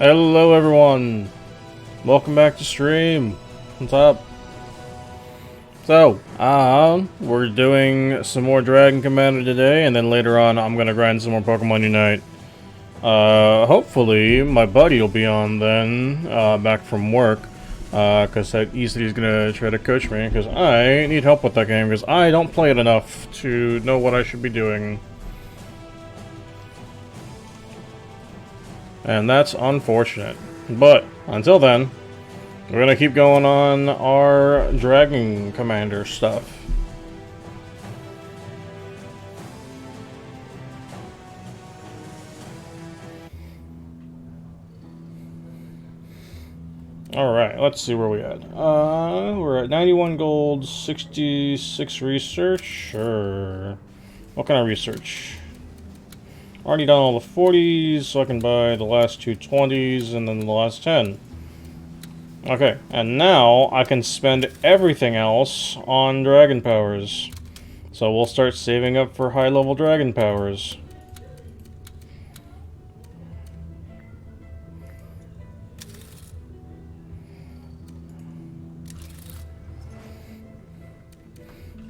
Hello everyone! Welcome back to stream. What's up? So, we're doing some more Dragon Commander today, and then later on I'm gonna grind some more Pokemon Unite. Hopefully my buddy will be on then, back from work, because he's gonna try to coach me, because I need help with that game, because I don't play it enough to know what I should be doing. And that's unfortunate. But, until then, we're gonna keep going on our Dragon Commander stuff. Alright, let's see where we at. We're at 91 gold, 66 research. Sure. What kind of research? Already done all the 40s, so I can buy the last two 20s and then the last 10. Okay, and now I can spend everything else on Dragon Powers. So we'll start saving up for high-level Dragon Powers.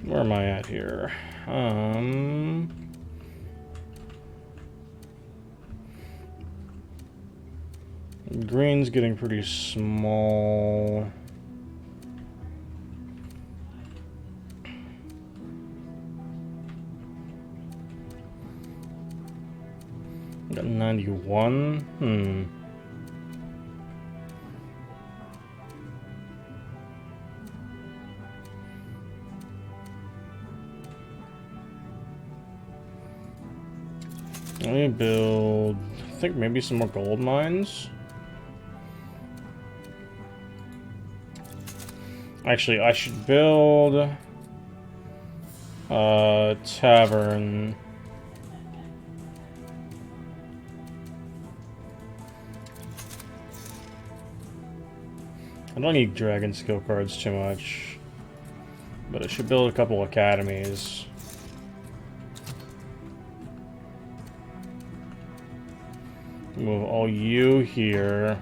Where am I at here? Green's getting pretty small. Got 91. Let me build, I think maybe some more gold mines. Actually, I should build a tavern. I don't need dragon skill cards too much, but I should build a couple academies. Move all you here.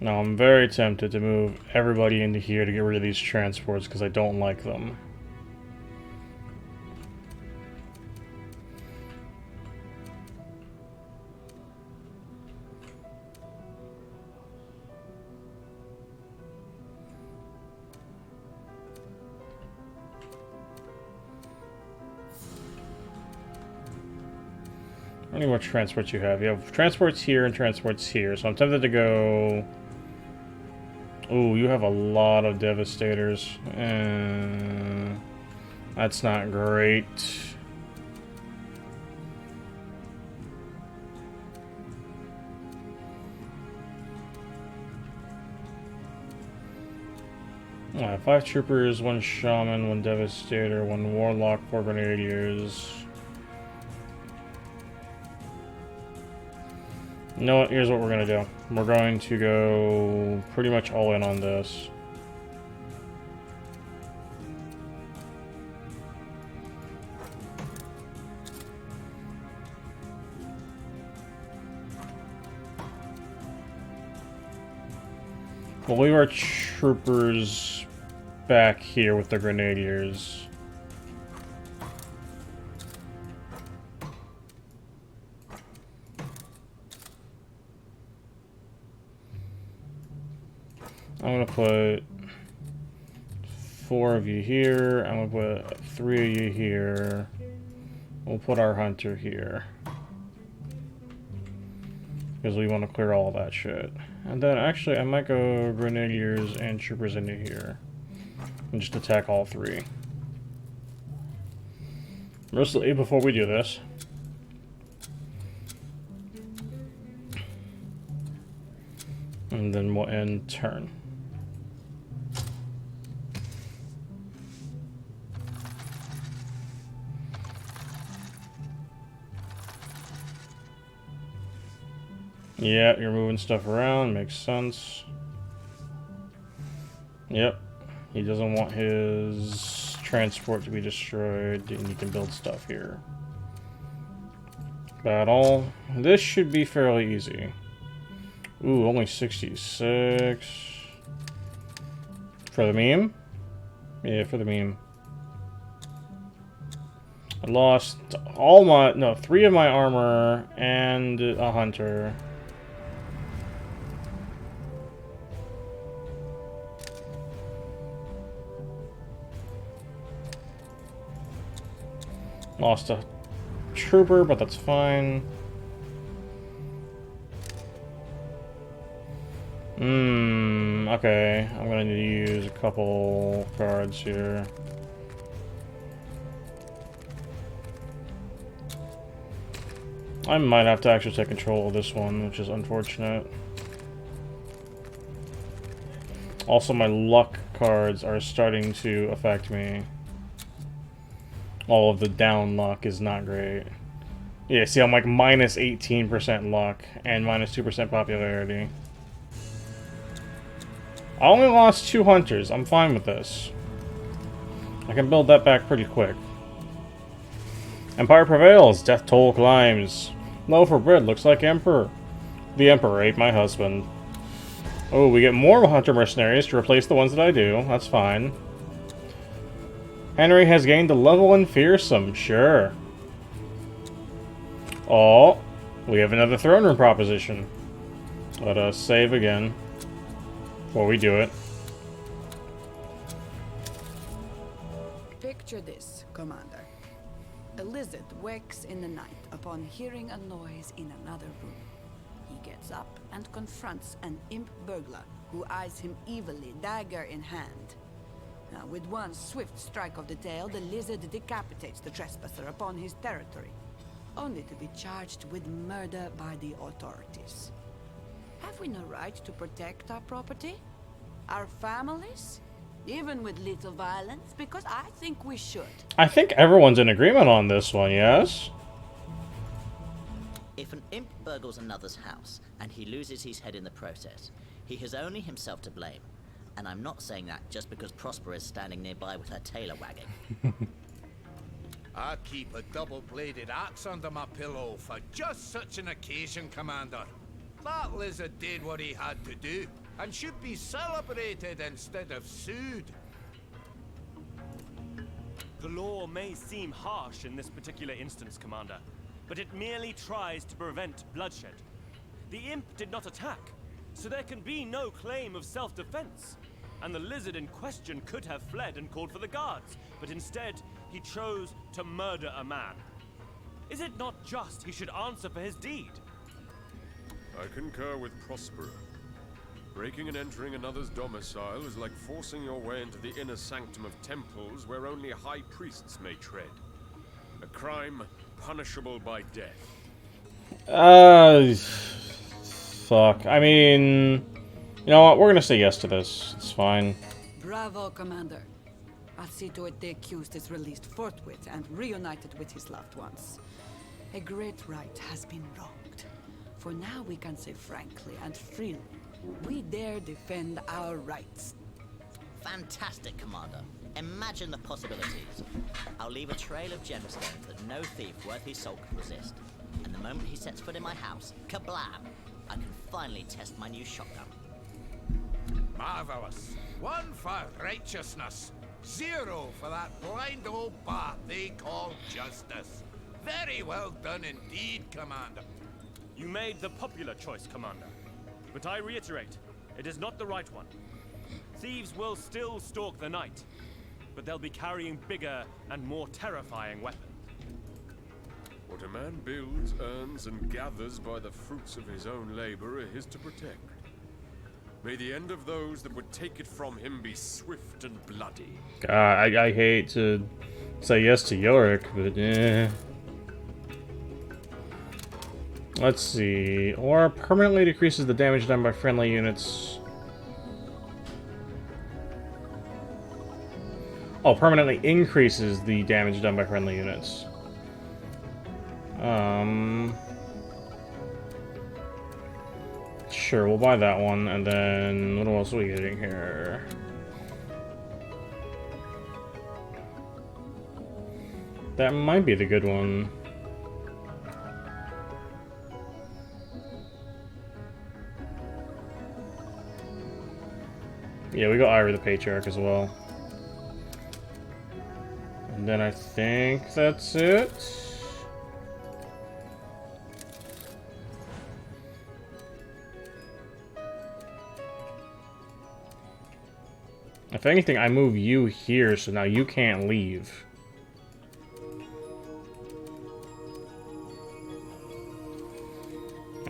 Now I'm very tempted to move everybody into here to get rid of these transports because I don't like them. How many more transports you have? You have transports here and transports here, so I'm tempted to go... Ooh, you have a lot of Devastators. That's not great. Alright, 5 Troopers, 1 Shaman, 1 Devastator, 1 Warlock, 4 Grenadiers. You know what? Here's what we're gonna do. We're going to go pretty much all in on this. We'll leave our troopers back here with the Grenadiers. I'm gonna put 4 of you here. I'm gonna put 3 of you here. We'll put our hunter here, because we want to clear all that shit. And then actually I might go Grenadiers and Troopers into here and just attack all 3. Mostly before we do this, and then we'll end turn. Yeah, you're moving stuff around. Makes sense. Yep. He doesn't want his transport to be destroyed, and you can build stuff here. Battle. This should be fairly easy. Ooh, only 66. For the meme? Yeah, for the meme. I lost all my... No, 3 of my armor and a hunter. Lost a trooper, but that's fine. Okay. I'm gonna need to use a couple cards here. I might have to actually take control of this one, which is unfortunate. Also, my luck cards are starting to affect me. All of the down luck is not great. Yeah, see, I'm like minus 18% luck and minus 2% popularity. I only lost 2 hunters. I'm fine with this. I can build that back pretty quick. Empire prevails. Death toll climbs. Loaf for bread. Looks like Emperor. The Emperor ate my husband. Oh, we get more hunter mercenaries to replace the ones that I do. That's fine. Henry has gained a level in fearsome. Sure. Oh, we have another throne room proposition. Let us save again. Before we do it. Picture this, Commander. A lizard wakes in the night upon hearing a noise in another room. He gets up and confronts an imp burglar who eyes him evilly, dagger in hand. Now, with one swift strike of the tail, the lizard decapitates the trespasser upon his territory, only to be charged with murder by the authorities. Have we no right to protect our property? Our families? Even with little violence? Because I think we should. I think everyone's in agreement on this one, yes? If an imp burgles another's house, and he loses his head in the process, he has only himself to blame. And I'm not saying that just because Prospera is standing nearby with her tail wagging. I keep a double-bladed axe under my pillow for just such an occasion, Commander. That lizard did what he had to do, and should be celebrated instead of sued. The law may seem harsh in this particular instance, Commander, but it merely tries to prevent bloodshed. The imp did not attack, so there can be no claim of self-defense. And the lizard in question could have fled and called for the guards, but instead, he chose to murder a man. Is it not just he should answer for his deed? I concur with Prospera. Breaking and entering another's domicile is like forcing your way into the inner sanctum of temples where only high priests may tread. A crime punishable by death. Fuck. I mean... You know what? We're gonna say yes to this. It's fine. Bravo, Commander. I'll see to it the accused is released forthwith and reunited with his loved ones. A great right has been wronged. For now we can say frankly and freely, we dare defend our rights. Fantastic, Commander. Imagine the possibilities. I'll leave a trail of gemstones that no thief worth his salt can resist. And the moment he sets foot in my house, kablam! I can finally test my new shotgun. Marvelous. 1 for righteousness. 0 for that blind old bat they call justice. Very well done indeed, Commander. You made the popular choice, Commander. But I reiterate, it is not the right one. Thieves will still stalk the night, but they'll be carrying bigger and more terrifying weapons. What a man builds, earns, and gathers by the fruits of his own labor are his to protect. May the end of those that would take it from him be swift and bloody. God, I hate to say yes to Yorick, but Let's see. Or permanently decreases the damage done by friendly units. Oh, permanently increases the damage done by friendly units. Sure, we'll buy that one, and then what else are we getting here? That might be the good one. Yeah, we got Ira the Patriarch as well. And then I think that's it. If anything, I move you here, so now you can't leave.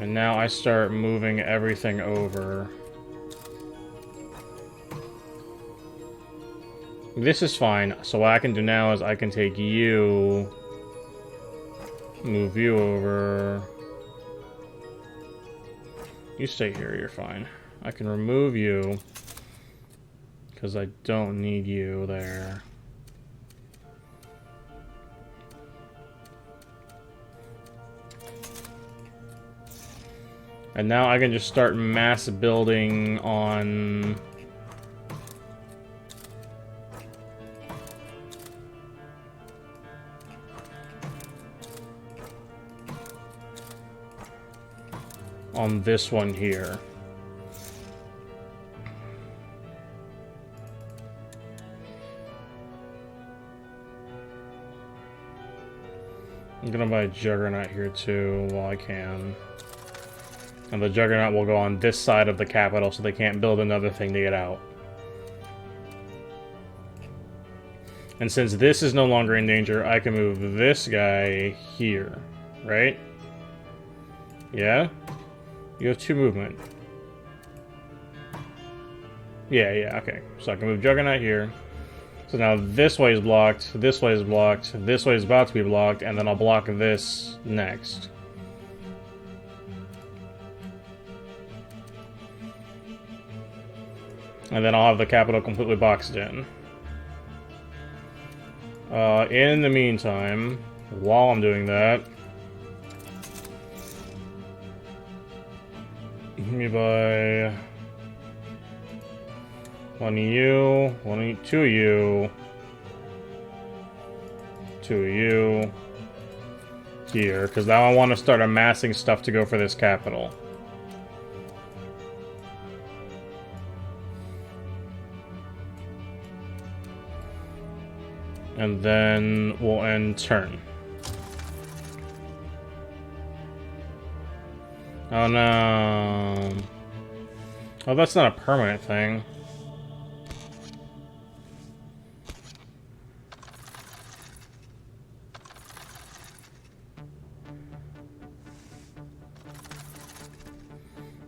And now I start moving everything over. This is fine. So what I can do now is I can take you, move you over. You stay here, you're fine. I can remove you, because I don't need you there. And now I can just start mass building on... on this one here. I'm gonna buy a Juggernaut here too while I can. And the Juggernaut will go on this side of the capital so they can't build another thing to get out. And since this is no longer in danger, I can move this guy here, right? Yeah? You have 2 movement. Yeah, okay. So I can move Juggernaut here. So now this way is blocked, this way is blocked, this way is about to be blocked, and then I'll block this next. And then I'll have the capital completely boxed in. In the meantime, while I'm doing that, let me buy one of you, 2 of you, 2 of you here, because now I want to start amassing stuff to go for this capital. And then we'll end turn. Oh no. Oh, that's not a permanent thing.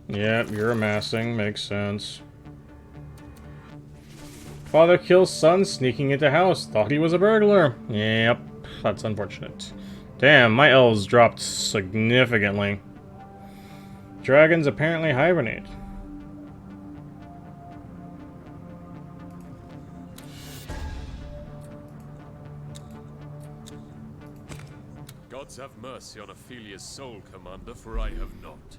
Yep, you're amassing. Makes sense. Father kills son sneaking into house. Thought he was a burglar. Yep, that's unfortunate. Damn, my elves dropped significantly. Dragons apparently hibernate. Gods have mercy on Ophelia's soul, Commander, for I have not.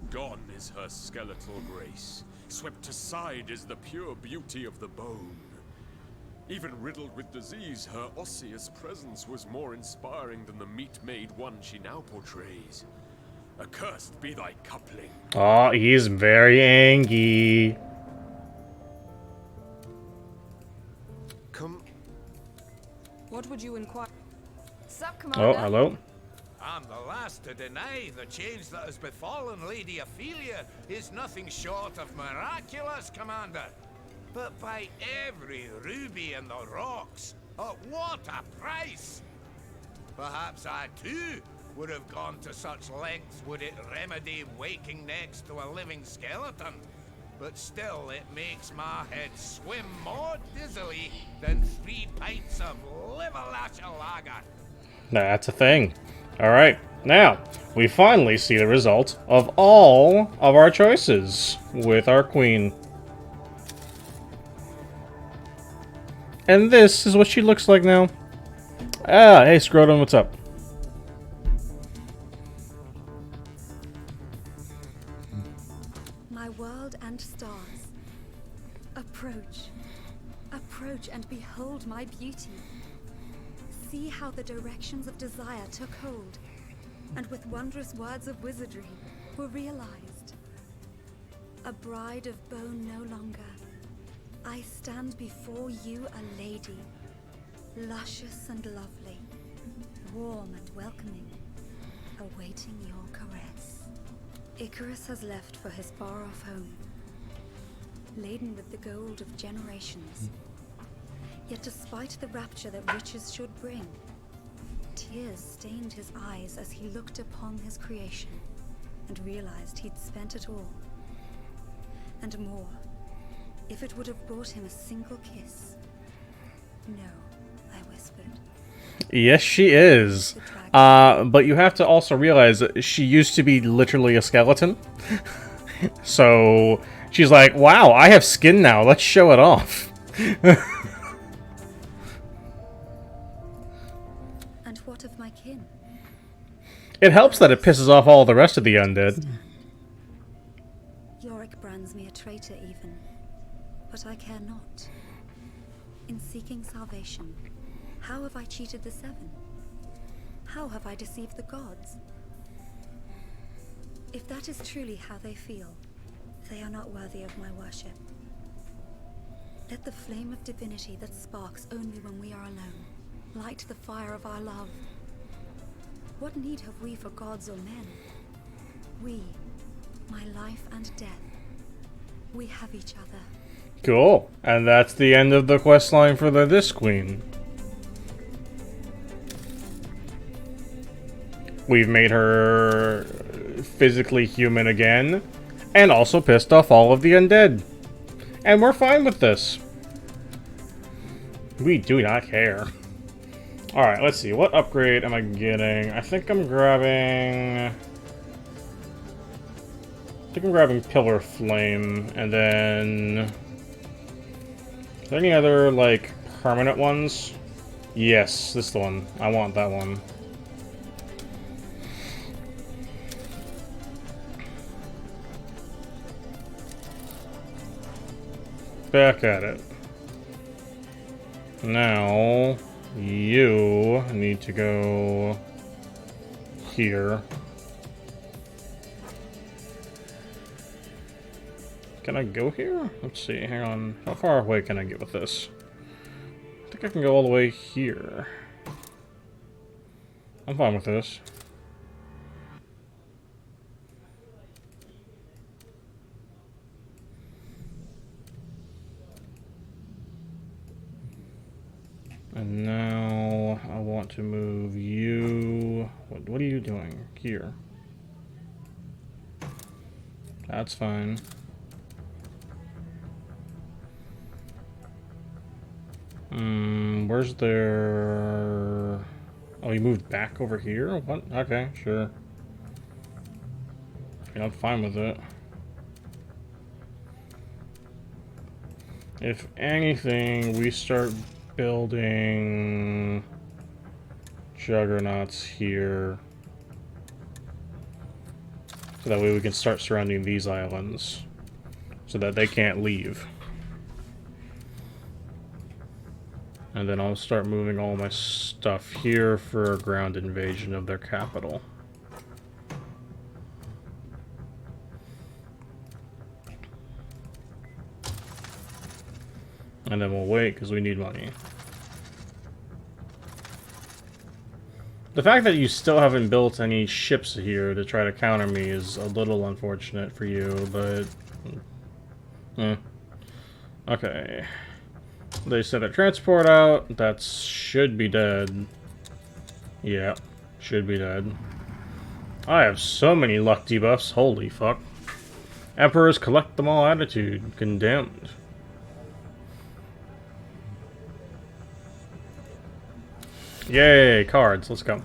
Gone is her skeletal grace. Swept aside is the pure beauty of the bone. Even riddled with disease, her osseous presence was more inspiring than the meat-made one she now portrays. Accursed be thy coupling. Oh, he's very angry. Come. What would you inquire? Sup, Commander? Oh, hello. I'm the last to deny the change that has befallen Lady Ophelia is nothing short of miraculous, Commander. But by every ruby in the rocks, at what a price! Perhaps I too would have gone to such lengths would it remedy waking next to a living skeleton. But still, it makes my head swim more dizzily than 3 pints of liver-lasher lager. That's a thing. Alright, now, we finally see the result of all of our choices with our queen. And this is what she looks like now. Ah, hey Scrotum, what's up? beauty. See how the directions of desire took hold, and with wondrous words of wizardry were realized. A bride of bone no longer, I stand before you a lady, luscious and lovely, warm and welcoming, awaiting your caress. Icarus has left for his far-off home, laden with the gold of generations. Yet despite the rapture that riches should bring, tears stained his eyes as he looked upon his creation and realized he'd spent it all. And more, if it would have brought him a single kiss. No, I whispered. Yes, she is. But you have to also realize that she used to be literally a skeleton. So she's like, wow, I have skin now. Let's show it off. And what of my kin? It helps that it pisses off all the rest of the undead. Yorick brands me a traitor even, but I care not. In seeking salvation, how have I cheated the Seven? How have I deceived the gods? If that is truly how they feel, they are not worthy of my worship. Let the flame of divinity that sparks only when we are alone light the fire of our love. What need have we for gods or men? We, my life and death, we have each other. Cool. And that's the end of the questline for the This Queen. We've made her physically human again, and also pissed off all of the undead. And we're fine with this. We do not care. Alright, let's see. What upgrade am I getting? I think I'm grabbing Pillar Flame, and then... Are there any other, like, permanent ones? Yes, this is the one. I want that one. Back at it. Now, you need to go here. Can I go here? Let's see, hang on. How far away can I get with this? I think I can go all the way here. I'm fine with this. And now I want to move you. What are you doing here? That's fine. Where's their... Oh, you moved back over here? What? Okay, sure. Yeah, I'm fine with it. If anything, we start building juggernauts here. So that way we can start surrounding these islands. So that they can't leave. And then I'll start moving all my stuff here for a ground invasion of their capital. And then we'll wait, because we need money. The fact that you still haven't built any ships here to try to counter me is a little unfortunate for you, but... Okay. They sent a transport out. That should be dead. Yeah, should be dead. I have so many luck debuffs. Holy fuck. Emperors collect them all attitude. Condemned. Yay, cards. Let's go.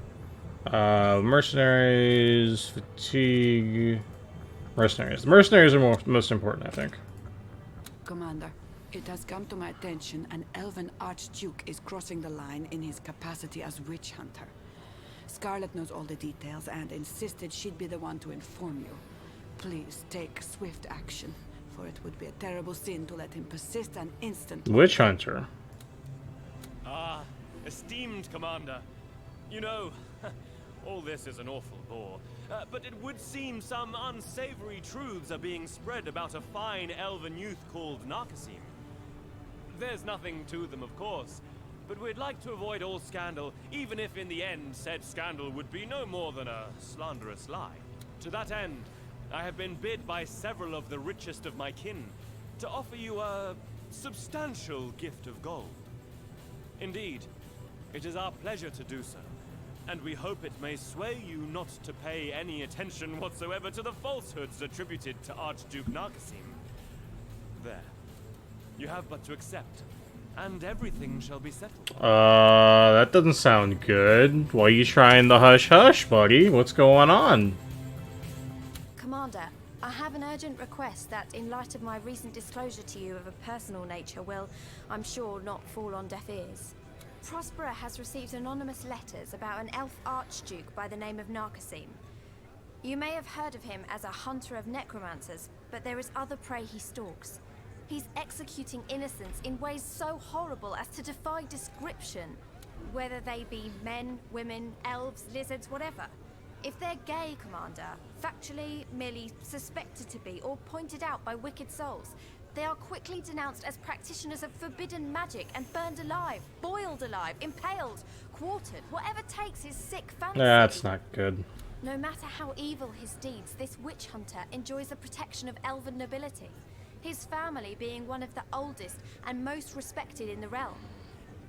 Mercenaries, fatigue... Mercenaries. The mercenaries are most important, I think. Commander, it has come to my attention an elven archduke is crossing the line in his capacity as witch hunter. Scarlet knows all the details and insisted she'd be the one to inform you. Please take swift action, for it would be a terrible sin to let him persist an instant. Witch hunter. Esteemed Commander, you know, all this is an awful bore, but it would seem some unsavory truths are being spread about a fine elven youth called Narcosim. There's nothing to them, of course, but we'd like to avoid all scandal, even if in the end said scandal would be no more than a slanderous lie. To that end, I have been bid by several of the richest of my kin to offer you a substantial gift of gold. Indeed, it is our pleasure to do so, and we hope it may sway you not to pay any attention whatsoever to the falsehoods attributed to Archduke Narcosim. There. You have but to accept, and everything shall be settled. That doesn't sound good. Why are you trying the hush-hush, buddy? What's going on? Commander, I have an urgent request that, in light of my recent disclosure to you of a personal nature, will, I'm sure, not fall on deaf ears. Prospera has received anonymous letters about an elf archduke by the name of Narcosim. You may have heard of him as a hunter of necromancers, but there is other prey he stalks. He's executing innocents in ways so horrible as to defy description, whether they be men, women, elves, lizards, whatever. If they're gay, Commander, factually, merely suspected to be, or pointed out by wicked souls, they are quickly denounced as practitioners of forbidden magic and burned alive, boiled alive, impaled, quartered, whatever takes his sick fancy. That's not good. No matter how evil his deeds, this witch hunter enjoys the protection of elven nobility, his family being one of the oldest and most respected in the realm.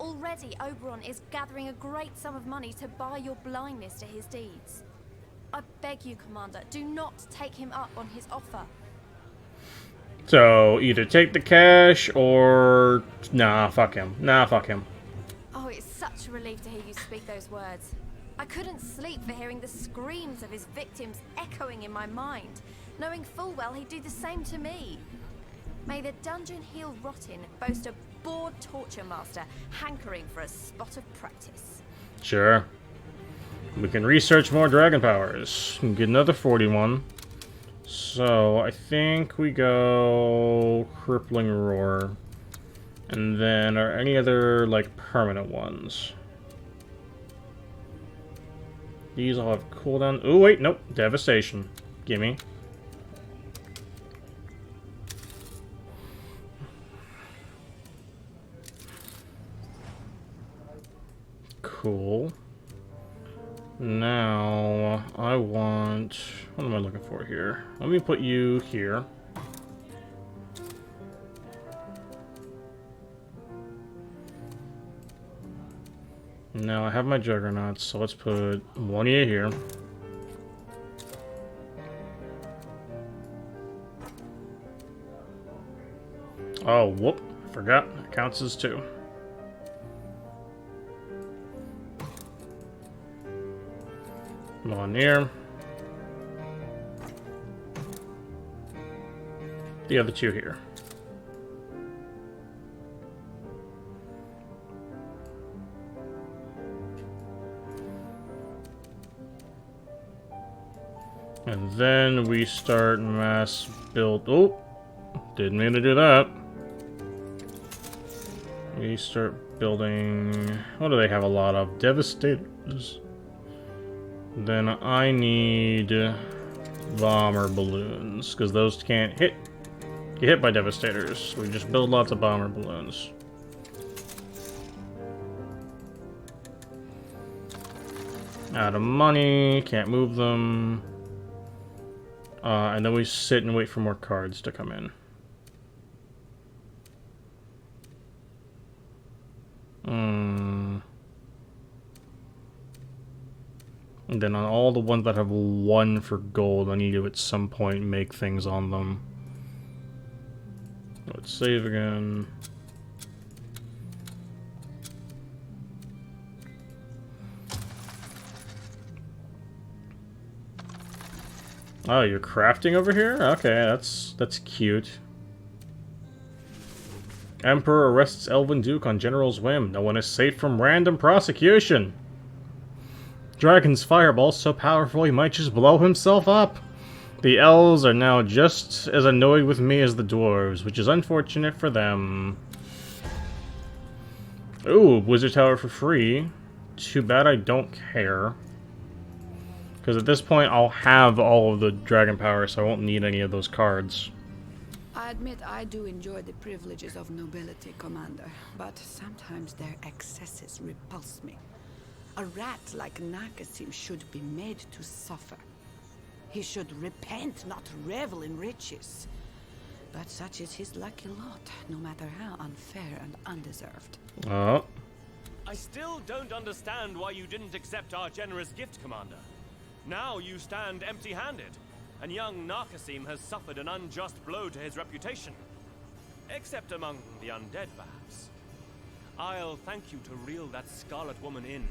Already, Oberon is gathering a great sum of money to buy your blindness to his deeds. I beg you, Commander, do not take him up on his offer. So, either take the cash, or... Nah, fuck him. Nah, fuck him. Oh, it's such a relief to hear you speak those words. I couldn't sleep for hearing the screams of his victims echoing in my mind, knowing full well he'd do the same to me. May the dungeon heel rotten boast a bored torture master hankering for a spot of practice. Sure. We can research more dragon powers. Get another 41. So, I think we go Crippling Roar. And then, are any other, like, permanent ones? These all have cooldown. Oh, wait, nope. Devastation. Gimme. Cool. Now, I want... What am I looking for here? Let me put you here. Now, I have my Juggernauts, so let's put one of you here. Oh, whoop. Forgot. That counts as 2. One here. The other 2 here. And then we start mass build. Oh, didn't mean to do that. We start building. What do they have a lot of? Devastators. Then I need bomber balloons, because those can't get hit by devastators. We just build lots of bomber balloons. Out of money, can't move them. And then we sit and wait for more cards to come in. And then on all the ones that have 1 for gold, I need to at some point make things on them. Let's save again. Oh, you're crafting over here? Okay, that's cute. Emperor arrests Elven Duke on General's whim. No one is safe from random prosecution. Dragon's fireball so powerful he might just blow himself up. The elves are now just as annoyed with me as the dwarves, which is unfortunate for them. Ooh, Wizard Tower for free. Too bad I don't care. Because at this point, I'll have all of the dragon power, so I won't need any of those cards. I admit I do enjoy the privileges of nobility, Commander, but sometimes their excesses repulse me. A rat like Nakasim should be made to suffer. He should repent, not revel in riches. But such is his lucky lot, no matter how unfair and undeserved. Oh. I still don't understand why you didn't accept our generous gift, Commander. Now you stand empty-handed, and young Nakasim has suffered an unjust blow to his reputation. Except among the undead, perhaps. I'll thank you to reel that Scarlet Woman in,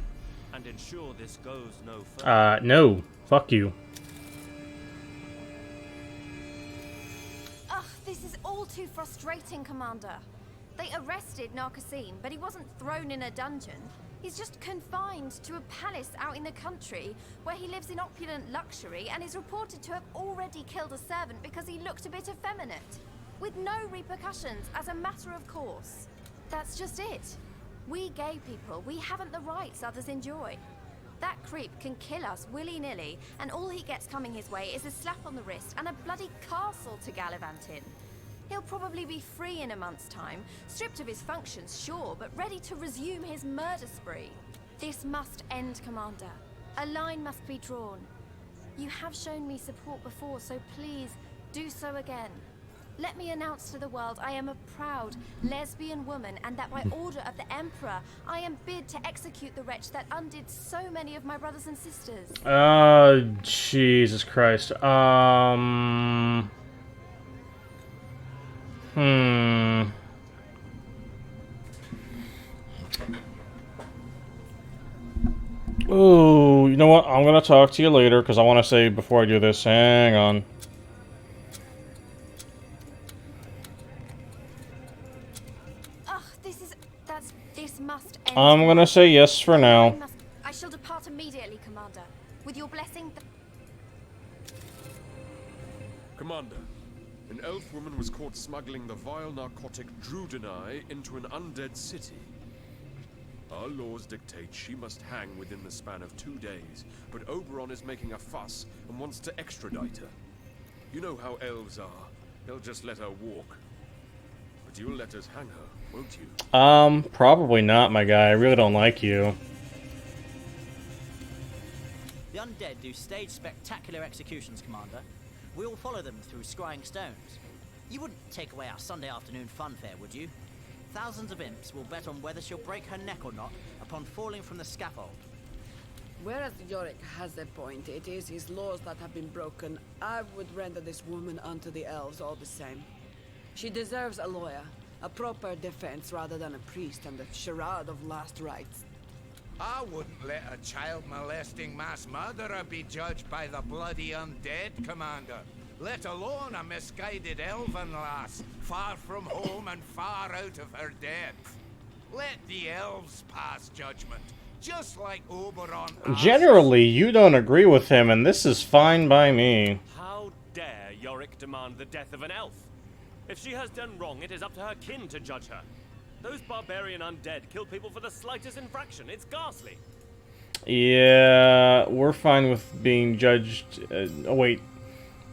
and ensure this goes no further. No. Fuck you. Ugh, this is all too frustrating, Commander. They arrested Nakasim, but he wasn't thrown in a dungeon. He's just confined to a palace out in the country, where he lives in opulent luxury and is reported to have already killed a servant because he looked a bit effeminate. With no repercussions, as a matter of course. That's just it. We gay people, we haven't the rights others enjoy. That creep can kill us willy-nilly, and all he gets coming his way is a slap on the wrist and a bloody castle to gallivant in. He'll probably be free in a month's time, stripped of his functions, sure, but ready to resume his murder spree. This must end, Commander. A line must be drawn. You have shown me support before, so please, do so again. Let me announce to the world I am a proud lesbian woman, and that by order of the Emperor, I am bid to execute the wretch that undid so many of my brothers and sisters. Jesus Christ. Ooh, you know what? I'm gonna talk to you later, because I want to say before I do this, hang on. Ugh, this must end. I'm gonna say yes for now. I shall depart immediately, Commander. With your blessing. Commander, an elf woman was caught smuggling the vile narcotic Drudenai into an undead city. Our laws dictate she must hang within the span of 2 days, but Oberon is making a fuss and wants to extradite her. You know how elves are. They'll just let her walk. But you'll let us hang her, won't you? Probably not, my guy. I really don't like you. The undead do stage spectacular executions, Commander. We will follow them through scrying stones. You wouldn't take away our Sunday afternoon funfair, would you? Thousands of imps will bet on whether she'll break her neck or not upon falling from the scaffold. Whereas Yorick has a point, it is his laws that have been broken. I would render this woman unto the elves all the same. She deserves a lawyer, a proper defense rather than a priest and a charade of last rites. I wouldn't let a child-molesting mass murderer be judged by the bloody undead, Commander. Let alone a misguided elven lass, far from home and far out of her depth. Let the elves pass judgment, just like Oberon asks. Generally, you don't agree with him, and this is fine by me. How dare Yorick demand the death of an elf? If she has done wrong, it is up to her kin to judge her. Those barbarian undead kill people for the slightest infraction. It's ghastly. Yeah, we're fine with being judged. Oh, wait.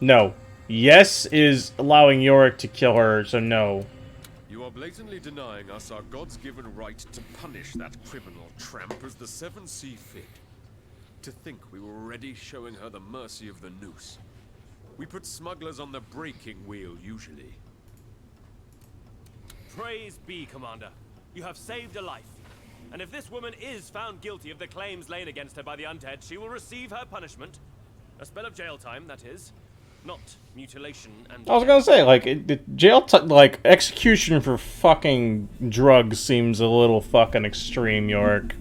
No. Yes is allowing Yorick to kill her, so no. You are blatantly denying us our gods-given right to punish that criminal tramp as the Seven see fit. To think we were already showing her the mercy of the noose. We put smugglers on the breaking wheel, usually. Praise be, Commander. You have saved a life. And if this woman is found guilty of the claims laid against her by the undead, she will receive her punishment. A spell of jail time, that is. Not mutilation and... I was gonna say, like, like, execution for fucking drugs seems a little fucking extreme, Yorick.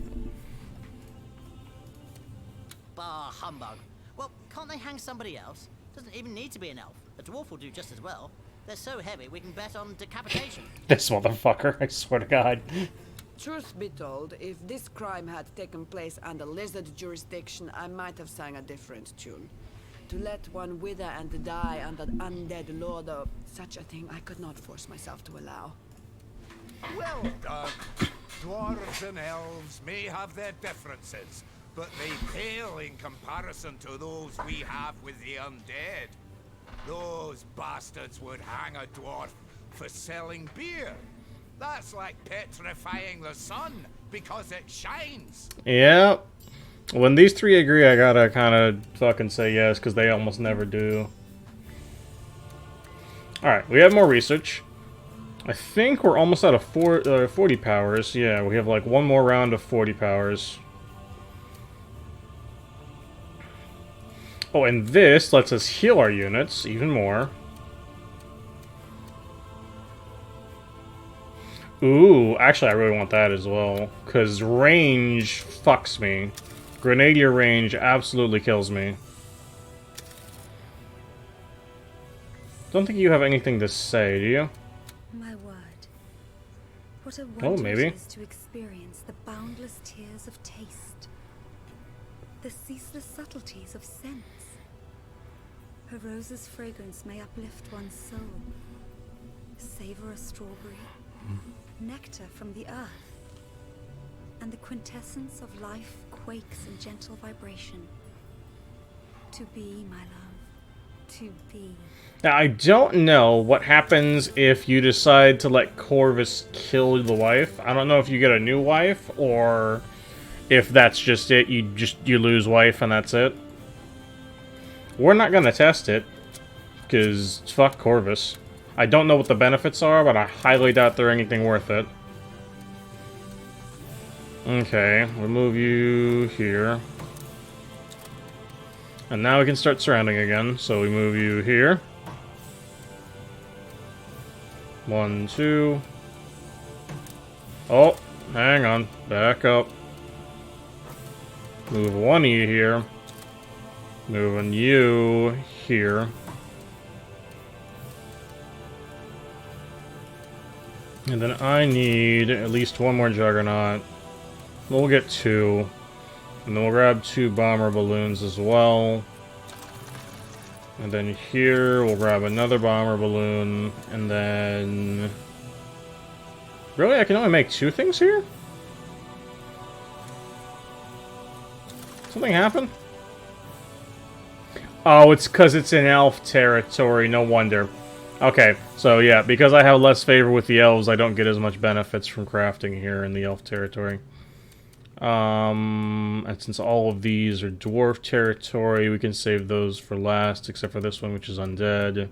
Bah humbug. Well, can't they hang somebody else? Doesn't even need to be an elf. A dwarf will do just as well. They're so heavy we can bet on decapitation. This motherfucker, I swear to God. Truth be told, if this crime had taken place under lizard jurisdiction, I might have sang a different tune. To let one wither and die under undead law, though, such a thing I could not force myself to allow. Well done. Dwarves and elves may have their differences, but they pale in comparison to those we have with the undead. Those bastards would hang a dwarf for selling beer. That's like petrifying the sun because it shines. Yeah. When these three agree, I gotta kind of fucking say yes, because they almost never do. Alright, we have more research. I think we're almost out of 40 powers. Yeah, we have like one more round of 40 powers. Oh, and this lets us heal our units even more. Ooh, actually I really want that as well, because range fucks me. Grenadier range absolutely kills me. Don't think you have anything to say, do you? My word. What a Oh, wonder maybe. it is to experience the boundless tears of taste. The ceaseless subtleties of sense. A rose's fragrance may uplift one's soul. Savor a strawberry. Nectar from the earth. And the quintessence of life quakes in gentle vibration. To be, my love. To be. Now, I don't know what happens if you decide to let Corvus kill the wife. I don't know if you get a new wife, or if that's just it. You lose wife and that's it. We're not gonna test it, because fuck Corvus. I don't know what the benefits are, but I highly doubt they're anything worth it. Okay, we'll move you here. And now we can start surrounding again, so we move you here. 1, 2. Oh, hang on. Back up. Move one of you here. Moving you here. And then I need at least one more Juggernaut. We'll get 2. And then we'll grab 2 bomber balloons as well. And then here, we'll grab another bomber balloon. And then... Really? I can only make 2 things here? Something happened? Oh, it's because it's in elf territory. No wonder. Okay, so yeah, because I have less favor with the elves, I don't get as much benefits from crafting here in the elf territory. And since all of these are dwarf territory, we can save those for last, except for this one, which is undead.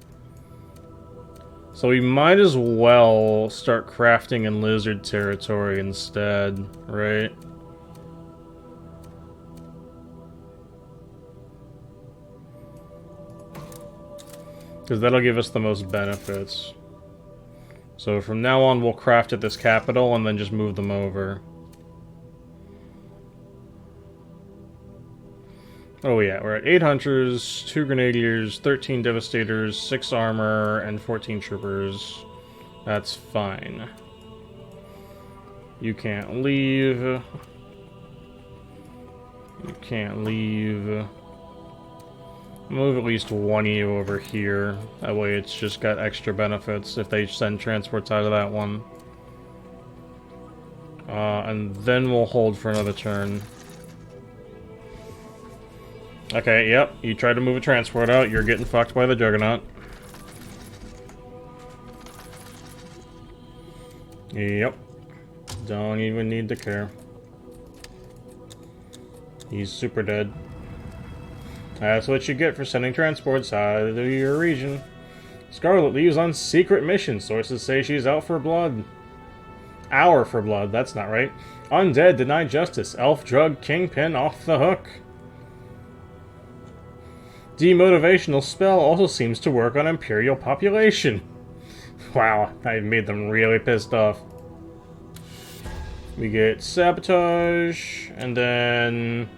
So we might as well start crafting in lizard territory instead, right? Because that'll give us the most benefits. So from now on, we'll craft at this capital and then just move them over. Oh yeah, we're at 8 hunters, 2 grenadiers, 13 devastators, 6 armor, and 14 troopers. That's fine. You can't leave. You can't leave. Move at least one of you over here. That way it's just got extra benefits if they send transports out of that one. And then we'll hold for another turn. Okay, yep. You try to move a transport out, you're getting fucked by the Juggernaut. Yep. Don't even need to care. He's super dead. That's what you get for sending transports out of your region. Scarlet leaves on secret mission. Sources say she's out for blood. Hour for blood, that's not right. Undead denied justice. Elf drug kingpin off the hook. Demotivational spell also seems to work on Imperial population. Wow, I made them really pissed off. We get sabotage, and then...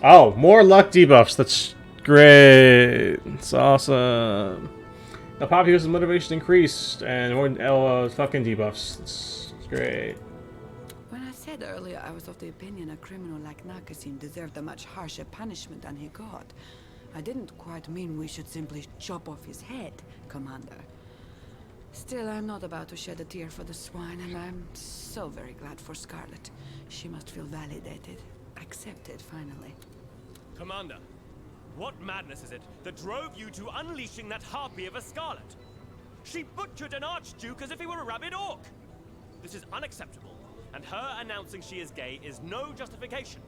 Oh, more luck debuffs. That's great. It's awesome. The populace's motivation increased, and more fucking debuffs. It's great. When I said earlier I was of the opinion a criminal like Nakasim deserved a much harsher punishment than he got, I didn't quite mean we should simply chop off his head, Commander. Still, I'm not about to shed a tear for the swine, and I'm so very glad for Scarlet. She must feel validated, accepted finally. Commander, what madness is it that drove you to unleashing that harpy of a Scarlet? She butchered an Archduke as if he were a rabid orc. This is unacceptable, and her announcing she is gay is no justification.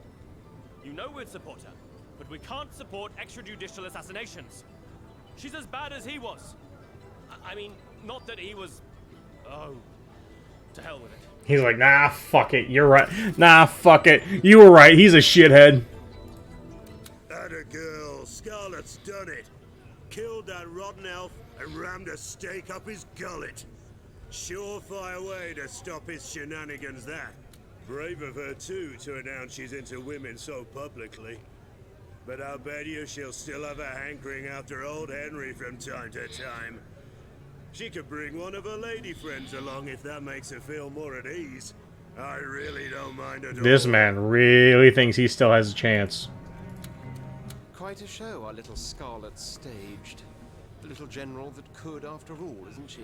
You know we'd support her, but we can't support extrajudicial assassinations. She's as bad as he was. I mean, not that he was... Oh, to hell with it. He's like, nah, fuck it, you're right. Nah, fuck it, you were right, he's a shithead. Atta girl, Scarlet's done it. Killed that rotten elf and rammed a stake up his gullet. Surefire way to stop his shenanigans, that. Brave of her, too, to announce she's into women so publicly. But I'll bet you she'll still have a hankering after old Henry from time to time. She could bring one of her lady friends along if that makes her feel more at ease. I really don't mind at all. This man really thinks he still has a chance. Quite a show our little Scarlet staged. The little general that could, after all, isn't she?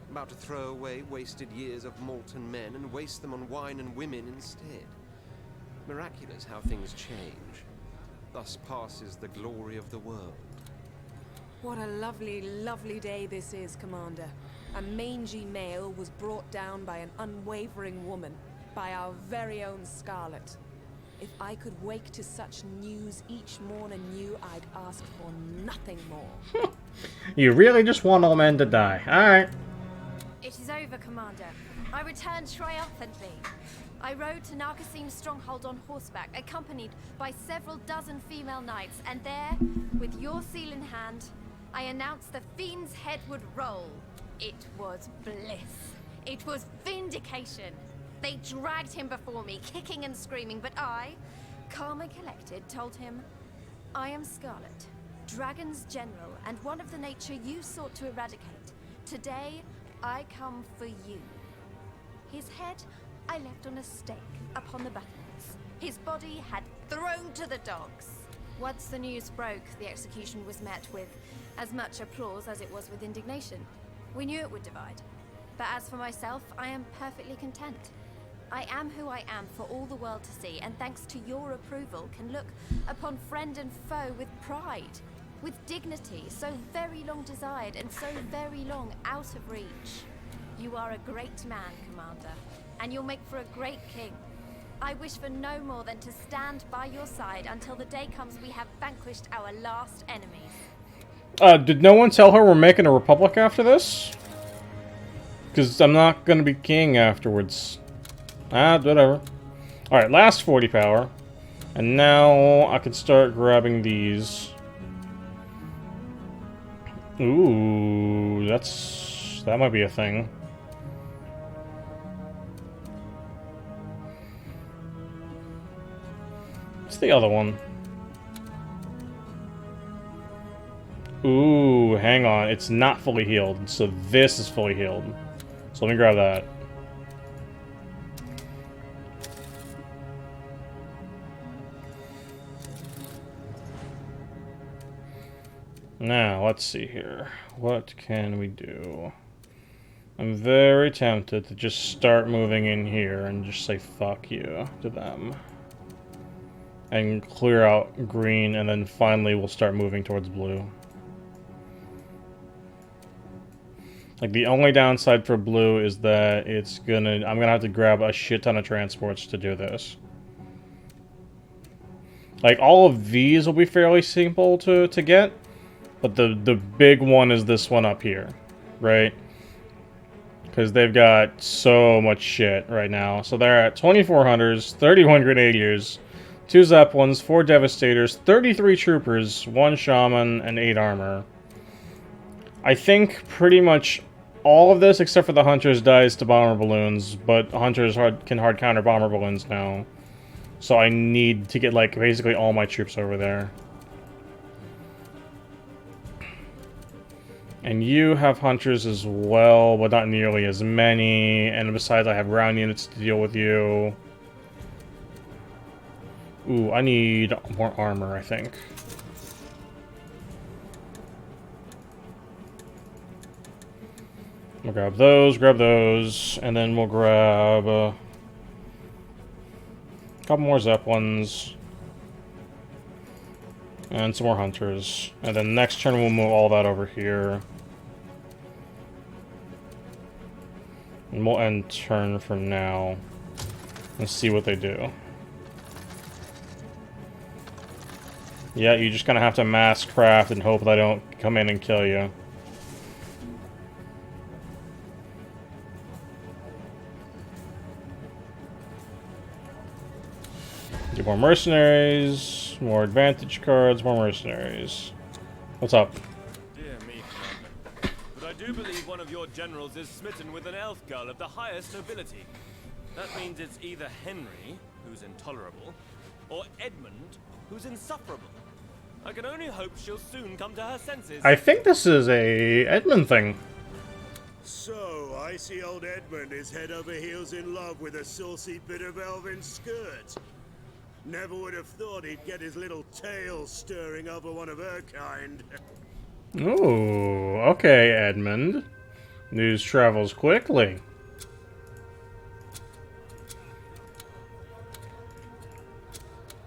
About to throw away wasted years of molten men and waste them on wine and women instead. Miraculous how things change. Thus passes the glory of the world. What a lovely, lovely day this is, Commander. A mangy male was brought down by an unwavering woman, by our very own Scarlet. If I could wake to such news each morn anew, I'd ask for nothing more. You really just want all men to die. Alright. It is over, Commander. I return triumphantly. I rode to Narcosim's stronghold on horseback, accompanied by several dozen female knights, and there, with your seal in hand, I announced the fiend's head would roll. It was bliss. It was vindication. They dragged him before me, kicking and screaming, but I, calm and collected, told him, I am Scarlet, Dragon's General, and one of the nature you sought to eradicate. Today, I come for you. His head I left on a stake upon the battlements. His body had thrown to the dogs. Once the news broke, the execution was met with as much applause as it was with indignation. We knew it would divide. But as for myself, I am perfectly content. I am who I am for all the world to see, and thanks to your approval, can look upon friend and foe with pride, with dignity, so very long desired and so very long out of reach. You are a great man, Commander, and you'll make for a great king. I wish for no more than to stand by your side until the day comes we have vanquished our last enemies. Did no one tell her we're making a republic after this? Because I'm not going to be king afterwards. Whatever. Alright, last 40 power. And now I can start grabbing these. Ooh, that might be a thing. What's the other one? Ooh, hang on. It's not fully healed, so this is fully healed. So let me grab that. Now, let's see here. What can we do? I'm very tempted to just start moving in here and just say fuck you to them. And clear out green, and then finally we'll start moving towards blue. Like, the only downside for blue is that I'm gonna have to grab a shit ton of transports to do this. Like, all of these will be fairly simple to get, but the big one is this one up here, right? Because they've got so much shit right now. So they're at 24 hunters, 31 grenadiers, 2 zeppelins, 4 devastators, 33 troopers, 1 shaman, and 8 armor. I think pretty much all of this, except for the hunters, dies to bomber balloons, but hunters can hard counter bomber balloons now. So I need to get, like, basically all my troops over there. And you have hunters as well, but not nearly as many. And besides, I have ground units to deal with you. Ooh, I need more armor, I think. We'll grab those, and then we'll grab a couple more Zeppelins. And some more hunters. And then next turn we'll move all that over here. And we'll end turn from now. And see what they do. Yeah, you just kind of have to mass craft and hope they don't come in and kill you. Do more mercenaries, more advantage cards, more mercenaries. What's up? Dear me, Commander. But I do believe one of your generals is smitten with an elf girl of the highest nobility. That means it's either Henry, who's intolerable, or Edmund, who's insufferable. I can only hope she'll soon come to her senses. I think this is a Edmund thing. So, I see old Edmund is head over heels in love with a saucy bit of elven skirt. Never would have thought he'd get his little tail stirring over one of her kind. Ooh, okay, Edmund. News travels quickly.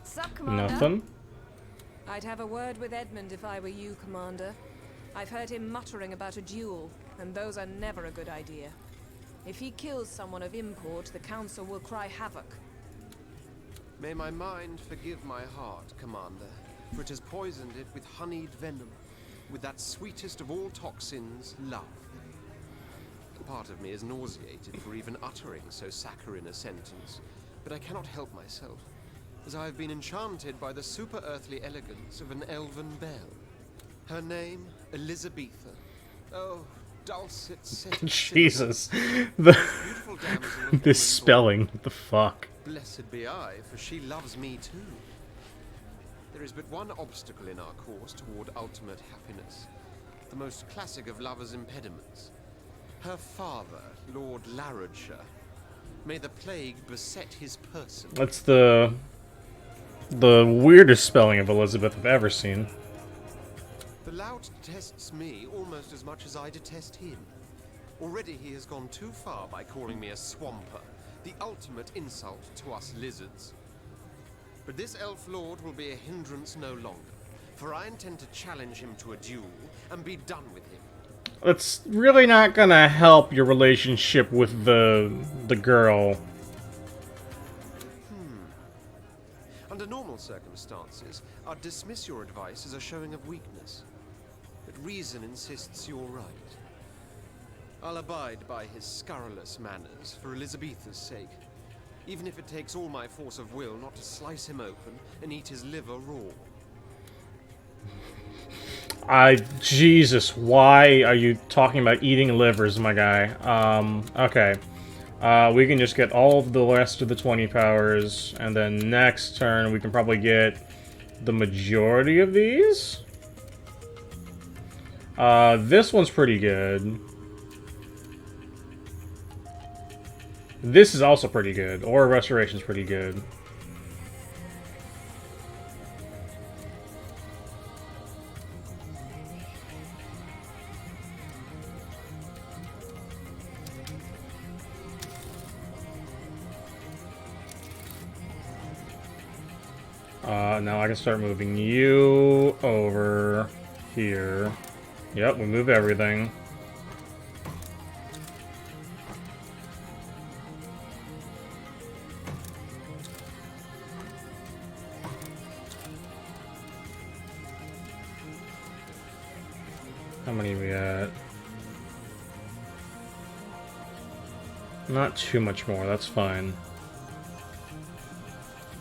Sup, Commander? Nothing. I'd have a word with Edmund if I were you, Commander. I've heard him muttering about a duel, and those are never a good idea. If he kills someone of import, the Council will cry havoc. May my mind forgive my heart, Commander, for it has poisoned it with honeyed venom, with that sweetest of all toxins, love. Part of me is nauseated for even uttering so saccharine a sentence, but I cannot help myself, as I have been enchanted by the super-earthly elegance of an elven belle. Her name, Elizabetha. Oh, dulcet scented Jesus. beautiful damsel of This woman's spelling. What the fuck? Blessed be I, for she loves me too. There is but one obstacle in our course toward ultimate happiness, the most classic of lovers' impediments. Her father, Lord Larrodshire, may the plague beset his person. That's the weirdest spelling of Elizabeth I've ever seen. The lout detests me almost as much as I detest him. Already he has gone too far by calling me a swamper, the ultimate insult to us lizards. But this elf lord will be a hindrance no longer, for I intend to challenge him to a duel and be done with him. That's really not gonna help your relationship with the girl. Under normal circumstances, I'd dismiss your advice as a showing of weakness. But reason insists you're right. I'll abide by his scurrilous manners for Elizabetha's sake, even if it takes all my force of will not to slice him open and eat his liver raw. Jesus, why are you talking about eating livers, my guy? Okay. We can just get all of the rest of the 20 powers, and then next turn we can probably get the majority of these. This one's pretty good. This is also pretty good. Aura Restoration's pretty good. Now I can start moving you over here. Yep, we move everything. How many are we at? Not too much more, that's fine.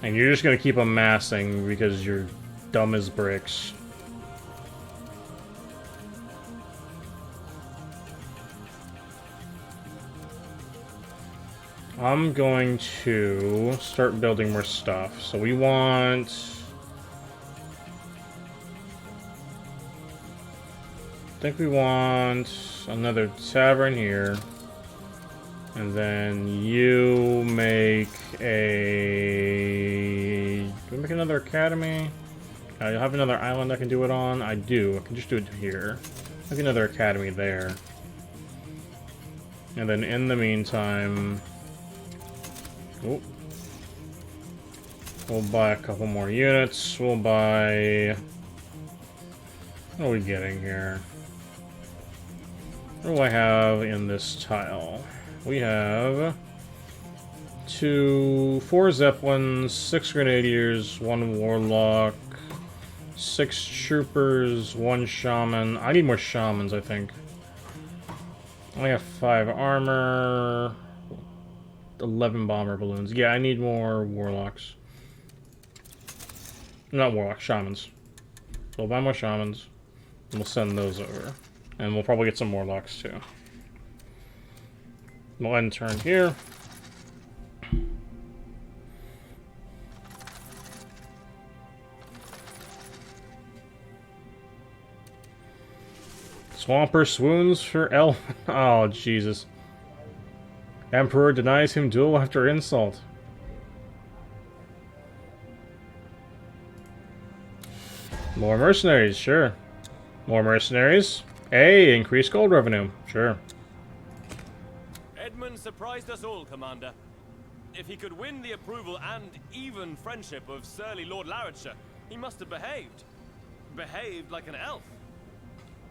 And you're just gonna keep amassing because you're dumb as bricks. I'm going to start building more stuff. So we want... I think we want another tavern here. And then you make a... Do we make another academy? You'll have another island I can do it on? I do. I can just do it here. Make another academy there. And then in the meantime... Oh. We'll buy a couple more units. We'll buy... What are we getting here? What do I have in this tile? We have... 4 Zeppelins, 6 Grenadiers, 1 Warlock, 6 Troopers, 1 Shaman. I need more Shamans, I think. I only have 5 armor, 11 bomber balloons. Yeah, I need more Warlocks. Not Warlocks, Shamans. So we'll buy more Shamans, and we'll send those over. And we'll probably get some Warlocks, too. We'll end turn here. Swamper swoons for L. Oh, Jesus. Emperor denies him duel after insult. More mercenaries, sure. More mercenaries. Hey, increased gold revenue. Sure. Edmund surprised us all, Commander. If he could win the approval and even friendship of surly Lord Larridshire, he must have behaved. Behaved like an elf.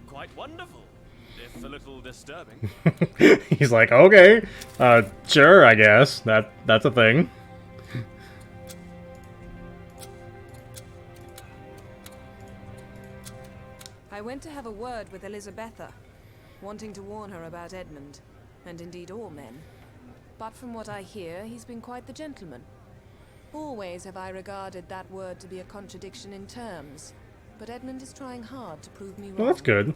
Quite wonderful, if a little disturbing. He's like, okay, sure, I guess. That's a thing. I went to have a word with Elizabetha, wanting to warn her about Edmund, and indeed all men. But from what I hear, he's been quite the gentleman. Always have I regarded that word to be a contradiction in terms, but Edmund is trying hard to prove me wrong. Well, that's good.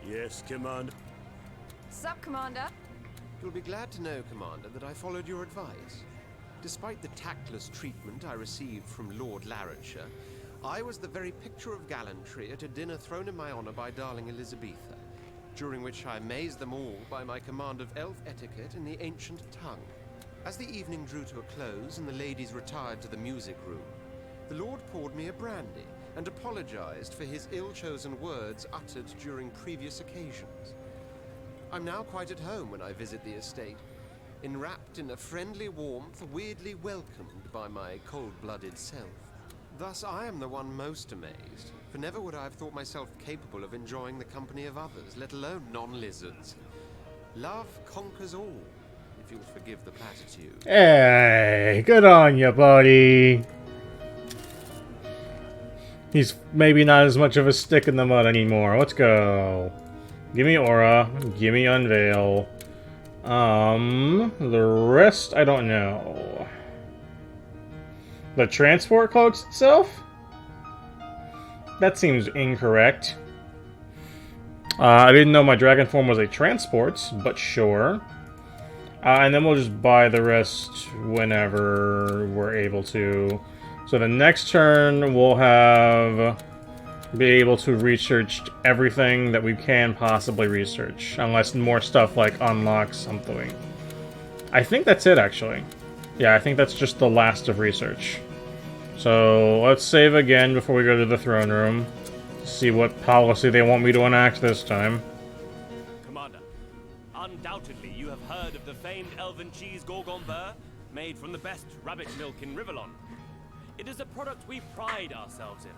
Yes, Commander. Sup, Commander? You'll be glad to know, Commander, that I followed your advice. Despite the tactless treatment I received from Lord Larridshire, I was the very picture of gallantry at a dinner thrown in my honor by darling Elizabetha, during which I amazed them all by my command of elf etiquette in the ancient tongue. As the evening drew to a close and the ladies retired to the music room, the Lord poured me a brandy and apologized for his ill-chosen words uttered during previous occasions. I'm now quite at home when I visit the estate, enwrapped in a friendly warmth, weirdly welcomed by my cold-blooded self. Thus I am the one most amazed, for never would I have thought myself capable of enjoying the company of others, let alone non-lizards. Love conquers all, if you'll forgive the platitude. Hey, good on you, buddy. He's maybe not as much of a stick in the mud anymore. Let's go. Give me Aura. Give me Unveil. The rest, I don't know. The transport cloaks itself? That seems incorrect. I didn't know my dragon form was a transport, but sure. And then we'll just buy the rest whenever we're able to. So the next turn we'll be able to research everything that we can possibly research. Unless more stuff like unlocks something. I think that's it, actually. Yeah, I think that's just the last of research. So let's save again before we go to the throne room. See what policy they want me to enact this time. Commander, undoubtedly you have heard of the famed elven cheese Gorgon Beurre, made from the best rabbit milk in Rivellon. It is a product we pride ourselves in,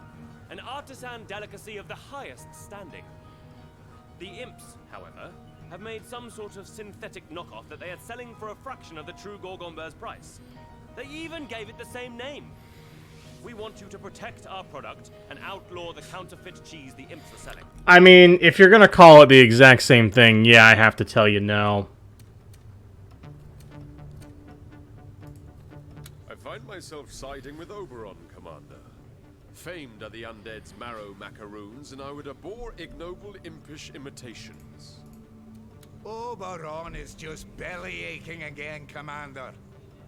an artisan delicacy of the highest standing. The imps, however, have made some sort of synthetic knockoff that they are selling for a fraction of the true Gorgon Beurre's price. They even gave it the same name. We want you to protect our product and outlaw the counterfeit cheese the imps are selling. I mean, if you're gonna call it the exact same thing, yeah, I have to tell you no. I find myself siding with Oberon, Commander. Famed are the undead's marrow macaroons, and I would abhor ignoble impish imitations. Oberon is just belly-aching again, Commander.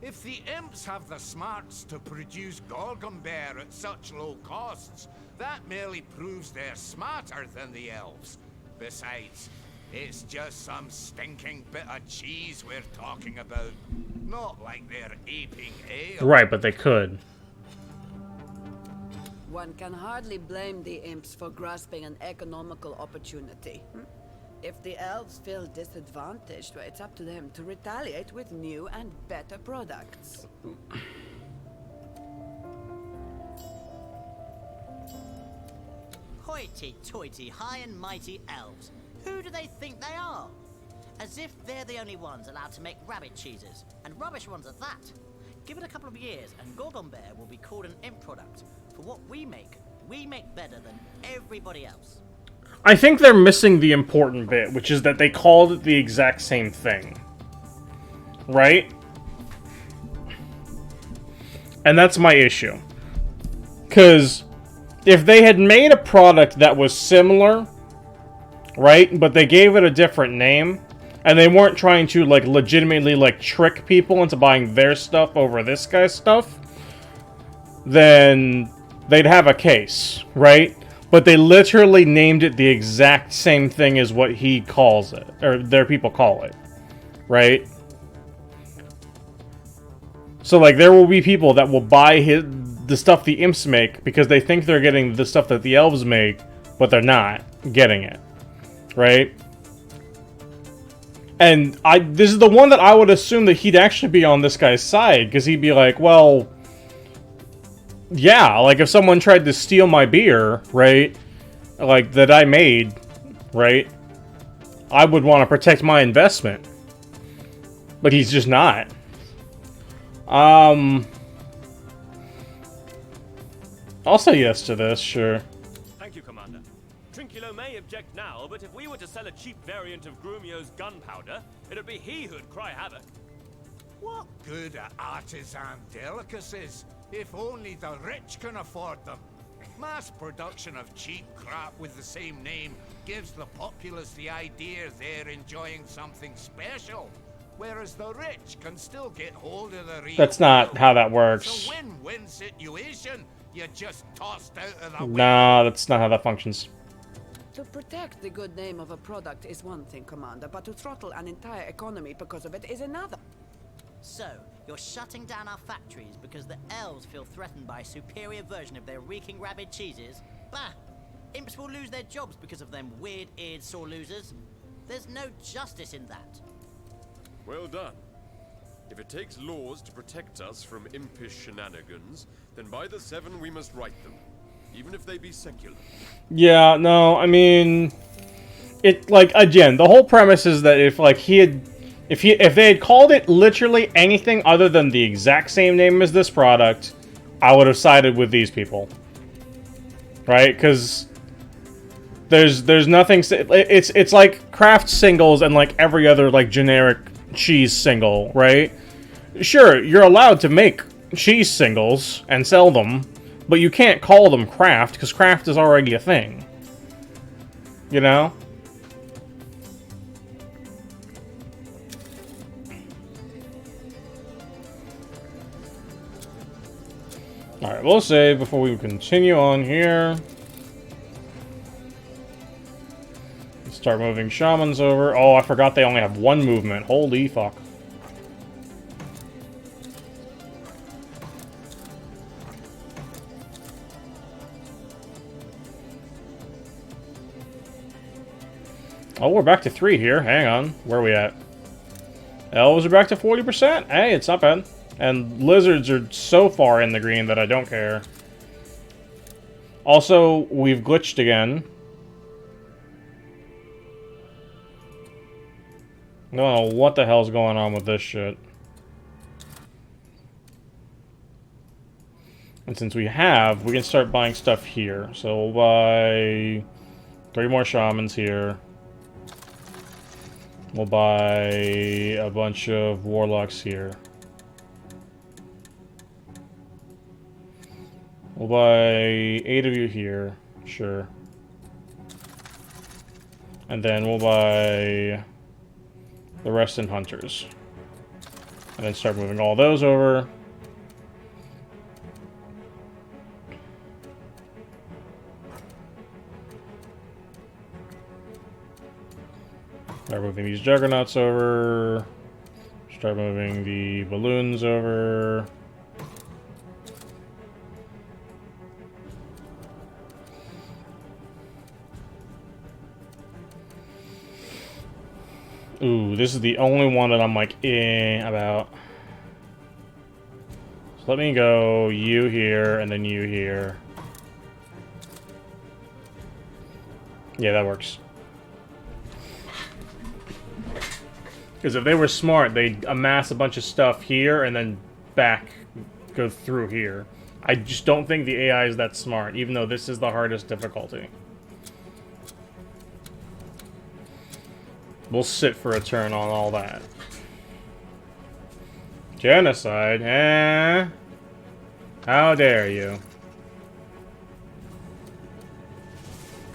If the imps have the smarts to produce Gorgon Beurre at such low costs, that merely proves they're smarter than the elves. Besides, it's just some stinking bit of cheese we're talking about. Not like they're aping ale. Right, but they could. One can hardly blame the imps for grasping an economical opportunity. If the elves feel disadvantaged, well, it's up to them to retaliate with new and better products. Hoity-toity, high and mighty elves. Who do they think they are? As if they're the only ones allowed to make rabbit cheeses, and rubbish ones at that. Give it a couple of years, and Gorgon Bear will be called an imp product. For what we make better than everybody else. I think they're missing the important bit, which is that they called it the exact same thing. Right? And that's my issue. Because if they had made a product that was similar, right, but they gave it a different name, and they weren't trying to, like, legitimately, like, trick people into buying their stuff over this guy's stuff, then they'd have a case, right? But they literally named it the exact same thing as what he calls it, or their people call it, right? So, like, there will be people that will buy the stuff the imps make because they think they're getting the stuff that the elves make, but they're not getting it, right? And this is the one that I would assume that he'd actually be on this guy's side, because he'd be like, well, yeah, like if someone tried to steal my beer, right, like that I made, right, I would want to protect my investment. But he's just not. I'll say yes to this, sure. Thank you, Commander. Trinculo may object now, but if we were to sell a cheap variant of Grumio's gunpowder, it'd be he who'd cry havoc. What good are artisan delicacies if only the rich can afford them? Mass production of cheap crap with the same name gives the populace the idea they're enjoying something special, whereas the rich can still get hold of the real That's not deal. how that works. It's a win-win situation. You're just tossed out of the window. Nah, that's not how that functions. To protect the good name of a product is one thing, Commander, but to throttle an entire economy because of it is another. So, you're shutting down our factories because the elves feel threatened by a superior version of their reeking rabbit cheeses? Bah! Imps will lose their jobs because of them weird-eared sore losers. There's no justice in that. Well done. If it takes laws to protect us from impish shenanigans, then by the seven we must write them, even if they be secular. Yeah, no, I mean, it, like, again, the whole premise is that if, like, if they had called it literally anything other than the exact same name as this product, I would have sided with these people. Right? Because there's nothing, it's like craft singles and like every other, like, generic cheese single, right? Sure, you're allowed to make cheese singles and sell them, but you can't call them craft, because craft is already a thing. You know? Alright, we'll save before we continue on here. Let's start moving shamans over. Oh, I forgot they only have one movement. Holy fuck. Oh, we're back to 3 here. Hang on. Where are we at? Elves are back to 40%. Hey, it's not bad. And lizards are so far in the green that I don't care. Also, we've glitched again. I don't know what the hell's going on with this shit. And since we have, we can start buying stuff here. So we'll buy 3 more shamans here. We'll buy a bunch of warlocks here. We'll buy 8 of you here. Sure. And then we'll buy the rest in hunters. And then start moving all those over. Start moving these juggernauts over. Start moving the balloons over. Ooh, this is the only one that I'm like, about. So let me go you here, and then you here. Yeah, that works. Because if they were smart, they'd amass a bunch of stuff here, and then go through here. I just don't think the AI is that smart, even though this is the hardest difficulty. We'll sit for a turn on all that. Genocide, eh? How dare you?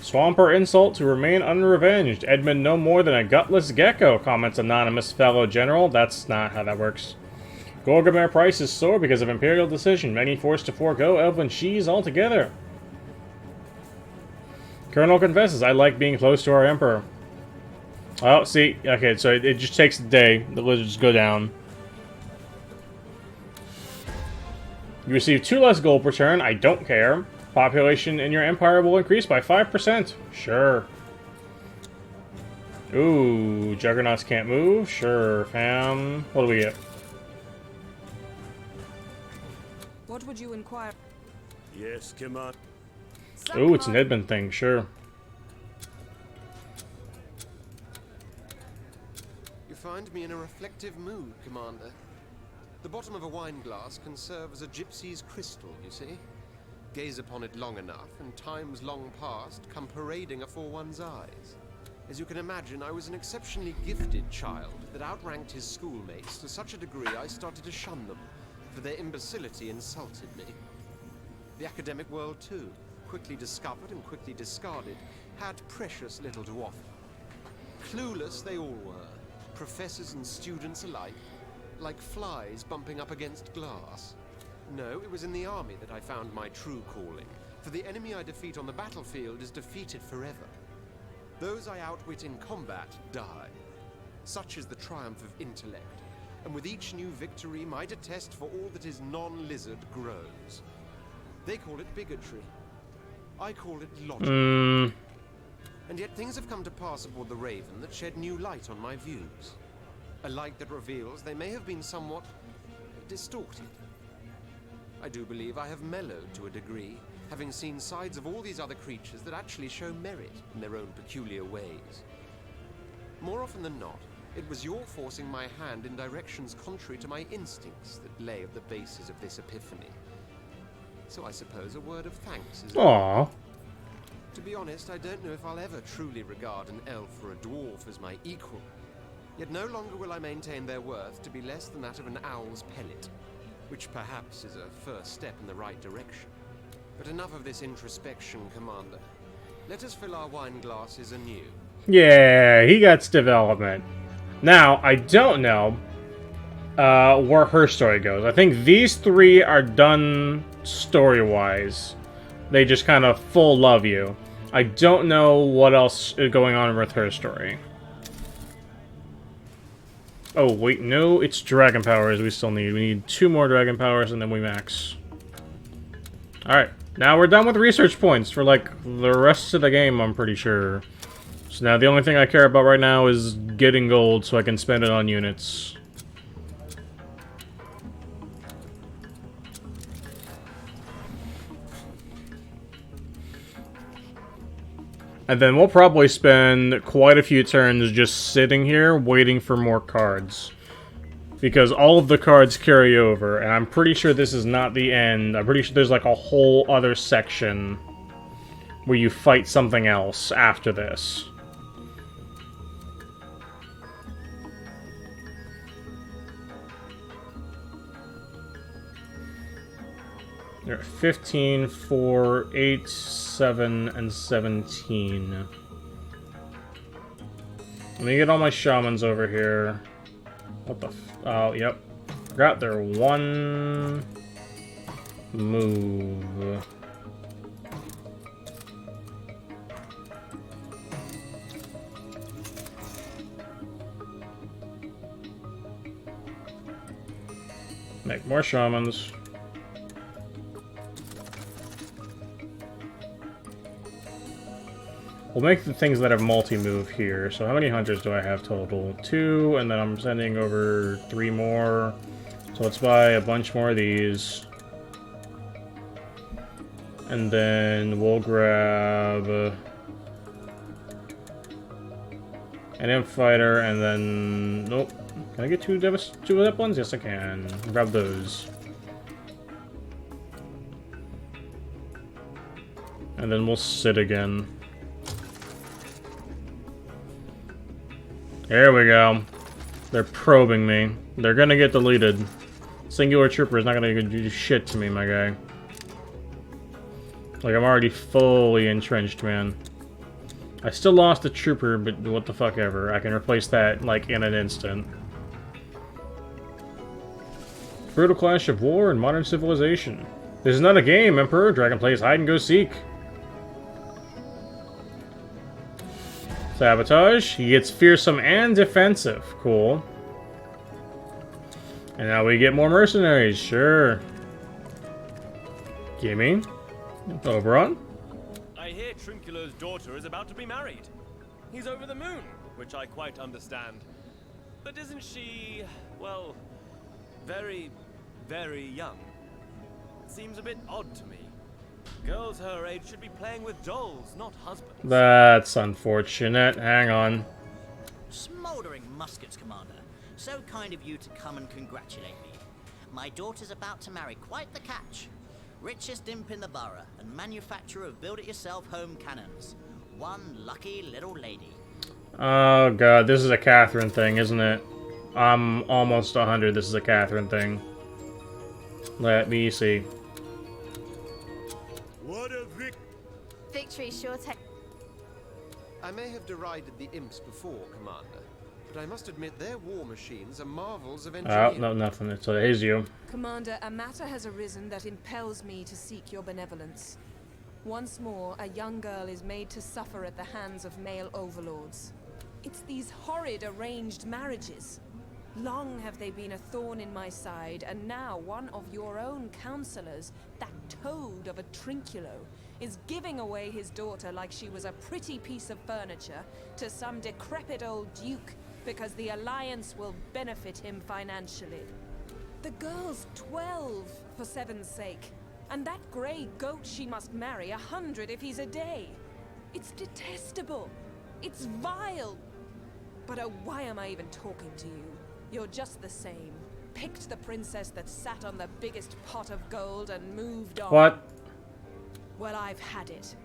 Swamper insult to remain unrevenged. Edmund no more than a gutless gecko, comments anonymous fellow general. That's not how that works. Gorgamere price is sore because of imperial decision. Many forced to forego elven cheese altogether. Colonel confesses, I like being close to our emperor. Oh, see, okay, so it just takes a day. The lizards go down. You receive 2 less gold per turn. I don't care. Population in your empire will increase by 5%. Sure. Ooh, Juggernauts can't move. Sure, fam. What do we get? What would you inquire? Yes, come on. Ooh, it's an Edmund thing. Sure. You find me in a reflective mood, Commander. The bottom of a wine glass can serve as a gypsy's crystal, you see. Gaze upon it long enough, and times long past come parading afore one's eyes. As you can imagine, I was an exceptionally gifted child that outranked his schoolmates to such a degree I started to shun them, for their imbecility insulted me. The academic world, too, quickly discovered and quickly discarded, had precious little to offer. Clueless they all were, professors and students alike, like flies bumping up against glass. No, it was in the army that I found my true calling, for the enemy I defeat on the battlefield is defeated forever. Those I outwit in combat die. Such is the triumph of intellect, and with each new victory my detest for all that is non-lizard grows. They call it bigotry. I call it logic. And yet things have come to pass aboard the Raven that shed new light on my views. A light that reveals they may have been somewhat distorted. I do believe I have mellowed to a degree, having seen sides of all these other creatures that actually show merit in their own peculiar ways. More often than not, it was your forcing my hand in directions contrary to my instincts that lay at the basis of this epiphany. So I suppose a word of thanks is... Aww. To be honest, I don't know if I'll ever truly regard an elf or a dwarf as my equal. Yet no longer will I maintain their worth to be less than that of an owl's pellet, which perhaps is a first step in the right direction. But enough of this introspection, Commander. Let us fill our wine glasses anew. Yeah, he got development. Now, I don't know where her story goes. I think these 3 are done story-wise. They just kind of full love you. I don't know what else is going on with her story. Oh, wait, no, it's dragon powers we still need. We need 2 more dragon powers and then we max. Alright, now we're done with research points for, like, the rest of the game, I'm pretty sure. So now the only thing I care about right now is getting gold so I can spend it on units. And then we'll probably spend quite a few turns just sitting here waiting for more cards. Because all of the cards carry over, and I'm pretty sure this is not the end. I'm pretty sure there's like a whole other section where you fight something else after this. There are 15, 4, 8, 7, and 17. Let me get all my shamans over here. What the oh, yep. Forgot their one move. Make more shamans. We'll make the things that have multi-move here. So how many hunters do I have total? 2, and then I'm sending over 3 more. So let's buy a bunch more of these. And then we'll grab an imp fighter, and then... Nope. Can I get two of ones? Yes, I can. Grab those. And then we'll sit again. There we go. They're probing me. They're gonna get deleted. Singular Trooper is not gonna do shit to me, my guy. Like, I'm already fully entrenched, man. I still lost a Trooper, but what the fuck ever. I can replace that, like, in an instant. Brutal clash of war and modern civilization. This is not a game, Emperor. Dragon plays hide and go seek. Sabotage. He gets fearsome and defensive. Cool. And now we get more mercenaries. Sure. Gimme. Oberon. I hear Trinculo's daughter is about to be married. He's over the moon, which I quite understand. But isn't she, well, very, very young? Seems a bit odd to me. Girls her age should be playing with dolls, not husbands. That's unfortunate. Hang on. Smouldering muskets, Commander. So kind of you to come and congratulate me. My daughter's about to marry quite the catch. Richest imp in the borough and manufacturer of build-it-yourself home cannons. One lucky little lady. Oh god, this is a Catherine thing, isn't it? I'm almost 100. This is a Catherine thing. Let me see. What a Victory sure take. I may have derided the imps before, Commander, but I must admit their war machines are marvels of Oh, engineering. no, nothing. It's here's you. Commander, a matter has arisen that impels me to seek your benevolence. Once more, a young girl is made to suffer at the hands of male overlords. It's these horrid arranged marriages. Long have they been a thorn in my side, and now one of your own counselors, that toad of a Trinculo, is giving away his daughter like she was a pretty piece of furniture to some decrepit old duke because the alliance will benefit him financially. The girl's 12, for 7's sake. And that grey goat she must marry 100 if he's a day. It's detestable. It's vile. But oh, why am I even talking to you? You're just the same. Picked the princess that sat on the biggest pot of gold and moved on. What? Well, I've had it.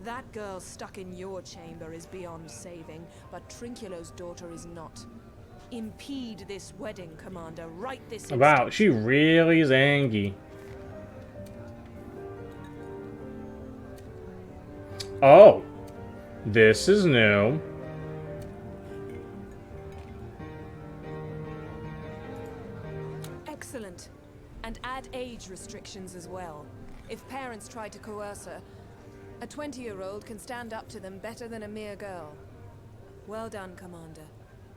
That girl stuck in your chamber is beyond saving, but Trinculo's daughter is not. Impede this wedding, Commander, right this instant. Wow, she really is angry. Oh. This is new. Excellent. And add age restrictions as well. If parents try to coerce her, a 20-year-old can stand up to them better than a mere girl. Well done, Commander.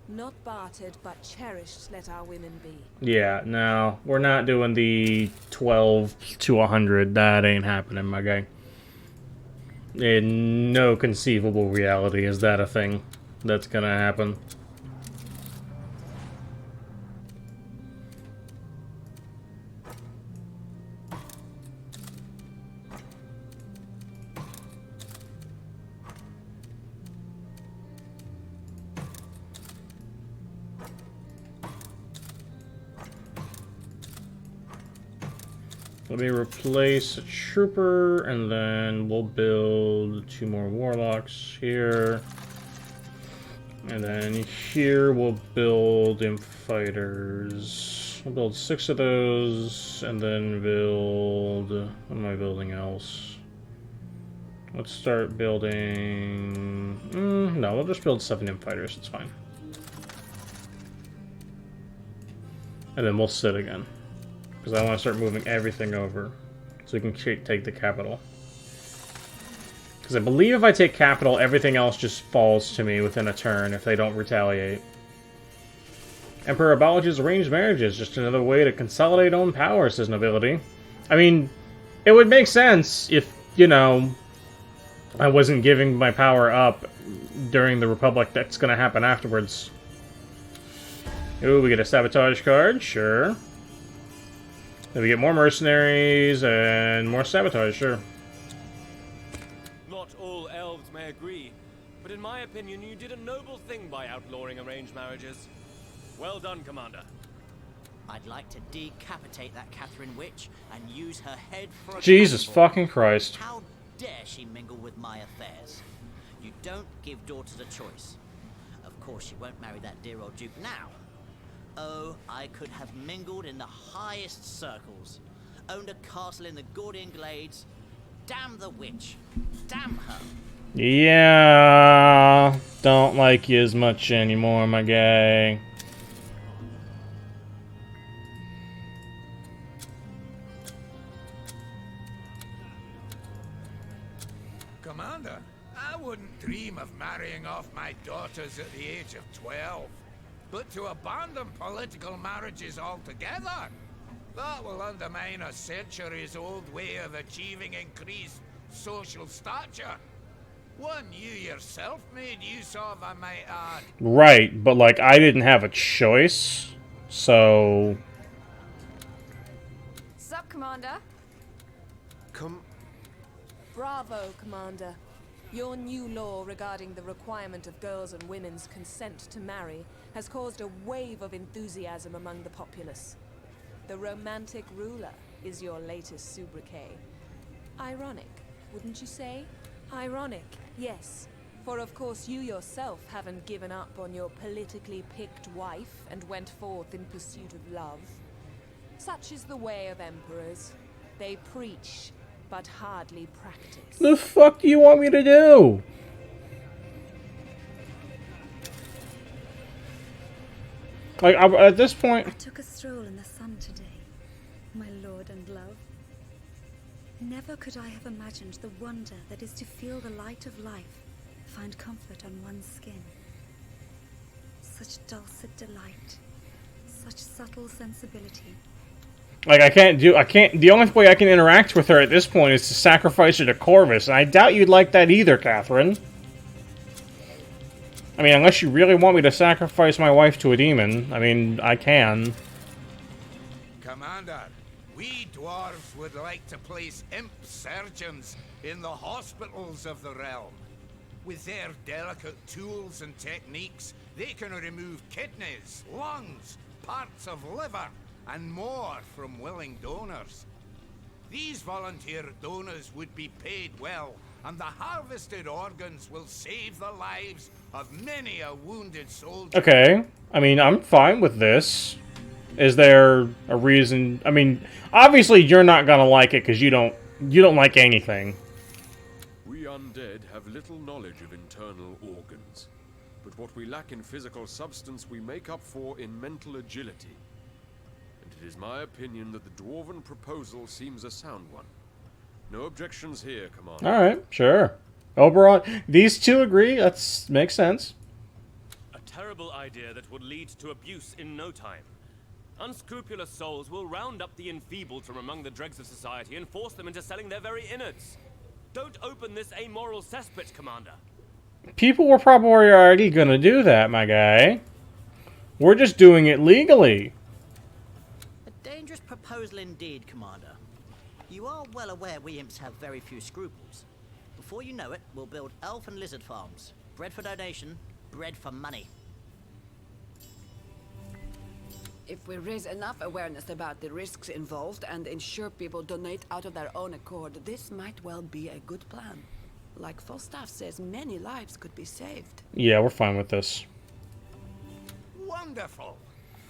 Not bartered, but cherished let our women be. Yeah, no. We're not doing the 12 to 100. That ain't happening, my guy. In no conceivable reality is that a thing that's gonna happen. Let me replace a trooper, and then we'll build 2 more warlocks here. And then here we'll build imp fighters. We'll build 6 of those, and then build... What am I building else? Let's start building... no, we'll just build 7 imp fighters, it's fine. And then we'll sit again. Because I want to start moving everything over. So we can take the capital. Because I believe if I take capital, everything else just falls to me within a turn if they don't retaliate. Emperor abolishes arranged marriages. Just another way to consolidate own power, says nobility. I mean, it would make sense if, you know, I wasn't giving my power up during the Republic. That's gonna happen afterwards. Ooh, we get a sabotage card, sure. Then we get more mercenaries and more sabotage, sure. Not all elves may agree, but in my opinion, you did a noble thing by outlawing arranged marriages. Well done, Commander. I'd like to decapitate that Catherine witch and use her head for a Jesus cannonball. fucking Christ. How dare she mingle with my affairs? You don't give daughters a choice. Of course, she won't marry that dear old Duke now. Oh, I could have mingled in the highest circles. Owned a castle in the Gordian Glades. Damn the witch. Damn her. Yeah, don't like you as much anymore, my guy. Commander, I wouldn't dream of marrying off my daughters at the age of 12. But to abandon political marriages altogether, that will undermine a centuries-old way of achieving increased social stature. One you yourself made use of, I might add. Right, but like I didn't have a choice, so. Sup, Commander? Bravo, Commander. Your new law regarding the requirement of girls' and women's consent to marry has caused a wave of enthusiasm among the populace. The romantic ruler is your latest sobriquet. Ironic, wouldn't you say? Ironic, yes. For of course you yourself haven't given up on your politically picked wife and went forth in pursuit of love. Such is the way of emperors. They preach, but hardly practice. The fuck do you want me to do? Like, at this point... I took a stroll in the sun today, my lord and love. Never could I have imagined the wonder that is to feel the light of life, find comfort on one's skin. Such dulcet delight, such subtle sensibility. Like, I can't, the only way I can interact with her at this point is to sacrifice her to Corvus, and I doubt you'd like that either, Catherine. I mean, unless you really want me to sacrifice my wife to a demon, I mean, I can. Commander, we dwarves would like to place imp surgeons in the hospitals of the realm. With their delicate tools and techniques, they can remove kidneys, lungs, parts of liver, and more from willing donors. These volunteer donors would be paid well, and the harvested organs will save the lives of many a wounded soldier. Okay, I mean, I'm fine with this. Is there a reason? I mean, obviously you're not gonna like it because you don't like anything. We undead have little knowledge of internal organs, but what we lack in physical substance we make up for in mental agility. And it is my opinion that the dwarven proposal seems a sound one. No objections here, Commander. Alright, sure. Oberon, these two agree, that makes sense. A terrible idea that would lead to abuse in no time. Unscrupulous souls will round up the enfeebled from among the dregs of society and force them into selling their very innards. Don't open this amoral cesspit, Commander. People were probably already gonna do that, my guy. We're just doing it legally. A dangerous proposal indeed, Commander. You are well aware we imps have very few scruples. Before you know it, we'll build elf and lizard farms. Bread for donation, bread for money. If we raise enough awareness about the risks involved and ensure people donate out of their own accord, this might well be a good plan. Like Falstaff says, many lives could be saved. Yeah, we're fine with this. Wonderful.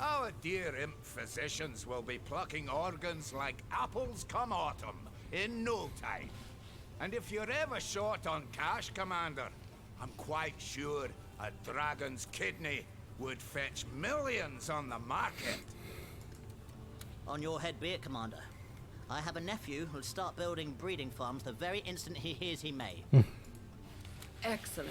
Our dear imp physicians will be plucking organs like apples come autumn in no time. And if you're ever short on cash, Commander, I'm quite sure a dragon's kidney would fetch millions on the market. On your head be it, Commander. I have a nephew who'll start building breeding farms the very instant he hears he may. Excellent.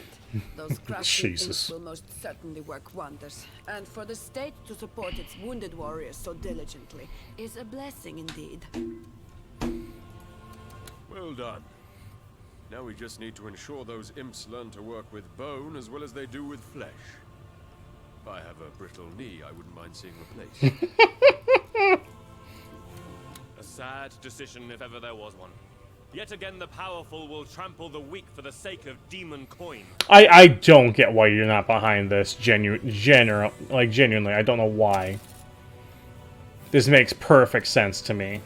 Those crafting Jesus. imps will most certainly work wonders. And for the state to support its wounded warriors so diligently is a blessing indeed. Well done. Now we just need to ensure those imps learn to work with bone as well as they do with flesh. If I have a brittle knee, I wouldn't mind seeing replaced. A sad decision if ever there was one. Yet again, the powerful will trample the weak for the sake of demon coin. I don't get why you're not behind this. Genuinely, I don't know why. This makes perfect sense to me.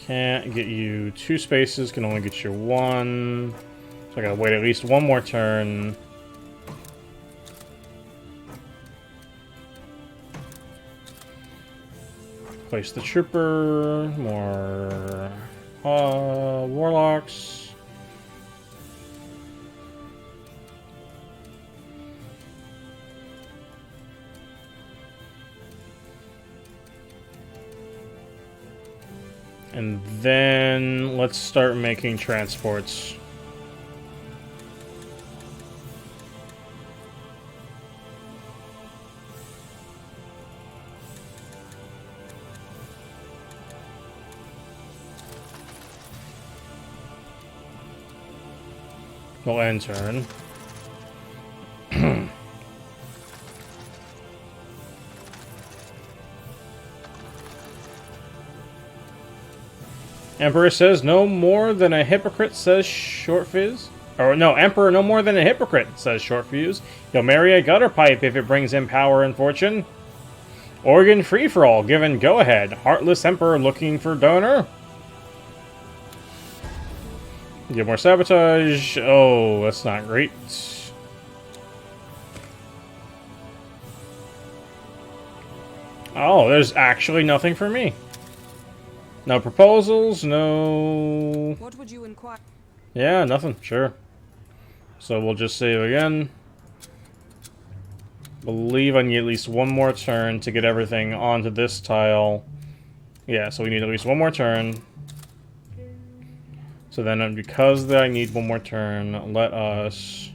Can't get you 2 spaces, can only get you 1. So I gotta wait at least 1 more turn. Place the trooper, more warlocks. And then let's start making transports. We'll end turn. Emperor says no more than a hypocrite, says short fuse. Or no, Emperor no more than a hypocrite, says short fuse. He'll marry a gutter pipe if it brings him power and fortune. Organ free for all, given go ahead. Heartless Emperor looking for donor. Get more sabotage. Oh, that's not great. Oh, there's actually nothing for me. No proposals, no... What would you inquire? Yeah, nothing, sure. So we'll just save again. Believe I need at least 1 more turn to get everything onto this tile. Yeah, so we need at least 1 more turn. So then, because I need 1 more turn, let us...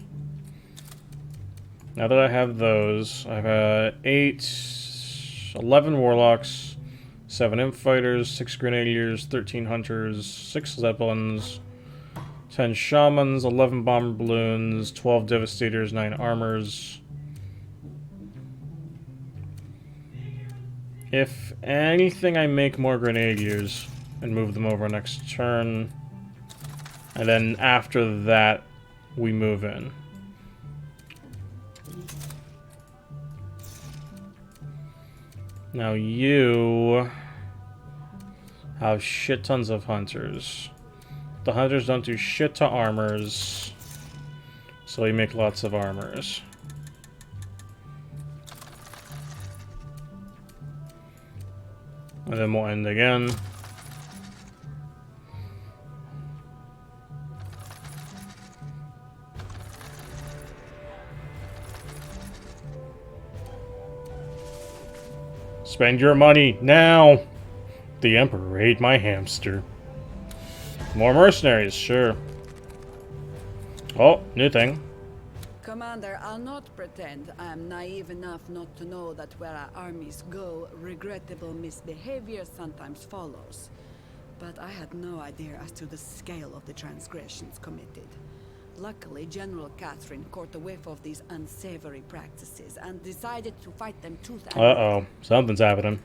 Now that I have those, I have 11 warlocks, 7 imp fighters, 6 grenadiers, 13 hunters, 6 zeppelins, 10 shamans, 11 bomber balloons, 12 devastators, 9 armors. If anything, I make more grenadiers and move them over next turn. And then after that, we move in. Now you have shit tons of hunters. The hunters don't do shit to armors, so we make lots of armors. And then we'll end again. Spend your money now! The Emperor ate my hamster. More mercenaries, sure. Oh, new thing. Commander, I'll not pretend I am naive enough not to know that where our armies go, regrettable misbehavior sometimes follows. But I had no idea as to the scale of the transgressions committed. Luckily, General Catherine caught a whiff of these unsavory practices and decided to fight them tooth and nail. Uh-oh, something's happening.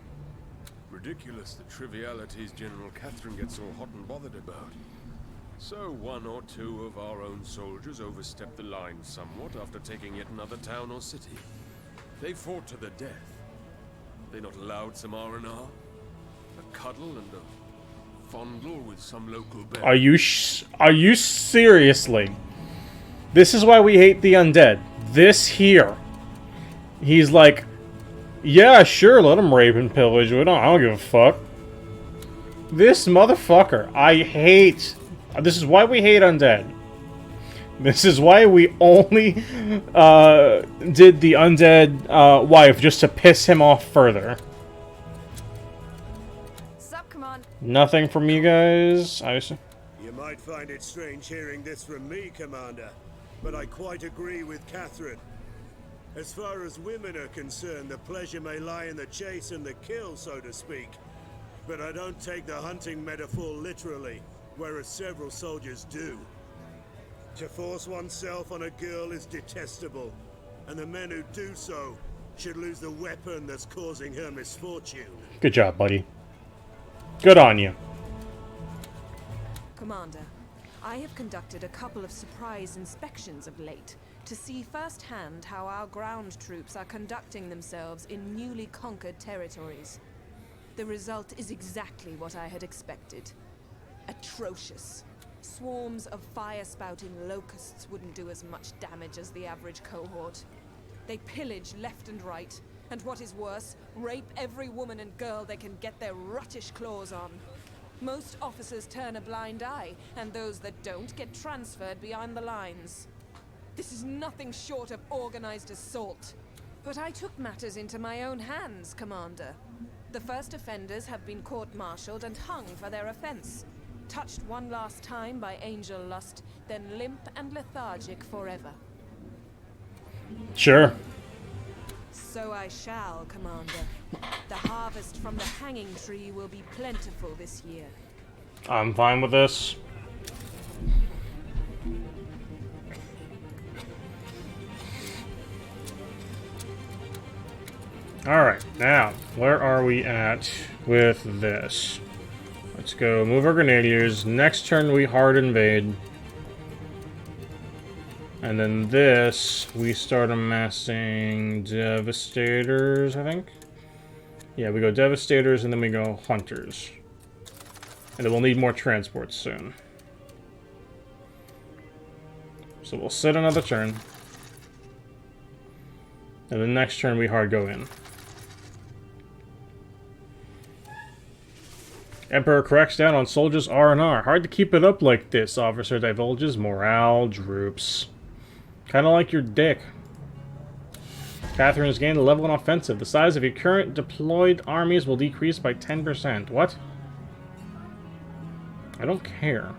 Ridiculous the trivialities General Catherine gets all hot and bothered about. So 1 or 2 of our own soldiers overstepped the line somewhat after taking yet another town or city. They fought to the death. They not allowed some R&R? A cuddle and a fondle with some local bear? Are you seriously? This is why we hate the undead. This here. He's like, yeah, sure, let him rape and pillage. I don't give a fuck. This motherfucker. I hate... This is why we hate undead. This is why we only did the undead wife, just to piss him off further. Sup, Command? Nothing from you guys? You might find it strange hearing this from me, Commander. but I quite agree with Catherine. As far as women are concerned, the pleasure may lie in the chase and the kill, so to speak. But I don't take the hunting metaphor literally, whereas several soldiers do. To force oneself on a girl is detestable, and the men who do so should lose the weapon that's causing her misfortune. Good job, buddy. Good on you. Commander, I have conducted a couple of surprise inspections of late to see firsthand how our ground troops are conducting themselves in newly conquered territories. The result is exactly what I had expected. Atrocious. Swarms of fire-spouting locusts wouldn't do as much damage as the average cohort. They pillage left and right, and what is worse, rape every woman and girl they can get their ruttish claws on. Most officers turn a blind eye, and those that don't get transferred behind the lines. This is nothing short of organized assault. But I took matters into my own hands, Commander. The first offenders have been court-martialed and hung for their offense. Touched one last time by angel lust, then limp and lethargic forever. Sure. So I shall, Commander. The harvest from the hanging tree will be plentiful this year. I'm fine with this. Alright, now, where are we at with this? Let's go move our grenadiers. Next turn we hard invade. And then this, we start amassing Devastators, I think? Yeah, we go Devastators and then we go Hunters. And then we'll need more transports soon. So we'll sit another turn. And the next turn we hard go in. Emperor cracks down on soldiers R&R. Hard to keep it up like this, officer divulges. Morale droops. Kinda like your dick. Catherine has gained a level in offensive. The size of your current deployed armies will decrease by 10%. What? I don't care.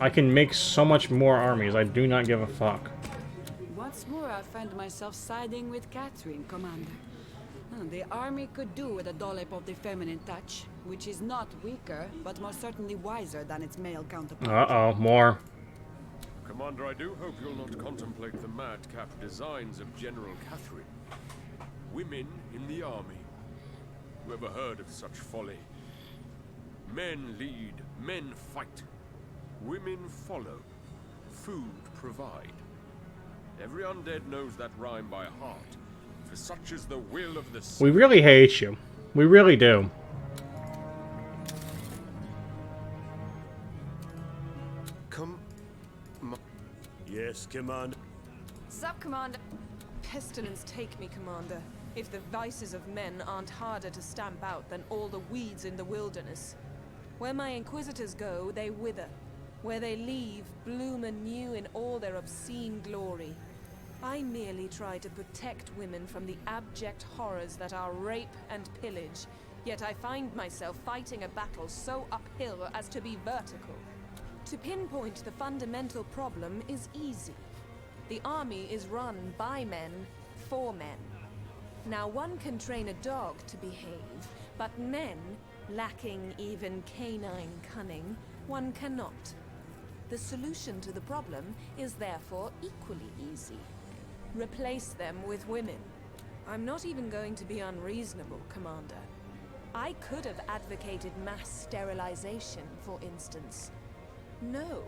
I can make so much more armies. I do not give a fuck. Once more, I find myself siding with Catherine, Commander. The army could do with a dollop of the feminine touch, which is not weaker, but most certainly wiser than its male counterpart. Uh-oh, more. Commander, I do hope you'll not contemplate the madcap designs of General Catherine. Women in the army. Who ever heard of such folly? Men lead, men fight. Women follow. Food provide. Every undead knows that rhyme by heart. For such is the will of the sun. We really hate you. We really do. Yes, Commander. Sup, Commander? Pestilence take me, Commander, if the vices of men aren't harder to stamp out than all the weeds in the wilderness. Where my inquisitors go, they wither. Where they leave, bloom anew in all their obscene glory. I merely try to protect women from the abject horrors that are rape and pillage, yet I find myself fighting a battle so uphill as to be vertical. To pinpoint the fundamental problem is easy. The army is run by men, for men. Now one can train a dog to behave, but men, lacking even canine cunning, one cannot. The solution to the problem is therefore equally easy. Replace them with women. I'm not even going to be unreasonable, Commander. I could have advocated mass sterilization, for instance. No.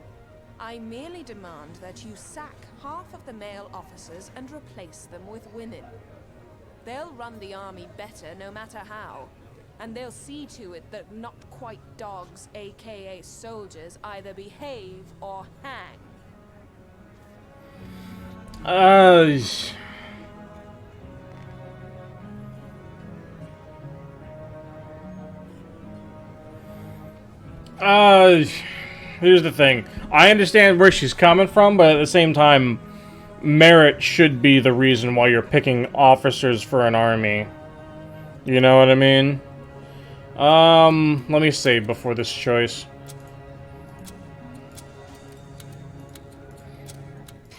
I merely demand that you sack half of the male officers and replace them with women. They'll run the army better no matter how. And they'll see to it that not quite dogs, aka soldiers, either behave or hang. Here's the thing. I understand where she's coming from, but at the same time, merit should be the reason why you're picking officers for an army. You know what I mean? Let me save before this choice.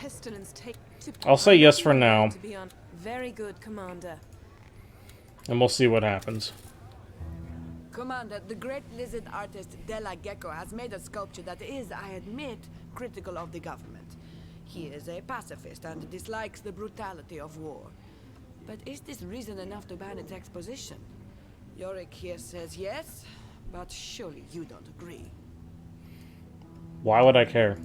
pestilence take to... I'll say yes for now. To be on. Very good, Commander. And we'll see what happens. Commander, the great lizard artist Della Gecko has made a sculpture that is, I admit, critical of the government. He is a pacifist and dislikes the brutality of war. But is this reason enough to ban its exposition? Yorick here says yes, but surely you don't agree. Why would I care?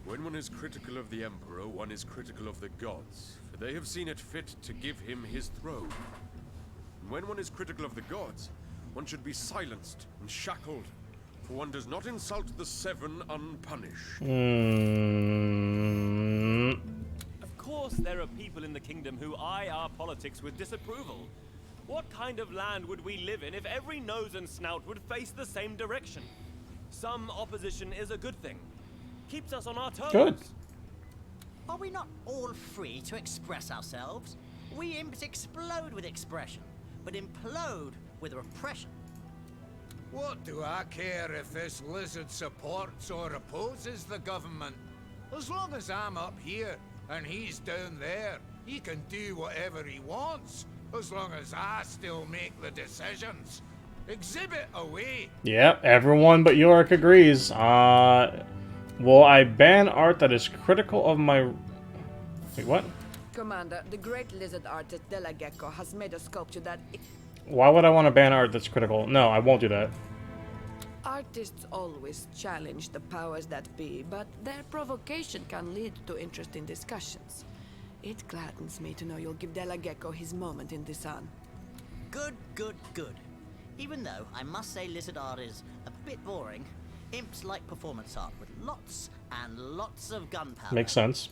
When one is critical of the Emperor, one is critical of the gods, for they have seen it fit to give him his throne. And when one is critical of the gods, one should be silenced and shackled, for one does not insult the Seven unpunished. Of course there are people in the kingdom who eye our politics with disapproval. What kind of land would we live in if every nose and snout would face the same direction? Some opposition is a good thing. Keeps us on our toes. Good. Are we not all free to express ourselves? We imps explode with expression, but implode with repression. What do I care if this lizard supports or opposes the government? As long as I'm up here and he's down there, he can do whatever he wants, as long as I still make the decisions. Exhibit away! Yep, everyone but Yorick agrees. Will I ban art that is critical of my... Wait, what? Commander, the great lizard artist Della Gecko has made a sculpture that... Why would I want to ban art that's critical? No, I won't do that. Artists always challenge the powers that be, but their provocation can lead to interesting discussions. It gladdens me to know you'll give Della Gecko his moment in the sun. Good, good, good. Even though I must say lizard art is a bit boring, imps like performance art with lots and lots of gunpowder. Makes sense.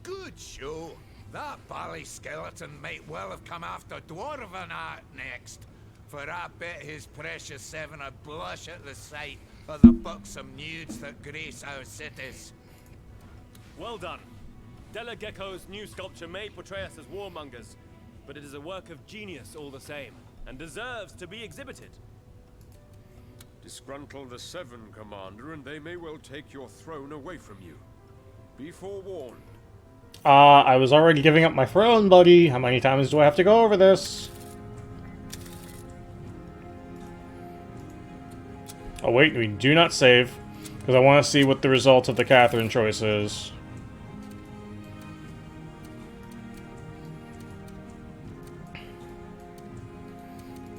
Good show. That bally skeleton might well have come after Dwarven art next. For I bet his precious Seven would blush at the sight of the buxom nudes that grace our cities. Well done. Della Gecko's new sculpture may portray us as warmongers, but it is a work of genius all the same, and deserves to be exhibited. Disgruntle the Seven, Commander, and they may well take your throne away from you. Be forewarned. I was already giving up my throne, buddy. How many times do I have to go over this? Oh wait, we do not save, because I want to see what the result of the Catherine choice is.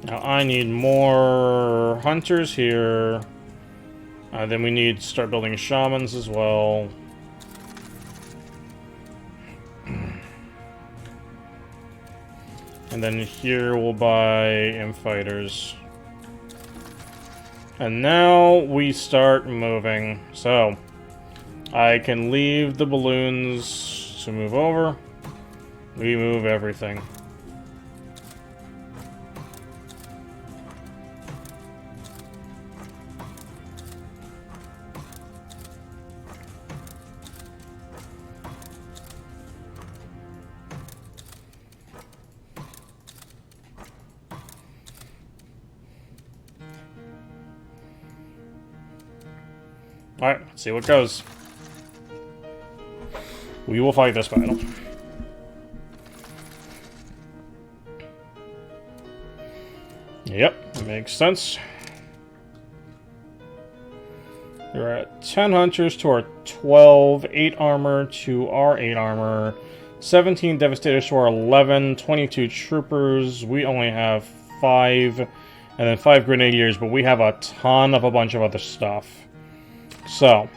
Now I need more hunters here. Then we need to start building shamans as well. And then here we'll buy imp fighters. And now we start moving. So I can leave the balloons to move over. We move everything. Alright, let's see what goes. We will fight this battle. Yep, makes sense. We're at 10 hunters to our 12, 8 armor to our 8 armor, 17 devastators to our 11, 22 troopers. We only have 5, and then 5 grenadiers, but we have a ton of a bunch of other stuff. So,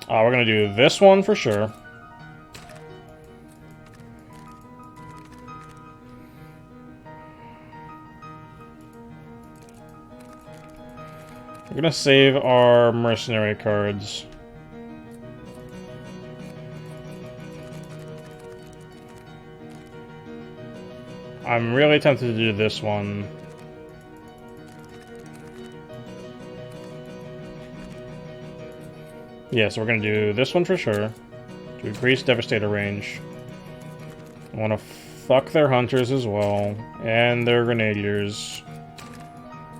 we're going to do this one for sure. We're going to save our mercenary cards. I'm really tempted to do this one. Yeah, so we're going to do this one for sure. To increase Devastator range. I want to fuck their hunters as well. And their grenadiers.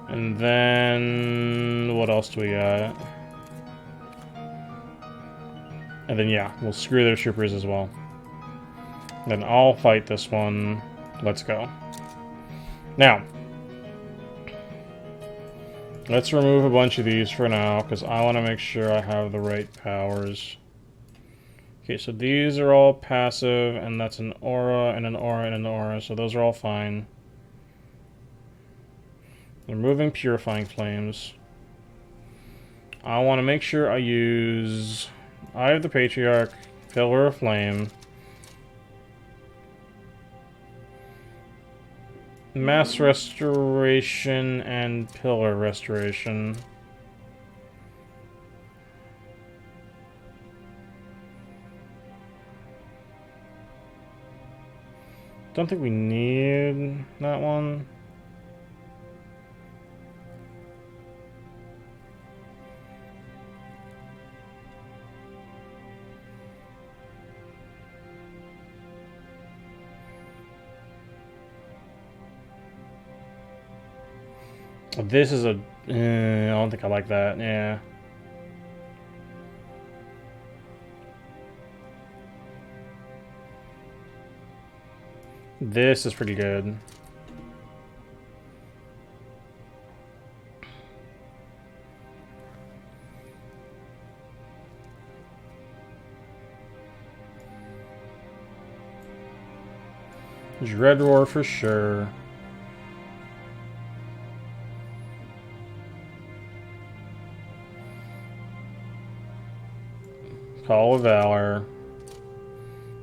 And then... what else do we got? And then, yeah, we'll screw their troopers as well. Then I'll fight this one. Let's go. Now, let's remove a bunch of these for now, because I want to make sure I have the right powers. Okay, so these are all passive, and that's an aura, and an aura, and an aura, so those are all fine. Removing Purifying Flames. I want to make sure I use Eye of the Patriarch, Pillar of Flame, Mass Restoration, and Pillar Restoration. Don't think we need that one. This is a... I don't think I like that, yeah. This is pretty good. Dread Roar for sure. Call of Valor.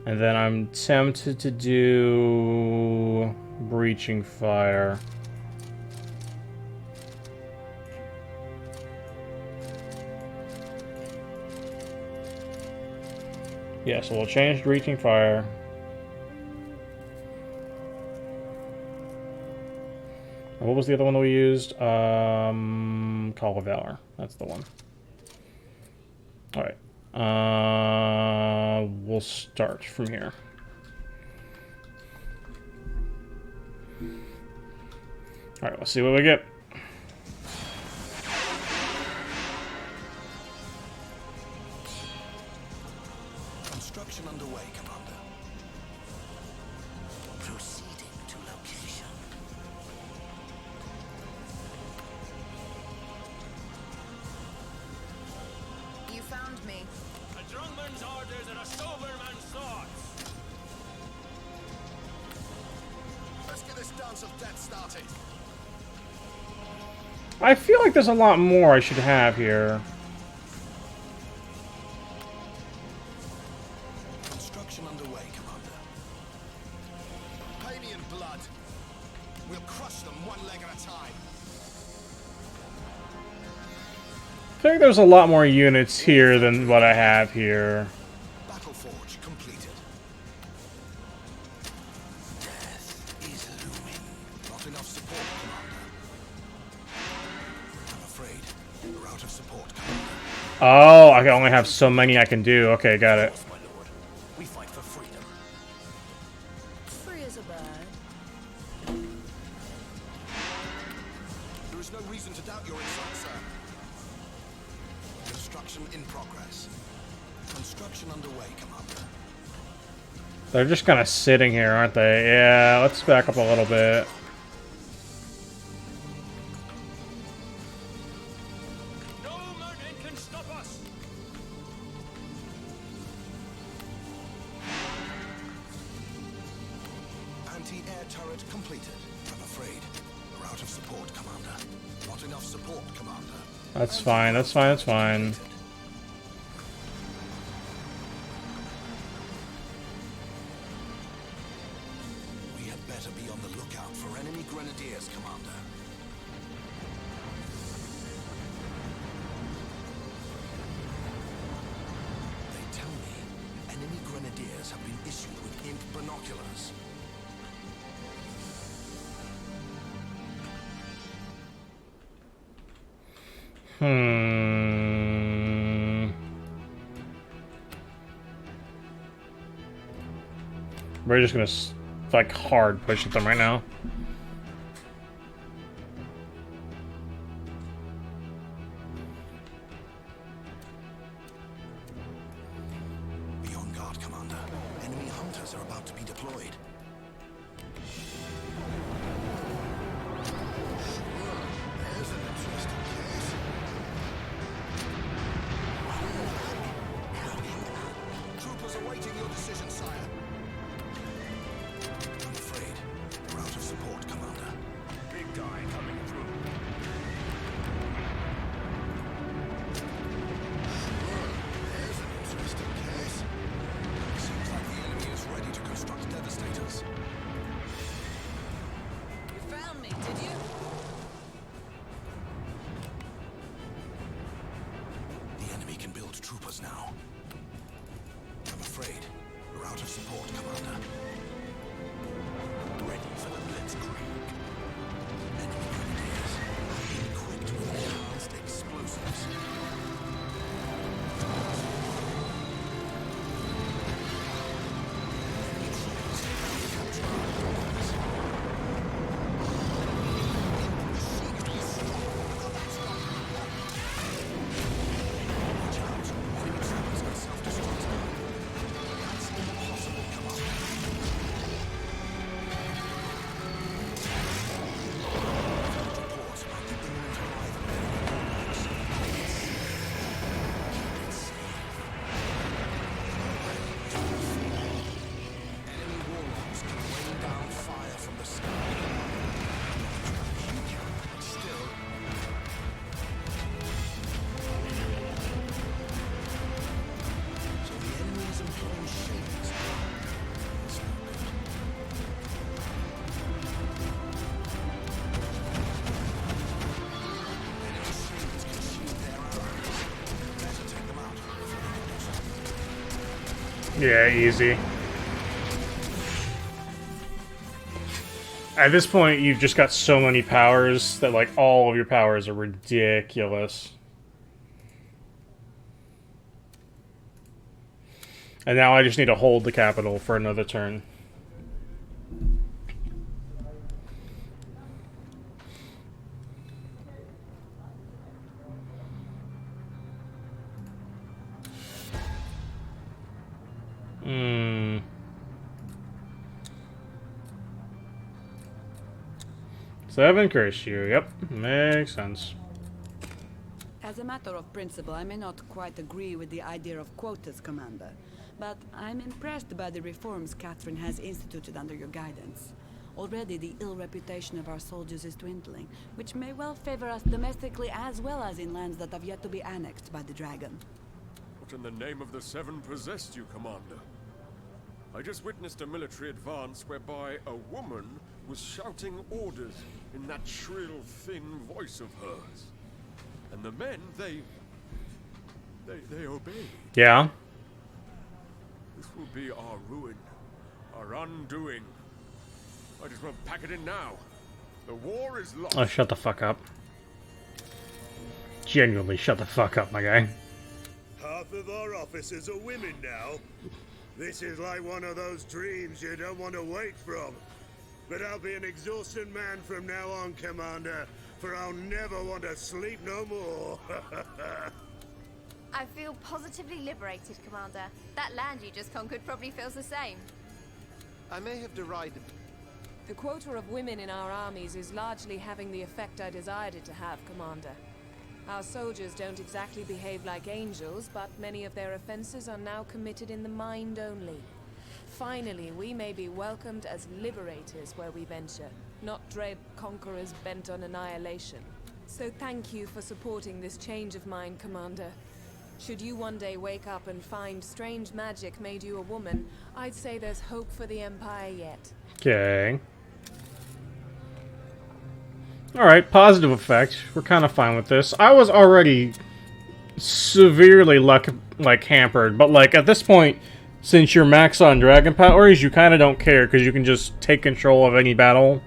And then I'm tempted to do Breaching Fire. Yeah, so we'll change Breaching Fire. And what was the other one that we used? Call of Valor. That's the one. Alright. We'll start from here. Alright, let's see what we get. Construction underway, Commander. Proceeding to location. You found me. A drumman's orders and a soberman's thoughts. Let's get this dance of death started. I feel like there's a lot more I should have here. Construction underway, Commander. Pay me in blood. We'll crush them one leg at a time. I think there's a lot more units here than what I have here. Battle forge completed. Death is looming. Not enough support, Commander. I'm afraid we're out of support, Commander. Oh, I only have so many I can do. Okay, got it. My lord, we fight for freedom. Free as a bird. There is no reason to doubt your insight, sir. Construction in progress. Construction underway, Commander. They're just kind of sitting here, aren't they? Yeah, let's back up a little bit. No mountain can stop us. Anti-air turret completed. I'm afraid we're out of support, Commander. Not enough support, Commander. That's fine, that's fine, that's fine. We had better be on the lookout for enemy grenadiers, Commander. They tell me enemy grenadiers have been issued with imp binoculars. We're just gonna like hard push at them right now. guard, Commander. Enemy hunters are about to be deployed. There's an interesting case. Troopers awaiting your decision, sire. I'm afraid we're out of support, Commander. Big guy coming through. There's an interesting case. Seems like the enemy is ready to construct devastators. You found me, did you? The enemy can build troopers now. I'm afraid we're out of support, Commander. Ready for the blitzkrieg. Enemy grenadiers have been equipped with advanced explosives. Enemy troops have captured our doors. Seems to be strong. Watch out. Enemy troopers can self-destruct now. That's impossible, Commander. Reports about the imminent arrival of enemy warlocks. Keep it safe. Enemy warlocks can rain down fire from the sky. You can, but still. So the enemy is employing shades. It's no good. Enemy shades can shield their arrows. Better take them out before they can do so. Yeah, easy. At this point, you've just got so many powers that, like, all of your powers are ridiculous. And now I just need to hold the capital for another turn. Hmm. Seven curse you. Yep, makes sense. As a matter of principle, I may not quite agree with the idea of quotas, Commander, but I'm impressed by the reforms Catherine has instituted under your guidance. Already the ill reputation of our soldiers is dwindling, which may well favor us domestically as well as in lands that have yet to be annexed by the dragon. What in the name of the Seven possessed you, Commander? I just witnessed a military advance whereby a woman was shouting orders in that shrill, thin voice of hers. And the men, they obeyed. Yeah? This will be our ruin, our undoing. I just want to pack it in now. The war is lost. Oh, shut the fuck up. Genuinely, shut the fuck up, my guy. Half of our officers are women now. This is like one of those dreams you don't want to wake from. But I'll be an exhausted man from now on, Commander, for I'll never want to sleep no more. I feel positively liberated, Commander. That land you just conquered probably feels the same. I may have derided. The quota of women in our armies is largely having the effect I desired it to have, Commander. Our soldiers don't exactly behave like angels, but many of their offenses are now committed in the mind only. Finally, we may be welcomed as liberators where we venture, not dread conquerors bent on annihilation. So thank you for supporting this change of mind, Commander. Should you one day wake up and find strange magic made you a woman, I'd say there's hope for the Empire yet. Okay. Alright, positive effect. We're kind of fine with this. I was already severely hampered, but like at this point, since you're max on dragon powers, you kind of don't care because you can just take control of any battle.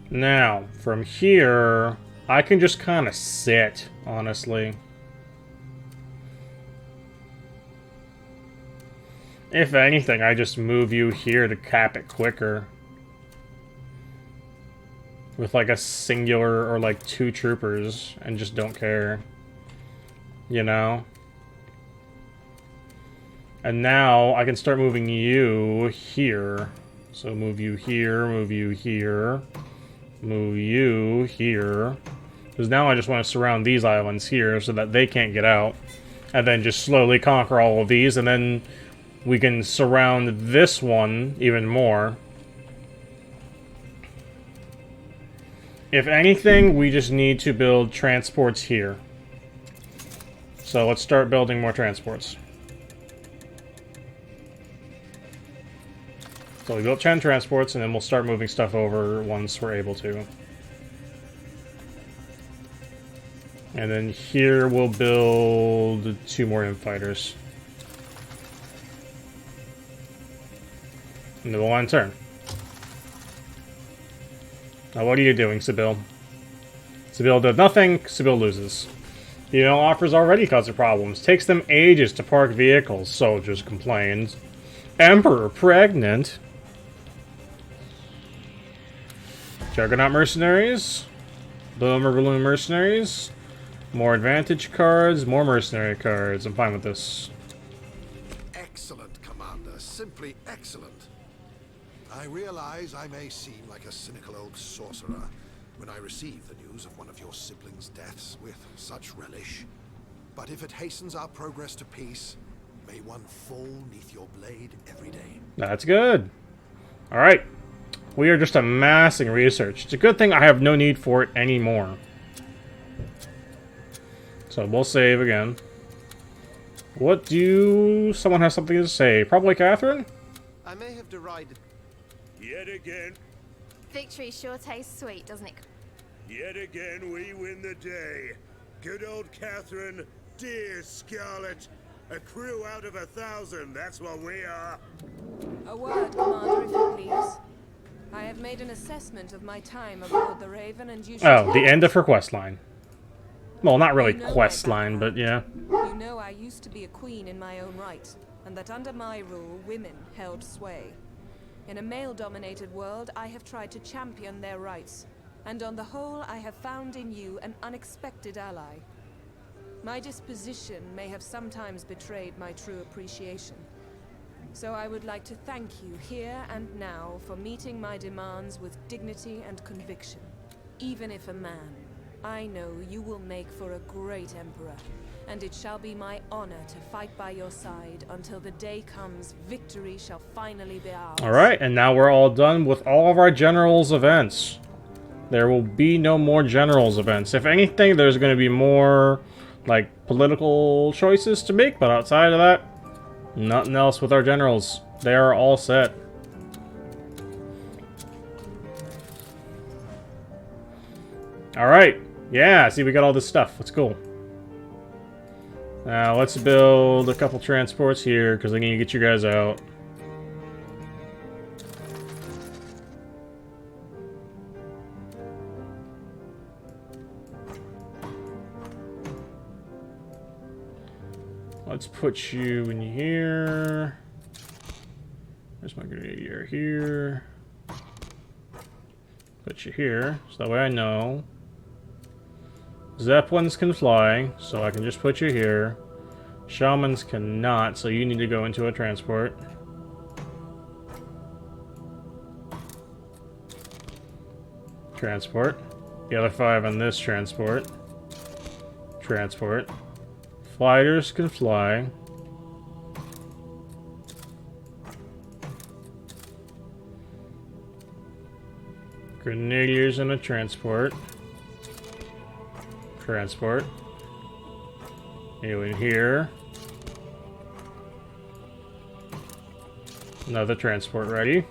Now, from here, I can just kind of sit, honestly. If anything, I just move you here to cap it quicker. with like a singular or like 2 troopers and just don't care. You know? And now I can start moving you here. So move you here, move you here, move you here. Because now I just want to surround these islands here so that they can't get out. And then just slowly conquer all of these, and then we can surround this one even more. If anything, we just need to build transports here. So let's start building more transports. So we built 10 transports, and then we'll start moving stuff over once we're able to. And then here we'll build 2 more infighters. And then we'll end turn. Now what are you doing, Sibyl? Sibyl does nothing, Sibyl loses. Female offers already cause problems. Takes them ages to park vehicles, soldiers complained. Emperor pregnant. Juggernaut mercenaries. Boomer balloon mercenaries. More advantage cards, more mercenary cards. I'm fine with this. Excellent, Commander. Simply excellent. I realize I may seem like a cynical old sorcerer when I receive the news of one of your siblings' deaths with such relish. But if it hastens our progress to peace, may one fall neath your blade every day. That's good. Alright. We are just amassing research. It's a good thing I have no need for it anymore. So we'll save again. What do... Someone has something to say. Probably Catherine? I may have derided... Yet again, Victory sure tastes sweet, doesn't it? yet again we win the day. Good old Catherine, dear Scarlet. A crew out of 1,000, that's what we are. A word, Commander, if you please. I have made an assessment of my time aboard the Raven, and you should... Oh, the end of her quest line. Well, not really You know quest my line, but yeah. You know I used to be a queen in my own right, and that under my rule, women held sway. In a male-dominated world, I have tried to champion their rights, and on the whole, I have found in you an unexpected ally. My disposition may have sometimes betrayed my true appreciation. So I would like to thank you here and now for meeting my demands with dignity and conviction. Even if a man, I know you will make for a great emperor, and it shall be my honor to fight by your side until the day comes victory shall finally be ours. Alright, and now we're all done with all of our generals events. There will be no more generals events. If anything, there's going to be more, like, political choices to make, but outside of that, nothing else with our generals. They are all set. Alright. Yeah, see, we got all this stuff. That's cool. Now, let's build a couple transports here, because I need to get you guys out. Let's put you in here. There's my grenadier here. Put you here, so that way I know. Zeppelins can fly, so I can just put you here. Shamans cannot, so you need to go into a transport. Transport. The other 5 on this transport. Transport. Fighters can fly. Grenadiers in a transport. Transport. You in here. Another transport ready.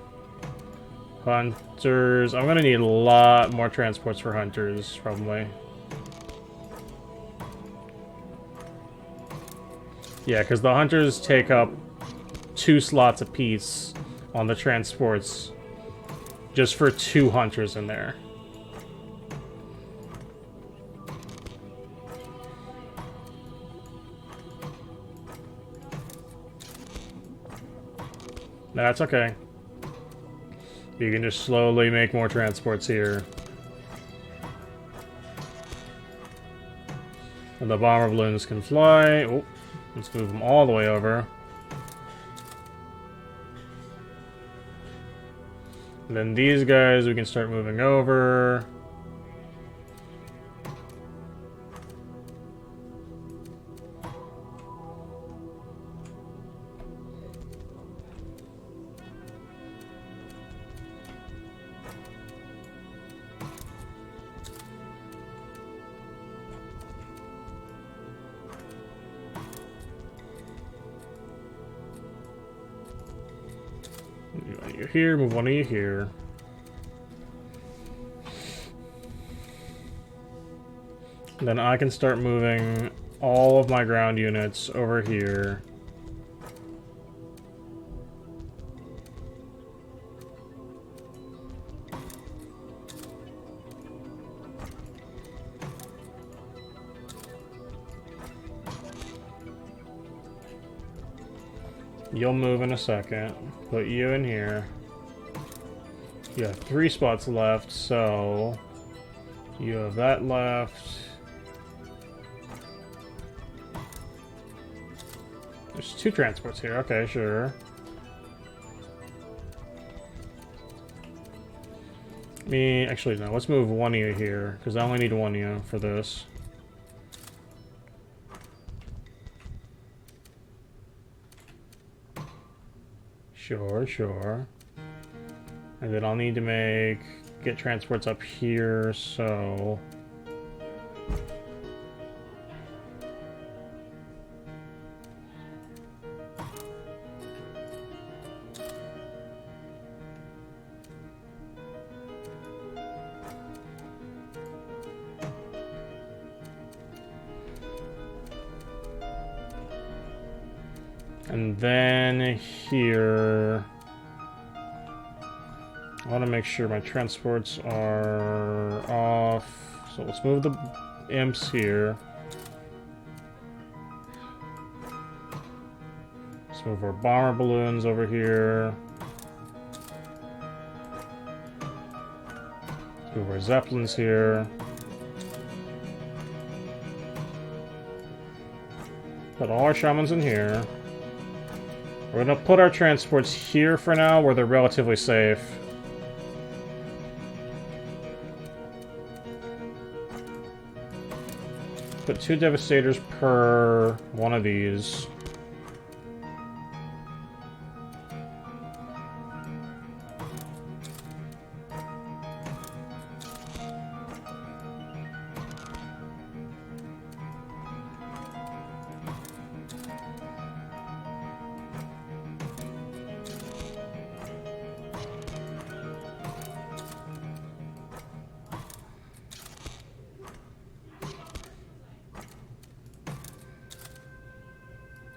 Hunters. I'm gonna need a lot more transports for hunters, probably. Yeah, because the hunters take up 2 slots apiece on the transports just for 2 hunters in there. That's okay. You can just slowly make more transports here. And the bomber balloons can fly. Oh, let's move them all the way over. And then these guys we can start moving over. Move one of you here, move one of you here. Then I can start moving all of my ground units over here. You'll move in a second. Put you in here. You have 3 spots left, so you have that left. There's 2 transports here. Okay, sure. Actually, no. Let's move one of you here, because I only need one of you for this. Sure, sure. And then I'll need to get transports up here, so... And then here, I want to make sure my transports are off. So let's move the imps here. Let's move our bomber balloons over here. Let's move our zeppelins here. Put all our shamans in here. We're gonna put our transports here for now, where they're relatively safe. Put 2 Devastators per one of these.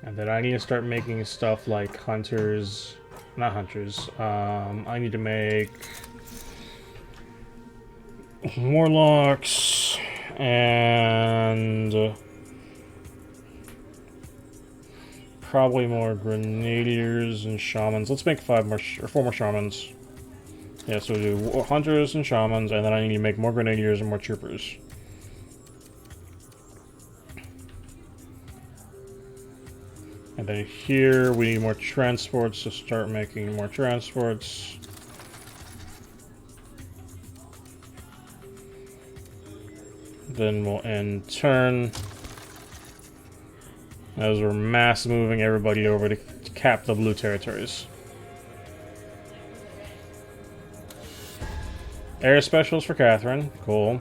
And then I need to start making stuff like hunters, not hunters, I need to make warlocks and probably more grenadiers and shamans. Let's make 4 more shamans. Yeah, so we'll do hunters and shamans, and then I need to make more grenadiers and more troopers. And then here we need more transports to start making more transports. Then we'll end turn as we're mass moving everybody over to cap the blue territories. Air specials for Catherine. Cool.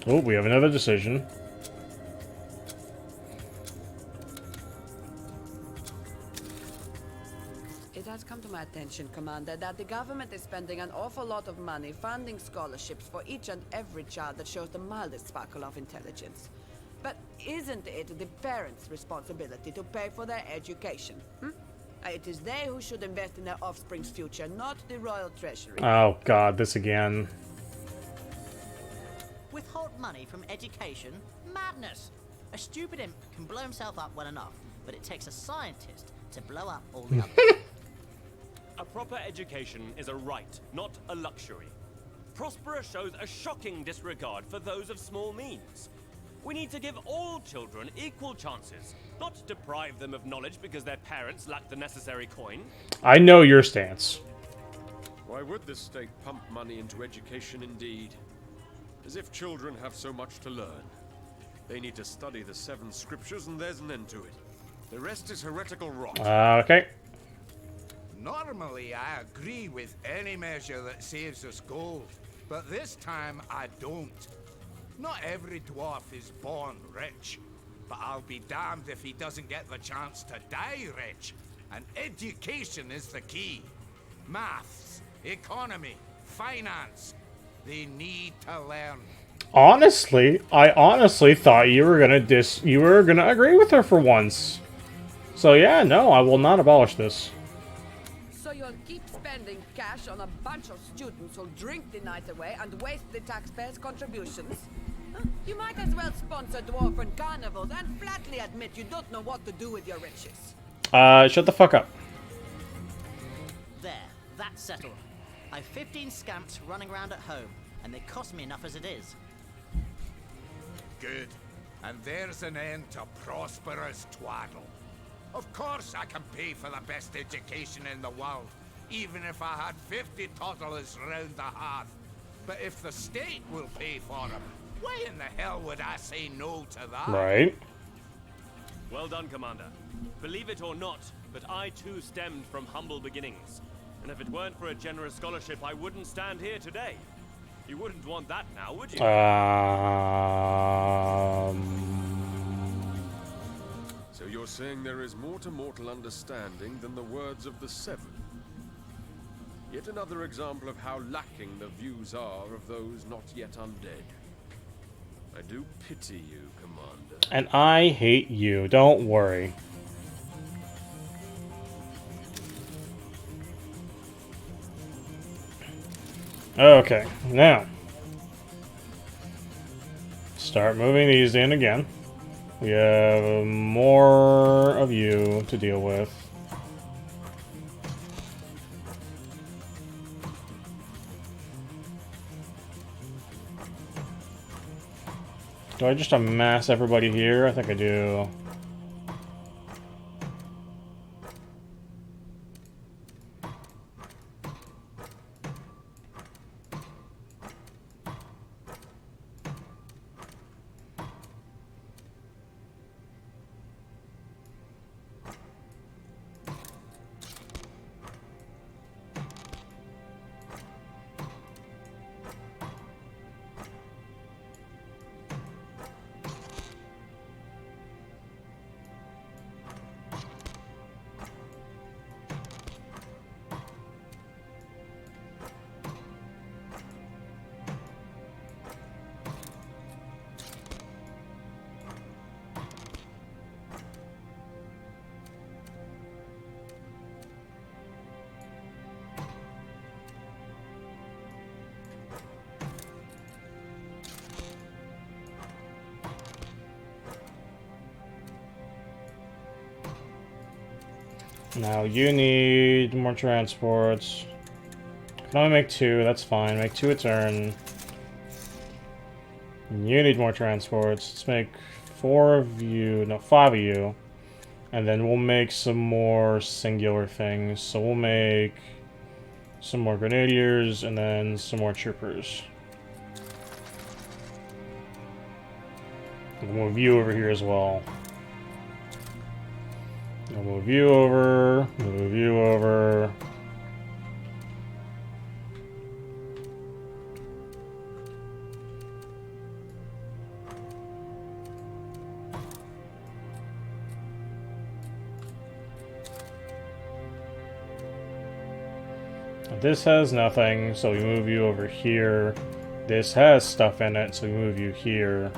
Oh, we have another decision. It has come to my attention, Commander, that the government is spending an awful lot of money funding scholarships for each and every child that shows the mildest sparkle of intelligence. But isn't it the parents' responsibility to pay for their education? It is they who should invest in their offspring's future, not the royal treasury. Oh god, this again. Withhold money from education? Madness! A stupid imp can blow himself up well enough, but it takes a scientist to blow up all the others. A proper education is a right, not a luxury. Prospera shows a shocking disregard for those of small means. We need to give all children equal chances, not deprive them of knowledge because their parents lack the necessary coin. I know your stance. Why would the state pump money into education indeed? As if children have so much to learn. They need to study the 7 scriptures and there's an end to it. The rest is heretical rot. Okay. Normally, I agree with any measure that saves us gold, but this time I don't. Not every dwarf is born rich, but I'll be damned if he doesn't get the chance to die rich. And education is the key. Maths, economy, finance. They need to learn. Honestly, I honestly thought you were gonna agree with her for once. So yeah, no, I will not abolish this. So you'll keep spending cash on a bunch of students who'll drink the night away and waste the taxpayers' contributions? Huh? You might as well sponsor dwarven carnivals and flatly admit you don't know what to do with your riches. Shut the fuck up. There, that's settled. I've 15 scamps running around at home, and they cost me enough as it is. Good. And there's an end to Prospera's twaddle. Of course I can pay for the best education in the world, even if I had 50 toddlers round the hearth. But if the state will pay for them, why in the hell would I say no to that? Right. Well done, Commander. Believe it or not, but I too stemmed from humble beginnings. And if it weren't for a generous scholarship, I wouldn't stand here today. You wouldn't want that now, would you? So you're saying there is more to mortal understanding than the words of the 7? Yet another example of how lacking the views are of those not yet undead. I do pity you, Commander. And I hate you, don't worry. Okay, now. Start moving these in again. We have more of you to deal with. Do I just amass everybody here? I think I do. Now you need more transports. Can only make 2, that's fine. Make 2 a turn. You need more transports. Let's make 4 of you, no, 5 of you. And then we'll make some more singular things. So we'll make some more grenadiers and then some more troopers. We'll move you over here as well. I'll move you over, move you over. This has nothing, so we move you over here. This has stuff in it, so we move you here.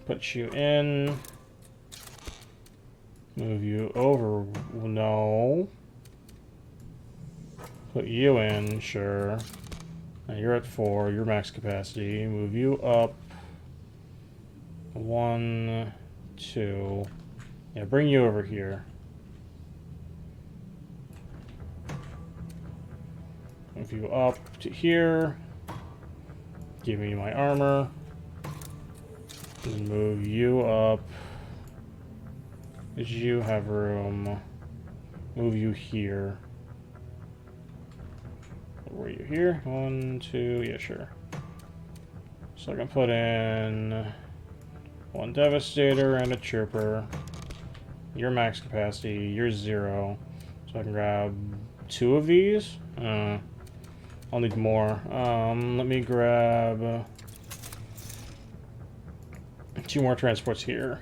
Put you in. Move you over. No. Put you in, sure. Now you're at 4, your max capacity. Move you up. 1, 2. Yeah, bring you over here. Move you up to here. Give me my armor. And move you up. Did you have room? Move you here. Were you here? 1, 2, yeah, sure. So I can put in 1 Devastator and a Chirper. Your max capacity, you're 0. So I can grab 2 of these. I'll need more. Let me grab 2 more transports here.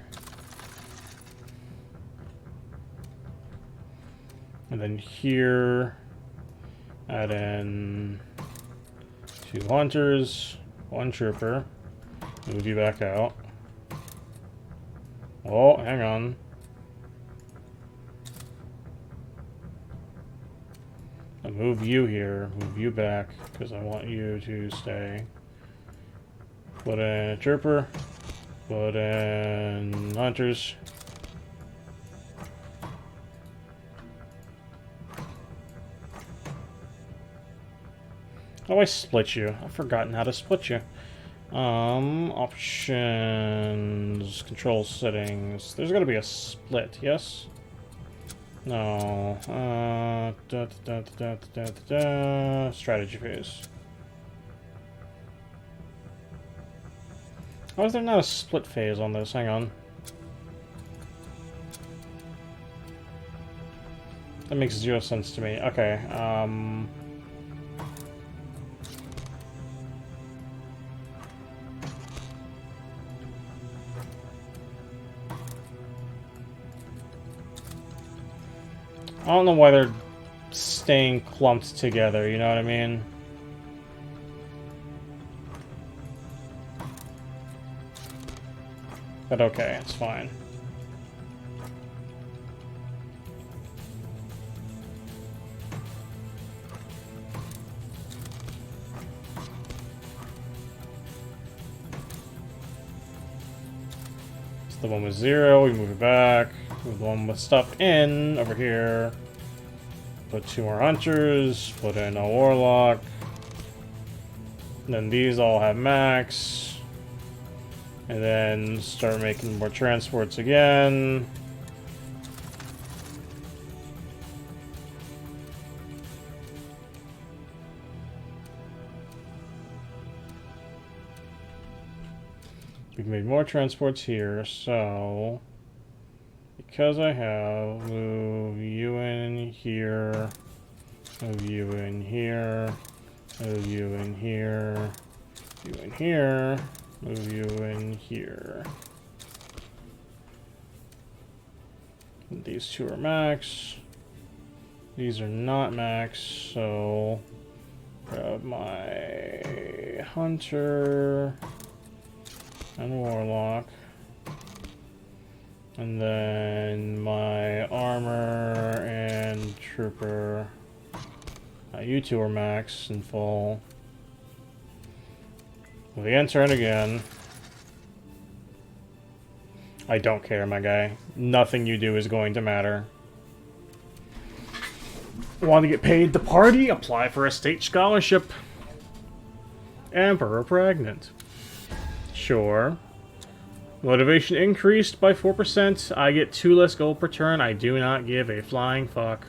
And then here, add in 2 hunters, 1 trooper. Move you back out. Oh, hang on. I'll move you here, move you back, because I want you to stay. Put in a trooper, put in hunters. Oh, I split you. I've forgotten how to split you. Options, control settings. There's gotta be a split, yes? No. Strategy phase. Why is there not a split phase on this? Hang on. That makes 0 sense to me. Okay, I don't know why they're staying clumped together, you know what I mean? But okay, it's fine. It's the one with 0, we move it back. Move the one with stuff in, over here. Put 2 more hunters, put in a warlock. And then these all have max. And then start making more transports again. We've made more transports here, so because I have move you in here, move you in here, move you in here, you in here, move you in here. And these 2 are max. These are not max, so grab my hunter and warlock. And then my armor and trooper. You 2 are max and full. We enter it again. I don't care, my guy. Nothing you do is going to matter. Want to get paid to party? Apply for a state scholarship. Emperor pregnant. Sure. Motivation increased by 4%. I get 2 less gold per turn. I do not give a flying fuck.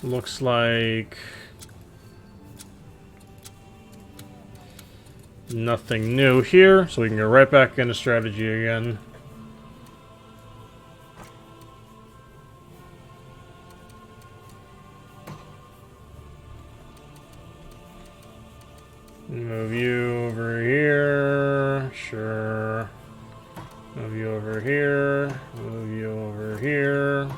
Looks like nothing new here, so we can go right back into strategy again. Move you over here. Sure. Move you over here. Move you over here.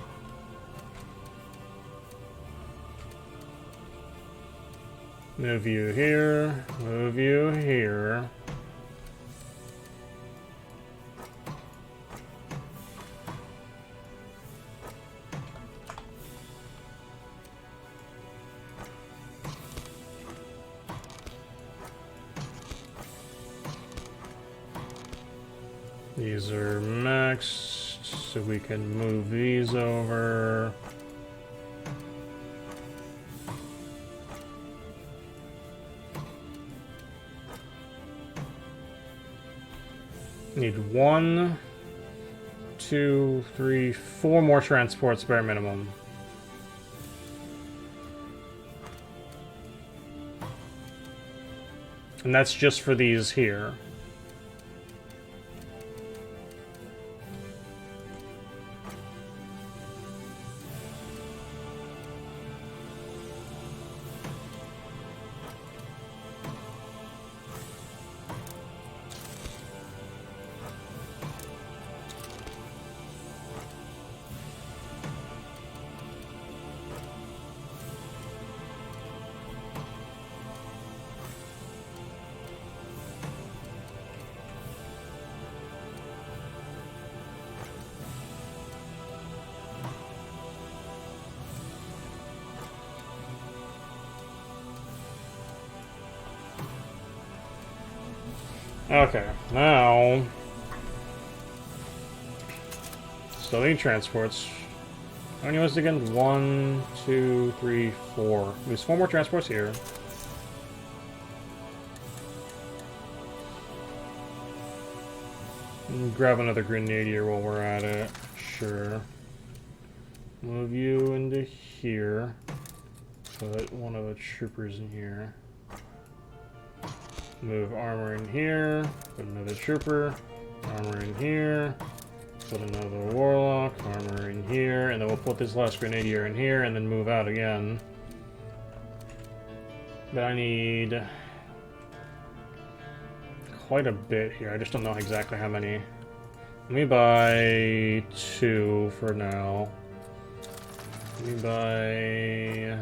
Move you here. Move you here. These are maxed, so we can move these over. Need 1, 2, 3, 4 more transports bare minimum. And that's just for these here. Okay, now... Still need transports. How many was it again? 1, 2, 3, 4. There's 4 more transports here. Grab another grenadier while we're at it. Sure. Move you into here. Put one of the troopers in here. Move armor in here. Put another trooper. Armor in here. Put another warlock. Armor in here. And then we'll put this last grenadier in here and then move out again. But I need quite a bit here. I just don't know exactly how many. Let me buy 2 for now. Let me buy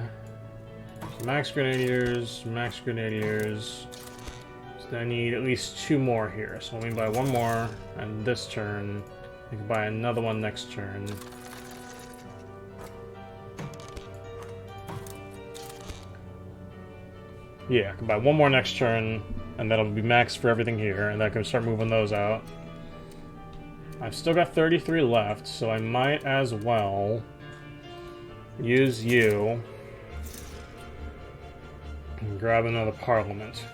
max grenadiers, max grenadiers. So I need at least 2 more here. So let me buy 1 more and this turn. I can buy another one next turn. Yeah, I can buy 1 more next turn, and that'll be max for everything here, and I can start moving those out. I've still got 33 left, so I might as well use you and grab another Parliament.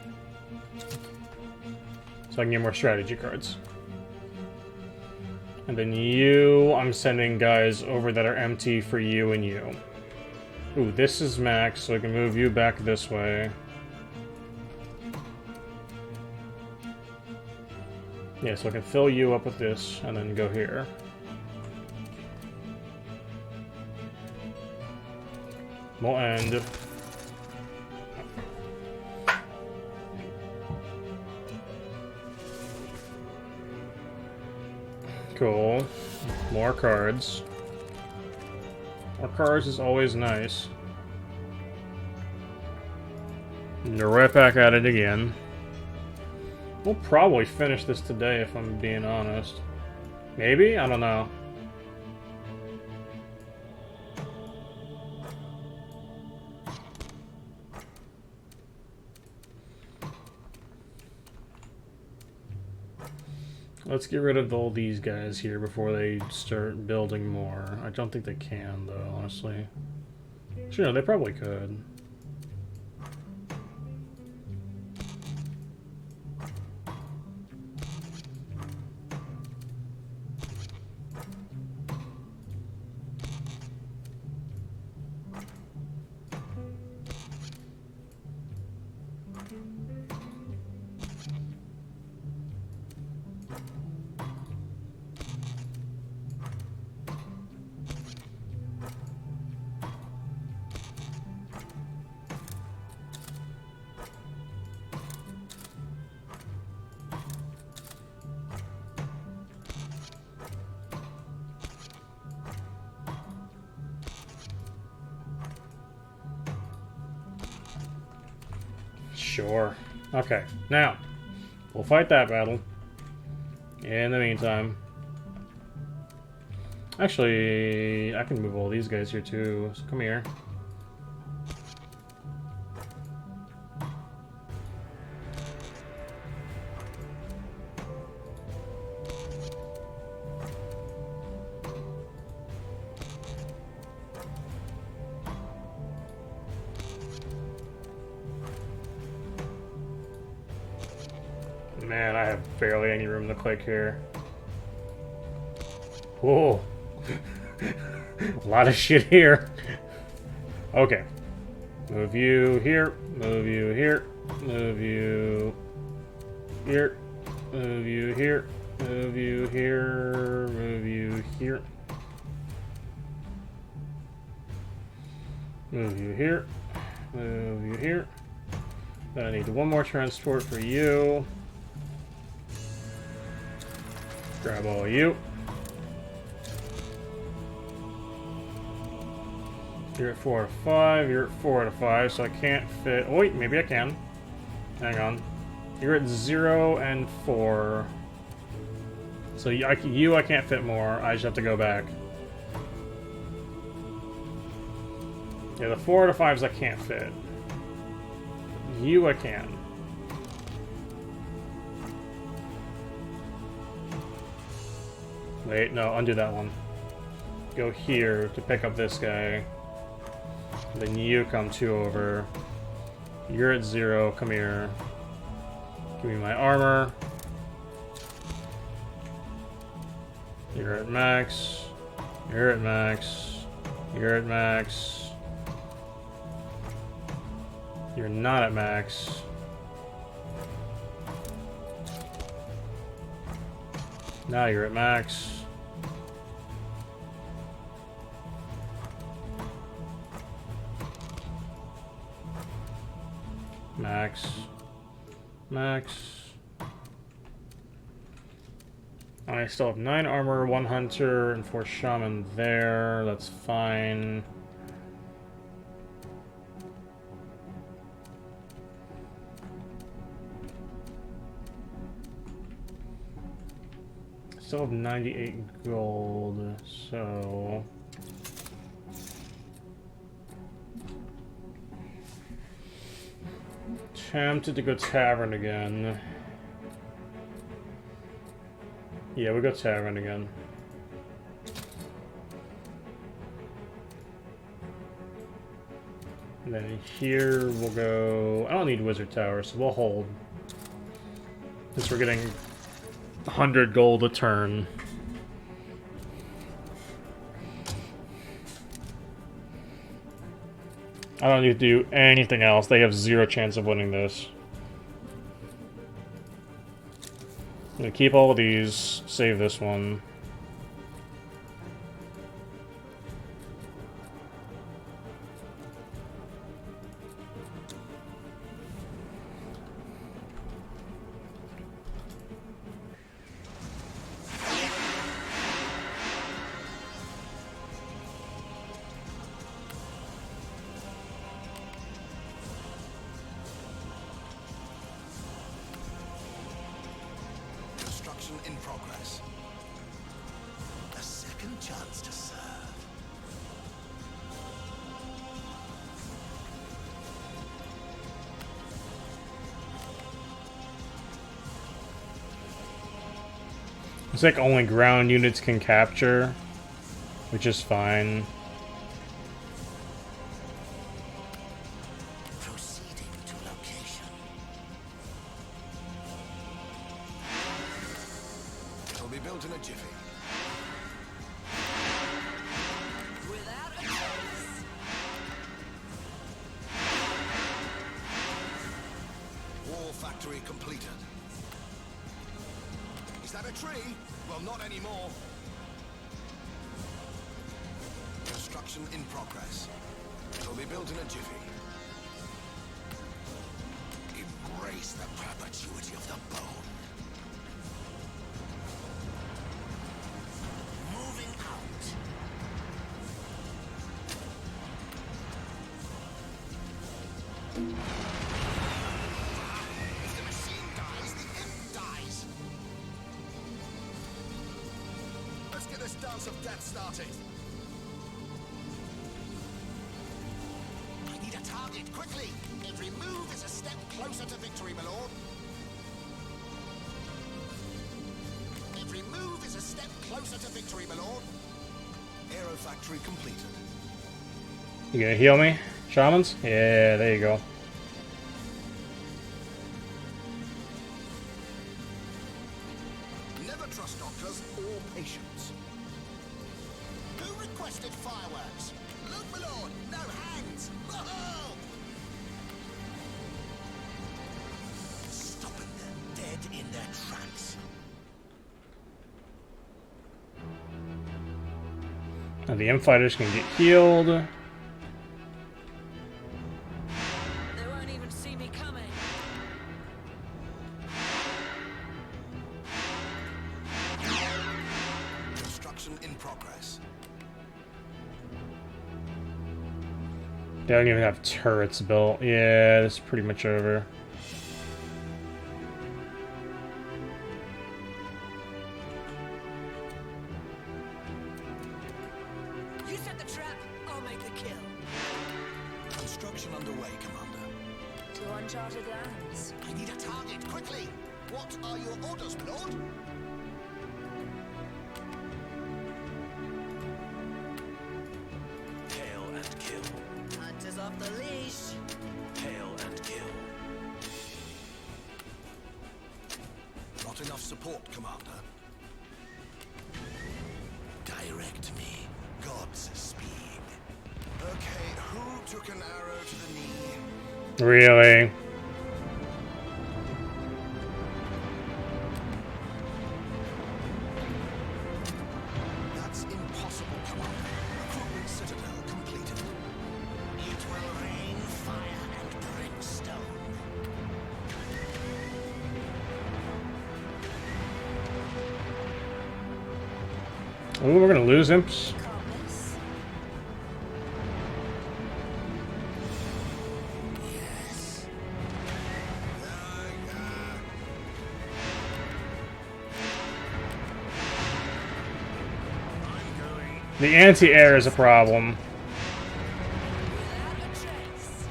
So I can get more strategy cards. And then you, I'm sending guys over that are empty for you and you. Ooh, this is max, so I can move you back this way. Yeah, so I can fill you up with this, and then go here. We'll end. Cool. More cards. More cards is always nice. And you're right back at it again. We'll probably finish this today, if I'm being honest. Maybe? I don't know. Let's get rid of all these guys here before they start building more. I don't think they can, though, honestly. Sure, they probably could. Sure. Okay, now, we'll fight that battle. In the meantime... Actually, I can move all these guys here too, so come here. Man, I have barely any room to click here. Whoa. A lot of shit here. Okay. Move you here. Move you here. Move you here. Move you here. Move you here. Move you here. Move you here. Move you here. Then I need one more transport for you. Grab all of you. You're at 4 out of 5. You're at 4 out of 5, so I can't fit. Oh, wait, maybe I can. Hang on. You're at 0 and 4. So I can't fit more. I just have to go back. Yeah, the 4 out of 5s I can't fit. You I can. Wait, no, undo that one. Go here to pick up this guy. Then you come 2 over. You're at 0, come here. Give me my armor. You're at max. You're at max. You're at max. You're not at max. Now you're at max. Max. Max. I still have 9 armor, 1 hunter, and 4 shaman there. That's fine. Still have 98 gold, so... Tempted to go tavern again. Yeah, we go tavern again. And then here we'll go... I don't need wizard tower, so we'll hold. Since we're getting 100 gold a turn. I don't need to do anything else. They have 0 chance of winning this. I'm gonna keep all of these, save this one. In progress. A second chance to serve. It's like only ground units can capture, which is fine. Factory completed. Is that a tree? Well, not anymore. Construction in progress. It'll be built in a jiffy. Embrace the perpetuity of the bone. Moving out. Dance of death started. I need a target, quickly! Every move is a step closer to victory, my lord. Every move is a step closer to victory, my lord. Aero factory completed. You gonna heal me, shamans? Yeah, there you go. frosted fireworks. Look, my lord, no hands. Oh! Stopping them dead in their tracks. Now the imp fighters can get healed. They won't even see me coming. Construction in progress. They don't even have turrets built. Yeah, this is pretty much over. You set the trap, I'll make the kill. Construction underway, Commander. To uncharted lands. I need a target, quickly. What are your orders, my lord? Hail and kill. Hunters off the leash. Hail and kill. Not enough support, Commander. Direct me, God's speed. Okay, who took an arrow to the knee? Really? That's impossible, Commander. Recruitment citadel completed. It will rain fire and brimstone. Oh, we're gonna lose imps. Calmness. Yes. I'm going. The anti-air is a problem. Without a trace.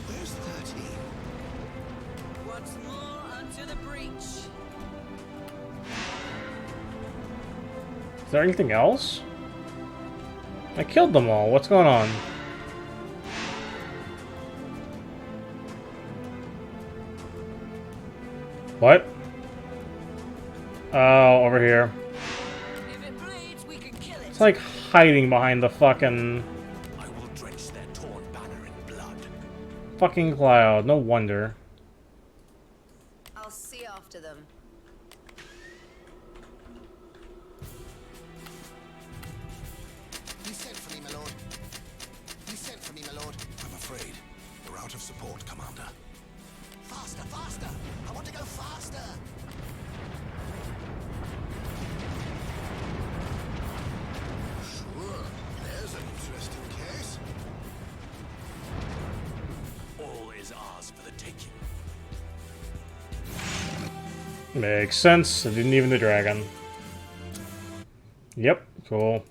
There's 13. Once more unto the breach. Is there anything else? I killed them all. What's going on? What? Oh, over here. If it bleeds, we can kill it. It's like hiding behind the fucking I will drench their torn banner in blood. fucking cloud. No wonder. I'll see after them. He sent for me, my lord. He sent for me, my lord. I'm afraid we're out of support, Commander. Faster, faster! I want to go faster! Sure, there's an interesting case. All is ours for the taking. Makes sense. I didn't even the dragon. Yep, cool.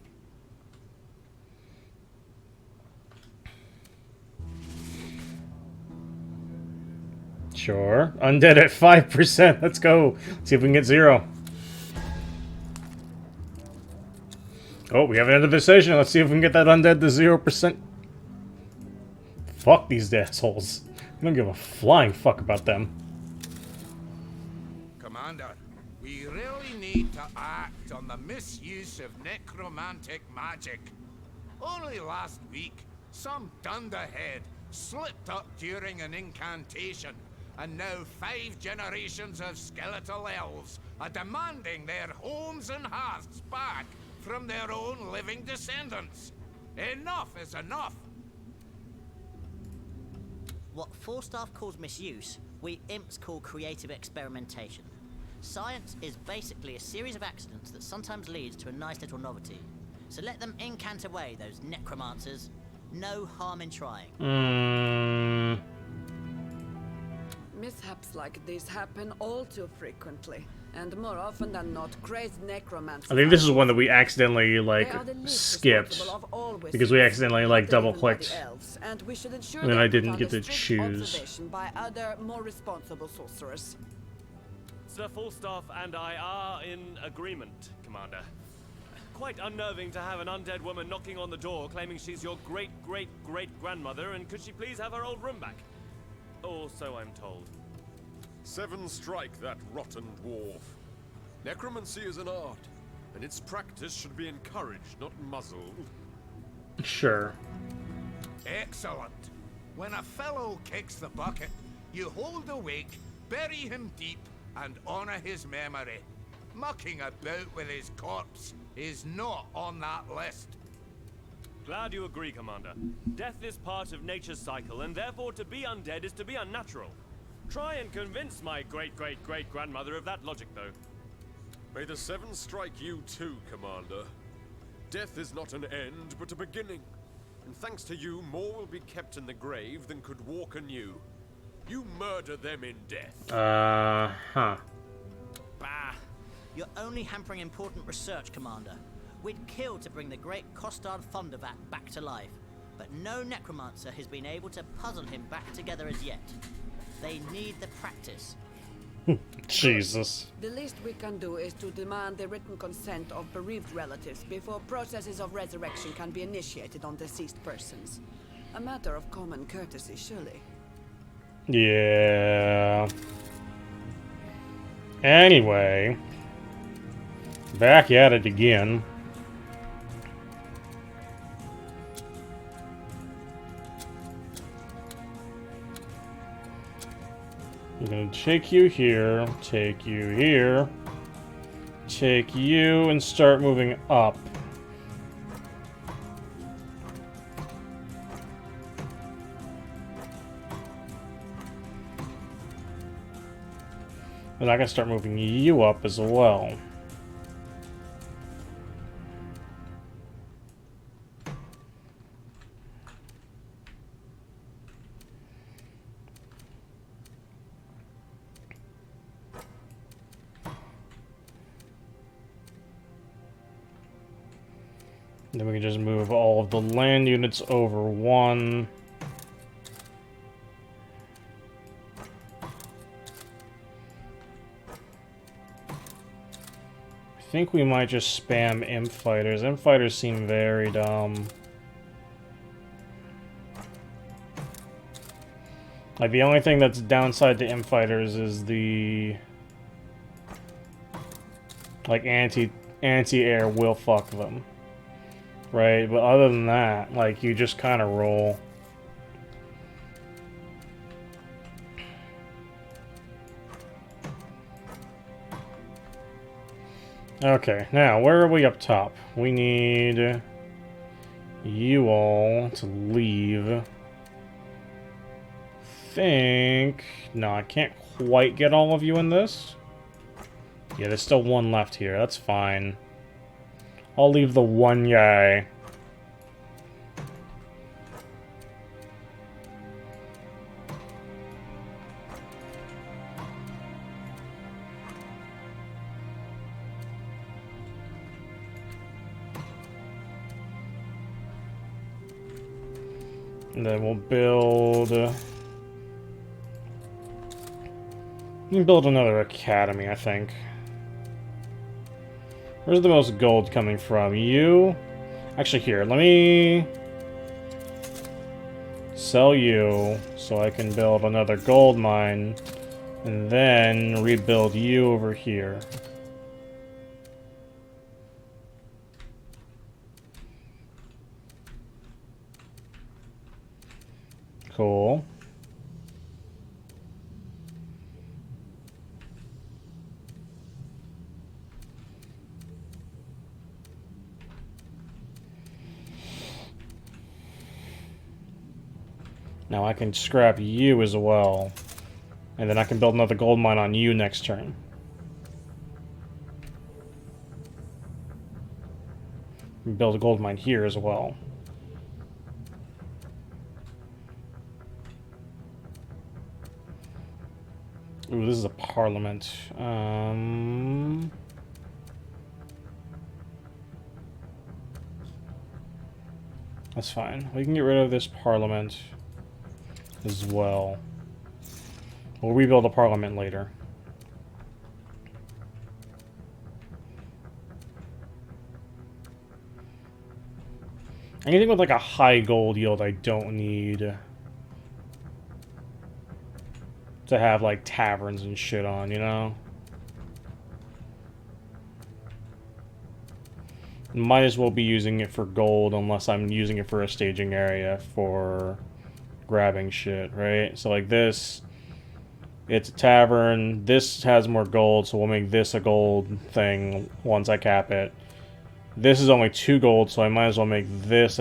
Sure. Undead at 5%. Let's go. See if we can get 0. Oh, we have another decision. Let's see if we can get that undead to 0%. Fuck these assholes. I don't give a flying fuck about them. Commander, we really need to act on the misuse of necromantic magic. Only last week, some dunderhead slipped up during an incantation, and now 5 generations of skeletal elves are demanding their homes and hearths back from their own living descendants. Enough is enough. What Falstaff calls misuse, we imps call creative experimentation. Science is basically a series of accidents that sometimes leads to a nice little novelty. So let them incant away those necromancers. No harm in trying. Mishaps like this happen all too frequently, and more often than not, crazed necromancers. I think this is one that we accidentally, They like, are the least skipped. responsible of all Because we wizards, accidentally, like, not even by the double-clicked. elves, and we should ensure And then they I put didn't under get to strict choose. observation by other, more responsible sorcerers. Sir Falstaff and I are in agreement, Commander. Quite unnerving to have an undead woman knocking on the door claiming she's your great-great-great-grandmother, and could she please have her old room back? Or so I'm told. 7 strike that rotten dwarf. Necromancy is an art, and its practice should be encouraged, not muzzled. Sure. Excellent. When a fellow kicks the bucket, you hold the wake, bury him deep, and honor his memory. Mucking about with his corpse is not on that list. Glad you agree, Commander. Death is part of nature's cycle, and therefore to be undead is to be unnatural. Try and convince my great-great-great-grandmother of that logic, though. May the 7 strike you too, Commander. Death is not an end, but a beginning. And thanks to you, more will be kept in the grave than could walk anew. You murder them in death. Huh. Bah! You're only hampering important research, Commander. We'd kill to bring the great Costard Thundervat back to life, but no necromancer has been able to puzzle him back together as yet. They need the practice. Jesus. The least we can do is to demand the written consent of bereaved relatives before processes of resurrection can be initiated on deceased persons. A matter of common courtesy, surely. Yeah. Anyway. Back at it again. I'm gonna take you here, take you here, take you, and start moving up. And I can start moving you up as well. Then we can just move all of the land units over 1. I think we might just spam imp fighters. Imp fighters seem very dumb. Like, the only thing that's downside to imp fighters is the like anti-air will fuck them. Right, but other than that, like, you just kind of roll. Okay, now, where are we up top? We need you all to leave. Think... No, I can't quite get all of you in this. Yeah, there's still one left here. That's fine. I'll leave the one guy. And then we'll build... we can build another academy, I think. Where's the most gold coming from? You? Actually, here, let me sell you so I can build another gold mine and then rebuild you over here. Cool. Now I can scrap you as well. And then I can build another gold mine on you next turn. And build a gold mine here as well. Ooh, this is a parliament. That's fine. We can get rid of this parliament as well. We'll rebuild a parliament later. Anything with like a high gold yield I don't need to have like taverns and shit on, you know? Might as well be using it for gold unless I'm using it for a staging area for grabbing shit, right? So like this, it's a tavern. This has more gold, so we'll make this a gold thing once I cap it. This is only 2 gold, so I might as well make this,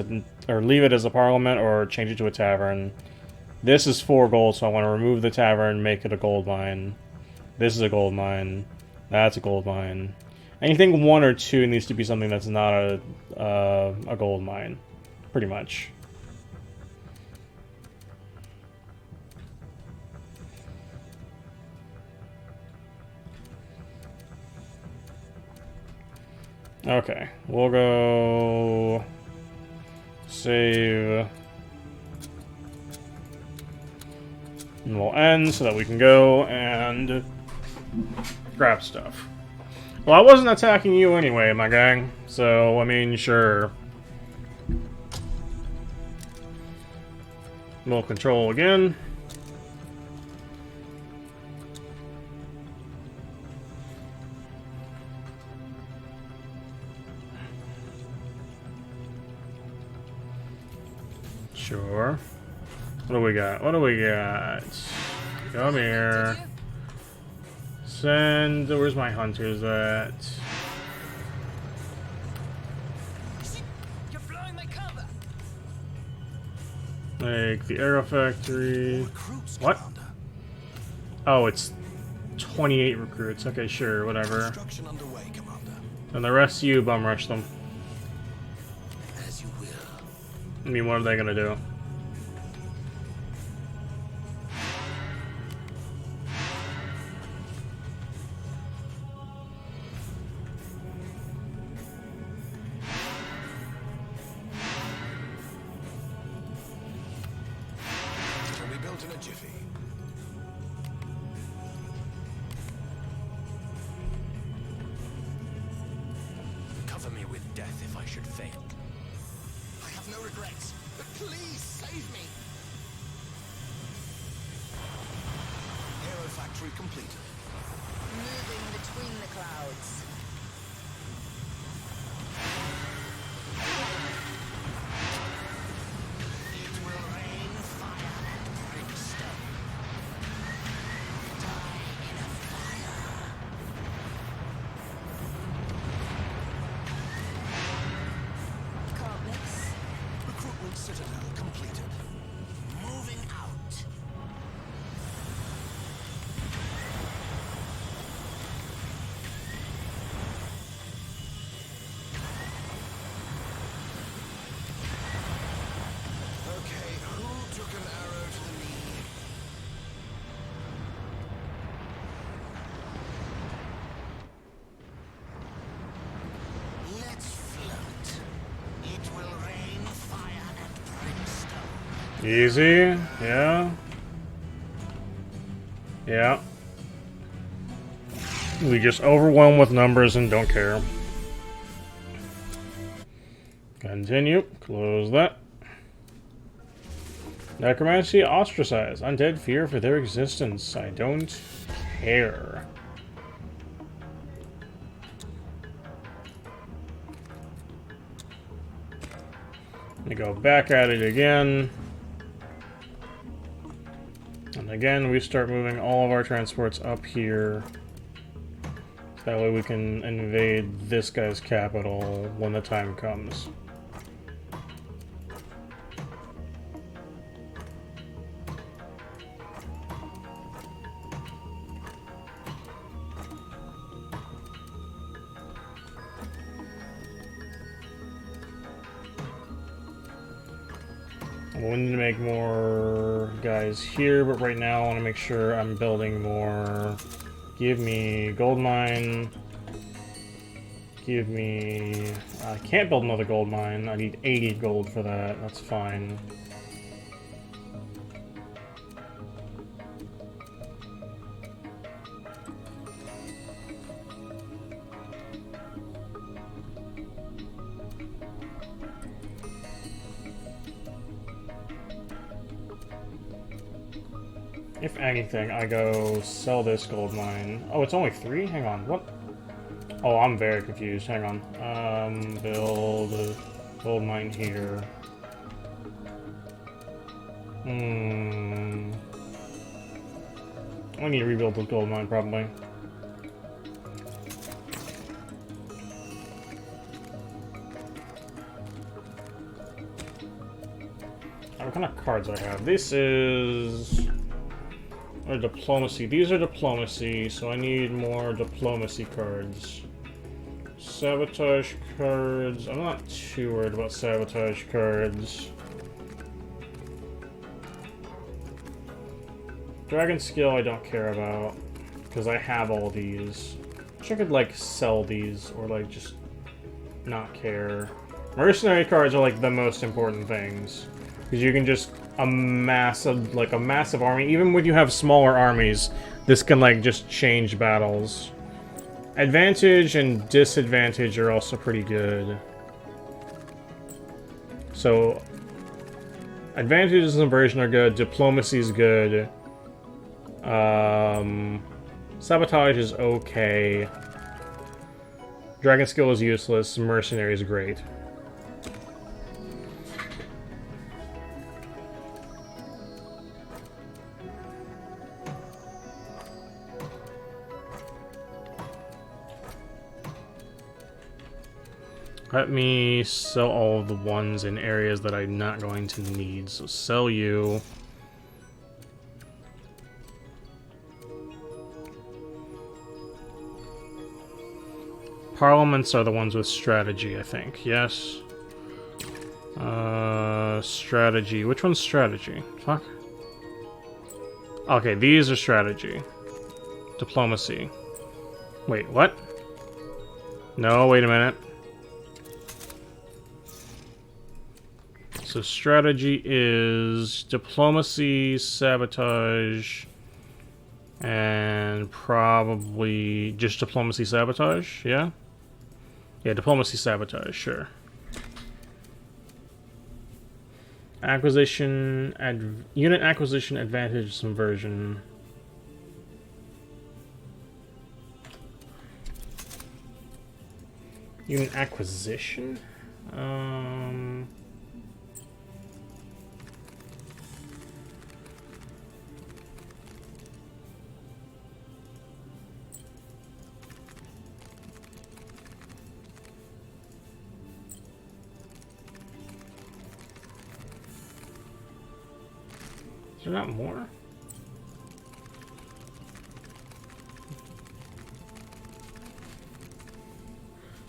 or leave it as a parliament, or change it to a tavern. This is 4 gold, so I want to remove the tavern, make it a gold mine. This is a gold mine. That's a gold mine. Anything 1 or 2 needs to be something that's not a gold mine, pretty much. Okay, we'll go save, and we'll end so that we can go and grab stuff. Well, I wasn't attacking you anyway, my gang, so, I mean, sure. We'll control again. Sure. What do we got? What do we got? Come here. Send. Where's my hunters at? You're blowing my cover. Like the Arrow Factory. What? Oh, it's 28 recruits. Okay, sure, whatever. Construction underway, Commander. And the rest of you bum rush them. As you will. I mean, what are they gonna do? Can be built in a jiffy. Cover me with death if I should fail. I have no regrets, but please save me. Aero factory completed. Moving between the clouds. It will rain fire and brimstone. Die in a fire. Can't miss. Recruitment citadel completed. Moving out. Okay, who took an arrow to the knee? Let's float. It will rain fire and brimstone. Easy, yeah. Yeah. We just overwhelm with numbers and don't care. Continue. Close that. Necromancy ostracized. Undead fear for their existence. I don't care. Let me go back at it again. And again, we start moving all of our transports up here. So that way we can invade this guy's capital when the time comes. We need to make more guys here, but right now I want to make sure I'm building more. Give me gold mine. Give me... I can't build another gold mine. I need 80 gold for that. That's fine. If anything, I go sell this gold mine. Oh, it's only 3? Hang on, what? Oh, I'm very confused. Hang on. Build a gold mine here. I need to rebuild the gold mine, probably. What kind of cards I have? This is... or diplomacy. These are diplomacy, so I need more diplomacy cards. Sabotage cards. I'm not too worried about sabotage cards. Dragon skill I don't care about, because I have all these. Wish I could, like, sell these, or, like, just not care. Mercenary cards are, like, the most important things. Because you can just amass a massive army. Even when you have smaller armies, this can, like, just change battles. Advantage and disadvantage are also pretty good. So, advantages and inversion are good, diplomacy is good. Sabotage is okay. Dragon skill is useless, mercenary is great. Let me sell all of the ones in areas that I'm not going to need. So sell you. Parliaments are the ones with strategy, I think. Yes. Strategy. Which one's strategy? Fuck. Okay, these are strategy. Diplomacy. Wait, what? No, wait a minute. So strategy is diplomacy, sabotage, and probably just diplomacy, sabotage, yeah? Yeah, diplomacy, sabotage, sure. Acquisition, unit acquisition, advantage, subversion. Unit acquisition? Is there not more?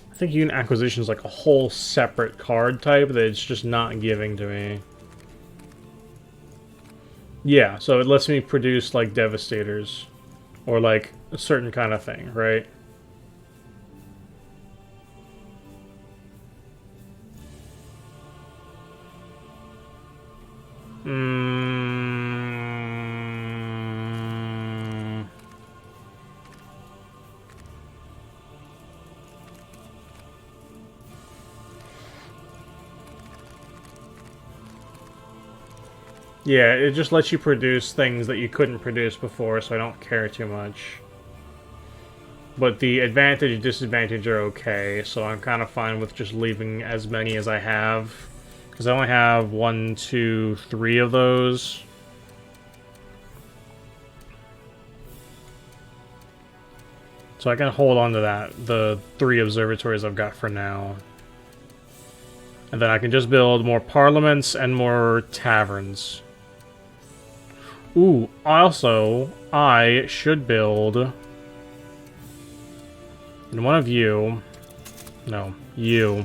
I think unit acquisition is like a whole separate card type that it's just not giving to me. Yeah, so it lets me produce like Devastators. Or like a certain kind of thing, right? Yeah, it just lets you produce things that you couldn't produce before, so I don't care too much. But the advantage and disadvantage are okay, so I'm kind of fine with just leaving as many as I have. Because I only have 1, 2, 3 of those. So I can hold on to that, the 3 observatories I've got for now. And then I can just build more parliaments and more taverns. Ooh, also, I should build... And one of you... No, you.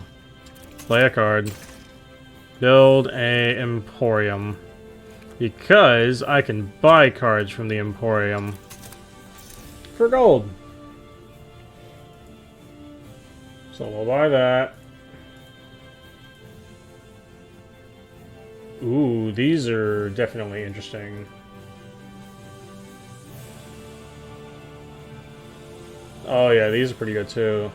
Play a card. Build a Emporium. Because I can buy cards from the Emporium. For gold. So we'll buy that. Ooh, these are definitely interesting. Oh yeah, these are pretty good too.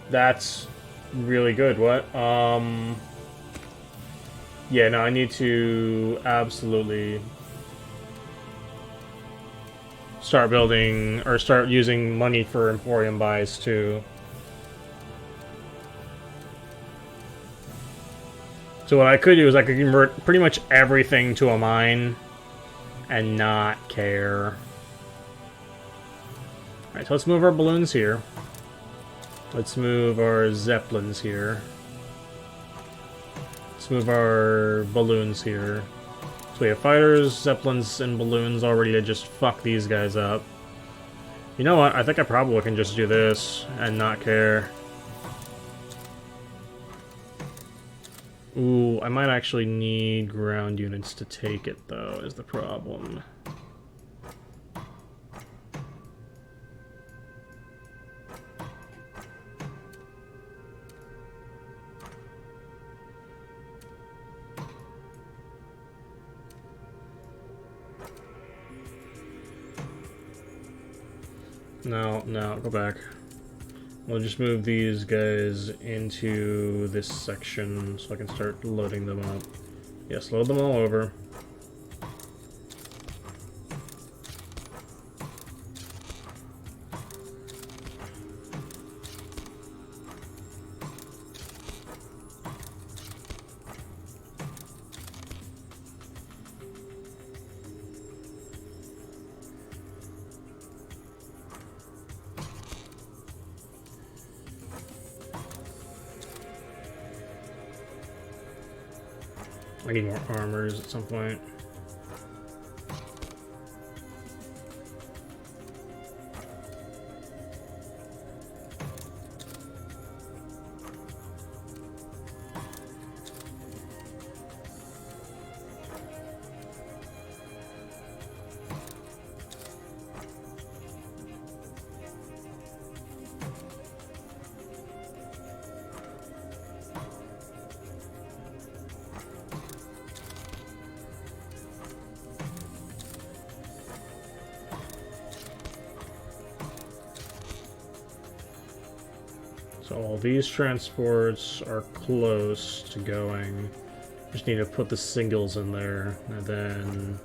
That's really good. What? Yeah, no, I need to absolutely start building, or start using money for Emporium buys, too. So what I could do is I could convert pretty much everything to a mine and not care. Alright, so let's move our balloons here. Let's move our zeppelins here. Let's move our balloons here. So we have fighters, zeppelins, and balloons already to just fuck these guys up. You know what? I think I probably can just do this and not care. Ooh, I might actually need ground units to take it, though, is the problem. No, no, go back. We'll just move these guys into this section so I can start loading them up. Yes, load them all over. I need more armors at some point. So all these transports are close to going. Just need to put the singles in there, and then...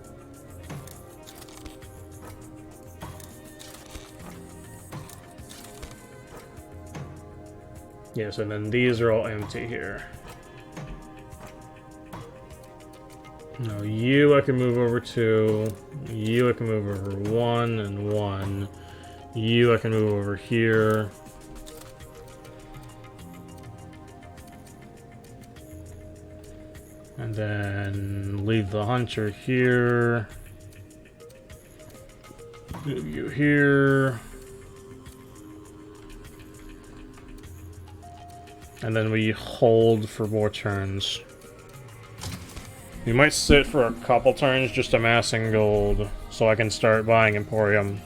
Yes, and then these are all empty here. No, you I can move over 2. You I can move over 1 and 1. You I can move over here. And then leave the hunter here. Move you here. And then we hold for more turns. We might sit for a couple turns just amassing gold so I can start buying Emporium.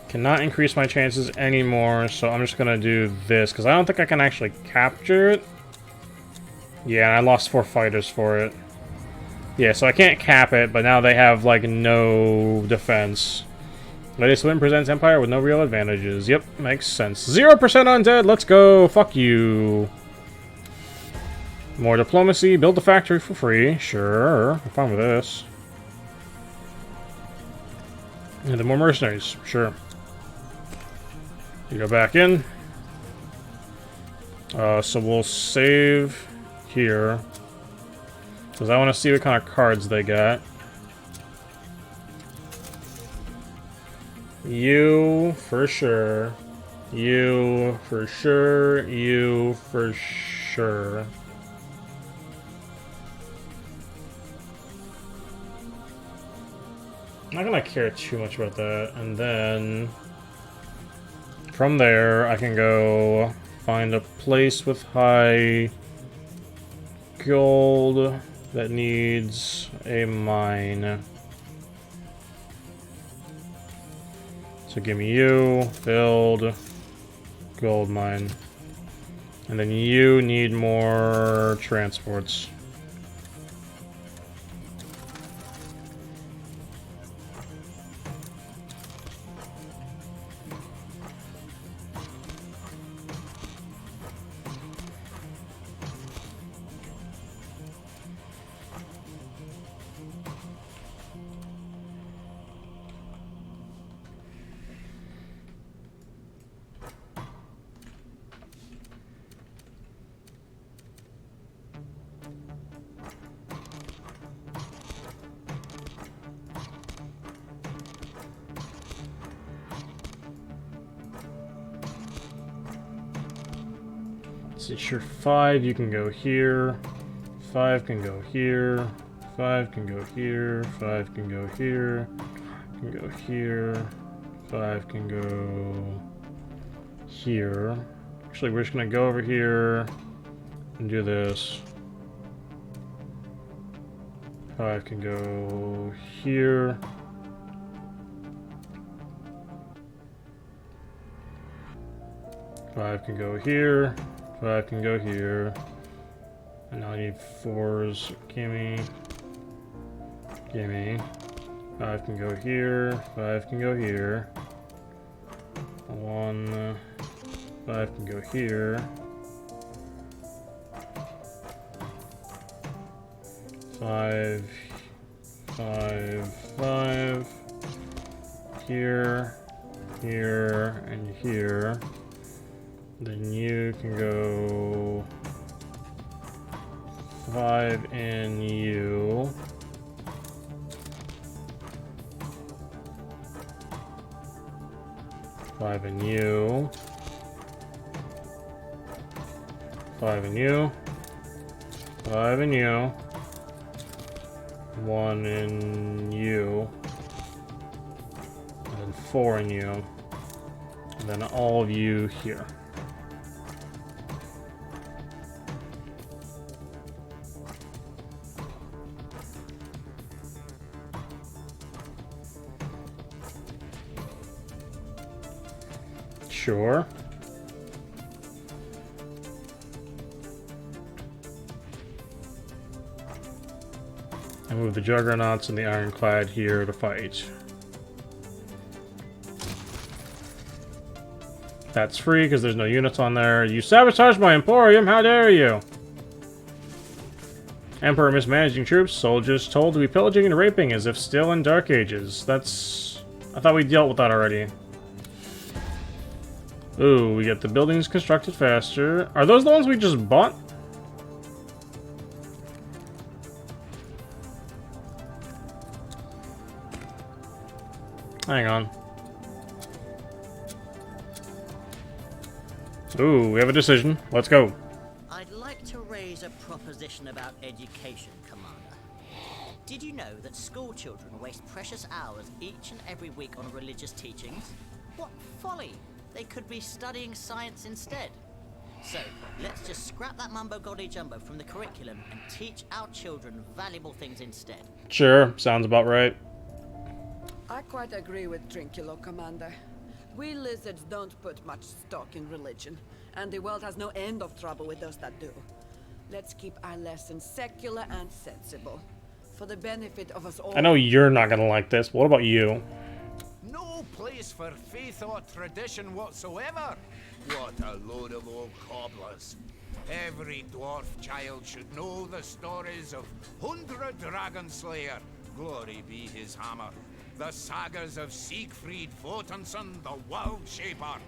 Cannot increase my chances anymore, so I'm just gonna do this, because I don't think I can actually capture it. Yeah, I lost 4 fighters for it. Yeah, so I can't cap it, but now they have, like, no defense. Latest win presents Empire with no real advantages. Yep, makes sense. 0% undead, let's go! Fuck you! More diplomacy, build the factory for free. Sure, I'm fine with this. And then more mercenaries, sure. You go back in. So we'll save here. Because I want to see what kind of cards they got. You for sure. You for sure. You for sure. I'm not gonna care too much about that. And then from there, I can go find a place with high gold that needs a mine. So give me you, build, gold mine. And then you need more transports. Since you're 5, you can go here. 5 can go here. 5 can go here. 5 can go here. Can go here. 5 can go here. Actually, we're just gonna go over here and do this. 5 can go here. 5 can go here. 5 can go here. And now I need 4s. Gimme. Gimme. 5 can go here. 5 can go here. 1. 5 can go here. 5. 5. 5. Here. Here. And here. Then you can go 5 in you. Five in you. 5 in you. 5 in you. 1 in you. And then 4 in you. And then all of you here. Sure. I move the Juggernauts and the Ironclad here to fight. That's free because there's no units on there. You sabotaged my Emporium, how dare you! Emperor mismanaging troops, soldiers told to be pillaging and raping as if still in Dark Ages. That's... I thought we dealt with that already. Ooh, we get the buildings constructed faster. Are those the ones we just bought? Hang on. Ooh, we have a decision. Let's go. I'd like to raise a proposition about education, Commander. Did you know that school children waste precious hours each and every week on religious teachings? What folly! They could be studying science instead. So, let's just scrap that mumbo-gobby-jumbo from the curriculum and teach our children valuable things instead. Sure, sounds about right. I quite agree with Trinculo, Commander. We lizards don't put much stock in religion, and the world has no end of trouble with those that do. Let's keep our lessons secular and sensible, for the benefit of us all. I know you're not gonna like this, but what about you? No place for faith or tradition whatsoever. What a load of old cobblers. Every dwarf child should know the stories of Hundra Dragonslayer, glory be his hammer, the sagas of Siegfried Fortenson, the World Shaper.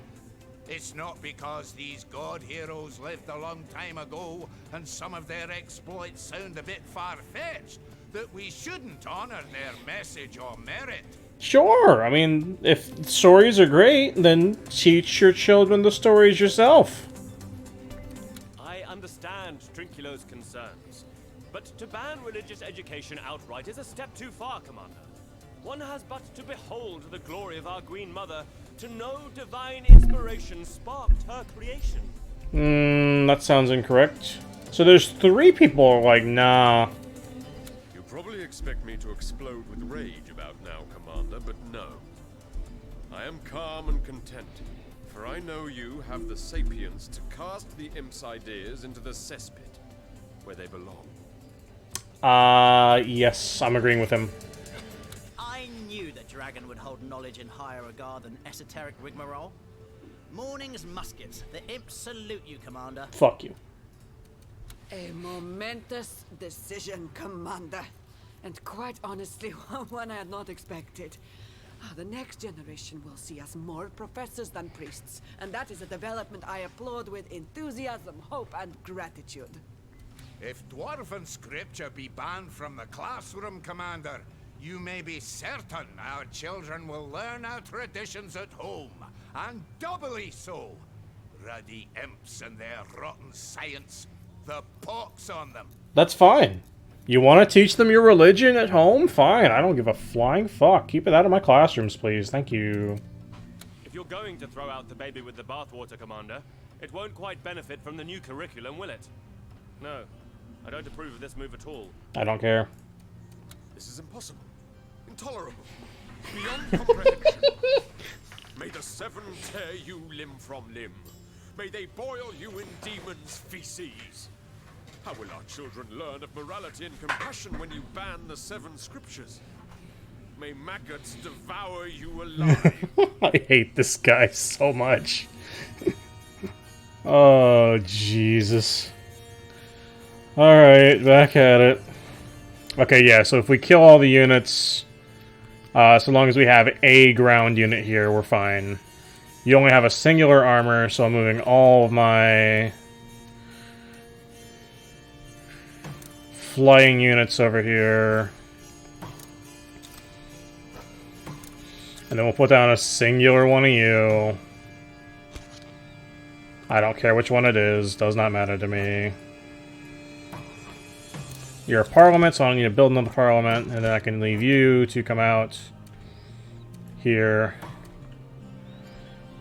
It's not because these god heroes lived a long time ago and some of their exploits sound a bit far-fetched that we shouldn't honor their message or merit. Sure, I mean, if stories are great, then teach your children the stories yourself. I understand Trinculo's concerns, but to ban religious education outright is a step too far, Commander. One has but to behold the glory of our Green Mother to know divine inspiration sparked her creation. That sounds incorrect. So there's 3 people like, nah. You probably expect me to explode with rage about now, Commander, but no. I am calm and content, for I know you have the sapience to cast the imp's ideas into the cesspit, where they belong. Yes, I'm agreeing with him. I knew that Dragon would hold knowledge in higher regard than esoteric rigmarole. Morning's muskets, the imps salute you, Commander. Fuck you. A momentous decision, Commander. And quite honestly, one I had not expected. The next generation will see us more professors than priests, and that is a development I applaud with enthusiasm, hope, and gratitude. If dwarven scripture be banned from the classroom, Commander, you may be certain our children will learn our traditions at home, and doubly so. Ruddy imps and their rotten science. The pox on them. That's fine. You want to teach them your religion at home? Fine, I don't give a flying fuck. Keep it out of my classrooms, please. Thank you. If you're going to throw out the baby with the bathwater, Commander, it won't quite benefit from the new curriculum, will it? No, I don't approve of this move at all. I don't care. This is impossible. Intolerable. Beyond comprehension. May the seven tear you limb from limb. May they boil you in demons' feces. How will our children learn of morality and compassion when you ban the seven scriptures? May maggots devour you alive. I hate this guy so much. Oh, Jesus. Alright, back at it. Okay, yeah, so if we kill all the units, so long as we have a ground unit here, we're fine. You only have a singular armor, so I'm moving all of my flying units over here. And then we'll put down a singular one of you. I don't care which one it is, does not matter to me. You're a parliament, so I don't need to build another parliament, and then I can leave you to come out here.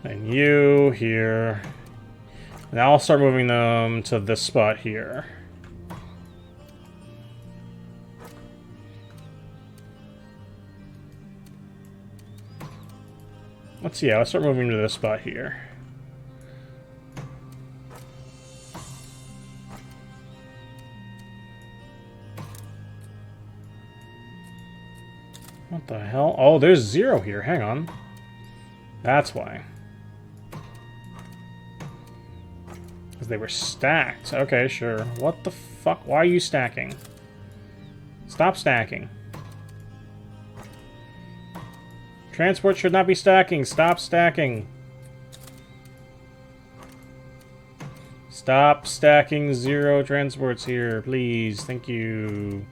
And you here. Now I'll start moving them to this spot here. Let's see, I'll start moving to this spot here. What the hell? Oh, there's 0 here. Hang on. That's why. Because they were stacked. Okay, sure. What the fuck? Why are you stacking? Stop stacking. Transport should not be stacking. Stop stacking. Stop stacking 0 transports here, please. Thank you.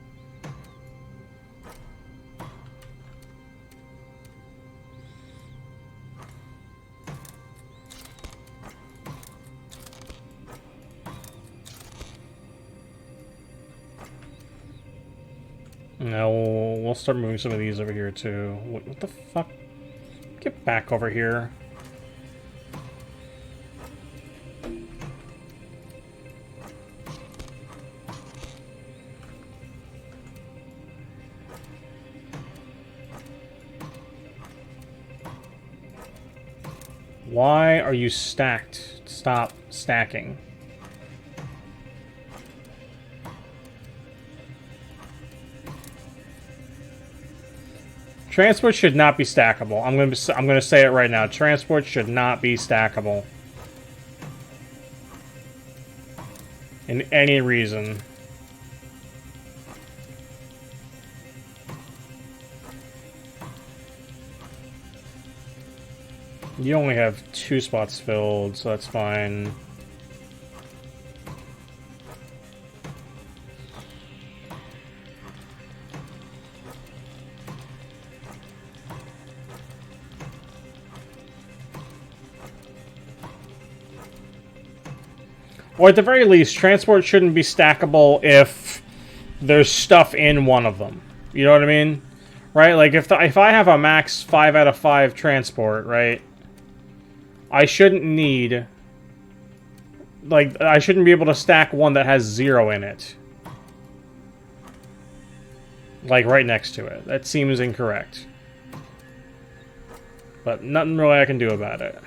Now we'll start moving some of these over here too. What the fuck? Get back over here. Why are you stacked? Stop stacking. Transport should not be stackable. I'm gonna say it right now. Transport should not be stackable. In any reason. You only have 2 spots filled, so that's fine. Or at the very least, transport shouldn't be stackable if there's stuff in one of them. You know what I mean? Right? Like, if I have a max 5 out of 5 transport, right? I shouldn't need... Like, I shouldn't be able to stack one that has 0 in it. Like, right next to it. That seems incorrect. But nothing really I can do about it.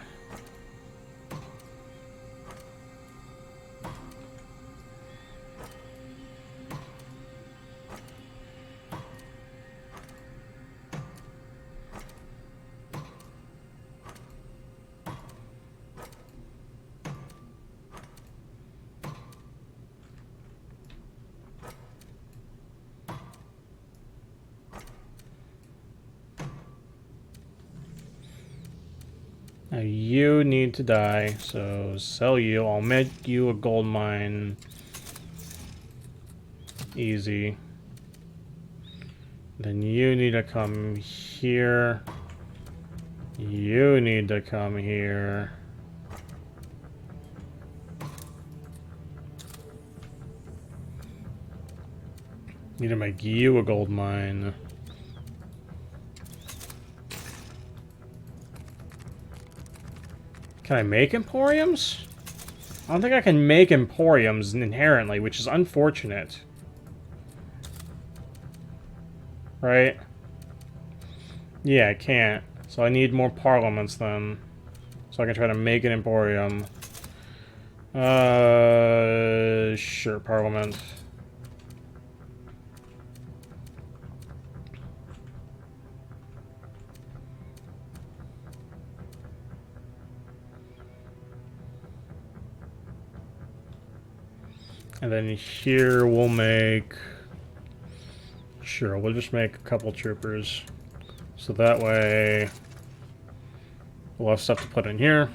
Now you need to die, so sell you. I'll make you a gold mine. Easy. Then you need to come here. You need to come here. Need to make you a gold mine. Can I make emporiums? I don't think I can make emporiums inherently, which is unfortunate. Right? Yeah, I can't. So I need more parliaments then. So I can try to make an emporium. Sure, parliament. And then here we'll make... Sure, we'll just make a couple troopers. So that way... we'll have stuff to put in here.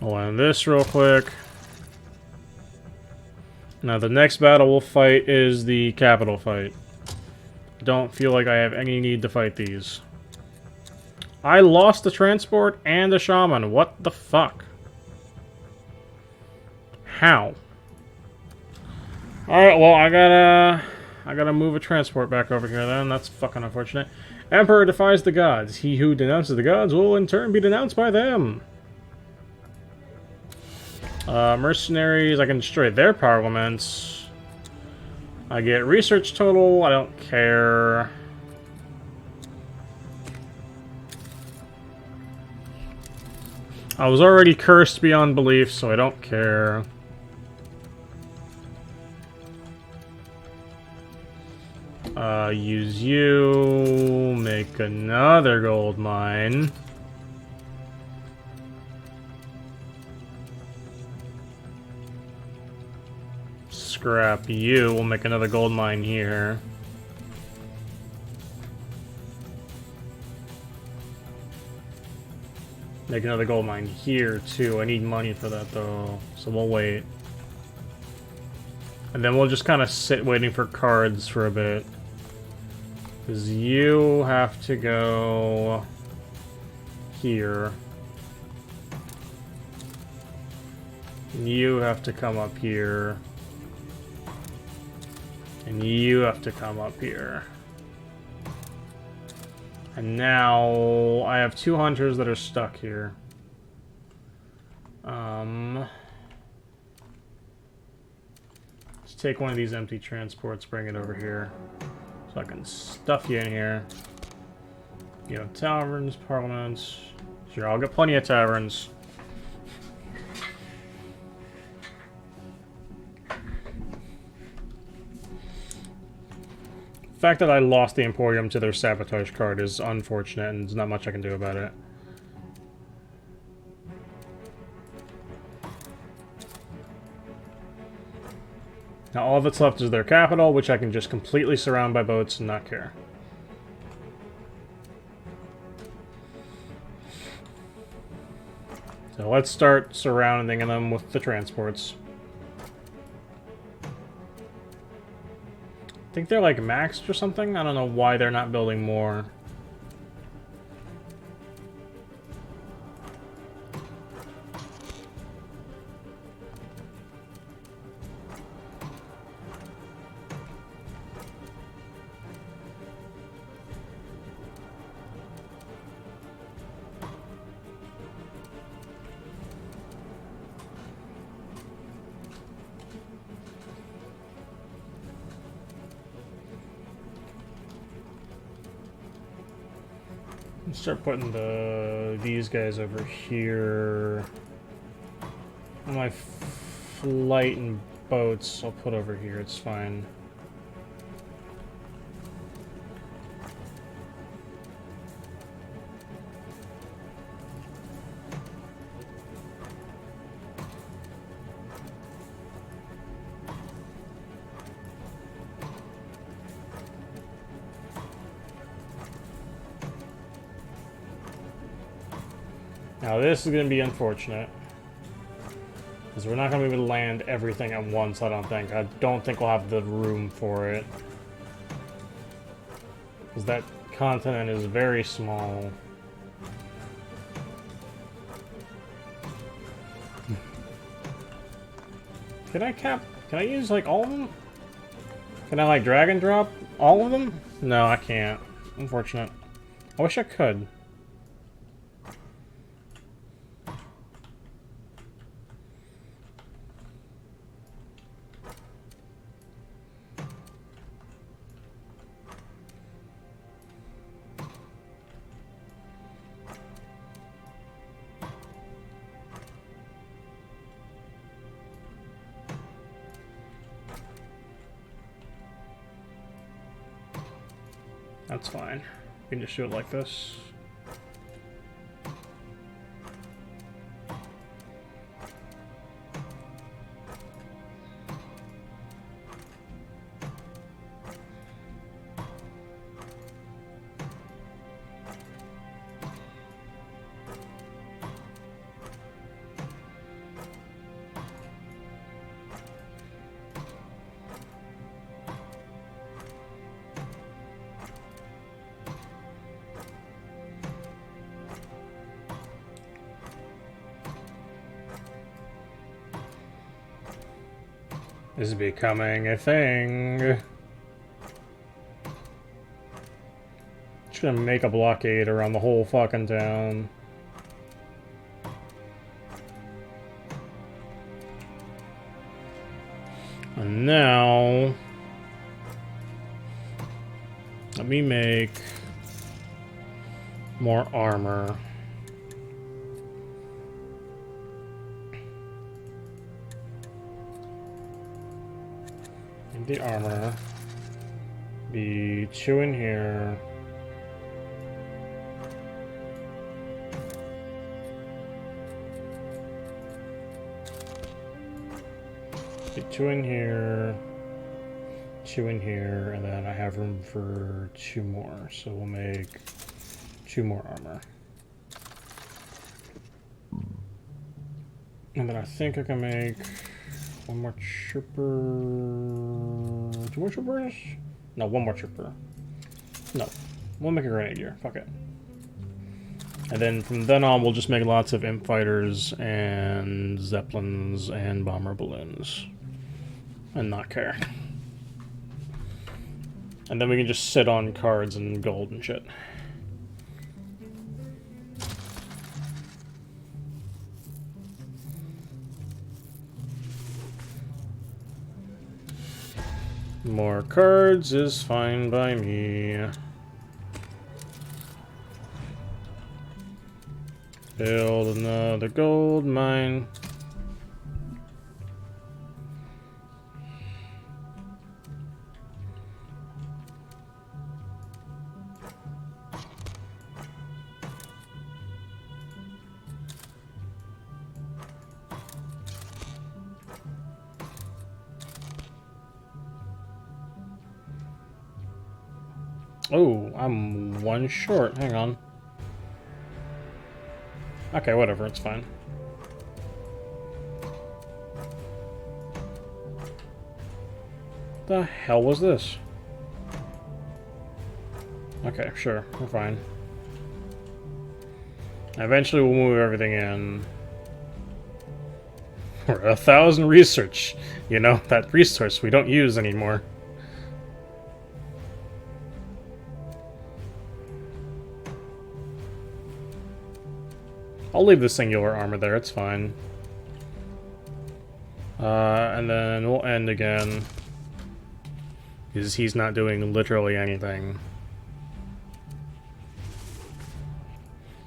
I'll end this real quick. Now the next battle we'll fight is the capital fight. Don't feel like I have any need to fight these. I lost the transport and the shaman. What the fuck? How? Alright, well, I gotta move a transport back over here then. That's fucking unfortunate. Emperor defies the gods. He who denounces the gods will in turn be denounced by them. Mercenaries, I can destroy their parliaments. I get research total, I don't care. I was already cursed beyond belief, so I don't care. Use you, make another gold mine. Scrap you, we'll make another gold mine here. Make another gold mine here, too. I need money for that, though, so we'll wait. And then we'll just kind of sit waiting for cards for a bit. Because you have to go here. And you have to come up here. And you have to come up here. And now I have 2 hunters that are stuck here. Let's take one of these empty transports, bring it over here. So I can stuff you in here. You know, taverns, parliaments. Sure, I'll get plenty of taverns. The fact that I lost the Emporium to their sabotage card is unfortunate, and there's not much I can do about it. Now all that's left is their capital, which I can just completely surround by boats and not care. So let's start surrounding them with the transports. I think they're like maxed or something. I don't know why they're not building more. Start putting these guys over here. And my flight and boats I'll put over here, it's fine. Now this is going to be unfortunate, because we're not going to be able to land everything at once, I don't think. I don't think we'll have the room for it. Because that continent is very small. Can I use, like, all of them? Can I, like, drag and drop all of them? No, I can't. Unfortunate. I wish I could. That's fine. We can just do it like this. This is becoming a thing. Just gonna make a blockade around the whole fucking town. And now, let me make more armor. The armor be 2 in here. Be 2 in here, 2 in here, and then I have room for 2 more, so we'll make 2 more armor. And then I think I can make 1 more chipper. 2 more chippers? No, 1 more chipper. No. We'll make a grenadier. Fuck it. And then from then on, we'll just make lots of imp fighters and zeppelins and bomber balloons. And not care. And then we can just sit on cards and gold and shit. More cards is fine by me. Build another gold mine. Oh, I'm 1 short. Hang on. Okay, whatever. It's fine. The hell was this? Okay, sure. We're fine. Eventually we'll move everything in. We're 1,000 research. You know, that resource we don't use anymore. I'll leave the singular armor there, it's fine. And then we'll end again. Because he's not doing literally anything.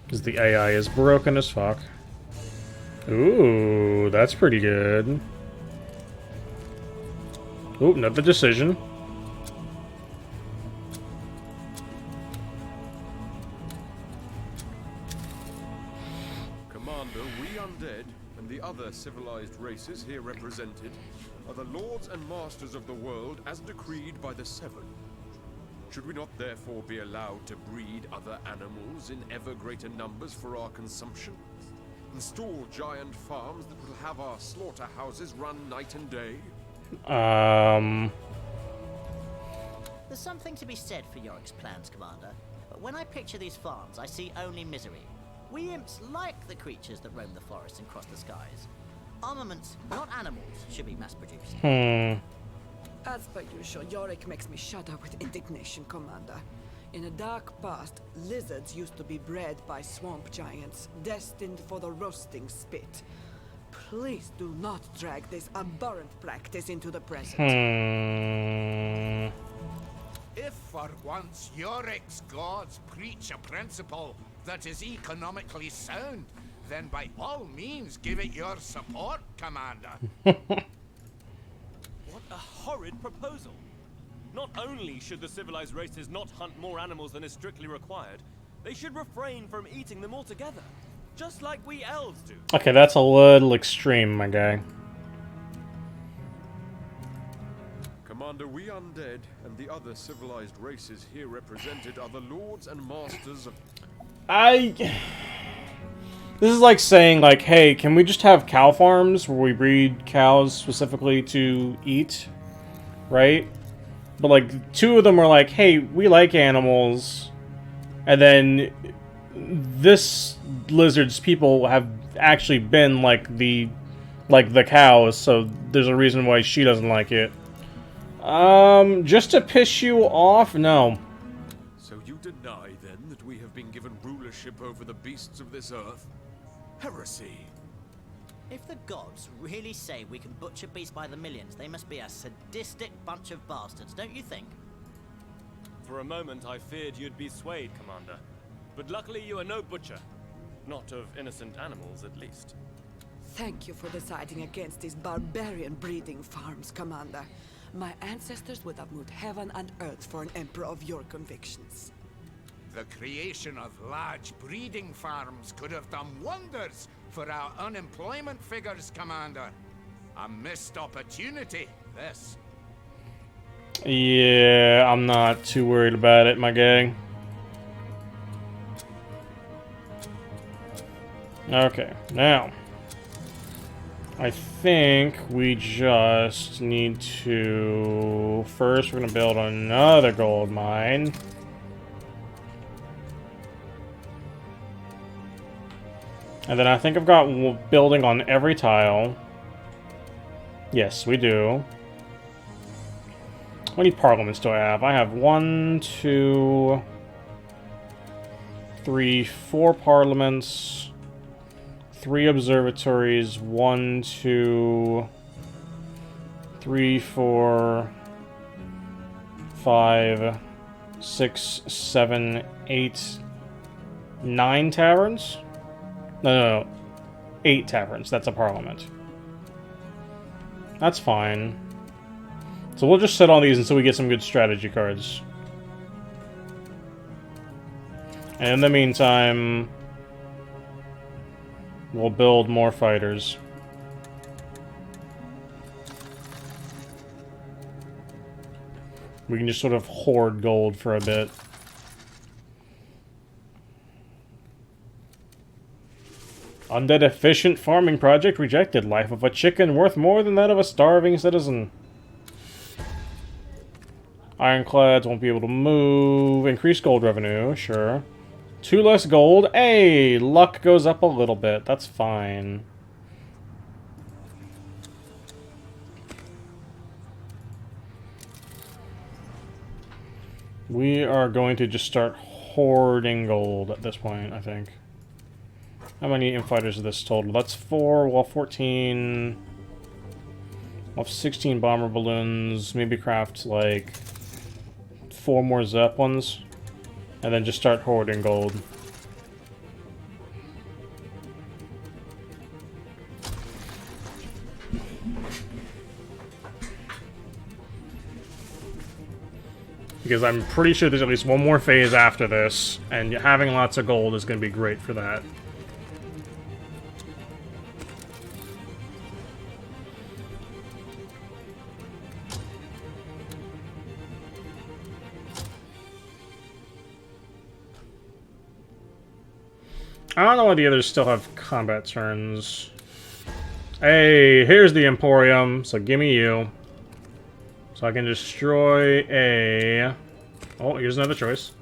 Because the AI is broken as fuck. Ooh, that's pretty good. Ooh, another decision. Other civilized races here represented are the lords and masters of the world as decreed by the Seven. Should we not therefore be allowed to breed other animals in ever greater numbers for our consumption? Install giant farms that will have our slaughterhouses run night and day? There's something to be said for Yorick's plans, Commander. But when I picture these farms, I see only misery. We imps like the creatures that roam the forests and cross the skies. Armaments, not animals, should be mass-produced. As per usual, Yorick makes me shudder with indignation, Commander. In a dark past, lizards used to be bred by swamp giants, destined for the roasting spit. Please do not drag this abhorrent practice into the present. If for once Yorick's gods preach a principle that is economically sound, then by all means give it your support, Commander. What a horrid proposal! Not only should the civilized races not hunt more animals than is strictly required, they should refrain from eating them altogether. Just like we elves do. Okay, that's a little extreme, my guy. Commander, we undead and the other civilized races here represented are the lords and masters of... This is like saying, like, hey, can we just have cow farms where we breed cows specifically to eat? Right? But, like, two of them are like, hey, we like animals. And then this lizard's people have actually been like the cows, so there's a reason why she doesn't like it. Just to piss you off? No. So you deny, then, that we have been given rulership over the beasts of this earth? Heresy. If the gods really say we can butcher beasts by the millions, they must be a sadistic bunch of bastards, don't you think? For a moment, I feared you'd be swayed, Commander. But luckily, you are no butcher. Not of innocent animals, at least. Thank you for deciding against these barbarian breeding farms, Commander. My ancestors would have moved heaven and earth for an emperor of your convictions. The creation of large breeding farms could have done wonders for our unemployment figures, Commander. A missed opportunity, this. Yeah, I'm not too worried about it, my guy. Okay, now I think we just need to... First, we're going to build another gold mine. And then I think I've got building on every tile. Yes, we do. How many parliaments do I have? I have 1, 2, 3, 4 parliaments, 3 observatories, 1, 2, 3, 4, 5, 6, 7, 8, 9 taverns? No, 8 taverns. That's a parliament. That's fine. So we'll just sit on these until we get some good strategy cards. And in the meantime, we'll build more fighters. We can just sort of hoard gold for a bit. Undead efficient farming project rejected. Life of a chicken worth more than that of a starving citizen. Ironclads won't be able to move. Increased gold revenue, sure. 2 less gold. Hey, luck goes up a little bit. That's fine. We are going to just start hoarding gold at this point, I think. How many infighters is this total? That's 4, well, 14. We'll have 16 bomber balloons. Maybe craft, like, 4 more Zeppelins. And then just start hoarding gold. Because I'm pretty sure there's at least one more phase after this, and having lots of gold is going to be great for that. I don't know why the others still have combat turns. Hey, here's the Emporium, so give me you. So I can destroy a... Oh, here's another choice.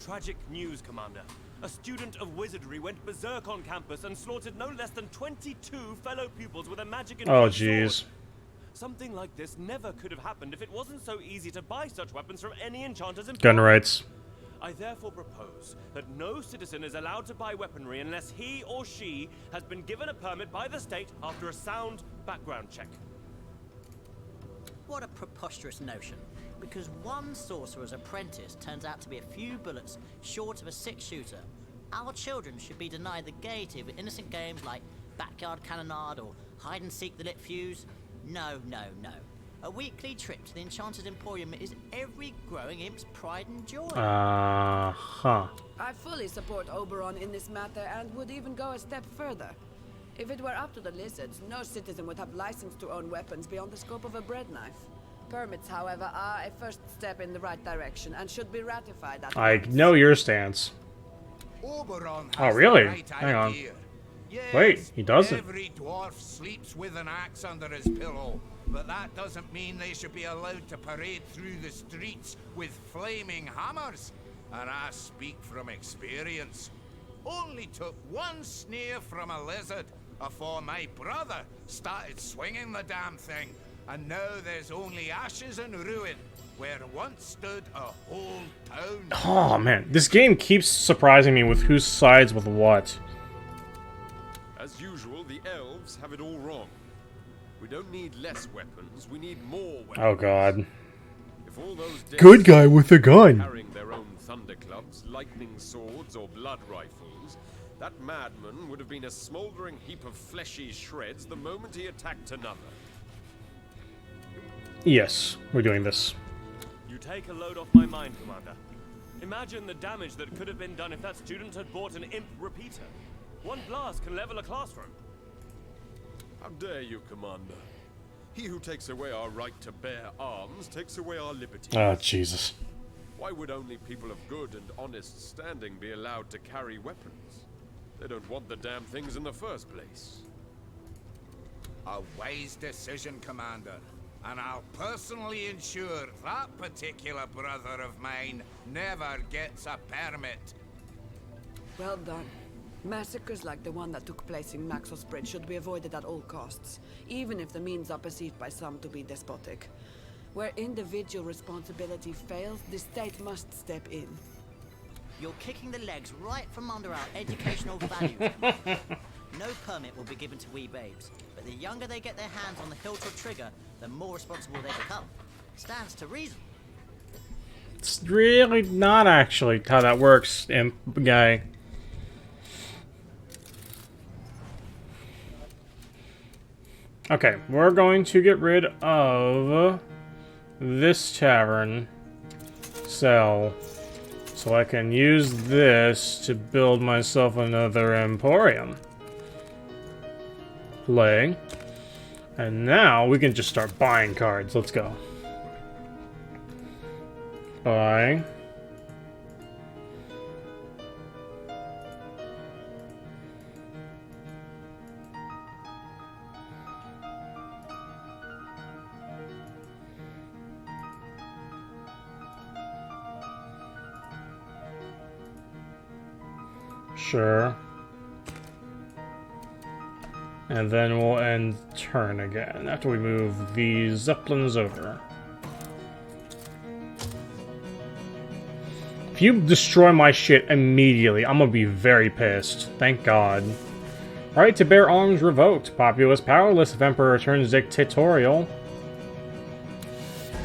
Tragic news, Commander. a student of wizardry went berserk on campus and slaughtered no less than 22 fellow pupils with a magic Oh, infused jeez. sword. Something like this never could have happened if it wasn't so easy to buy such weapons from any enchanter's Gun emporium. rights. I therefore propose that no citizen is allowed to buy weaponry unless he or she has been given a permit by the state after a sound background check. What a preposterous notion. Because one sorcerer's apprentice turns out to be a few bullets short of a 6-shooter. Our children should be denied the gaiety of innocent games like backyard cannonade or hide and seek the lit fuse. No, no, no. A weekly trip to the Enchanter's Emporium is every growing imp's pride and joy. Huh. I fully support Oberon in this matter and would even go a step further. If it were up to the lizards, no citizen would have license to own weapons beyond the scope of a bread knife. Permits, however, are a first step in the right direction and should be ratified at I once. know your stance. Oberon Oh, has really? the right Hang on. idea. Yes, Wait, he doesn't. Every dwarf sleeps with an axe under his pillow, but that doesn't mean they should be allowed to parade through the streets with flaming hammers. And I speak from experience. Only took one sneer from a lizard afore my brother started swinging the damn thing, and now there's only ashes and ruin where once stood a whole town. Oh man, this game keeps surprising me with who sides with what. As usual, the elves have it all wrong. We don't need less weapons, we need more weapons. Oh god. If all those Good guy with a gun. carrying their own thunder clubs, lightning swords, or blood rifles, that madman would have been a smoldering heap of fleshy shreds the moment he attacked another. Yes, we're doing this. You take a load off my mind, Commander. Imagine the damage that could have been done if that student had bought an imp repeater. One blast can level a classroom. How dare you, Commander? He who takes away our right to bear arms takes away our liberty. Oh, Jesus. Why would only people of good and honest standing be allowed to carry weapons? They don't want the damn things in the first place. A wise decision, Commander. And I'll personally ensure that particular brother of mine never gets a permit. Well done. Massacres like the one that took place in Naxos Bridge should be avoided at all costs, even if the means are perceived by some to be despotic. Where individual responsibility fails, the state must step in. You're kicking the legs right from under our educational values. No permit will be given to wee babes, but the younger they get their hands on the hilt or trigger, the more responsible they become. Stands to reason. It's really not actually how that works, imp guy. Okay, we're going to get rid of this tavern cell so I can use this to build myself another emporium. Play. And now we can just start buying cards. Let's go. Buy. Sure. And then we'll end turn again after we move these zeppelins over. If you destroy my shit immediately, I'm gonna be very pissed. Thank God. Right to bear arms revoked. Populace powerless if Emperor turns dictatorial.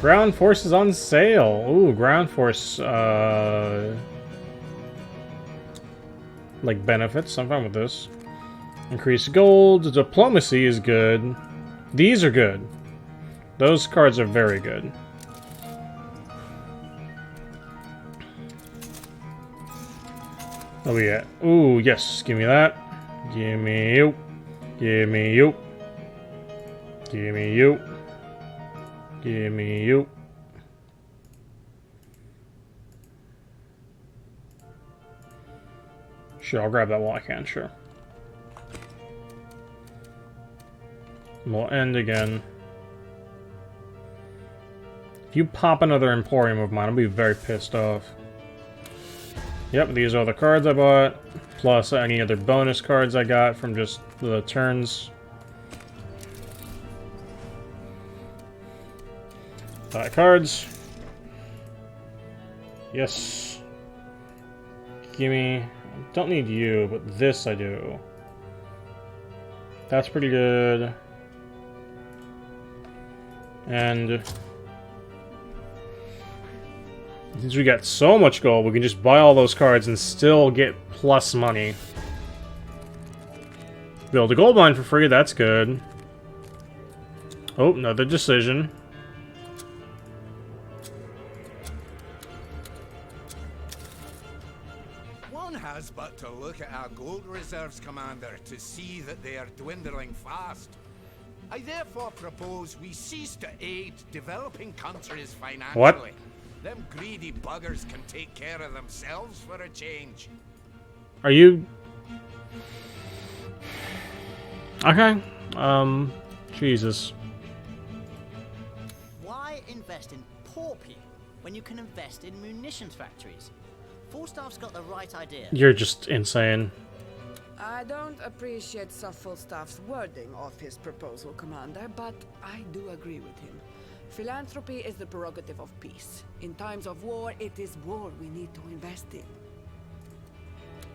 Ground forces on sale. Ooh, ground force, like benefits. I'm fine with this. Increased gold. Diplomacy is good. These are good. Those cards are very good. Oh yeah. Ooh, yes. Give me that. Give me you. Give me you. Give me you. Give me you. Sure, I'll grab that while I can, sure. And we'll end again. If you pop another Emporium of mine, I'll be very pissed off. Yep, these are the cards I bought, plus any other bonus cards I got from just the turns. Buy cards. Yes. Gimme. Don't need you, but this I do. That's pretty good. And since we got so much gold, we can just buy all those cards and still get plus money. Build a gold mine for free, that's good. Oh, another decision. One has but to look at our gold reserves, Commander, to see that they are dwindling fast. I therefore propose we cease to aid developing countries financially. What? Them greedy buggers can take care of themselves for a change. Are you... Okay. Jesus. Why invest in poor people when you can invest in munitions factories? Falstaff's got the right idea. You're just insane. I don't appreciate Falstaff's wording of his proposal, Commander, but I do agree with him. Philanthropy is the prerogative of peace. In times of war, it is war we need to invest in.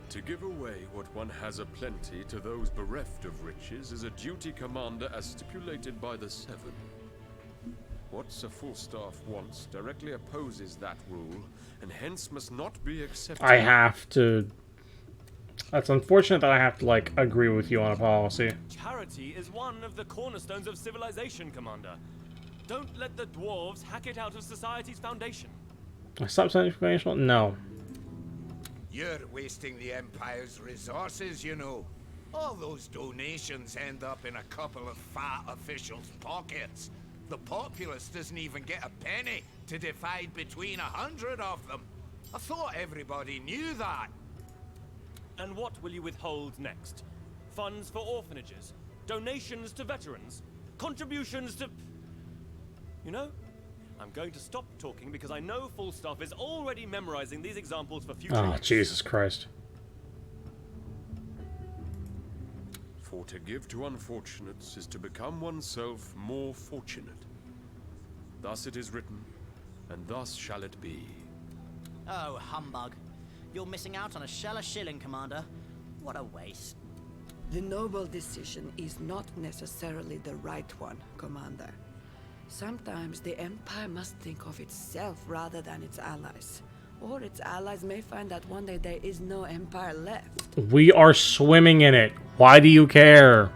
To give away what one has aplenty to those bereft of riches is a duty, Commander, as stipulated by the Seven. What Sir Falstaff wants directly opposes that rule, and hence must not be accepted. I have to... That's unfortunate that I have to, like, agree with you on a policy. Charity is one of the cornerstones of civilization, Commander. Don't let the dwarves hack it out of society's foundation. Stop sending information? No. You're wasting the Empire's resources, you know. All those donations end up in a couple of fat officials' pockets. The populace doesn't even get a penny to divide between 100 of them. I thought everybody knew that. And what will you withhold next? Funds for orphanages? Donations to veterans? Contributions to... You know, I'm going to stop talking because I know Falstaff is already memorizing these examples for future... Oh, Jesus Christ. For to give to unfortunates is to become oneself more fortunate. Thus it is written, and thus shall it be. Oh, humbug. You're missing out on a shilling, Commander. What a waste. The noble decision is not necessarily the right one, Commander. Sometimes the Empire must think of itself rather than its allies. Or its allies may find that one day there is no Empire left. We are swimming in it. Why do you care?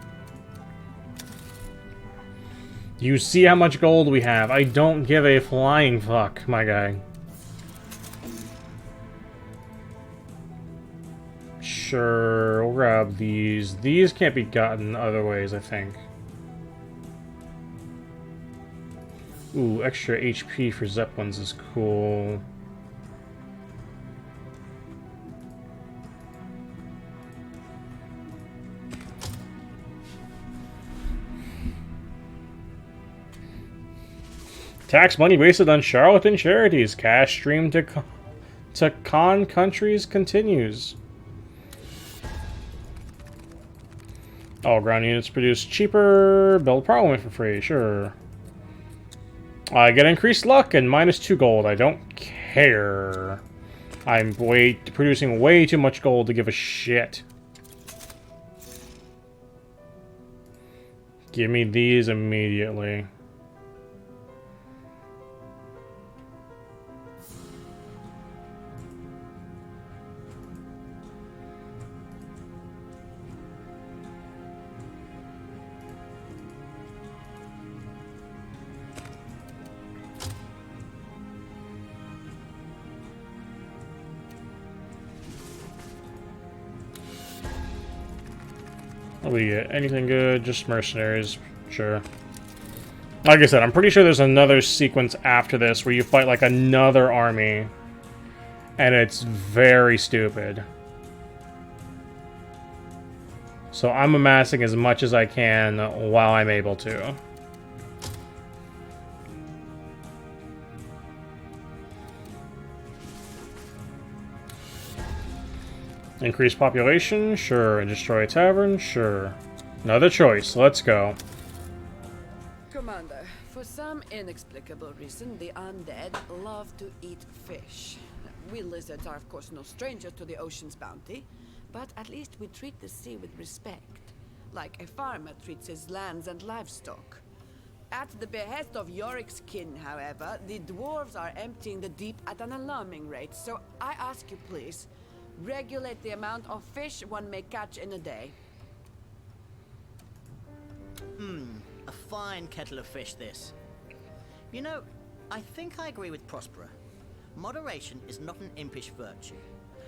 You see how much gold we have. I don't give a flying fuck, my guy. Sure, we'll grab these. These can't be gotten other ways, I think. Ooh, extra HP for Zeppelins is cool. Tax money wasted on charlatan charities. Cash stream to con countries continues. All ground units produce cheaper. Build parliament for free. Sure. I get increased luck and -2 gold. I don't care. I'm producing way too much gold to give a shit. Give me these immediately. What do we get? Anything good? Just mercenaries. Sure. Like I said, I'm pretty sure there's another sequence after this where you fight like another army. And it's very stupid. So I'm amassing as much as I can while I'm able to. Increase population? Sure. Destroy a tavern? Sure. Another choice. Let's go. Commander, for some inexplicable reason, the undead love to eat fish. We lizards are, of course, no strangers to the ocean's bounty, but at least we treat the sea with respect, like a farmer treats his lands and livestock. At the behest of Yorick's kin, however, the dwarves are emptying the deep at an alarming rate, so I ask you please, regulate the amount of fish one may catch in a day. A fine kettle of fish, this. You know, I think I agree with Prospera. Moderation is not an impish virtue.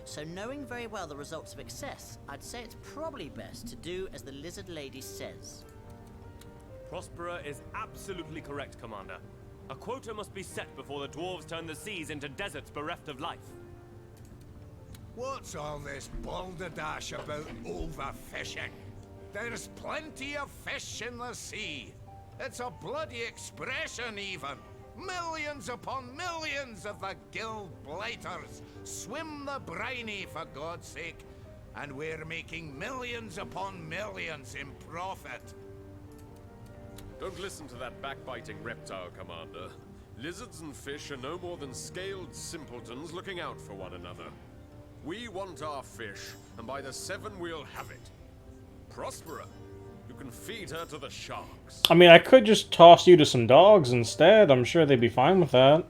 So knowing very well the results of excess, I'd say it's probably best to do as the lizard lady says. Prospera is absolutely correct, Commander. A quota must be set before the dwarves turn the seas into deserts bereft of life. What's all this balderdash about overfishing? There's plenty of fish in the sea. It's a bloody expression, even. Millions upon millions of the gill blighters swim the briny, for God's sake, and we're making millions upon millions in profit. Don't listen to that backbiting reptile, Commander. Lizards and fish are no more than scaled simpletons looking out for one another. We want our fish, and by the seven we'll have it. Prospera, you can feed her to the sharks. I mean, I could just toss you to some dogs instead. I'm sure they'd be fine with that.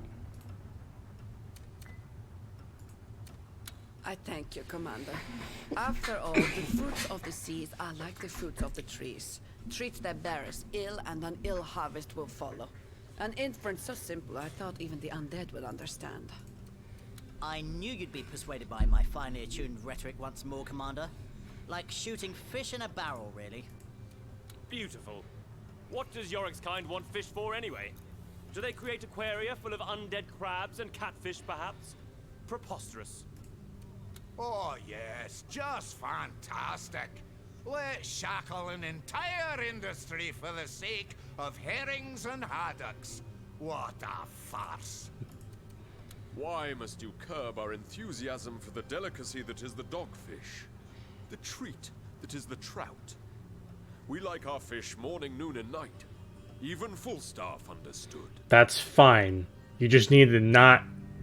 I thank you, Commander. After all, the fruits of the seas are like the fruits of the trees. Treat their bearers ill, and an ill harvest will follow. An inference so simple, I thought even the undead would understand. I knew you'd be persuaded by my finely attuned rhetoric once more, Commander. Like shooting fish in a barrel, really. Beautiful. What does Yorick's kind want fish for, anyway? Do they create aquaria full of undead crabs and catfish, perhaps? Preposterous. Oh yes, just fantastic. Let's shackle an entire industry for the sake of herrings and haddocks. What a farce. Why must you curb our enthusiasm for the delicacy that is the dogfish? The treat that is the trout? We like our fish morning, noon, and night. Even Fullstaff understood. That's fine. You just need to not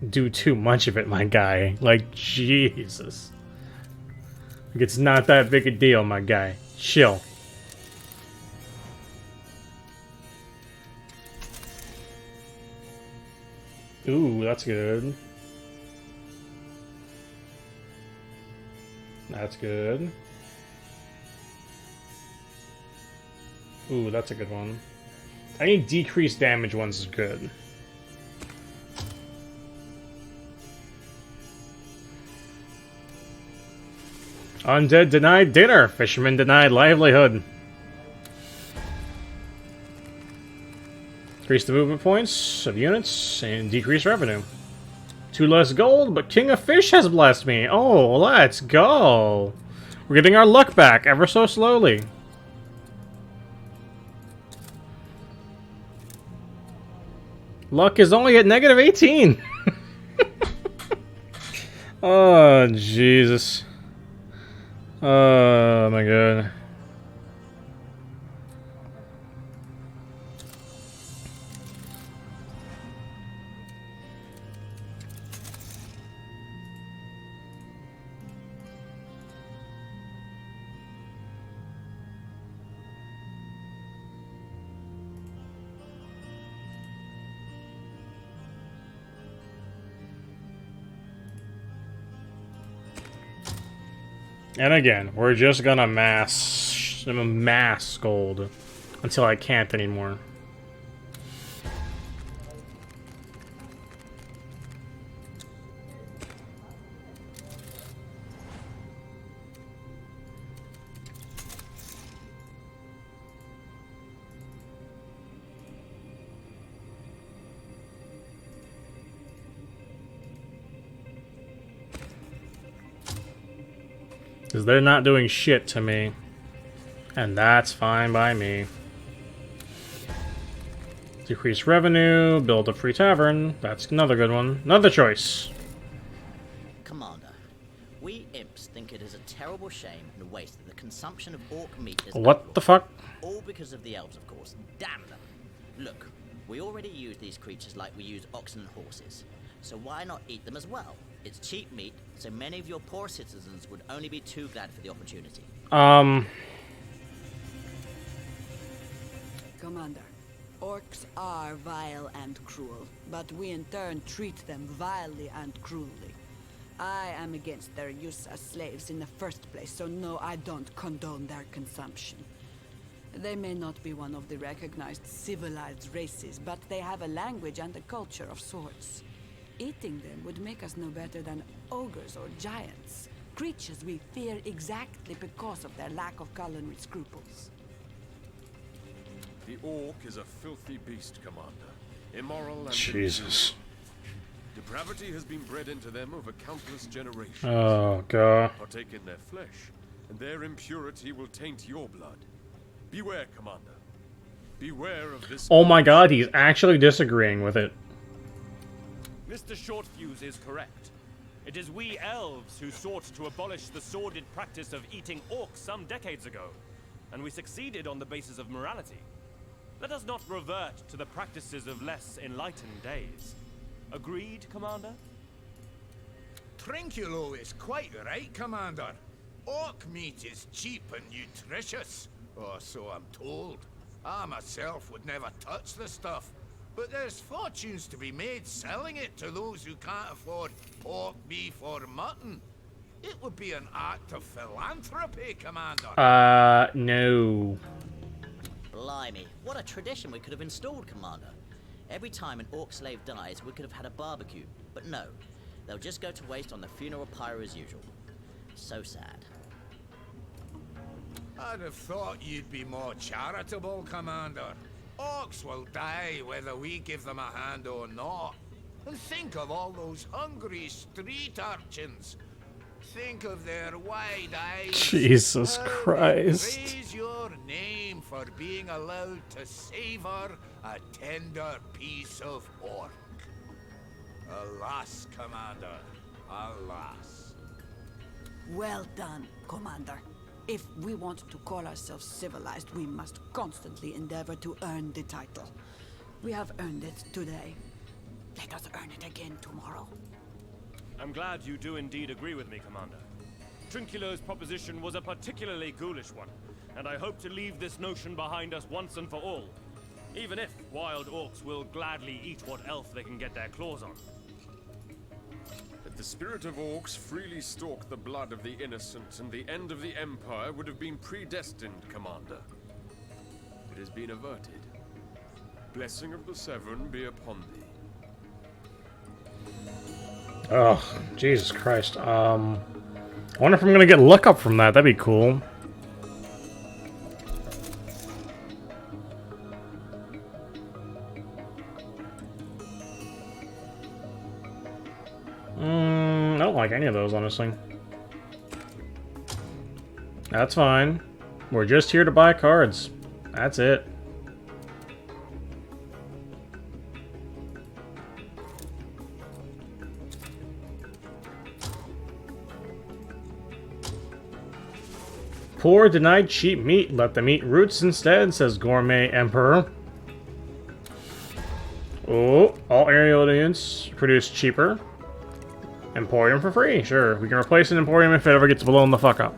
do too much of it, my guy. Like, Jesus. Like, it's not that big a deal, my guy. Chill. Ooh, that's good. That's good. Ooh, that's a good one. Any decreased damage ones is good. Undead denied dinner. Fisherman denied livelihood. Increase the movement points of units and decrease revenue. 2 less gold, but King of Fish has blessed me. Oh, let's go. We're getting our luck back ever so slowly. Luck is only at negative 18. Oh, Jesus. Oh, my God. And again, we're just gonna mass gold until I can't anymore. Because they're not doing shit to me. And that's fine by me. Decrease revenue, build a free tavern. That's another good one. Another choice. Commander, we imps think it is terrible shame and waste that the consumption of orc meat is What the fuck? all because of the elves, of course. Damn them. Look, we already use these creatures like we use oxen and horses. So why not eat them as well? It's cheap meat, so many of your poor citizens would only be too glad for the opportunity. Commander, orcs are vile and cruel, but we in turn treat them vilely and cruelly. I am against their use as slaves in the first place, so no, I don't condone their consumption. They may not be one of the recognized civilized races, but they have a language and a culture of sorts. Eating them would make us no better than ogres or giants, creatures we fear exactly because of their lack of culinary scruples. The orc is a filthy beast, Commander. Immoral and Jesus. Depravity has been bred into them over countless generations. Oh, God. Partake in their flesh, and their impurity will taint your blood. Beware, Commander. Beware of this... Oh my God, he's actually disagreeing with it. Mr. Shortfuse is correct. It is we elves who sought to abolish the sordid practice of eating orcs some decades ago, and we succeeded on the basis of morality. Let us not revert to the practices of less enlightened days. Agreed, Commander? Trinculo is quite right, Commander. Orc meat is cheap and nutritious. Or so I'm told. I myself would never touch the stuff. But there's fortunes to be made selling it to those who can't afford pork, beef, or mutton. It would be an act of philanthropy, Commander. No. Blimey, what a tradition we could have installed, Commander. Every time an orc slave dies, we could have had a barbecue. But no, they'll just go to waste on the funeral pyre as usual. So sad. I'd have thought you'd be more charitable, Commander. Orcs will die whether we give them a hand or not. And think of all those hungry street urchins. Think of their wide eyes. Jesus Christ. Praise your name for being allowed to savor a tender piece of orc. Alas, Commander, alas. Well done, Commander. If we want to call ourselves civilized, we must constantly endeavor to earn the title. We have earned it today. Let us earn it again tomorrow. I'm glad you do indeed agree with me, Commander. Trinculo's proposition was a particularly ghoulish one, and I hope to leave this notion behind us once and for all. Even if wild orcs will gladly eat what elf they can get their claws on. If the spirit of orcs freely stalked the blood of the innocent, and the end of the Empire would have been predestined, Commander. It has been averted. Blessing of the Severn be upon thee. Ugh, Jesus Christ. I wonder if I'm gonna get luck up from that. That'd be cool. I don't like any of those, honestly. That's fine. We're just here to buy cards. That's it. Poor denied cheap meat. Let them eat roots instead, says Gourmet Emperor. Oh, all Aeolians produce cheaper. Emporium for free. Sure, we can replace an Emporium if it ever gets blown the fuck up.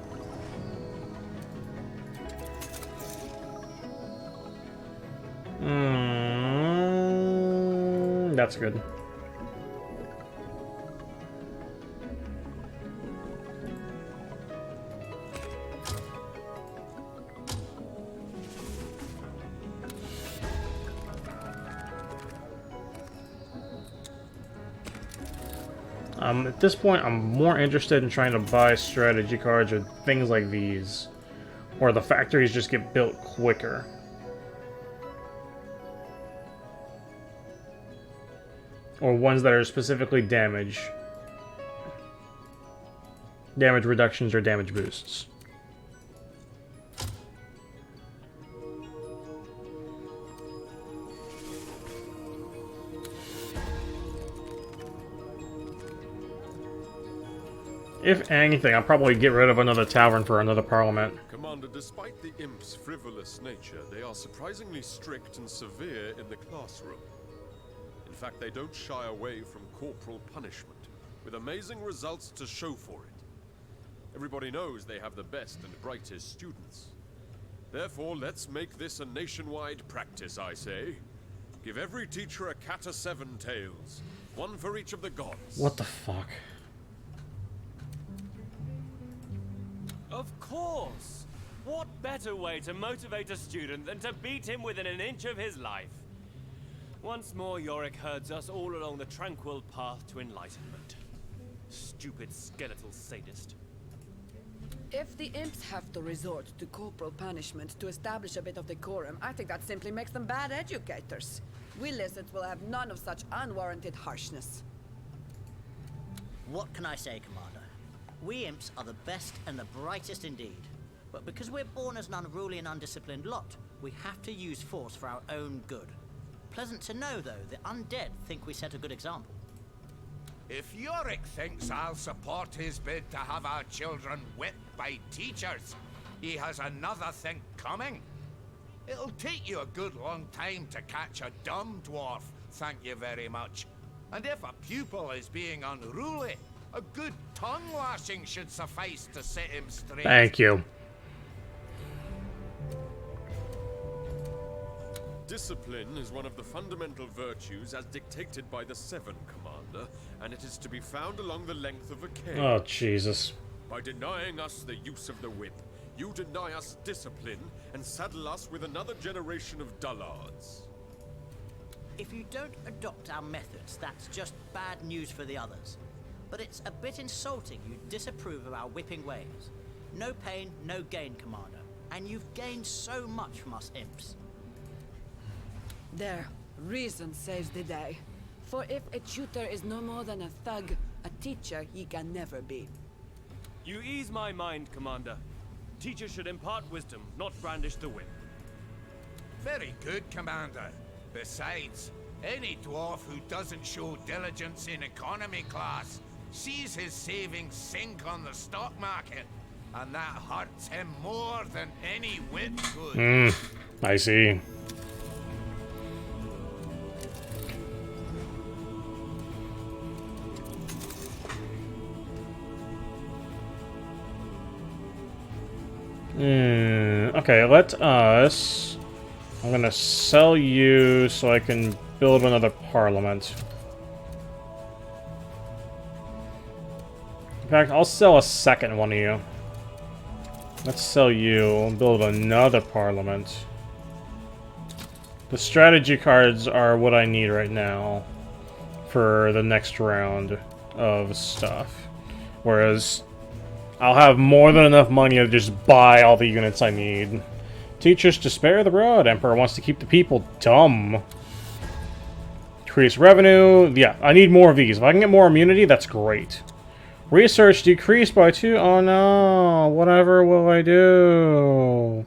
That's good. At this point, I'm more interested in trying to buy strategy cards or things like these, where the factories just get built quicker. Or ones that are specifically damage reductions or damage boosts. If anything, I'll probably get rid of another tavern for another parliament. Commander, despite the imp's frivolous nature, they are surprisingly strict and severe in the classroom. In fact, they don't shy away from corporal punishment, with amazing results to show for it. Everybody knows they have the best and brightest students. Therefore, let's make this a nationwide practice, I say. Give every teacher a cat o' 7 tails, one for each of the gods. What the fuck? Of course! What better way to motivate a student than to beat him within an inch of his life? Once more, Yorick herds us all along the tranquil path to enlightenment. Stupid skeletal sadist. If the imps have to resort to corporal punishment to establish a bit of decorum, I think that simply makes them bad educators. We lizards will have none of such unwarranted harshness. What can I say, Commander? We imps are the best and the brightest indeed. But because we're born as an unruly and undisciplined lot, we have to use force for our own good. Pleasant to know, though, the undead think we set a good example. If Yorick thinks I'll support his bid to have our children whipped by teachers, he has another thing coming. It'll take you a good long time to catch a dumb dwarf, thank you very much. And if a pupil is being unruly, a good tongue lashing should suffice to set him straight. Thank you. Discipline is one of the fundamental virtues as dictated by the Seven, Commander, and it is to be found along the length of a cave. Oh, Jesus. By denying us the use of the whip, you deny us discipline and saddle us with another generation of dullards. If you don't adopt our methods, that's just bad news for the others. But it's a bit insulting you disapprove of our whipping ways. No pain, no gain, Commander. And you've gained so much from us imps. There, reason saves the day. For if a tutor is no more than a thug, a teacher he can never be. You ease my mind, Commander. Teachers should impart wisdom, not brandish the whip. Very good, Commander. Besides, any dwarf who doesn't show diligence in economy class sees his savings sink on the stock market, and that hurts him more than any whip could. I see. Okay, let us... I'm gonna sell you so I can build another parliament. In fact, I'll sell a second one of you. Let's sell you and build another parliament. The strategy cards are what I need right now for the next round of stuff. Whereas I'll have more than enough money to just buy all the units I need. Teachers to spare the rod. Emperor wants to keep the people dumb. Increase revenue. Yeah, I need more of these. If I can get more immunity, that's great. Research decreased by 2. Oh no. Whatever will I do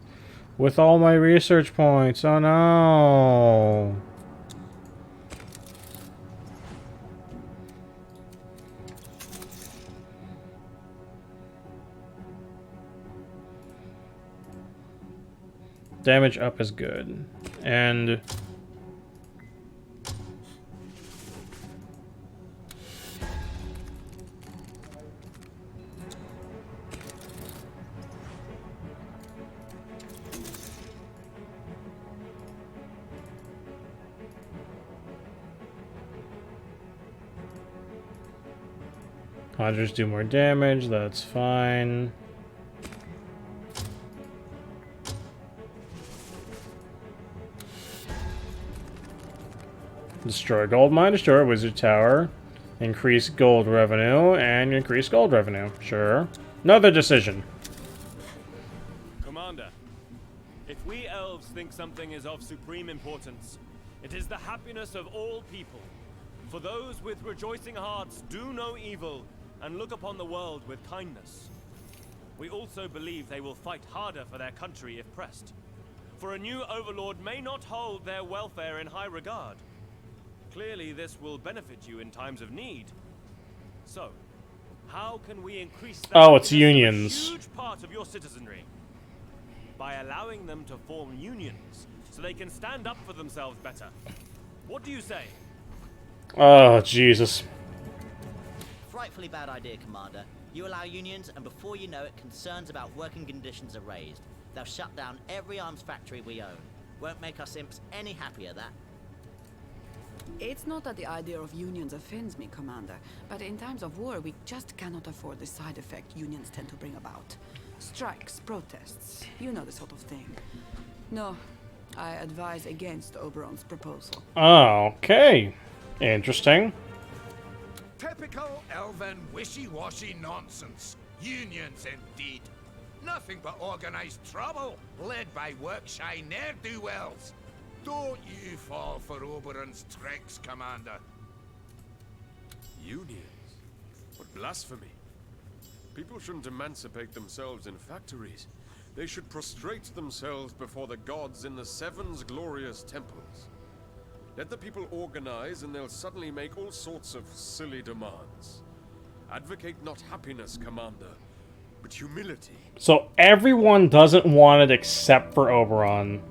with all my research points? Oh no. Damage up is good. And Hunters do more damage, that's fine. Destroy gold mine, destroy wizard tower, increase gold revenue, and increase gold revenue. Sure. Another decision. Commander, if we elves think something is of supreme importance, it is the happiness of all people. For those with rejoicing hearts do no evil and look upon the world with kindness. We also believe they will fight harder for their country if pressed. For a new overlord may not hold their welfare in high regard. Clearly, this will benefit you in times of need. So, How can we increase the Oh, it's happiness of unions. a huge part of your citizenry? By allowing them to form unions, so they can stand up for themselves better. What do you say? Oh, Jesus. Frightfully bad idea, Commander. You allow unions, and before you know it, concerns about working conditions are raised. They'll shut down every arms factory we own. Won't make us imps any happier, that. It's not that the idea of unions offends me, Commander, but in times of war, we just cannot afford the side effect unions tend to bring about. Strikes, protests, you know the sort of thing. No, I advise against Oberon's proposal. Okay. Interesting. Typical elven wishy-washy nonsense. Unions indeed. Nothing but organized trouble, led by work-shy ne'er-do-wells. Don't you fall for Oberon's tricks, Commander. Unions? What blasphemy. People shouldn't emancipate themselves in factories. They should prostrate themselves before the gods in the Seven's glorious temples. Let the people organize and they'll suddenly make all sorts of silly demands. Advocate not happiness, Commander, but humility. So everyone doesn't want it except for Oberon.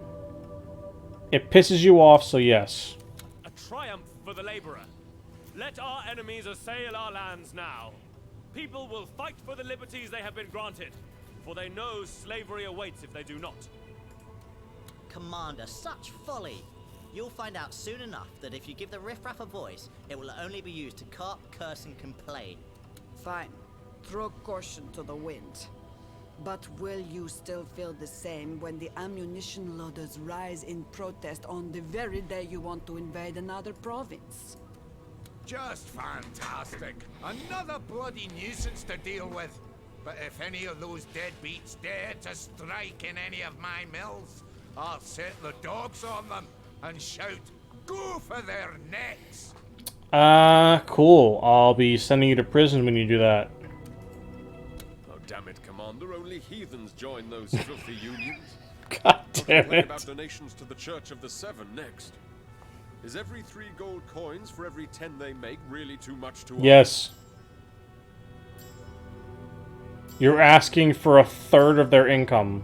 It pisses you off, so yes. A triumph for the laborer. Let our enemies assail our lands now. People will fight for the liberties they have been granted, for they know slavery awaits if they do not. Commander, such folly! You'll find out soon enough that if you give the riffraff a voice, it will only be used to carp, curse, and complain. Fine. Throw caution to the wind. But will you still feel the same when the ammunition loaders rise in protest on the very day you want to invade another province? Just fantastic. Another bloody nuisance to deal with. But if any of those deadbeats dare to strike in any of my mills, I'll set the dogs on them and shout, "Go for their necks!" Cool. I'll be sending you to prison when you do that. Oh, damn it, Commander. Only heathens join those filthy unions. God damn Complain it. about donations to the Church of the Seven next. Is every 3 gold coins for every 10 they make really too much to ask? Yes. You're asking for a third of their income.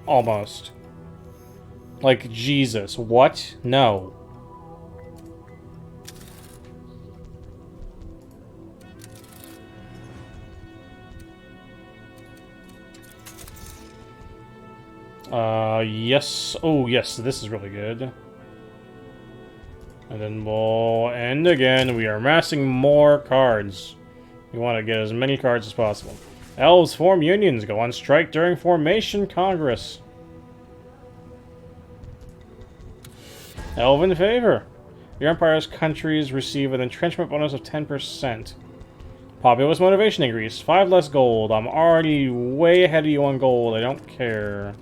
Almost. Like, Jesus. What? No. Yes. Oh, yes, this is really good. And then we'll end again. We are amassing more cards. We want to get as many cards as possible. Elves form unions. Go on strike during Formation Congress. Elven favor. Your Empire's countries receive an entrenchment bonus of 10%. Populist motivation increase. 5 less gold. I'm already way ahead of you on gold. I don't care.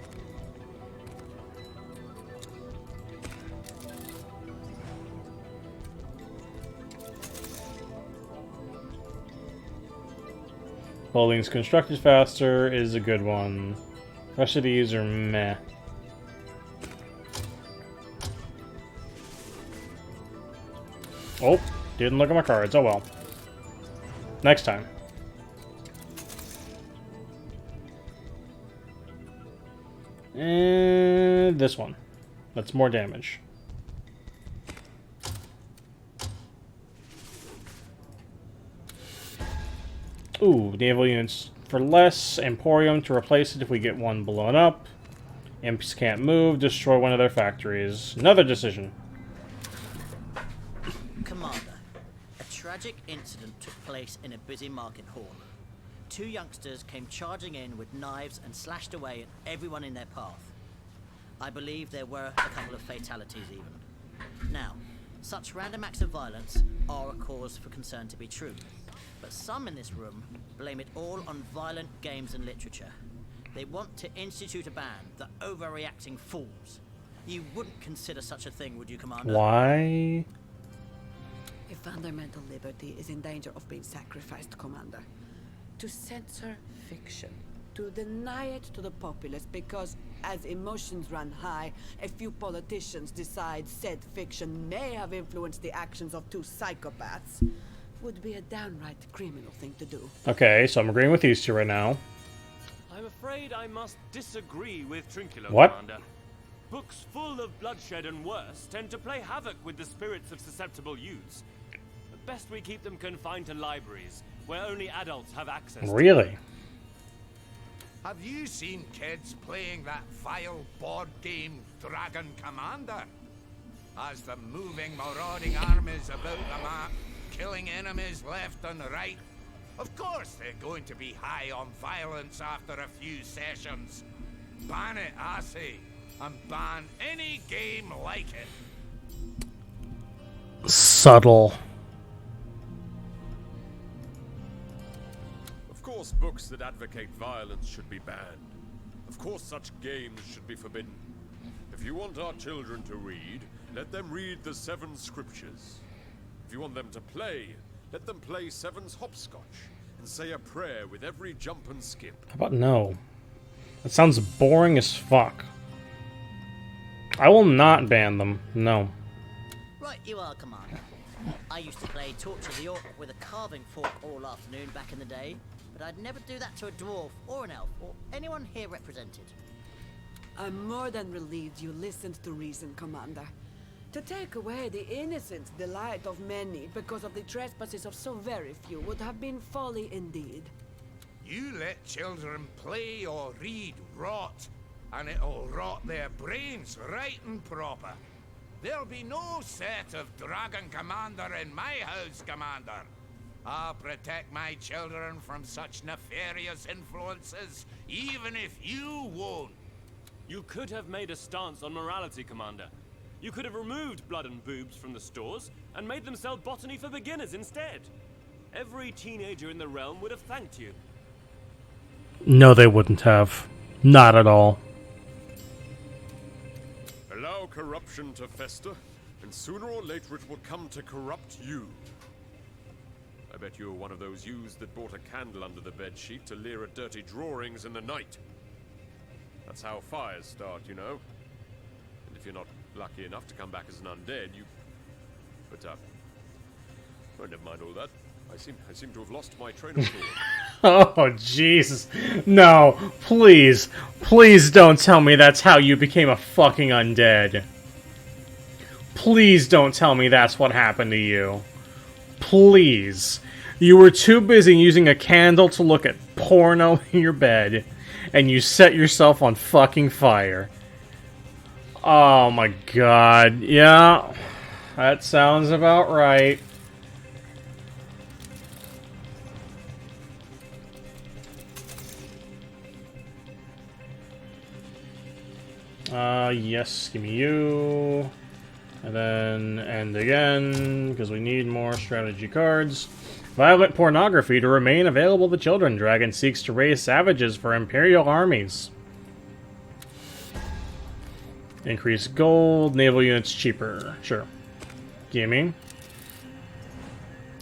Buildings constructed faster is a good one. The rest of these are meh. Oh, didn't look at my cards. Oh well. Next time. And this one. That's more damage. Ooh, naval units for less. Emporium to replace it if we get one blown up. Imps can't move. Destroy one of their factories. Another decision. Commander, a tragic incident took place in a busy market hall. 2 youngsters came charging in with knives and slashed away at everyone in their path. I believe there were a couple of fatalities even. Now, such random acts of violence are a cause for concern to be true. But some in this room blame it all on violent games and literature. They want to institute a ban, the overreacting fools. You wouldn't consider such a thing, would you, Commander? Why? A fundamental liberty is in danger of being sacrificed, Commander. To censor fiction. To deny it to the populace because, as emotions run high, a few politicians decide said fiction may have influenced the actions of 2 psychopaths. would be a downright criminal thing to do. Okay, so I'm agreeing with these two right now. I'm afraid I must disagree with Trinculo, What? Commander. Books full of bloodshed and worse tend to play havoc with the spirits of susceptible youths. Best we keep them confined to libraries, where only adults have access to Really? Have you seen kids playing that vile board game Dragon Commander? As the moving, marauding armies about the map, killing enemies left and right. Of course they're going to be high on violence after a few sessions. Ban it, I say, and ban any game like it. Subtle. Of course, books that advocate violence should be banned. Of course, such games should be forbidden. If you want our children to read, let them read the 7 scriptures. If you want them to play, let them play 7's hopscotch and say a prayer with every jump and skip. How about no? That sounds boring as fuck. I will not ban them. No. Right you are, Commander. I used to play Torch of the Orc with a carving fork all afternoon back in the day, but I'd never do that to a dwarf or an elf or anyone here represented. I'm more than relieved you listened to reason, Commander. To take away the innocent delight of many because of the trespasses of so very few would have been folly indeed. You let children play or read rot, and it'll rot their brains right and proper. There'll be no set of Dragon Commander in my house, Commander. I'll protect my children from such nefarious influences, even if you won't. You could have made a stance on morality, Commander. You could have removed blood and boobs from the stores and made them sell botany for beginners instead. Every teenager in the realm would have thanked you. No, they wouldn't have. Not at all. Allow corruption to fester, and sooner or later it will come to corrupt you. I bet you're one of those youths that bought a candle under the bedsheet to leer at dirty drawings in the night. That's how fires start, you know. And if you're not lucky enough to come back as an undead, you... But, oh, never mind all that. I seem to have lost my train of thought. Oh, Jesus. No, please. Please don't tell me that's how you became a fucking undead. Please don't tell me that's what happened to you. Please. You were too busy using a candle to look at porno in your bed, and you set yourself on fucking fire. Oh my god. Yeah, that sounds about right. Yes, give me you. And then end again, because we need more strategy cards. Violent pornography to remain available to children. Dragon seeks to raise savages for Imperial armies. Increase gold, naval units cheaper. Sure. Gimme.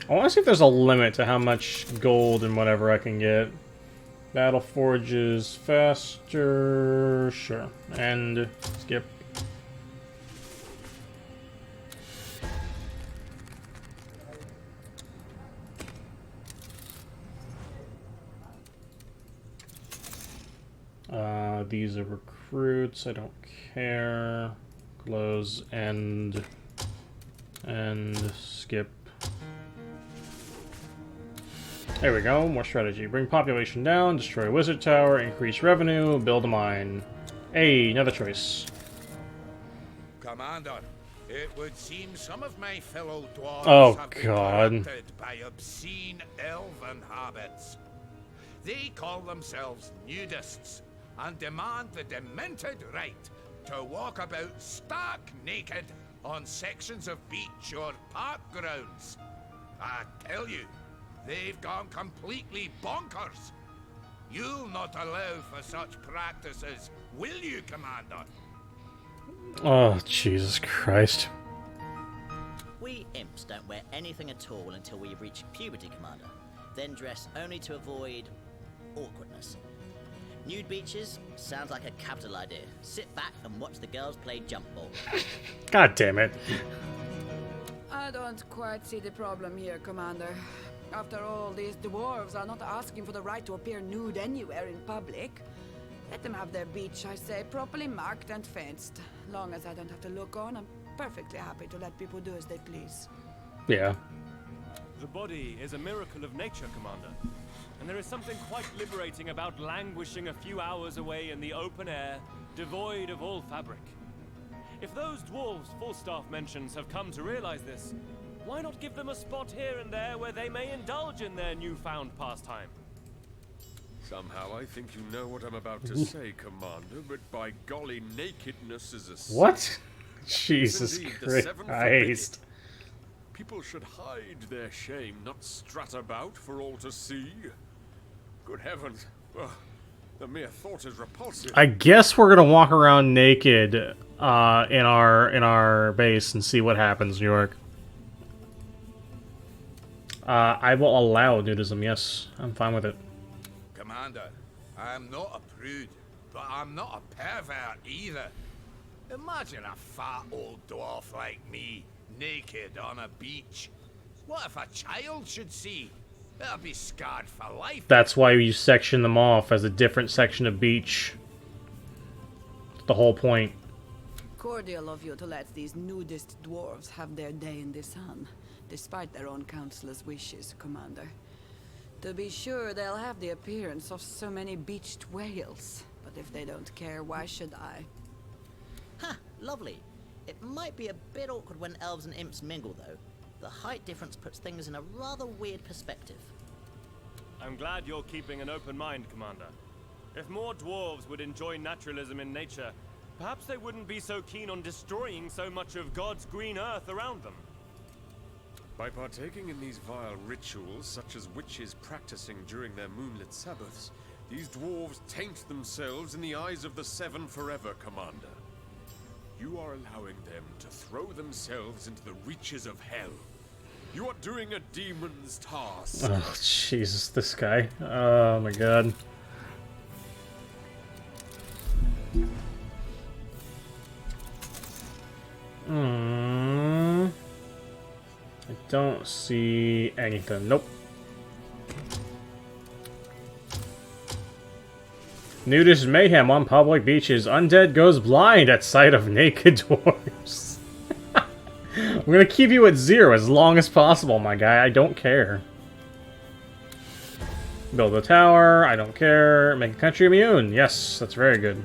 I want to see if there's a limit to how much gold and whatever I can get. Battle forges faster. Sure. And skip. These are recruits. I don't care. Close, end, and skip. There we go. More strategy. Bring population down. Destroy wizard tower. Increase revenue. Build a mine. Hey, another choice. Commander, it would seem some of my fellow dwarves have been corrupted by obscene elven habits. They call themselves nudists and demand the demented right to walk about stark naked on sections of beach or park grounds. I tell you, they've gone completely bonkers. You'll not allow for such practices, will you, Commander? Oh, Jesus Christ. We imps don't wear anything at all until we reach puberty, Commander. Then dress only to avoid awkwardness. Nude beaches sounds like a capital idea. Sit back and watch the girls play jump ball. God damn it. I don't quite see the problem here, Commander. After all, these dwarves are not asking for the right to appear nude anywhere in public. Let them have their beach, I say, properly marked and fenced. Long as I don't have to look on, I'm perfectly happy to let people do as they please. Yeah. The body is a miracle of nature, Commander. And there is something quite liberating about languishing a few hours away in the open air, devoid of all fabric. If those dwarves Falstaff mentions have come to realize this, why not give them a spot here and there where they may indulge in their newfound pastime? Somehow I think you know what I'm about to say, Commander, but by golly, nakedness is a sin. What? Jesus Indeed, the seven Christ. People should hide their shame, not strut about for all to see. Good heavens. Ugh, the mere thought is repulsive. I guess we're gonna walk around naked in our base and see what happens, New York. I will allow nudism, yes. I'm fine with it. Commander, I'm not a prude, but I'm not a pervert either. Imagine a fat old dwarf like me, naked on a beach. What if a child should see? They'll be scarred for life. That's why you section them off as a different section of beach. That's the whole point. Cordial of you to let these nudist dwarves have their day in the sun, despite their own councilor's wishes, Commander. To be sure, they'll have the appearance of so many beached whales, but if they don't care, why should I? Ha! Lovely. It might be a bit awkward when elves and imps mingle, though. The height difference puts things in a rather weird perspective. I'm glad you're keeping an open mind, Commander. If more dwarves would enjoy naturalism in nature, perhaps they wouldn't be so keen on destroying so much of God's green earth around them. By partaking in these vile rituals, such as witches practicing during their moonlit Sabbaths, these dwarves taint themselves in the eyes of the Seven forever, Commander. You are allowing them to throw themselves into the reaches of hell. You are doing a demon's task. Oh, Jesus, this guy. Oh, my God. I don't see anything. Nope. Nudist mayhem on public beaches. Undead goes blind at sight of naked dwarves. I'm gonna keep you at 0 as long as possible, my guy. I don't care. Build a tower. I don't care. Make a country immune. Yes, that's very good.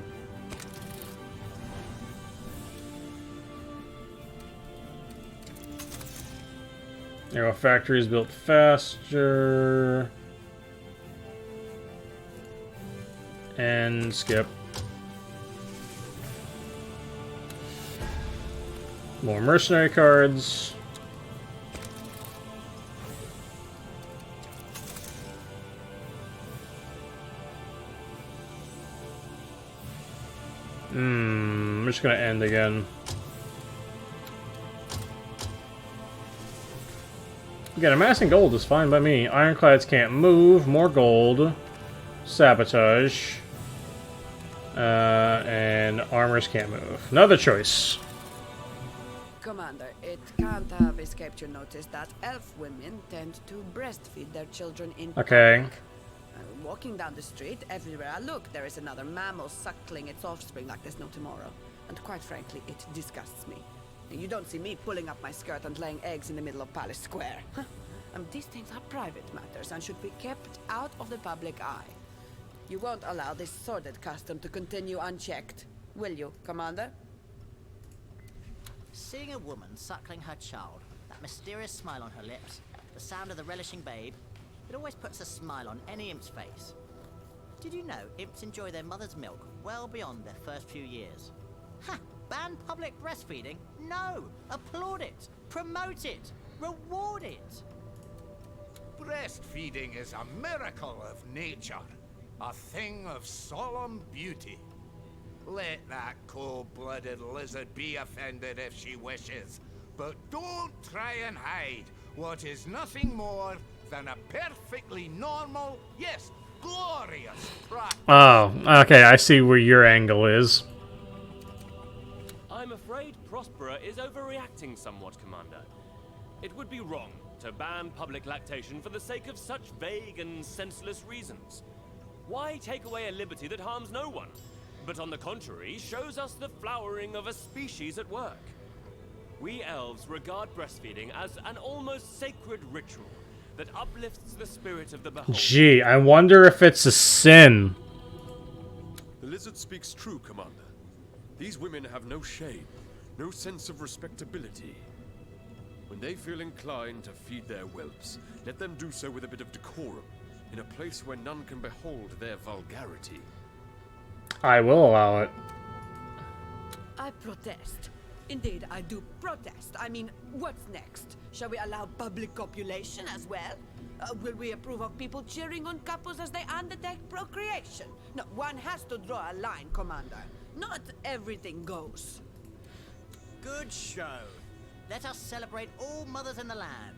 Arrow factories built faster. And skip. More mercenary cards. I'm just gonna end again. Again, amassing gold is fine by me. Ironclads can't move. More gold. Sabotage. And armors can't move. Another choice. Commander, it can't have escaped your notice that elf women tend to breastfeed their children in Okay. public. Walking down the street, everywhere I look, there is another mammal suckling its offspring like there's no tomorrow. And quite frankly, it disgusts me. You don't see me pulling up my skirt and laying eggs in the middle of Palace Square. These things are private matters and should be kept out of the public eye. You won't allow this sordid custom to continue unchecked, will you, Commander? Seeing a woman suckling her child, that mysterious smile on her lips, the sound of the relishing babe, it always puts a smile on any imp's face. Did you know imps enjoy their mother's milk well beyond their first few years? Ha! Ban public breastfeeding? No! Applaud it! Promote it! Reward it! Breastfeeding is a miracle of nature, a thing of solemn beauty. Let that cold-blooded lizard be offended if she wishes, but don't try and hide what is nothing more than a perfectly normal, yes, glorious practice. Oh, okay, I see where your angle is. I'm afraid Prospera is overreacting somewhat, Commander. It would be wrong to ban public lactation for the sake of such vague and senseless reasons. Why take away a liberty that harms no one, but on the contrary, shows us the flowering of a species at work? We elves regard breastfeeding as an almost sacred ritual that uplifts the spirit of the beholder. Gee, I wonder if it's a sin. The lizard speaks true, Commander. These women have no shame, no sense of respectability. When they feel inclined to feed their whelps, let them do so with a bit of decorum, in a place where none can behold their vulgarity. I will allow it. I protest. Indeed, I do protest. I mean, what's next? Shall we allow public copulation as well? Will we approve of people cheering on couples as they undertake procreation? No, one has to draw a line, Commander. Not everything goes. Good show. Let us celebrate all mothers in the land.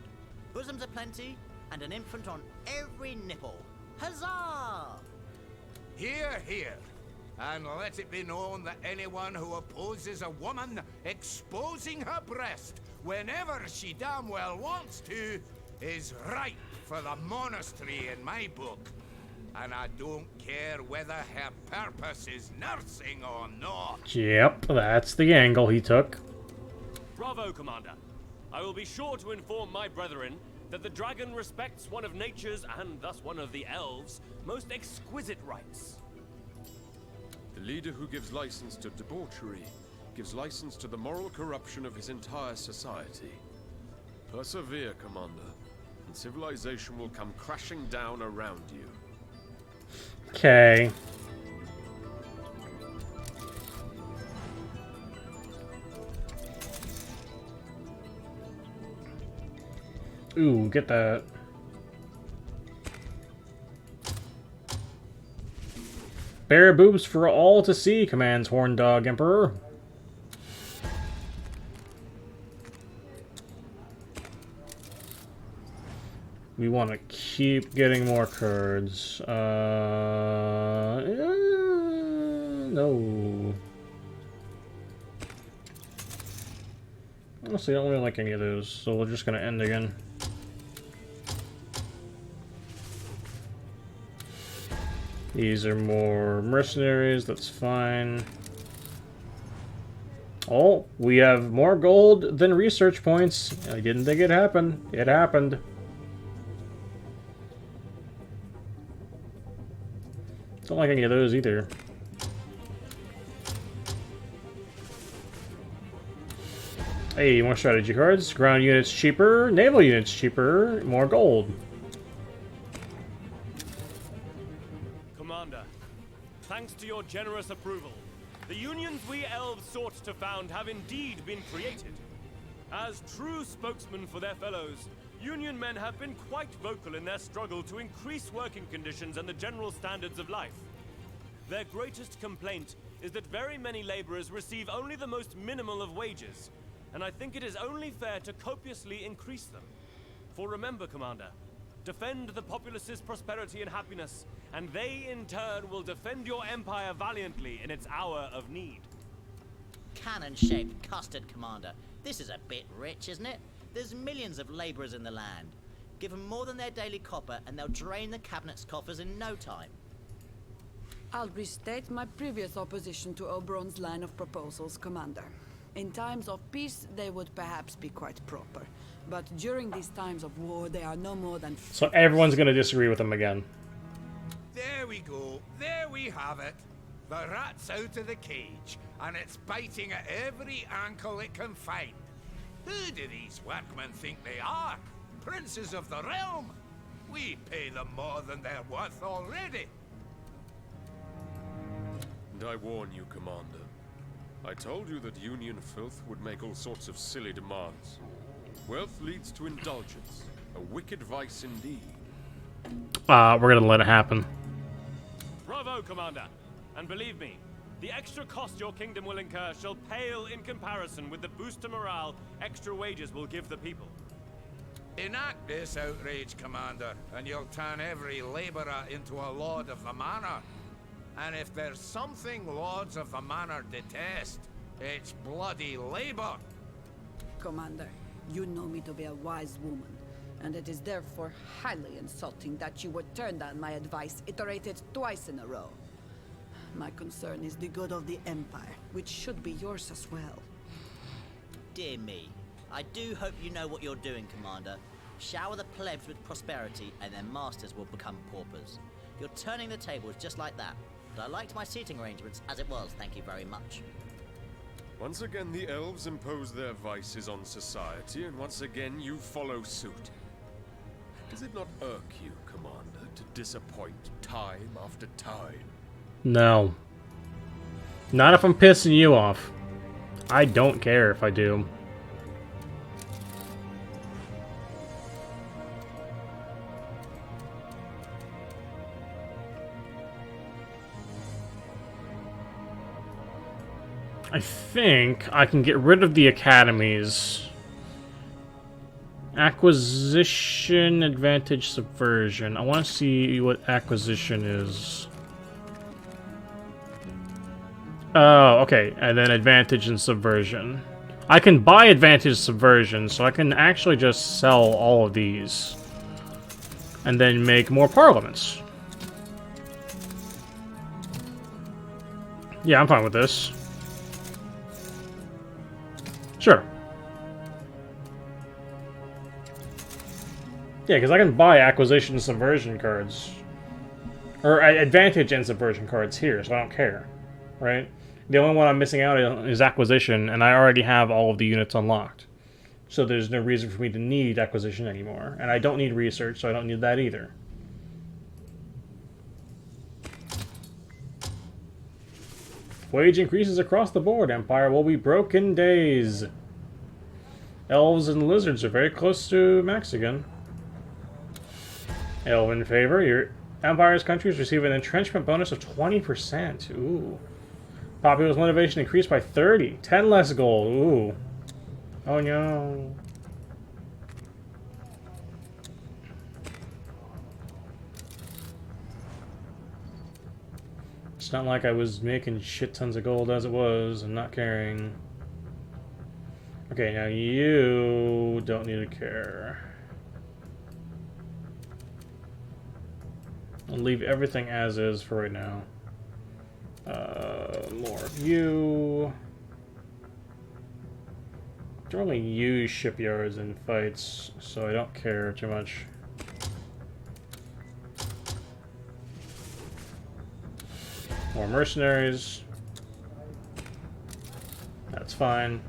Bosoms aplenty, and an infant on every nipple. Huzzah! Hear, hear. And let it be known that anyone who opposes a woman exposing her breast whenever she damn well wants to is ripe for the monastery in my book. And I don't care whether her purpose is nursing or not. Yep, that's the angle he took. Bravo, Commander. I will be sure to inform my brethren that the dragon respects one of nature's, and thus one of the elves', most exquisite rights. The leader who gives license to debauchery gives license to the moral corruption of his entire society. Persevere, Commander, and civilization will come crashing down around you. Okay. Ooh, get that. Bare boobs for all to see, commands Horn Dog Emperor. We want to keep getting more cards. No. Honestly, I don't really like any of those, so we're just gonna end again. These are more mercenaries, that's fine. Oh, we have more gold than research points. I didn't think it happened. It happened. Don't like any of those either. Hey, more strategy cards. Ground units cheaper, naval units cheaper, more gold. Commander, thanks to your generous approval, the unions we elves sought to found have indeed been created. As true spokesmen for their fellows, union men have been quite vocal in their struggle to increase working conditions and the general standards of life. Their greatest complaint is that very many laborers receive only the most minimal of wages, and I think it is only fair to copiously increase them. For remember, Commander, defend the populace's prosperity and happiness, and they in turn will defend your empire valiantly in its hour of need. Cannon-shaped custard, Commander. This is a bit rich, isn't it? There's millions of laborers in the land. Give them more than their daily copper, and they'll drain the cabinet's coffers in no time. I'll restate my previous opposition to Oberon's line of proposals, Commander. In times of peace, they would perhaps be quite proper. But during these times of war, they are no more than... So everyone's gonna disagree with him again. There we go. There we have it. The rat's out of the cage, and it's biting at every ankle it can find. Who do these workmen think they are? Princes of the realm? We pay them more than they're worth already. And I warn you, Commander. I told you that Union filth would make all sorts of silly demands. Wealth leads to indulgence, a wicked vice indeed. We're gonna let it happen. Bravo, Commander! And believe me, the extra cost your kingdom will incur shall pale in comparison with the boost to morale extra wages will give the people. Enact this outrage, Commander, and you'll turn every laborer into a lord of the manor. And if there's something lords of the manor detest, it's bloody labor. Commander, You know me to be a wise woman, and it is therefore highly insulting that you would turn down my advice iterated twice in a row. My concern is the good of the Empire, which should be yours as well. Dear me, I do hope you know what you're doing, Commander. Shower the plebs with prosperity, and their masters will become paupers. You're turning the tables just like that. But I liked my seating arrangements as it was, thank you very much. Once again, the elves impose their vices on society, and once again, you follow suit. Does it not irk you, Commander, to disappoint time after time? No. Not if I'm pissing you off. I don't care if I do. I think I can get rid of the academies. Acquisition, advantage, subversion. I want to see what acquisition is. Oh, okay. And then advantage and subversion. I can buy advantage subversion, so I can actually just sell all of these. And then make more parliaments. Yeah, I'm fine with this. Sure. Yeah, because I can buy acquisition and subversion cards. Or advantage and subversion cards here, so I don't care. Right? The only one I'm missing out on is acquisition, and I already have all of the units unlocked. So there's no reason for me to need acquisition anymore. And I don't need research, so I don't need that either. Wage increases across the board. Empire will be broke in days. Elves and lizards are very close to max again. Elven favor. Your Empire's countries receive an entrenchment bonus of 20%. Ooh. Populist motivation increased by 30. 10 less gold. Ooh. Oh no. It's not like I was making shit tons of gold as it was and not caring. Okay, now you don't need to care. I'll leave everything as is for right now. More of you. Don't really use shipyards in fights, so I don't care too much. More mercenaries. That's fine.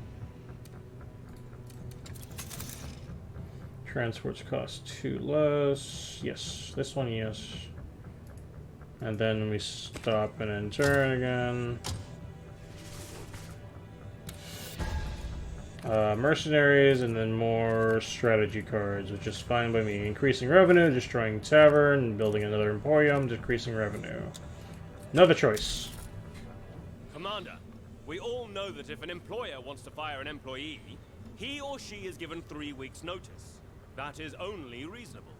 Transports cost 2 less. Yes, this one, yes. And then we stop and then turn again. Mercenaries, and then more strategy cards, which is fine by me. Increasing revenue, destroying tavern, building another emporium, decreasing revenue. Another choice. Commander, we all know that if an employer wants to fire an employee, he or she is given 3 weeks' notice. That is only reasonable.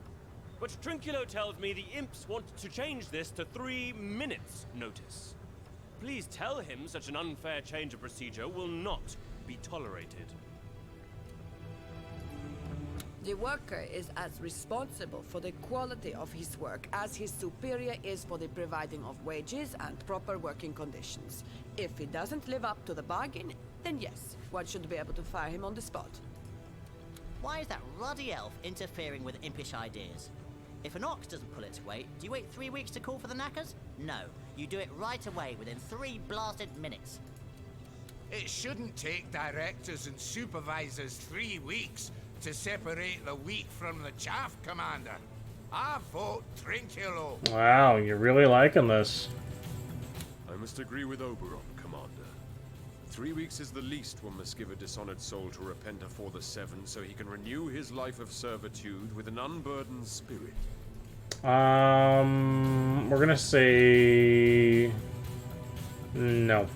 But Trinculo tells me the imps want to change this to 3 minutes' notice. Please tell him such an unfair change of procedure will not be tolerated. The worker is as responsible for the quality of his work as his superior is for the providing of wages and proper working conditions. If he doesn't live up to the bargain, then yes, one should be able to fire him on the spot. Why is that ruddy elf interfering with impish ideas? If an ox doesn't pull its weight, do you wait 3 weeks to call for the knackers? No, you do it right away within 3 blasted minutes. It shouldn't take directors and supervisors 3 weeks to separate the wheat from the chaff, Commander. I vote Trinculo. Wow, you're really liking this. I must agree with Oberon, Commander. 3 weeks is the least one must give a dishonored soul to repent afore the 7, so he can renew his life of servitude with an unburdened spirit. We're gonna say no.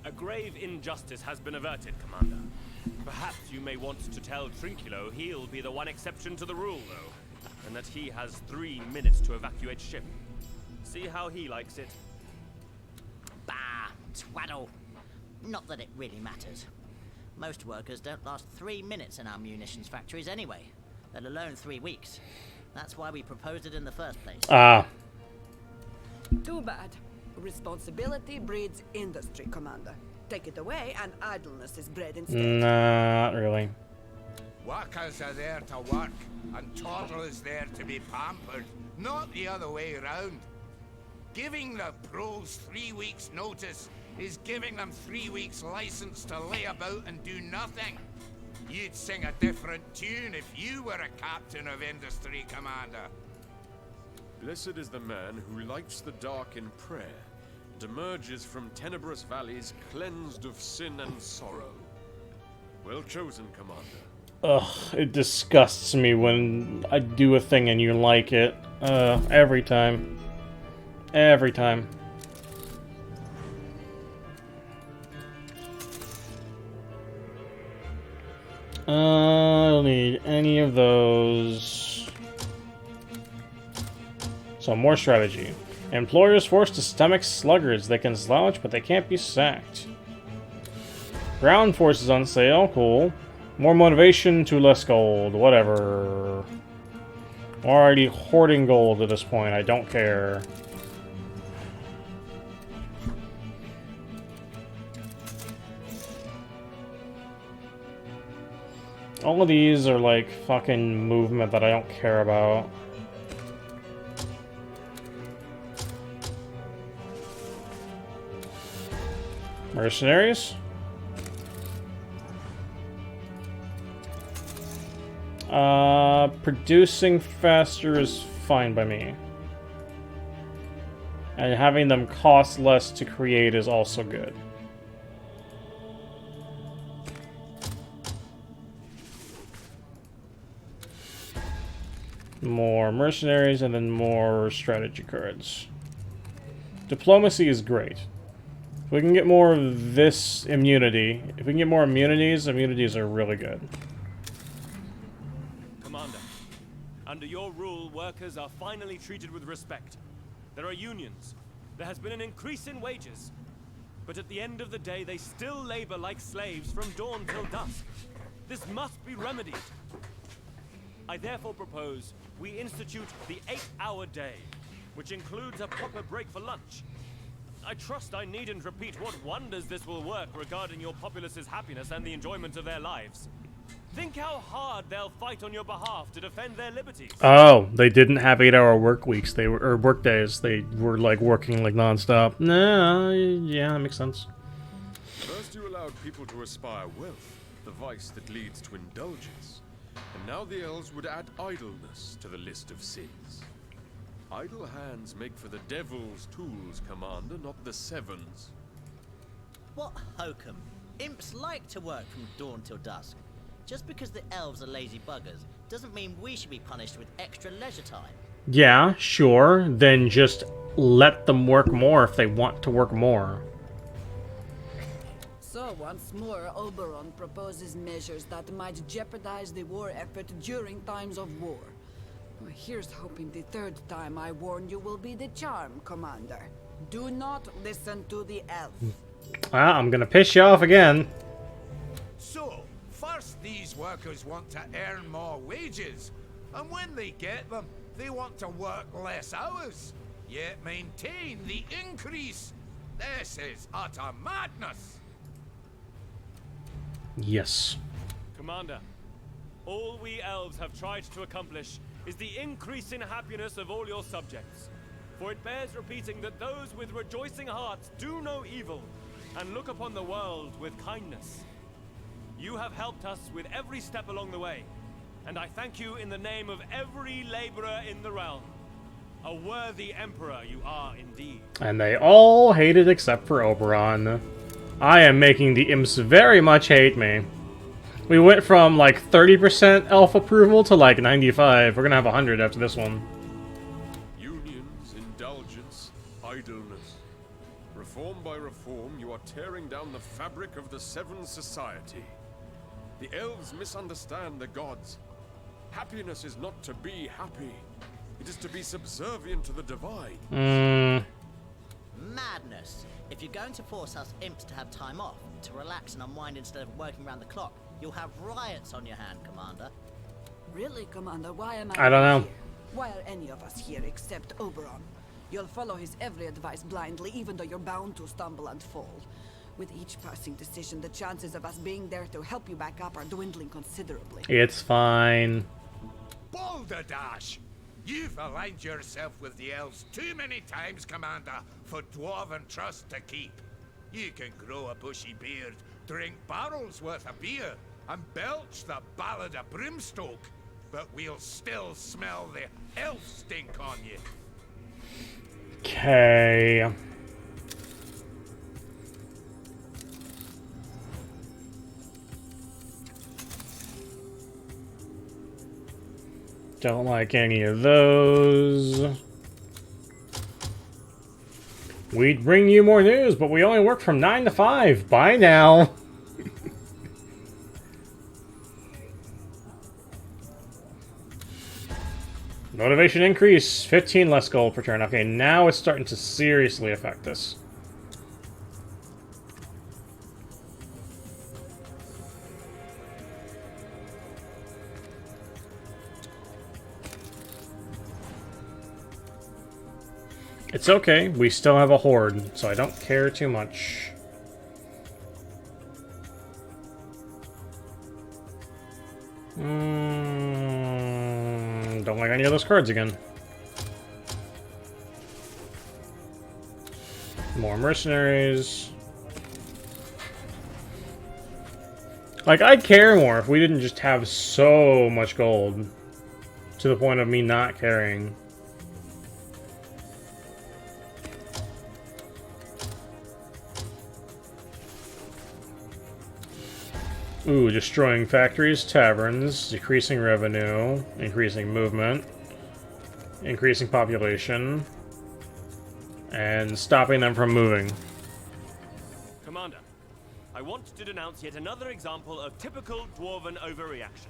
A grave injustice has been averted, Commander. Perhaps you may want to tell Trinculo he'll be the one exception to the rule, though, and that he has 3 minutes to evacuate ship. See how he likes it. Bah, twaddle. Not that it really matters. Most workers don't last 3 minutes in our munitions factories anyway, let alone 3 weeks. That's why we proposed it in the first place. Ah. Too bad. Responsibility breeds industry, Commander. Take it away and idleness is bred instead. Not really. Workers are there to work, and Turtle is there to be pampered, not the other way around. Giving the pros 3 weeks' notice is giving them 3 weeks' license to lay about and do nothing. You'd sing a different tune if you were a captain of industry, Commander. Blessed is the man who lights the dark in prayer and emerges from tenebrous valleys cleansed of sin and sorrow. Well chosen, Commander. Ugh, it disgusts me when I do a thing and you like it. Every time. Every time. I don't need any of those. So, more strategy. Employers forced to stomach sluggards. They can slouch, but they can't be sacked. Ground forces on sale. Cool. More motivation to less gold. Whatever. I'm already hoarding gold at this point. I don't care. All of these are like fucking movement that I don't care about. Mercenaries? Producing faster is fine by me. And having them cost less to create is also good. More mercenaries and then more strategy cards. Diplomacy is great. If we can get more of this immunity, if we can get more immunities, immunities are really good. Commander, under your rule, workers are finally treated with respect. There are unions. There has been an increase in wages. But at the end of the day, they still labor like slaves from dawn till dusk. This must be remedied. I therefore propose we institute the 8-hour day, which includes a proper break for lunch. I trust I needn't repeat what wonders this will work regarding your populace's happiness and the enjoyment of their lives. Think how hard they'll fight on your behalf to defend their liberties. Oh, they didn't have 8-hour work weeks. They were or work days. They were like working like nonstop. No, yeah, that makes sense. First you allowed people to aspire wealth, the vice that leads to indulgence. And now the elves would add idleness to the list of sins. Idle hands make for the devil's tools, Commander, not the Seven's. What hokum? Imps like to work from dawn till dusk. Just because the elves are lazy buggers doesn't mean we should be punished with extra leisure time. Yeah, sure. Then just let them work more if they want to work more. So once more, Oberon proposes measures that might jeopardize the war effort during times of war. Here's hoping the third time I warn you will be the charm, Commander. Do not listen to the elves. Well, I'm gonna piss you off again. So, first these workers want to earn more wages, and when they get them, they want to work less hours, yet maintain the increase. This is utter madness. Yes. Commander, all we elves have tried to accomplish is the increase in happiness of all your subjects. For it bears repeating that those with rejoicing hearts do no evil, and look upon the world with kindness. You have helped us with every step along the way, and I thank you in the name of every laborer in the realm. A worthy emperor you are indeed. And they all hate it except for Oberon. I am making the imps very much hate me. We went from like 30% elf approval to like 95. We're gonna have 100 after this one. Unions, indulgence, idleness. Reform by reform, you are tearing down the fabric of the Seven Society. The elves misunderstand the gods. Happiness is not to be happy. It is to be subservient to the divine. Madness. If you're going to force us imps to have time off, to relax and unwind instead of working around the clock, you'll have riots on your hand, Commander. Really, Commander? Why am I don't know. here? Why are any of us here except Oberon? You'll follow his every advice blindly, even though you're bound to stumble and fall. With each passing decision, the chances of us being there to help you back up are dwindling considerably. It's fine. Balderdash! You've aligned yourself with the elves too many times, Commander, for Dwarven trust to keep. You can grow a bushy beard, drink barrels worth of beer, and belch the Ballad of Brimstoke, but we'll still smell the elf stink on you. Okay. Don't like any of those. We'd bring you more news, but we only work from 9 to 5. Bye now. Motivation increase, 15 less gold per turn. Okay, now it's starting to seriously affect us. It's okay, we still have a horde, so I don't care too much. Don't like any of those cards again. More mercenaries. Like, I'd care more if we didn't just have so much gold. To the point of me not caring. Ooh, destroying factories, taverns, decreasing revenue, increasing movement, increasing population, and stopping them from moving. Commander, I want to denounce yet another example of typical dwarven overreaction.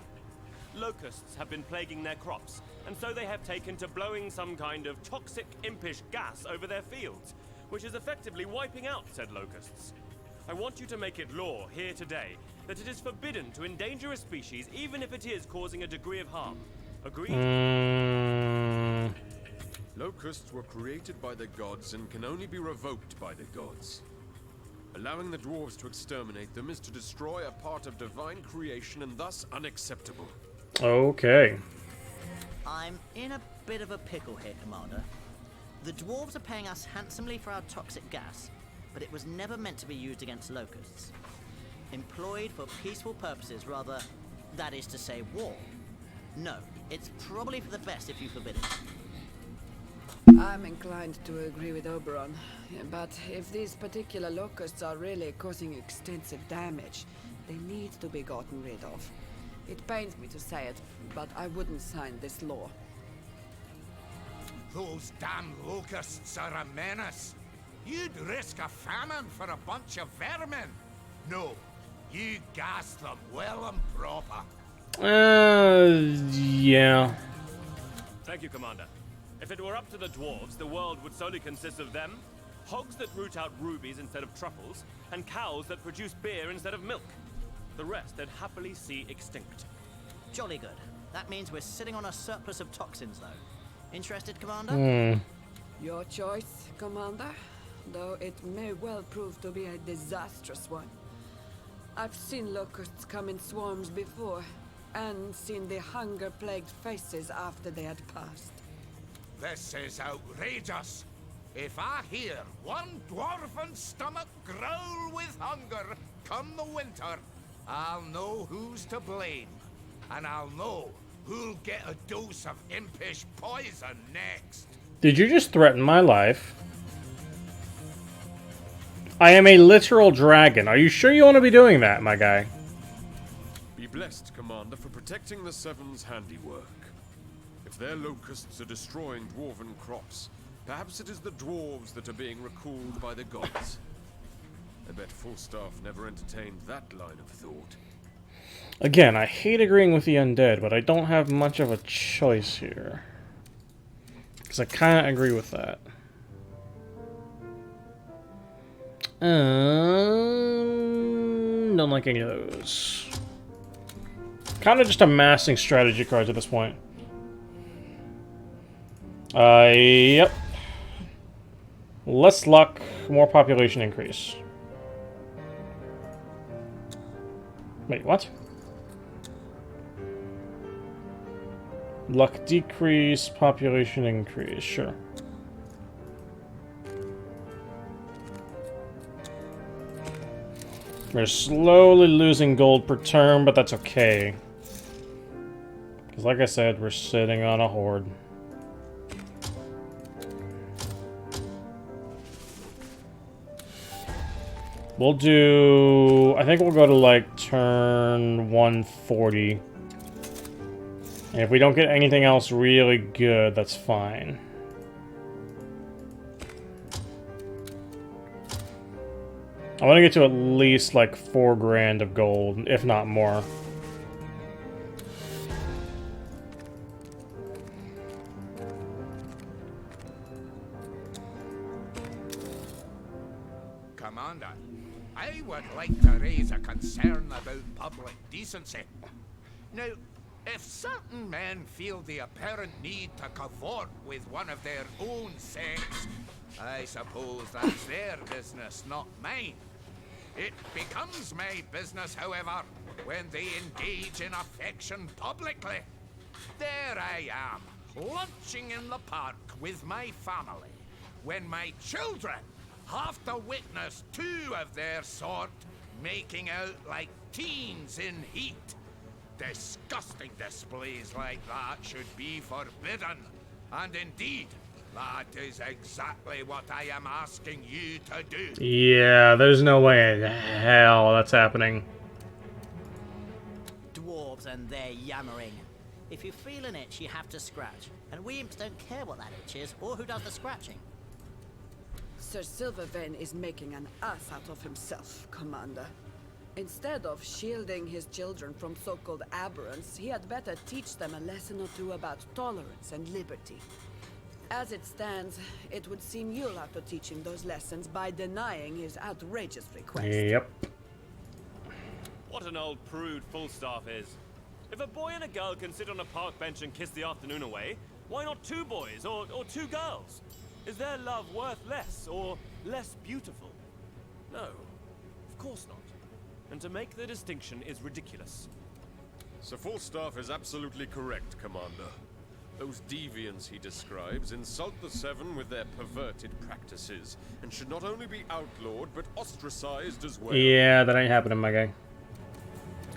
Locusts have been plaguing their crops, and so they have taken to blowing some kind of toxic, impish gas over their fields, which is effectively wiping out said locusts. I want you to make it law here today that it is forbidden to endanger a species even if it is causing a degree of harm. Agreed? Locusts were created by the gods and can only be revoked by the gods. Allowing the dwarves to exterminate them is to destroy a part of divine creation and thus unacceptable. Okay. I'm in a bit of a pickle here, Commander. The dwarves are paying us handsomely for our toxic gas, but it was never meant to be used against locusts. Employed for peaceful purposes rather, that is to say, war. No, it's probably for the best if you forbid it. I'm inclined to agree with Oberon, but if these particular locusts are really causing extensive damage, they need to be gotten rid of. It pains me to say it, but I wouldn't sign this law. Those damn locusts are a menace. You'd risk a famine for a bunch of vermin. No, you gas them well and proper. Yeah. Thank you, Commander. If it were up to the dwarves, the world would solely consist of them, hogs that root out rubies instead of truffles, and cows that produce beer instead of milk. The rest they'd happily see extinct. Jolly good. That means we're sitting on a surplus of toxins, though. Interested, Commander? Your choice, Commander, though it may well prove to be a disastrous one. I've seen locusts come in swarms before, and seen the hunger-plagued faces after they had passed. This is outrageous. If I hear one dwarven stomach growl with hunger come the winter, I'll know who's to blame. And I'll know who'll get a dose of impish poison next. Did you just threaten my life? I am a literal dragon. Are you sure you want to be doing that, my guy? Be blessed, Commander, for protecting the Seven's handiwork. If their locusts are destroying dwarven crops, perhaps it is the dwarves that are being recalled by the gods. I bet Falstaff never entertained that line of thought. Again, I hate agreeing with the undead, but I don't have much of a choice here. Because I kind of agree with that. Don't like any of those. Kind of just amassing strategy cards at this point. Yep. Less luck, more population increase. Wait, what? Luck decrease, population increase, sure. We're slowly losing gold per turn, but that's okay. Because like I said, we're sitting on a horde. We'll do... I think we'll go to like turn 140. And if we don't get anything else really good, that's fine. I want to get to at least like 4 grand of gold, if not more. Commander, I would like to raise a concern about public decency. Now, if certain men feel the apparent need to cavort with one of their own sex, I suppose that's their business, not mine. It becomes my business, however, when they engage in affection publicly. There I am, lunching in the park with my family, when my children have to witness 2 of their sort making out like teens in heat. Disgusting displays like that should be forbidden. And indeed, that is exactly what I am asking you to do. Yeah, there's no way in hell that's happening. Dwarves and their yammering. If you feel an itch, you have to scratch. And we imps don't care what that itch is, or who does the scratching. Sir Silvervein is making an ass out of himself, Commander. Instead of shielding his children from so-called aberrants, he had better teach them a lesson or 2 about tolerance and liberty. As it stands, it would seem you'll have to teach him those lessons by denying his outrageous request. Yep. What an old prude Falstaff is. If a boy and a girl can sit on a park bench and kiss the afternoon away, why not 2 boys or 2 girls? Is their love worth less or less beautiful? No, of course not. And to make the distinction is ridiculous. Sir Falstaff is absolutely correct, Commander. Those deviants he describes insult the Seven with their perverted practices, and should not only be outlawed, but ostracized as well. Yeah, that ain't happening, my guy.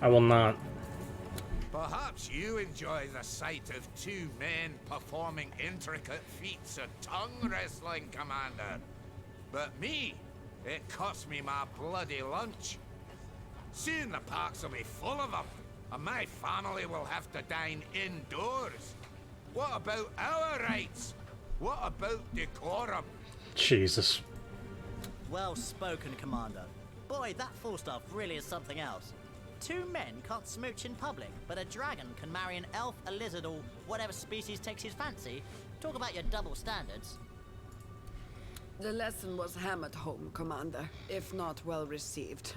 I will not. Perhaps you enjoy the sight of 2 men performing intricate feats of tongue wrestling, Commander. But me, it cost me my bloody lunch. Soon the parks will be full of them, and my family will have to dine indoors. What about our rights? What about decorum? Jesus. Well spoken, Commander. Boy, that Falstaff really is something else. 2 men can't smooch in public, but a dragon can marry an elf, a lizard, or whatever species takes his fancy. Talk about your double standards. The lesson was hammered home, Commander, if not well received.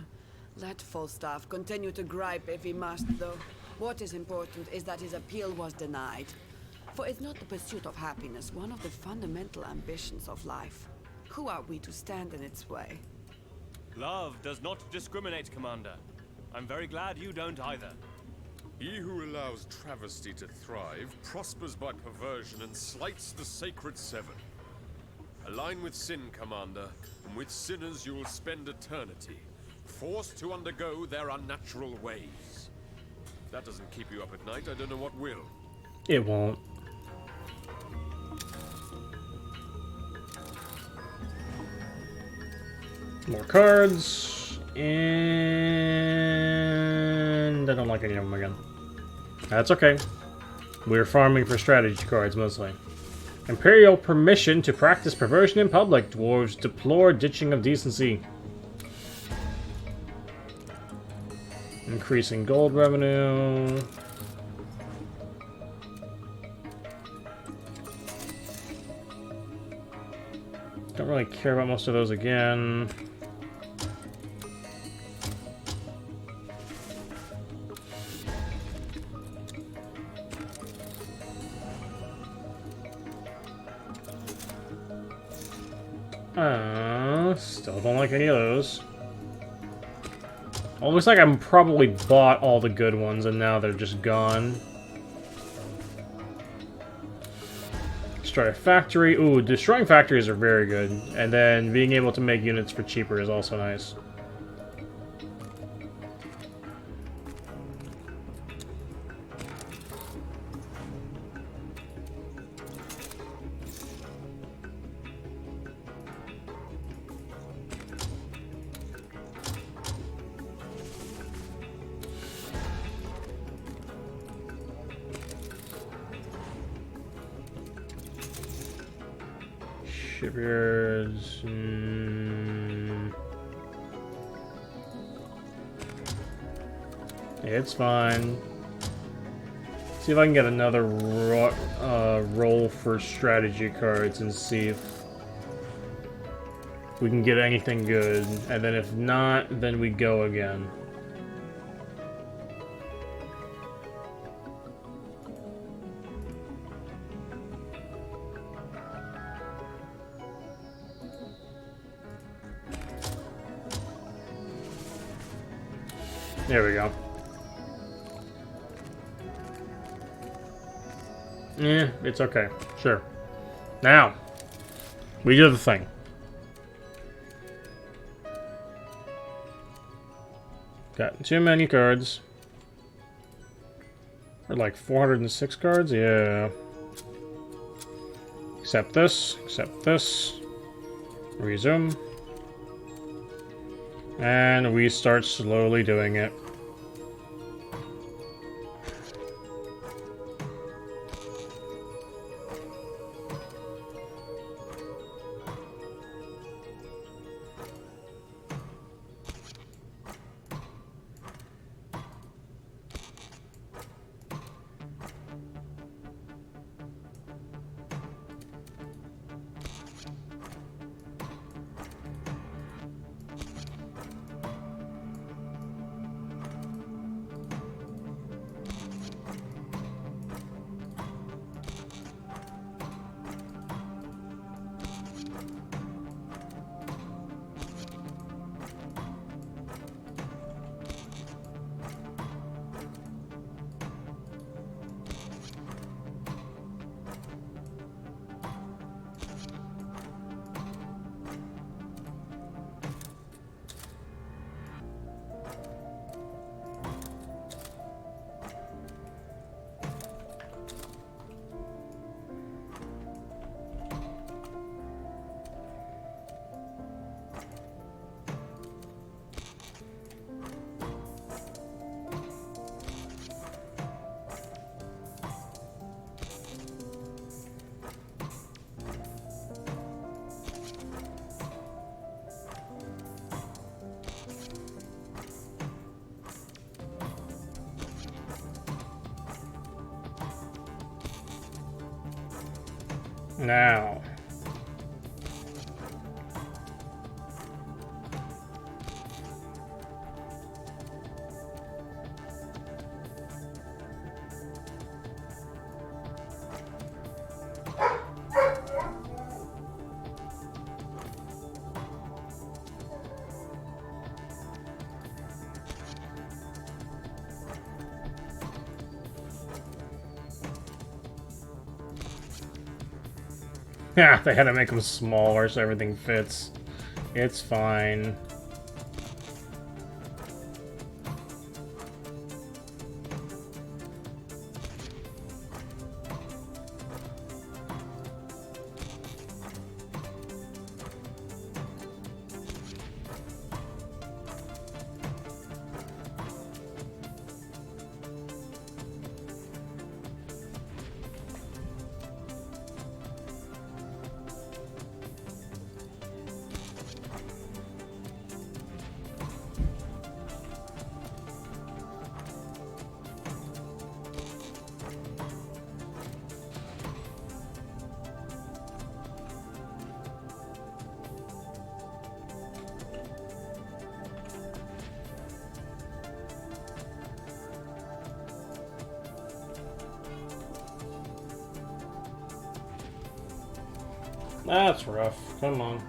Let Falstaff continue to gripe if he must, though. What is important is that his appeal was denied. For is not the pursuit of happiness one of the fundamental ambitions of life? Who are we to stand in its way? Love does not discriminate, Commander. I'm very glad you don't either. He who allows travesty to thrive prospers by perversion and slights the sacred 7. Align with sin, Commander, and with sinners you will spend eternity, forced to undergo their unnatural ways. If that doesn't keep you up at night, I don't know what will. It won't. More cards. And I don't like any of them again. That's okay. We're farming for strategy cards mostly. Imperial permission to practice perversion in public. Dwarves deplore ditching of decency. Increasing gold revenue. Don't really care about most of those again. Still don't like any of those. Well, looks like I'm probably bought all the good ones and now they're just gone. Destroy a factory. Ooh, destroying factories are very good. And then being able to make units for cheaper is also nice. Shipyards. It's fine. See if I can get another roll for strategy cards and see if we can get anything good. And then if not, then we go again. There we go. Yeah, it's okay. Sure. Now, we do the thing. Got too many cards. Or like 406 cards? Yeah. Accept this. Accept this. Resume. And we start slowly doing it. Now. Yeah, they had to make them smaller so everything fits. It's fine. That's rough. Come on.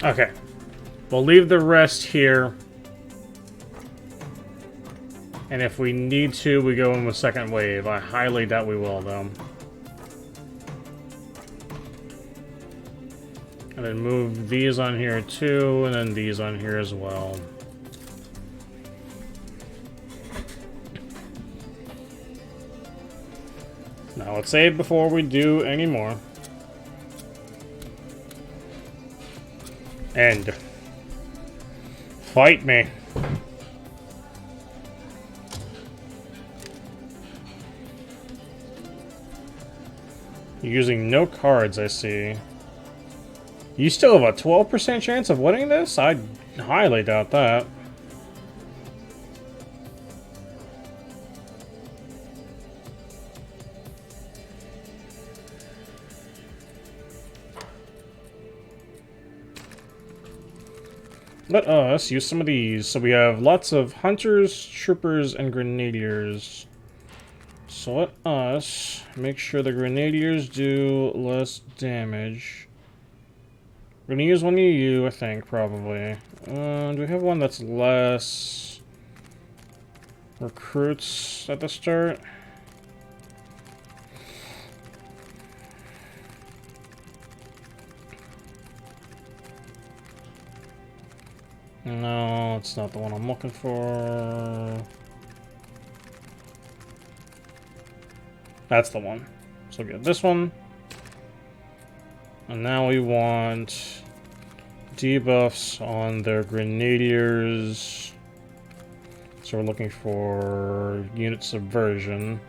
Okay. We'll leave the rest here. And if we need to, we go in with second wave. I highly doubt we will, though. And then move these on here too, and then these on here as well. Now let's save before we do any more. End. Fight me. You're using no cards, I see. You still have a 12% chance of winning this? I highly doubt that. Let us use some of these. So we have lots of hunters, troopers, and grenadiers. So let us make sure the grenadiers do less damage. We're gonna use one of you, I think, probably. Do we have one that's less recruits at the start? No, it's not the one I'm looking for. That's the one. So get this one. And now we want debuffs on their grenadiers. So we're looking for unit subversion.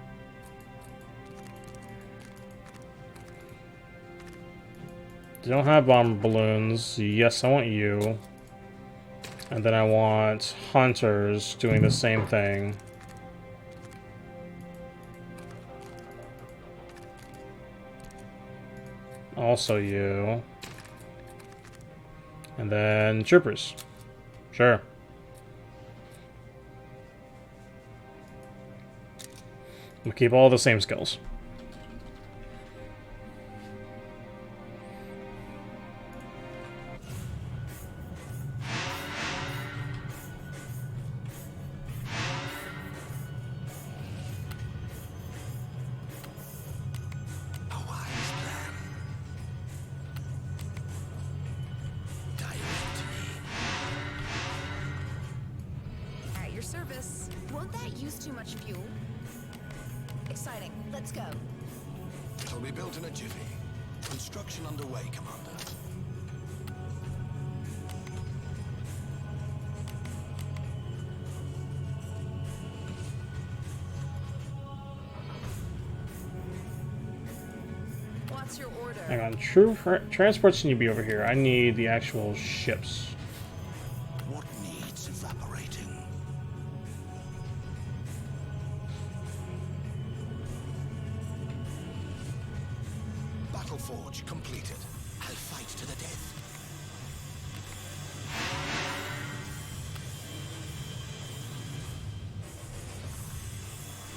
They don't have bomber balloons. Yes, I want you. And then I want hunters doing the same thing. Also you. And then troopers. Sure. We'll keep all the same skills. At your service. Won't that use too much fuel? Exciting. Let's go. It'll be built in a jiffy. Construction underway, Commander. What's your order? Hang on, transports need to be over here. I need the actual ships. What needs evaporating? Battle forge completed. I'll fight to the death.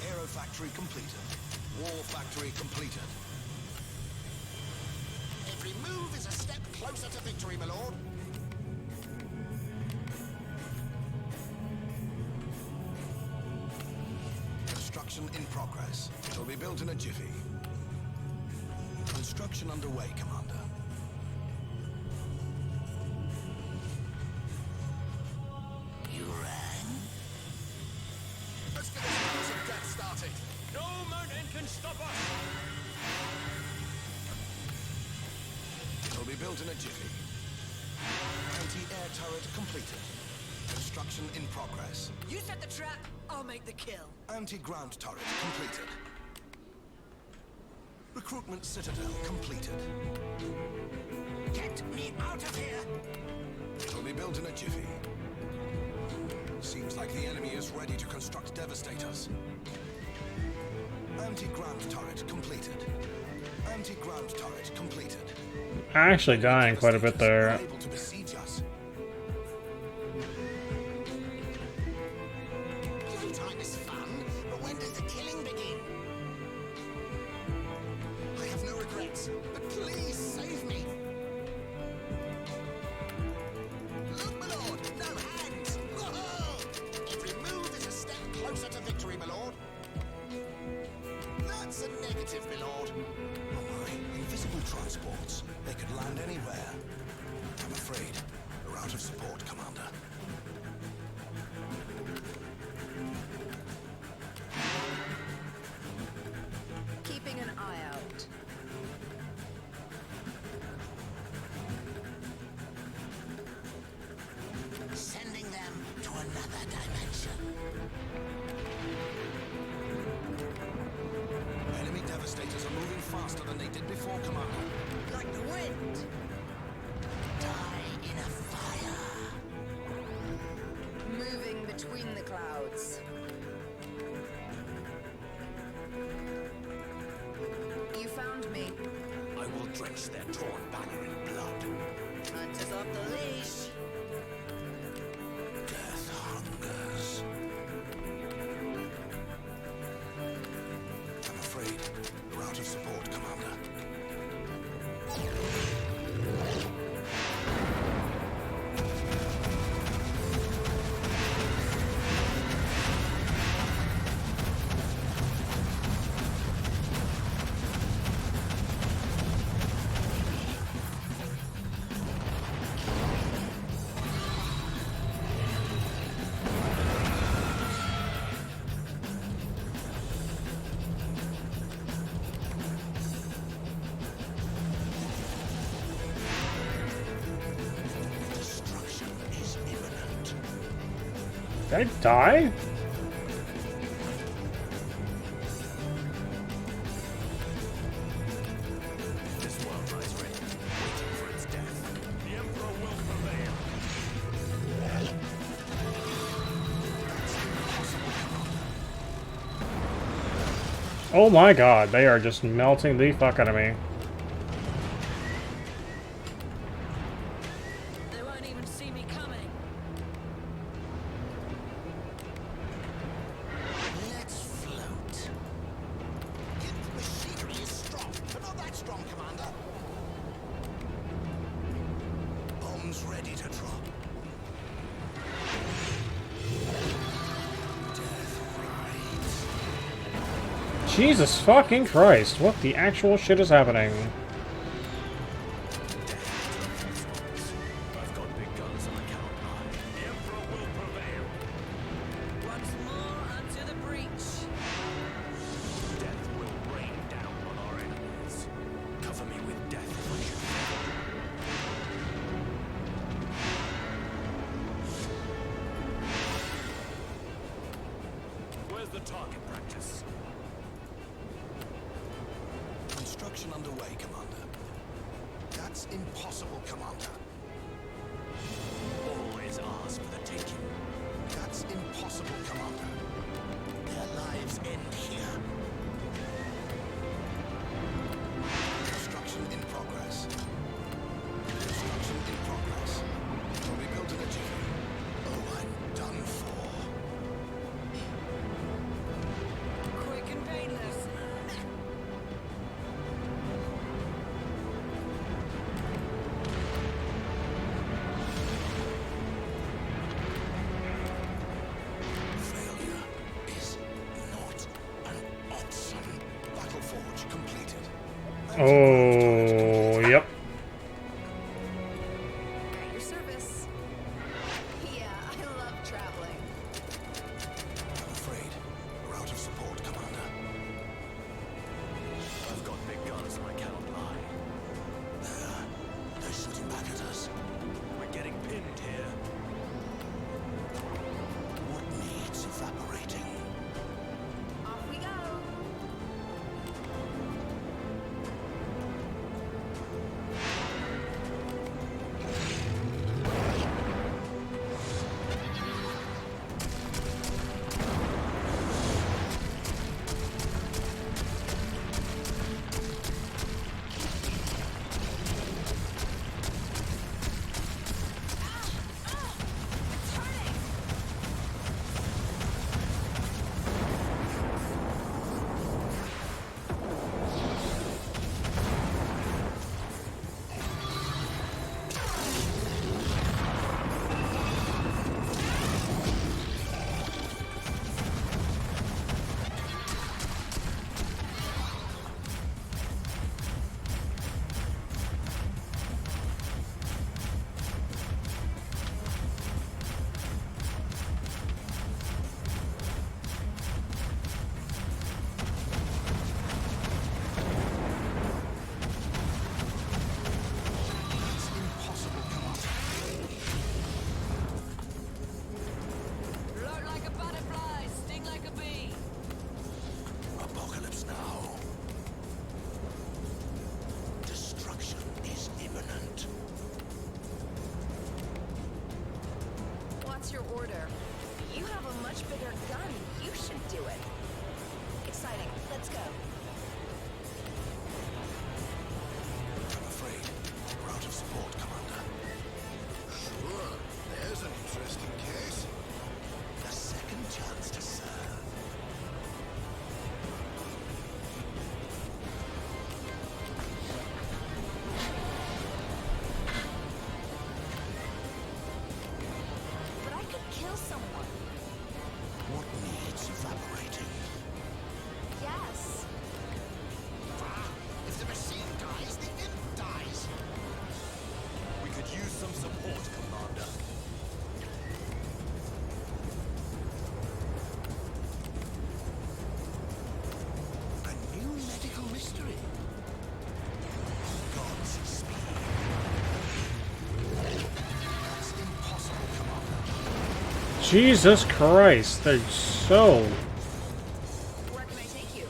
Aero factory completed. War factory completed. Every move is a step closer to victory, my lord. Construction in progress. It'll be built in a jiffy. Construction underway, Commander. You rang? Let's get this house of death started. No mountain can stop us! It'll be built in a jiffy. Anti-air turret completed. Construction in progress. You set the trap, I'll make the kill. Anti-ground turret completed. Recruitment citadel completed. Get me out of here! It'll be built in a jiffy. Seems like the enemy is ready to construct devastators. Anti-ground turret completed. Anti-ground turret completed. Actually dying quite a bit there. Able to besiege us. Playtime is fun, but when does the killing begin? I have no regrets, but please save me. my lord? That's a negative, my lord. Oh my, invisible transports. They could land anywhere. I'm afraid we're out of support, Commander. Keeping an eye out. Sending them to another dimension. Enemy devastators are moving faster than they did before, Commander. Like the wind. Die in a fire. Moving between the clouds. You found me. I will drench their torn banner in blood. Hunters off the leash. Death hungers. I'm afraid we're out of support, Commander. Destruction is imminent. Did I die? This world lies ready, waiting for its death. The Emperor will prevail. Oh my god, they are just melting the fuck out of me. They won't even see me coming. Let's float. The machinery is strong, but not that strong, Commander. Bombs ready to drop. Death rides. Jesus fucking Christ, what the actual shit is happening? I've got big guns and I cannot lie. The Emperor will prevail. Once more unto the breach. Death will rain down on our enemies. Cover me with death if I should fall. Where's the target practice? Construction underway, Commander. That's impossible, Commander. All is ours for the taking. That's impossible, Commander. Their lives end here. Construction in progress. Construction in progress. Will be built in a jiffy. Oh, I'm done for. Quick and painless. Failure is not an option. Battle forge completed. Oh, yep. At your service. Yeah, I love traveling. I'm afraid we're out of support, Commander. I've got big guns and I cannot lie. They're shooting back at us. We're getting pinned here. What needs evaporating? Off we go. much bigger gun. You should do it. Exciting. Let's go. I'm afraid we're out of support, Commander. Sure, there's an interesting case. The second chance to serve. But I could kill someone. What needs evaporating? Yes. If the machine dies, the imp dies. We could use some support, Commander. A new medical mystery. God's speed. That's impossible, Commander. Jesus Christ, they're so... Where can I take you?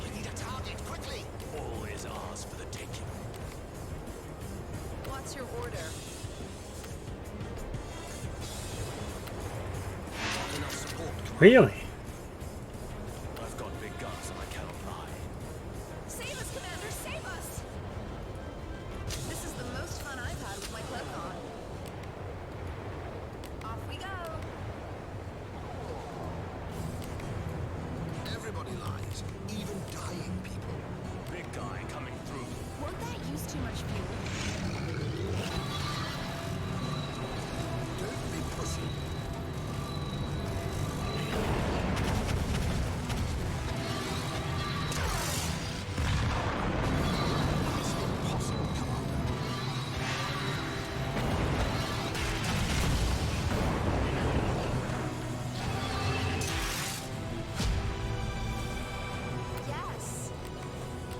I need a target, quickly. All is ours for the taking. What's your order? Not enough support, Commander. Really? I've got big guns and I cannot lie. Save us, Commander! Save us! This is the most fun I've had with my cloak on. Off we go! Everybody lies, even dying people. Big guy coming through. Won't that use too much fuel? Don't be pussy. It's impossible, Commander. Yes!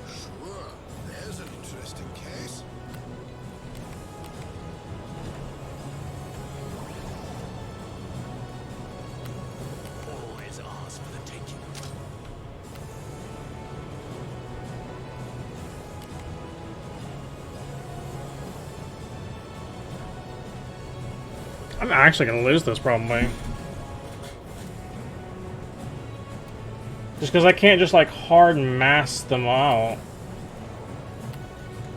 Sure, there's an interesting case. All is ours for the taking. I'm actually gonna lose this probably. Just because I can't just like hard mass them out.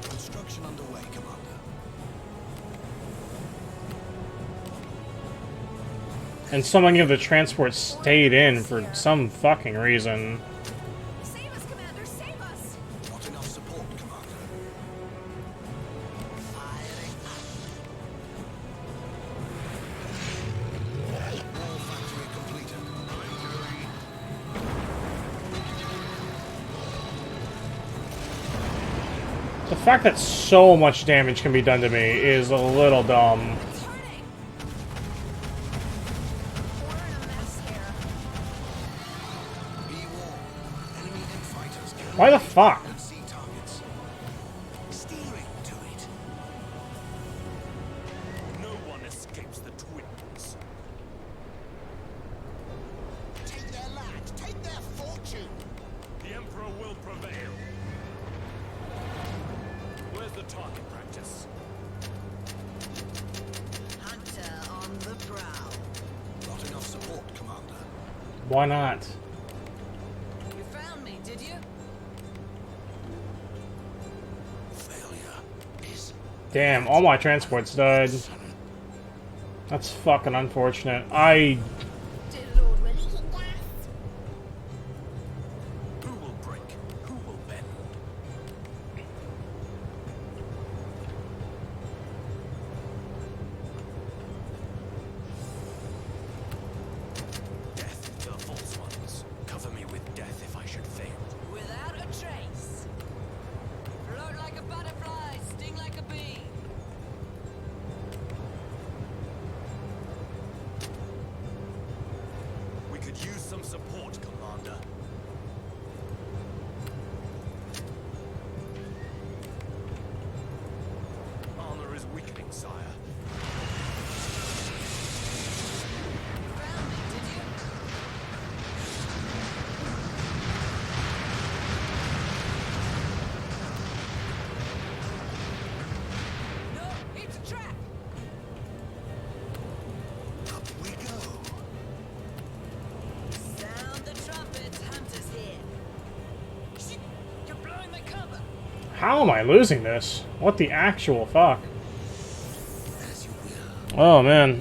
Construction underway, Commander. And so many of the transports stayed in for some fucking reason. Save us, Commander! Save us! Not enough support, Commander. Firing up. Wall factory completed. The fact that so much damage can be done to me is a little dumb. It's hurting! We're in a mess here. Be warned. Enemy imp fighters can Why the fuck? and see targets. Steering to it. No one escapes the twins. Take their land. Take their fortune. The Emperor will prevail. Where's the target practice? Hunter on the prowl. Not enough support, Commander. Why not? You found me, did you? Failure is Damn, all my transports died. That's fucking unfortunate. I... Dear Lord, will he gas? Who will break? Who will bend? Death to the false ones. Cover me with death if I should fail. Without a trace. Float like a butterfly, sting like a bee. We could use some support, Commander. Armor is weakening, sire. Found me, did you? No, it's a trap. Up we go. How am I losing this? What the actual fuck? Oh man.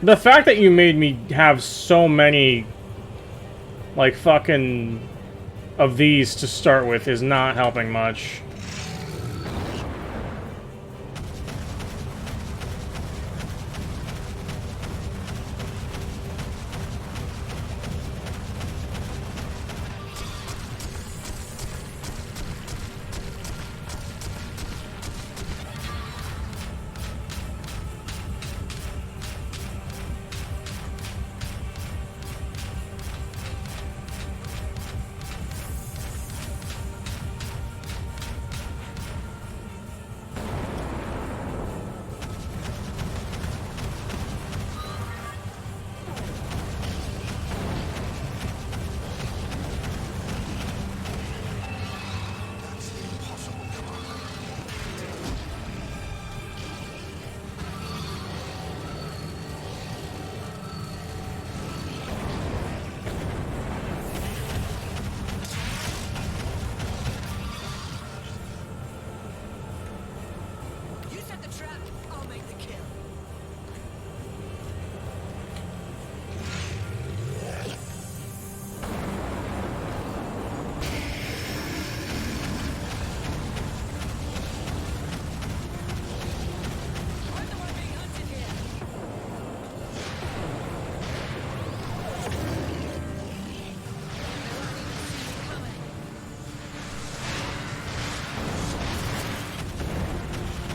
The fact that you made me have so many, like, fucking of these to start with is not helping much.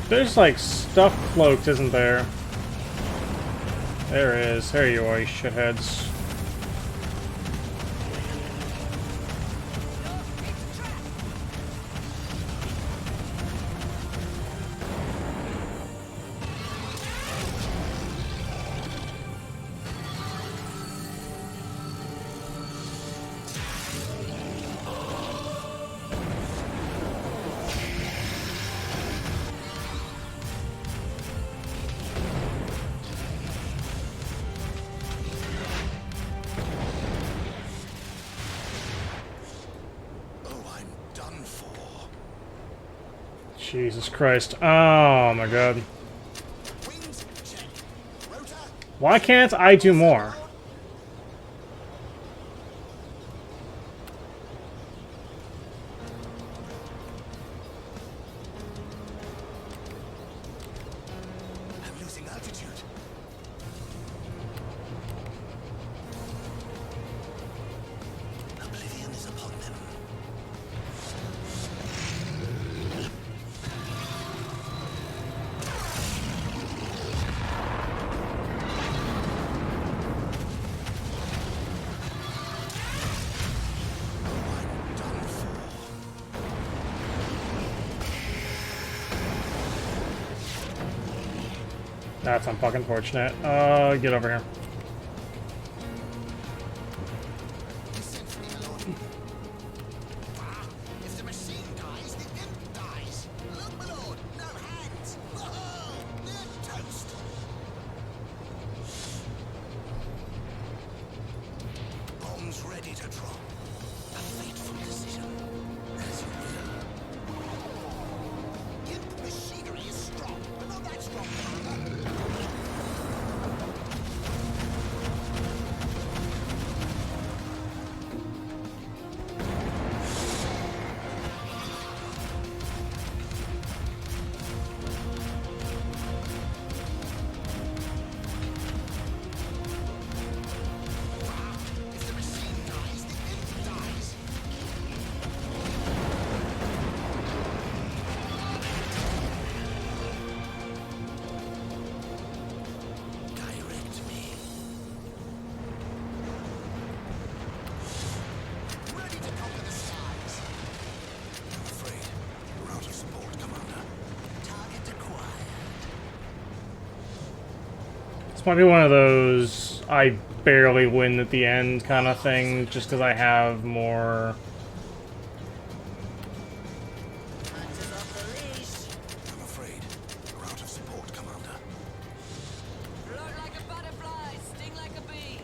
There's like stuff cloaked, isn't there? There is. There you are, you shitheads. Jesus Christ. Oh my god. Why can't I do more? I'm losing altitude. Oblivion is upon them. That's unfucking fortunate. Get over here. If the machine dies, the imp dies. Look, my lord, no hands. Whoa, they're toast. Bombs ready to drop. A fateful decision. As you will. Imp machinery is strong, but not that strong, Commander. If the machine dies, the imp dies. Direct me. Ready to conquer the skies. I'm afraid we're out of support, Commander. Target acquired. This might be one of those I barely win at the end kind of thing, just because I have more. I'm afraid we're out of support, Commander. Float like a butterfly, sting like a bee.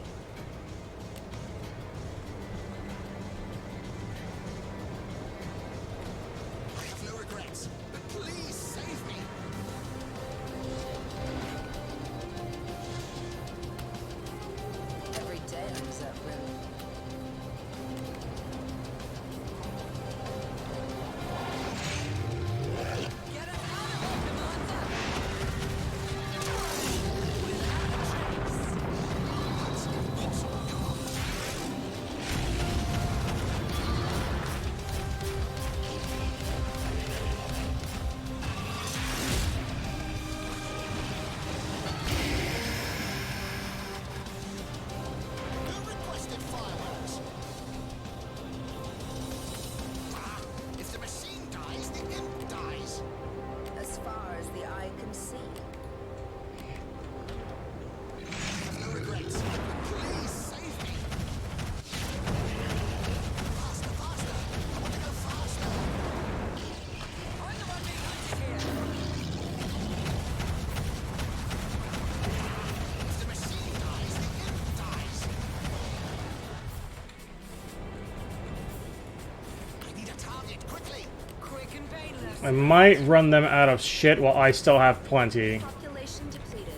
I might run them out of shit while I still have plenty. Population depleted.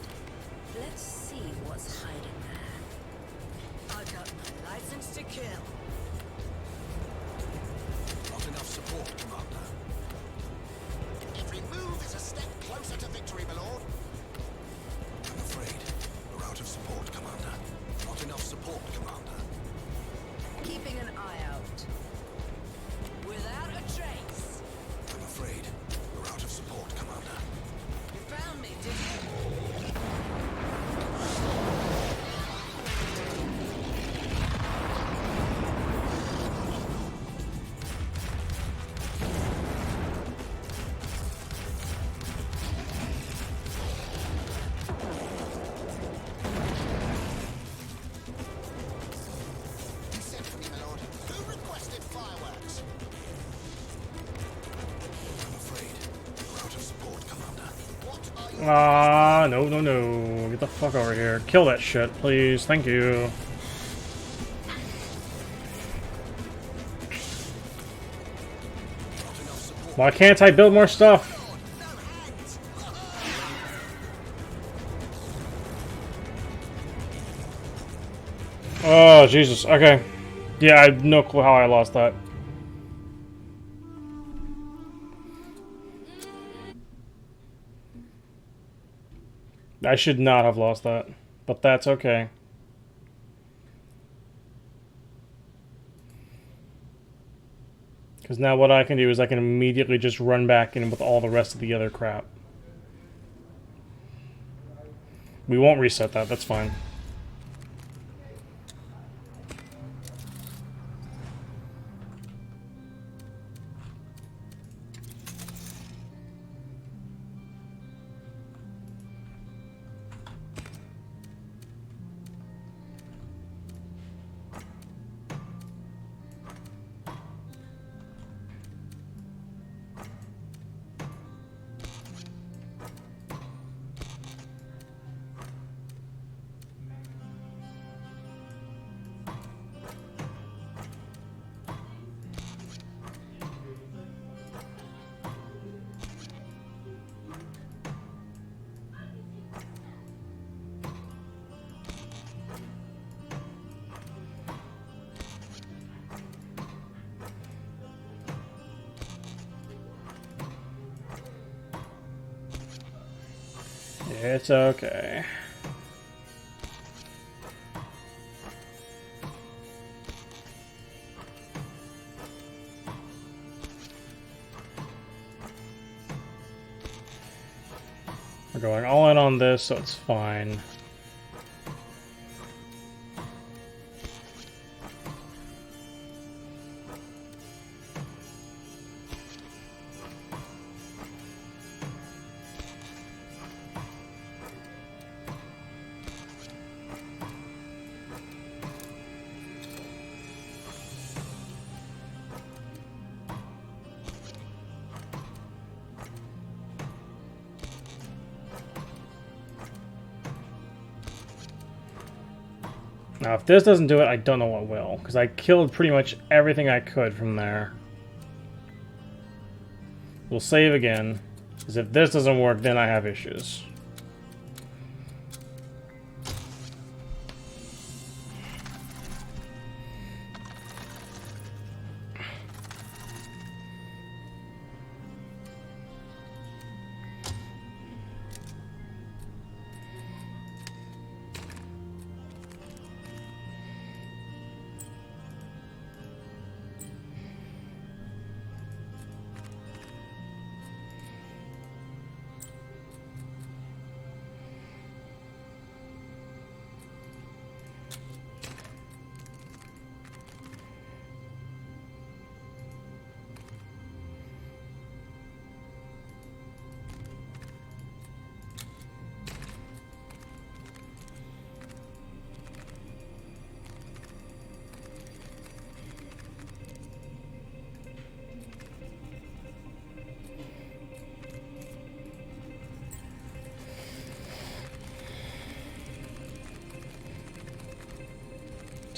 Let's see what's hiding there. I got my license to kill. Not enough support, Commander. Every move is a step closer to victory, my lord. I'm afraid we're out of support, Commander. Not enough support, Commander. Keeping an eye out. Without a trace. I'm afraid we're out of support, Commander. You found me, did you? You sent for me, my lord. Who requested fireworks? I'm afraid we're out of support, Commander. What are you... Ah, no, no, no. Get the fuck over here. Kill that shit, please. Thank you. Why can't I build more stuff? Oh, Jesus. Okay. Yeah, I have no clue how I lost that. I should not have lost that, but that's okay. Because now what I can do is I can immediately just run back in with all the rest of the other crap. We won't reset that, that's fine. It's okay. We're going all in on this, so it's fine. Now, if this doesn't do it, I don't know what will, because I killed pretty much everything I could from there. We'll save again, because if this doesn't work, then I have issues.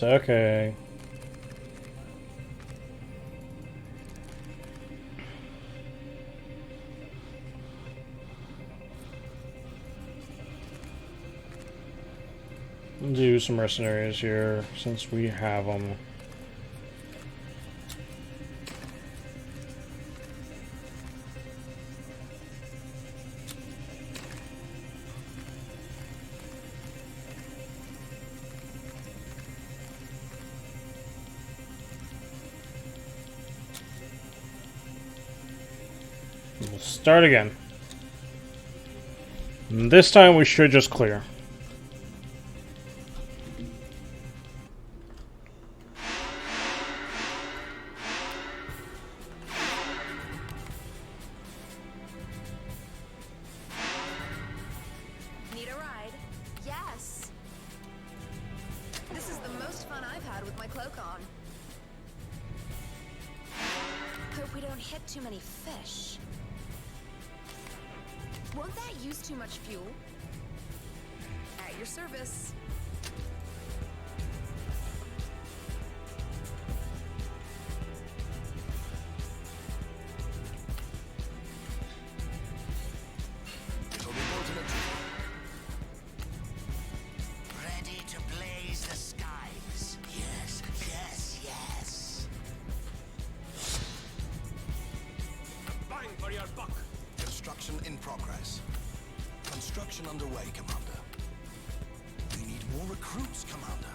It's okay. We'll do some mercenaries here since we have them. We'll start again. And this time we should just clear. Need a ride? Yes. This is the most fun I've had with my cloak on. Hope we don't hit too many fish. Won't that use too much fuel? At your service. It'll be built in a jiffy. Ready to blaze the skies. Yes, yes, yes. Bang for your buck. Construction in progress. Construction underway, Commander. We need more recruits, Commander.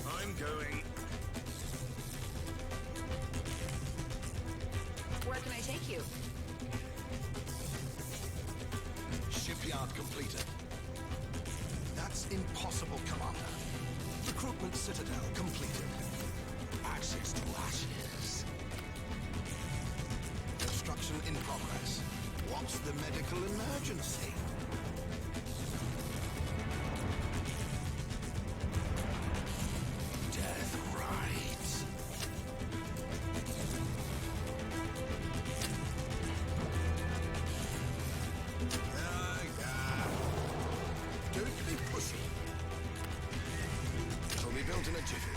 I'm going. Where can I take you? Shipyard completed. That's impossible, Commander. Recruitment citadel completed. Ashes to ashes. Construction in progress. What's the medical emergency? Death rides. Don't be pushy. It'll be built in a jiffy.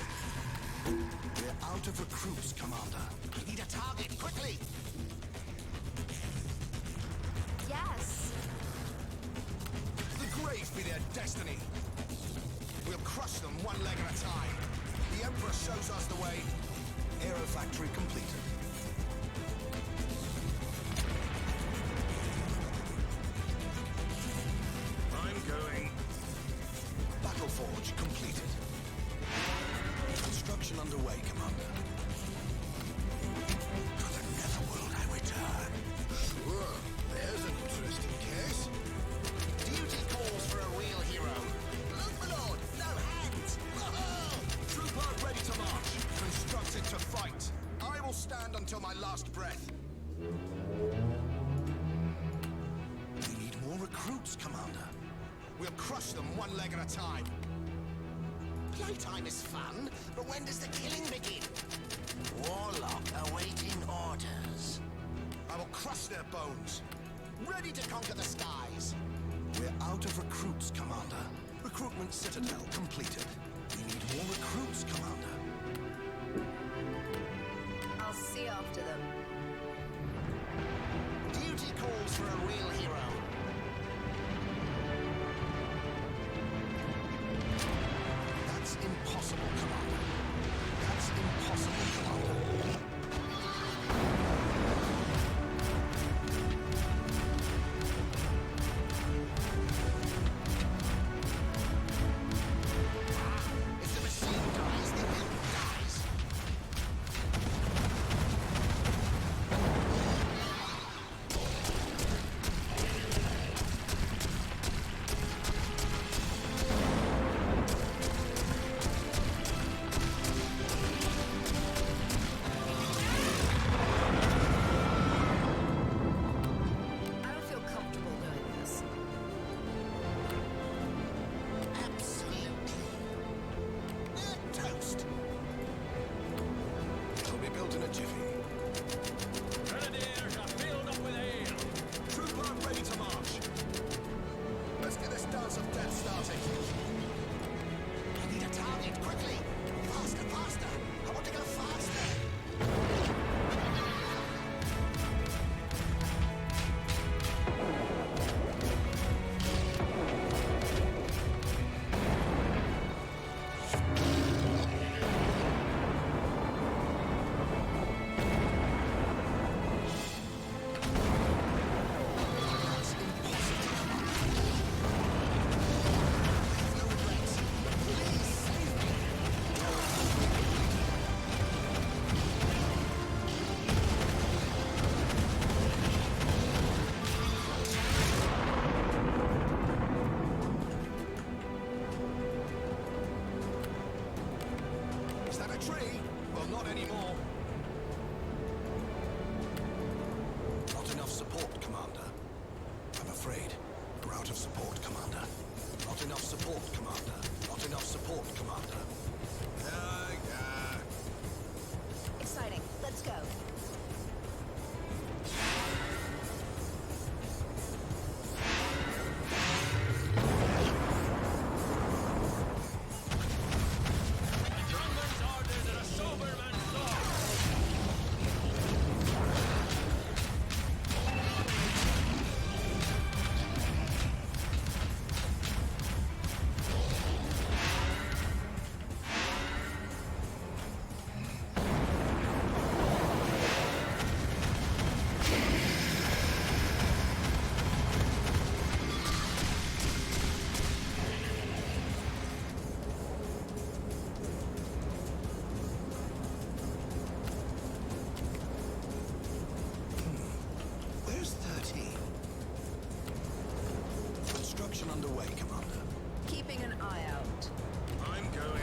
We're out of recruits, Commander. We need a target, quickly! Yes. The grave be their destiny. We'll crush them one leg at a time. The Emperor shows us the way. Aero factory completed. I'm going. Battle forge completed. Construction underway, Commander. To the netherworld I return. Sure, there's an interesting case. Duty calls for a real hero. Look, my lord, no hands! Trooper ready to march. Constructed to fight. I will stand until my last breath. We need more recruits, Commander. We'll crush them one leg at a time. Playtime is fun, but when does the killing begin? Warlock awaiting orders. I will crush their bones. Ready to conquer the skies. We're out of recruits, Commander. Recruitment citadel completed. We need more recruits, Commander. I'll see after them. Duty calls for a real hero. That's impossible, Commander. That's impossible, Commander. If the machine dies, the Emperor dies. Is that a tree? Well, not anymore. Not enough support, Commander. I'm afraid we're out of support, Commander. Not enough support, Commander. Not enough support, Commander. Yeah. Exciting. Let's go. Where's 13? Construction underway, Commander. Keeping an eye out. I'm going.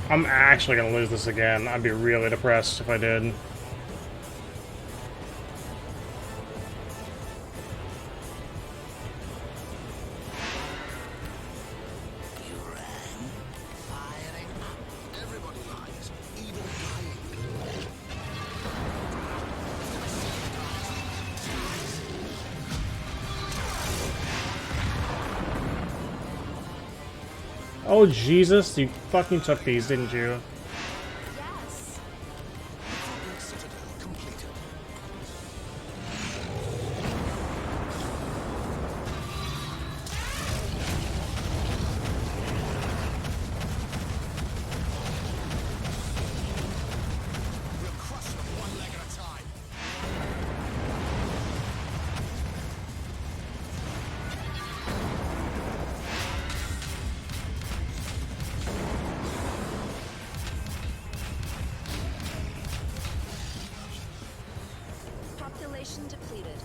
I'm actually gonna lose this again. I'd be really depressed if I did. Everybody lies, even dying. Oh Jesus, you fucking took these, didn't you? Yes. Citadel completed. We'll crush them one leg at a time. Population depleted.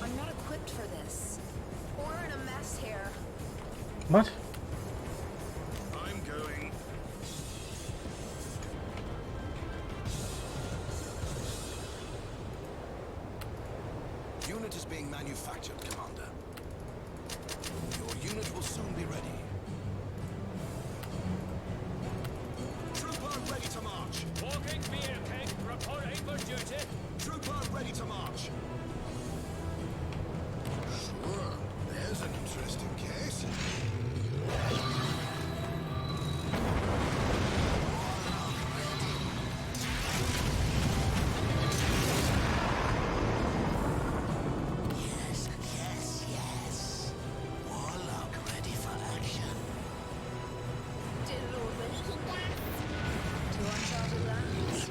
I'm not equipped for this. We're in a mess here. What? I'm going. Unit is being manufactured, Commander. Your unit will soon be ready. Trooper ready to march. Walking vehicle, reporting for duty. Trooper ready to march. Sure, there's an interesting case. Yes. Warlock ready for action. To uncharted lands.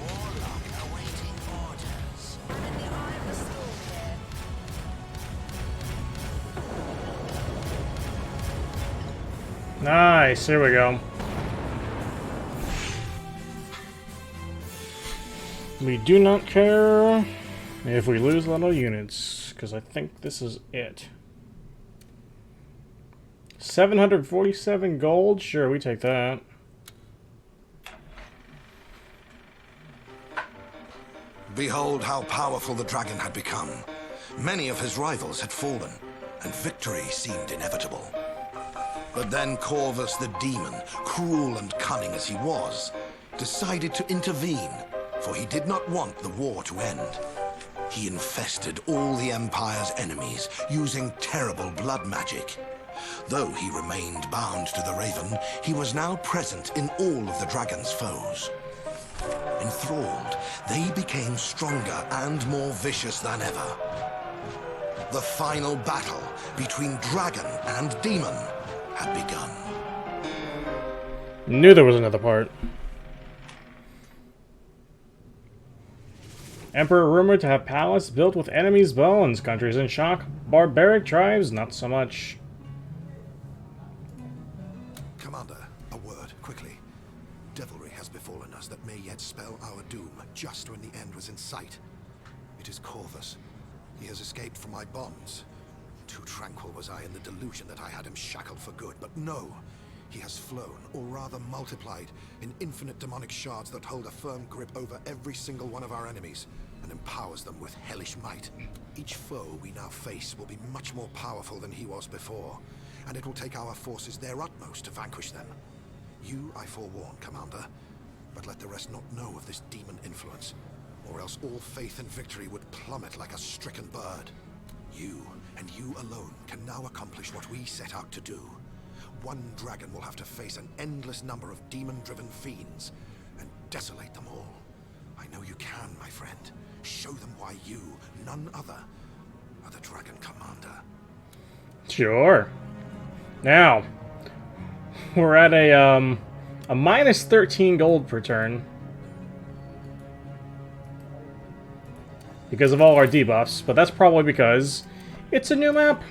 Warlock awaiting orders. I'm in the eye of the storm here. Nice, here we go. We do not care if we lose little units, because I think this is it. 747 gold? Sure, we take that. Behold how powerful the dragon had become. Many of his rivals had fallen, and victory seemed inevitable. But then Corvus the demon, cruel and cunning as he was, decided to intervene, for he did not want the war to end. He infested all the Empire's enemies, using terrible blood magic. Though he remained bound to the Raven, he was now present in all of the dragon's foes. Enthralled, they became stronger and more vicious than ever. The final battle between dragon and demon had begun. Knew there was another part. Emperor rumored to have palace built with enemies' bones. Countries in shock. Barbaric tribes, not so much. powers that may yet spell our doom just when the end was in sight. It is Corvus. He has escaped from my bonds. Too tranquil was I in the delusion that I had him shackled for good, but no! He has flown, or rather multiplied, in infinite demonic shards that hold a firm grip over every single one of our enemies, and empowers them with hellish might. Each foe we now face will be much more powerful than he was before, and it will take our forces their utmost to vanquish them. You I forewarn, Commander, but let the rest not know of this demon influence, or else all faith in victory would plummet like a stricken bird. You, and you alone, can now accomplish what we set out to do. One dragon will have to face an endless number of demon-driven fiends, and desolate them all. I know you can, my friend. Show them why you, none other, are the Dragon Commander. Sure. Now, we're at a minus 13 gold per turn. Because of all our debuffs, but that's probably because it's a new map.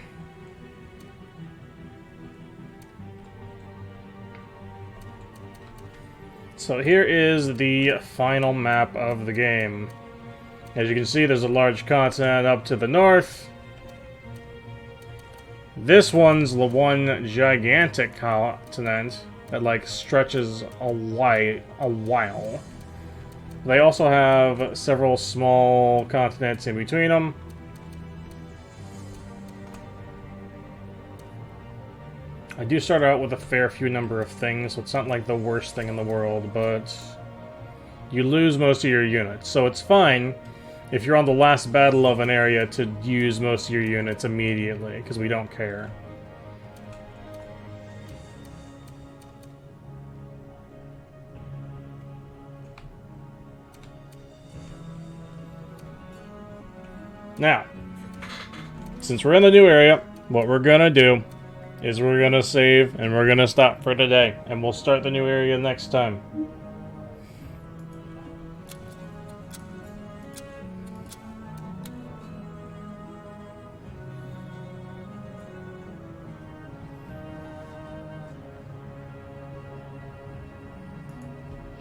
So here is the final map of the game. As you can see, there's a large continent up to the north. This one's the one gigantic continent that like stretches a while. They also have several small continents in between them. I do start out with a fair few number of things, so it's not like the worst thing in the world, but you lose most of your units, so it's fine if you're on the last battle of an area to use most of your units immediately, because we don't care. Now, since we're in the new area, what we're gonna do is we're gonna save and we're gonna stop for today, and we'll start the new area next time.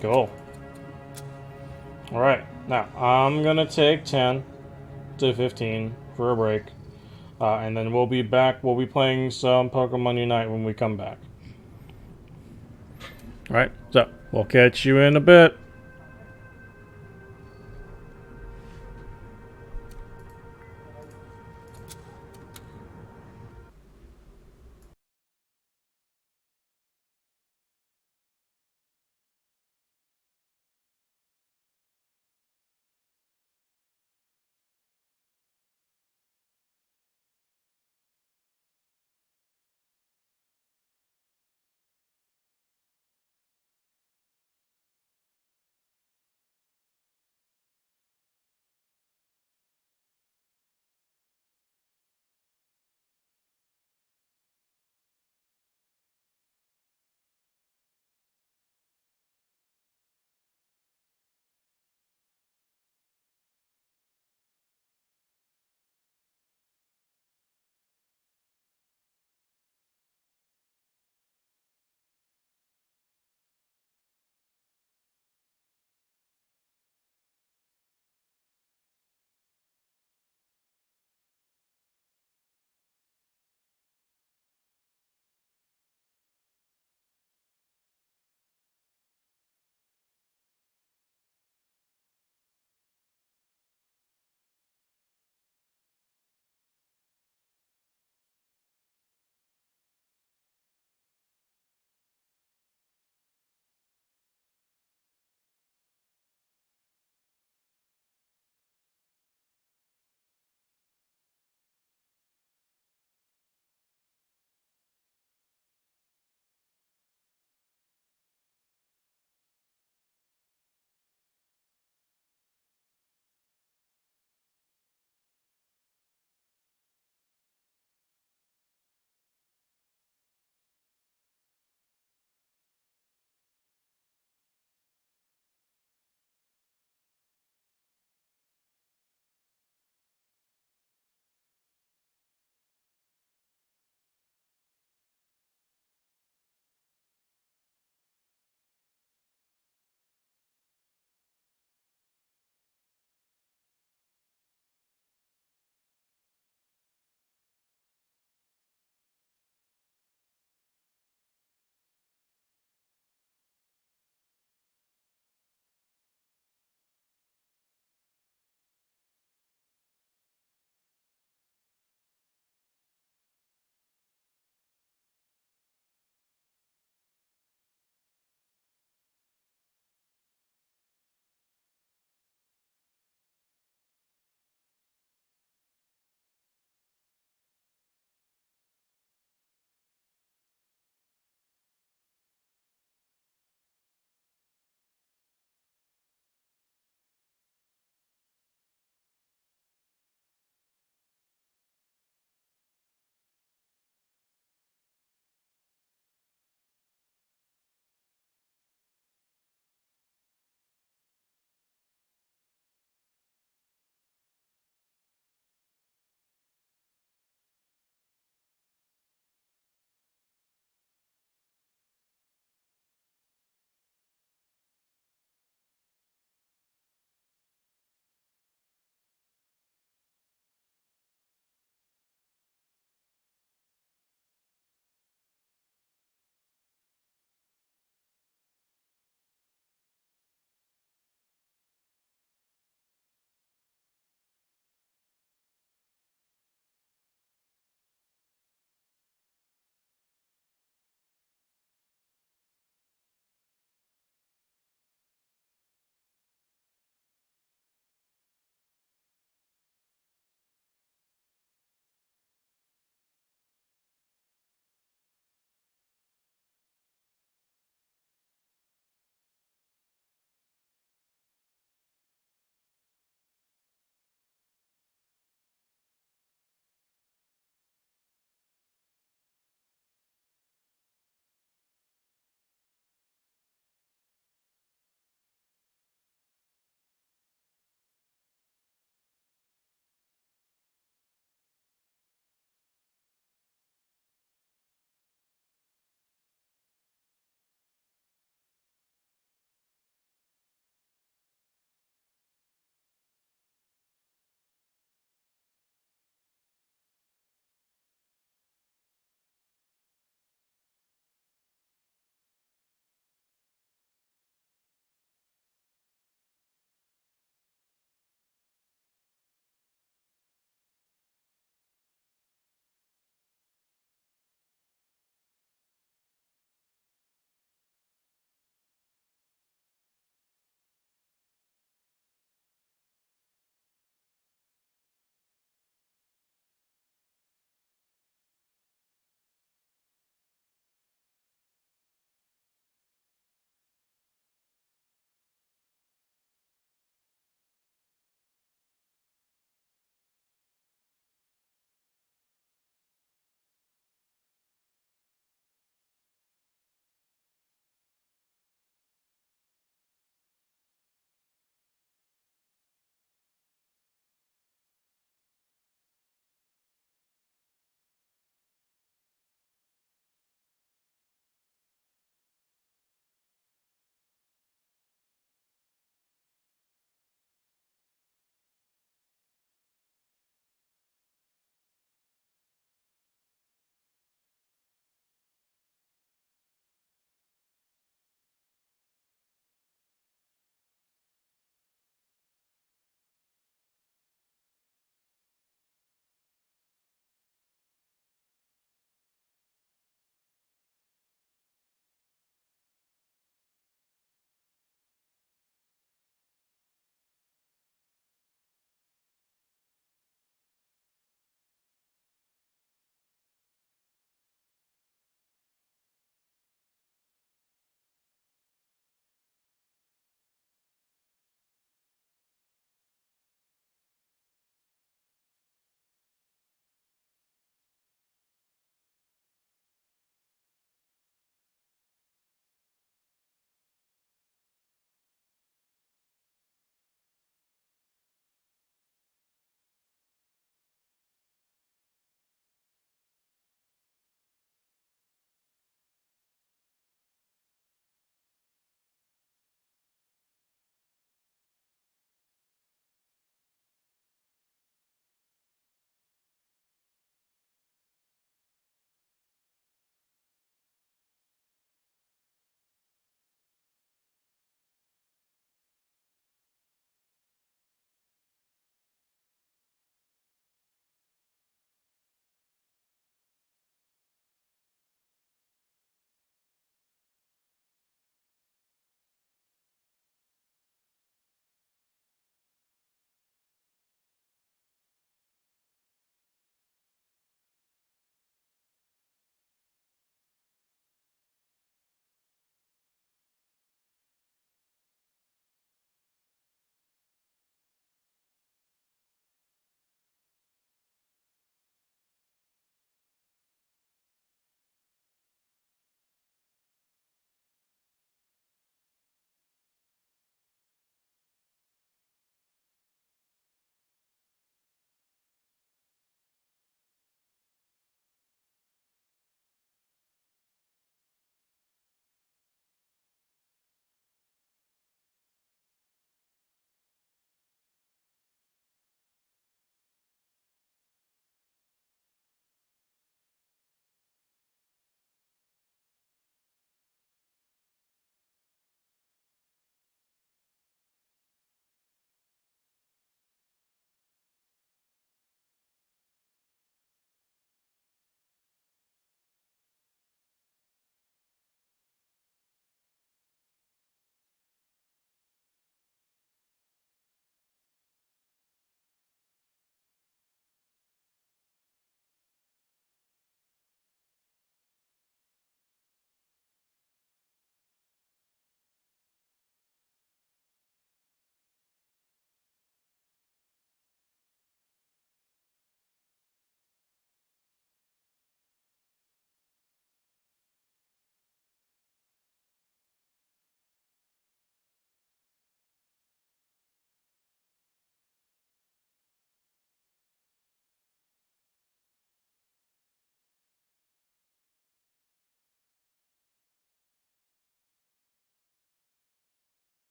Cool. Alright, now I'm gonna take 10 to 15 for a break. And then we'll be back. We'll be playing some Pokemon Unite when we come back. Alright, so we'll catch you in a bit.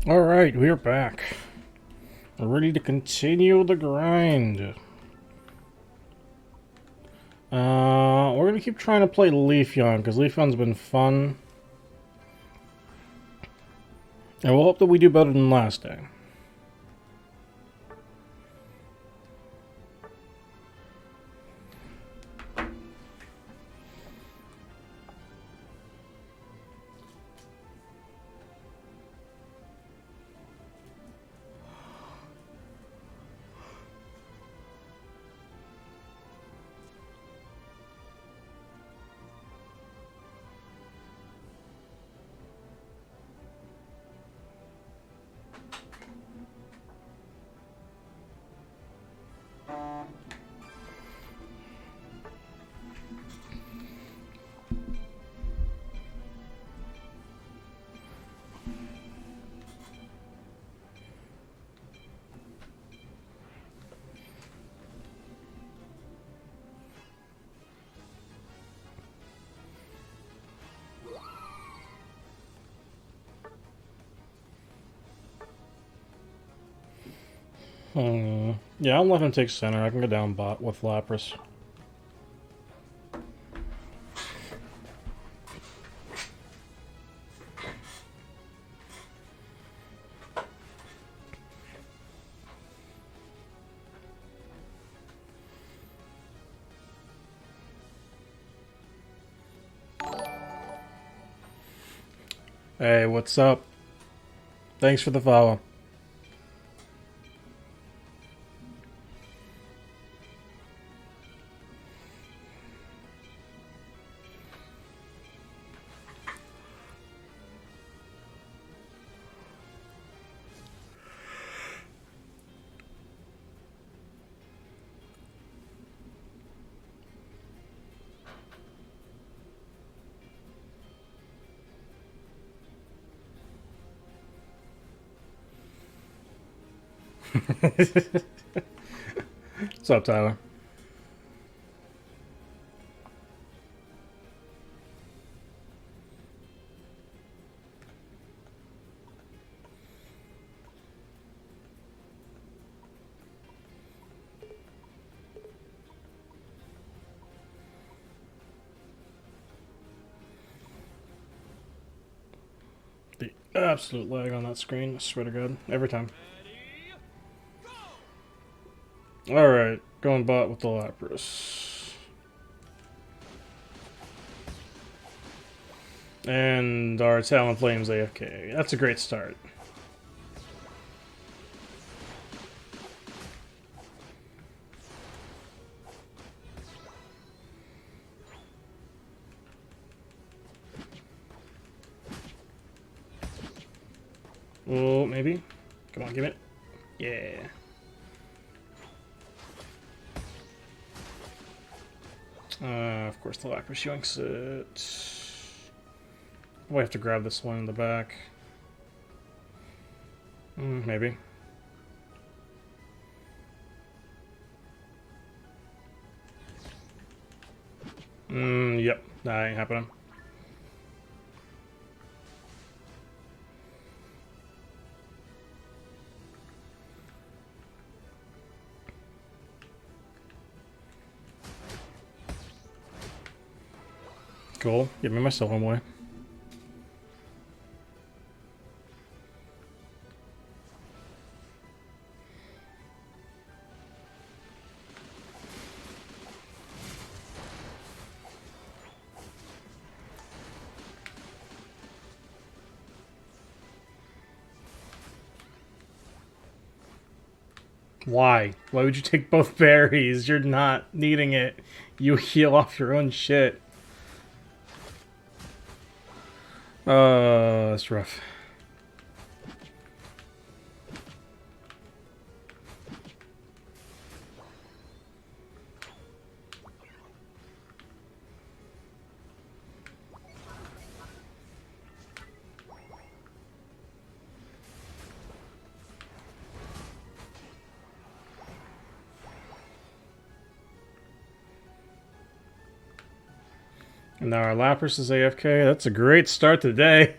Alright, we're back. We're ready to continue the grind. We're gonna keep trying to play Leafeon, because Leafeon's been fun. And we'll hope that we do better than last day. Yeah, I'll let him take center. I can go down bot with Lapras. Hey, what's up? Thanks for the follow. What's up, Tyler? The absolute lag on that screen, I swear to God, every time. Alright, going bot with the Lapras. And our Talonflame's AFK. That's a great start. Oh, maybe? Come on, give it. Yeah. Of course the Lapras yoinks it. Oh, I have to grab this one in the back. Maybe. Yep. That ain't happening. Cool. Give me my silver boy. Why? Why would you take both berries? You're not needing it. You heal off your own shit. That's rough. And now our Lapras is AFK. That's a great start to the day.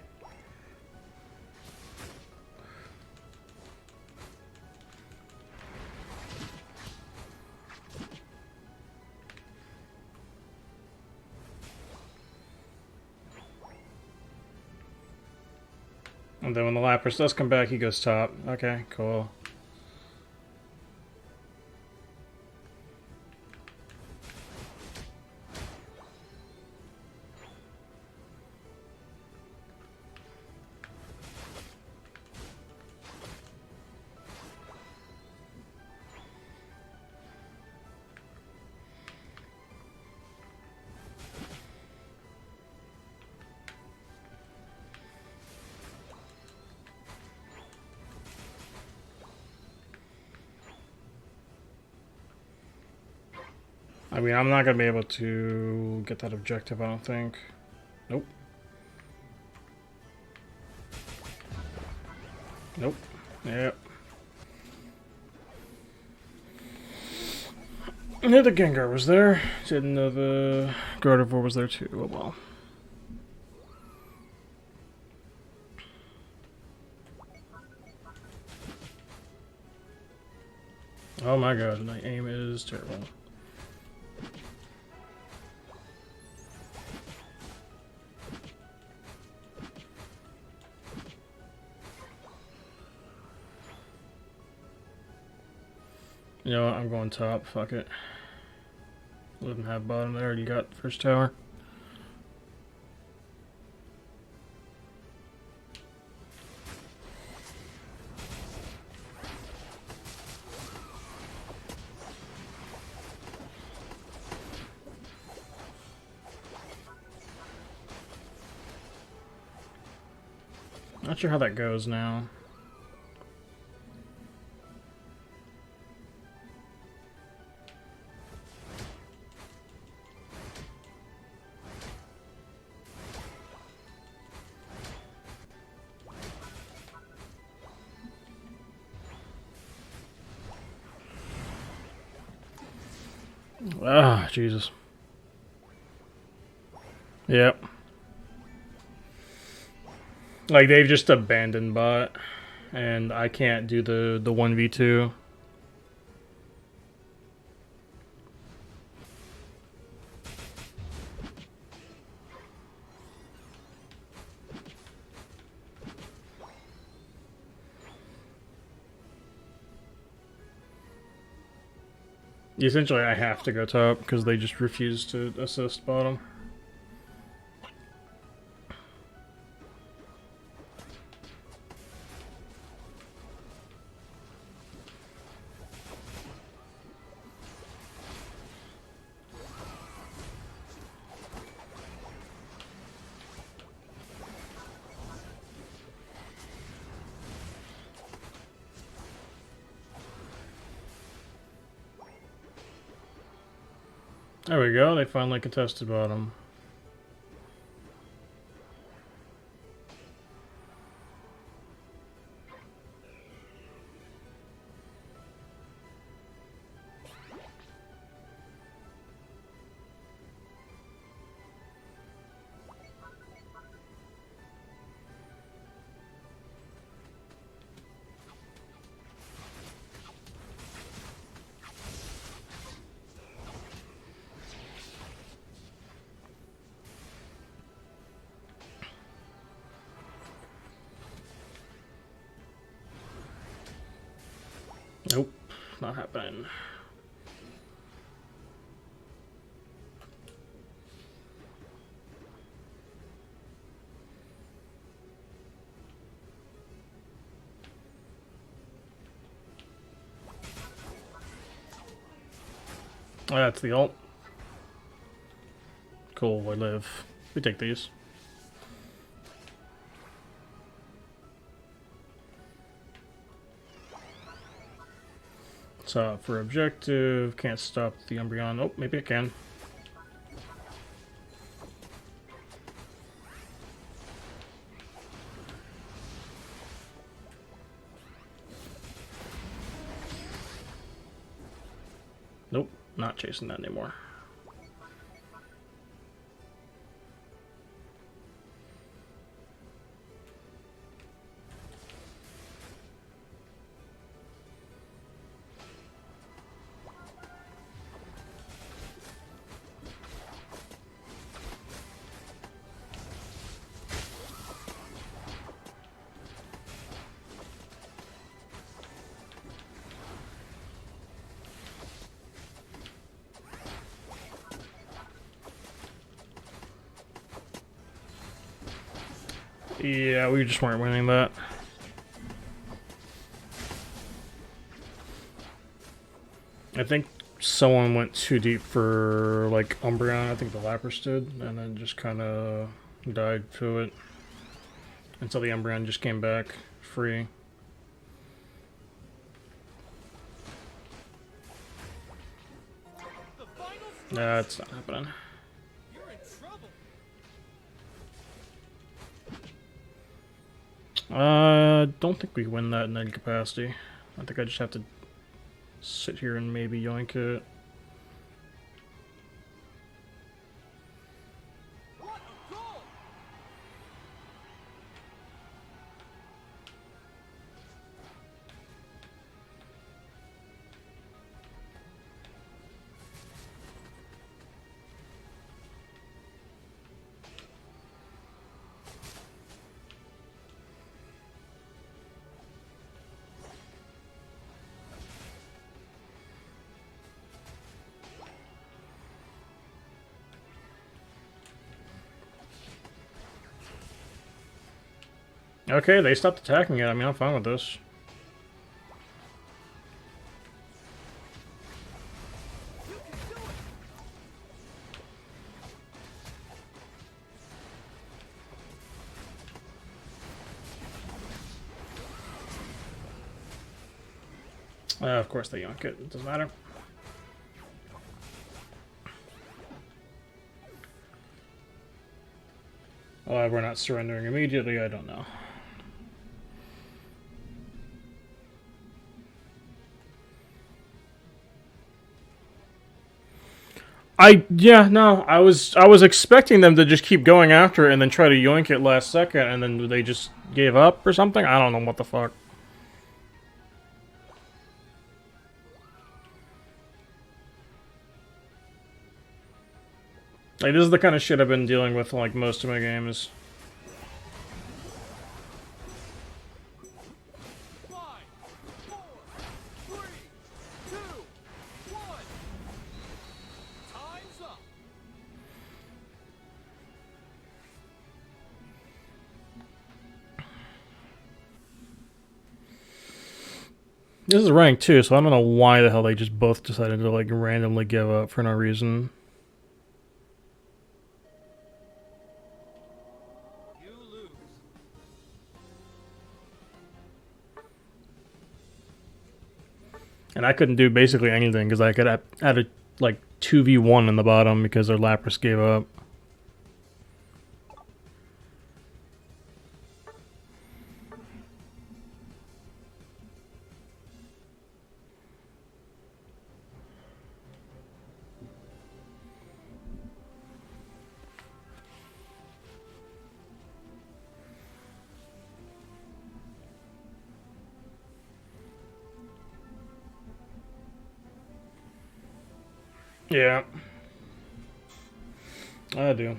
And then when the Lapras does come back, he goes top. Okay, cool. I mean, I'm not going to be able to get that objective, I don't think. Nope. Nope. Yep. I knew the Gengar was there. Didn't know the Gardevoir was there too. Oh well. Oh my god, my aim is terrible. You know what, I'm going top, fuck it. Let him have bottom there, you got first tower. Not sure how that goes now. Ah, Jesus. Yep. Like, they've just abandoned bot, and I can't do the 1v2. Essentially, I have to go top, because they just refuse to assist bottom. There we go, they finally contested bottom. Nope, not happening. Oh, that's the ult. Cool, I live. We take these. So for objective, can't stop the Umbreon. Oh, maybe I can. Nope, not chasing that anymore. Yeah, we just weren't winning that. I think someone went too deep for, like, Umbreon. I think the Lapras did, and then just kind of died to it until the Umbreon just came back free. Nah, it's not happening. Don't think we win that in any capacity. I think I just have to sit here and maybe yoink it. Okay, they stopped attacking it. I mean, I'm fine with this. Of course they yoink it. It doesn't matter. Why we're not surrendering immediately, I don't know. I was expecting them to just keep going after it and then try to yoink it last second, and then they just gave up or something. I don't know what the fuck. Like, this is the kind of shit I've been dealing with like most of my games. This is rank 2, so I don't know why the hell they just both decided to like randomly give up for no reason. And I couldn't do basically anything because I could add a like 2v1 in the bottom because their Lapras gave up. Yeah. I do.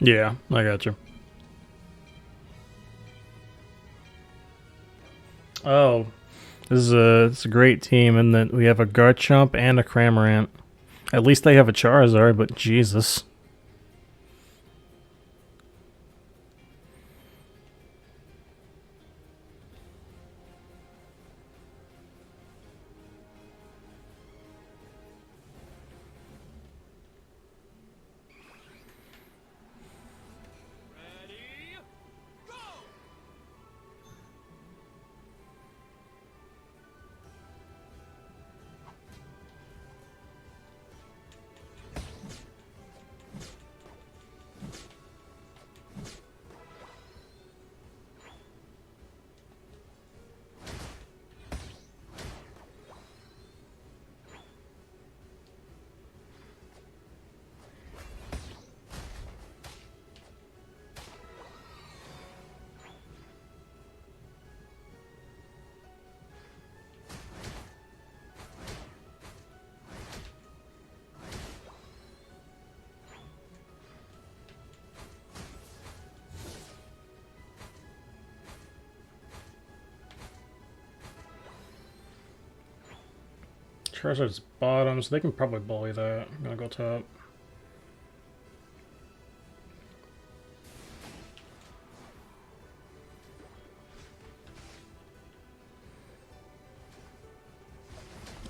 Yeah, I got you. Oh, it's a great team, and then we have a Garchomp and a Cramorant. At least they have a Charizard, but Jesus. Charizard's bottom, so they can probably bully that. I'm gonna go top.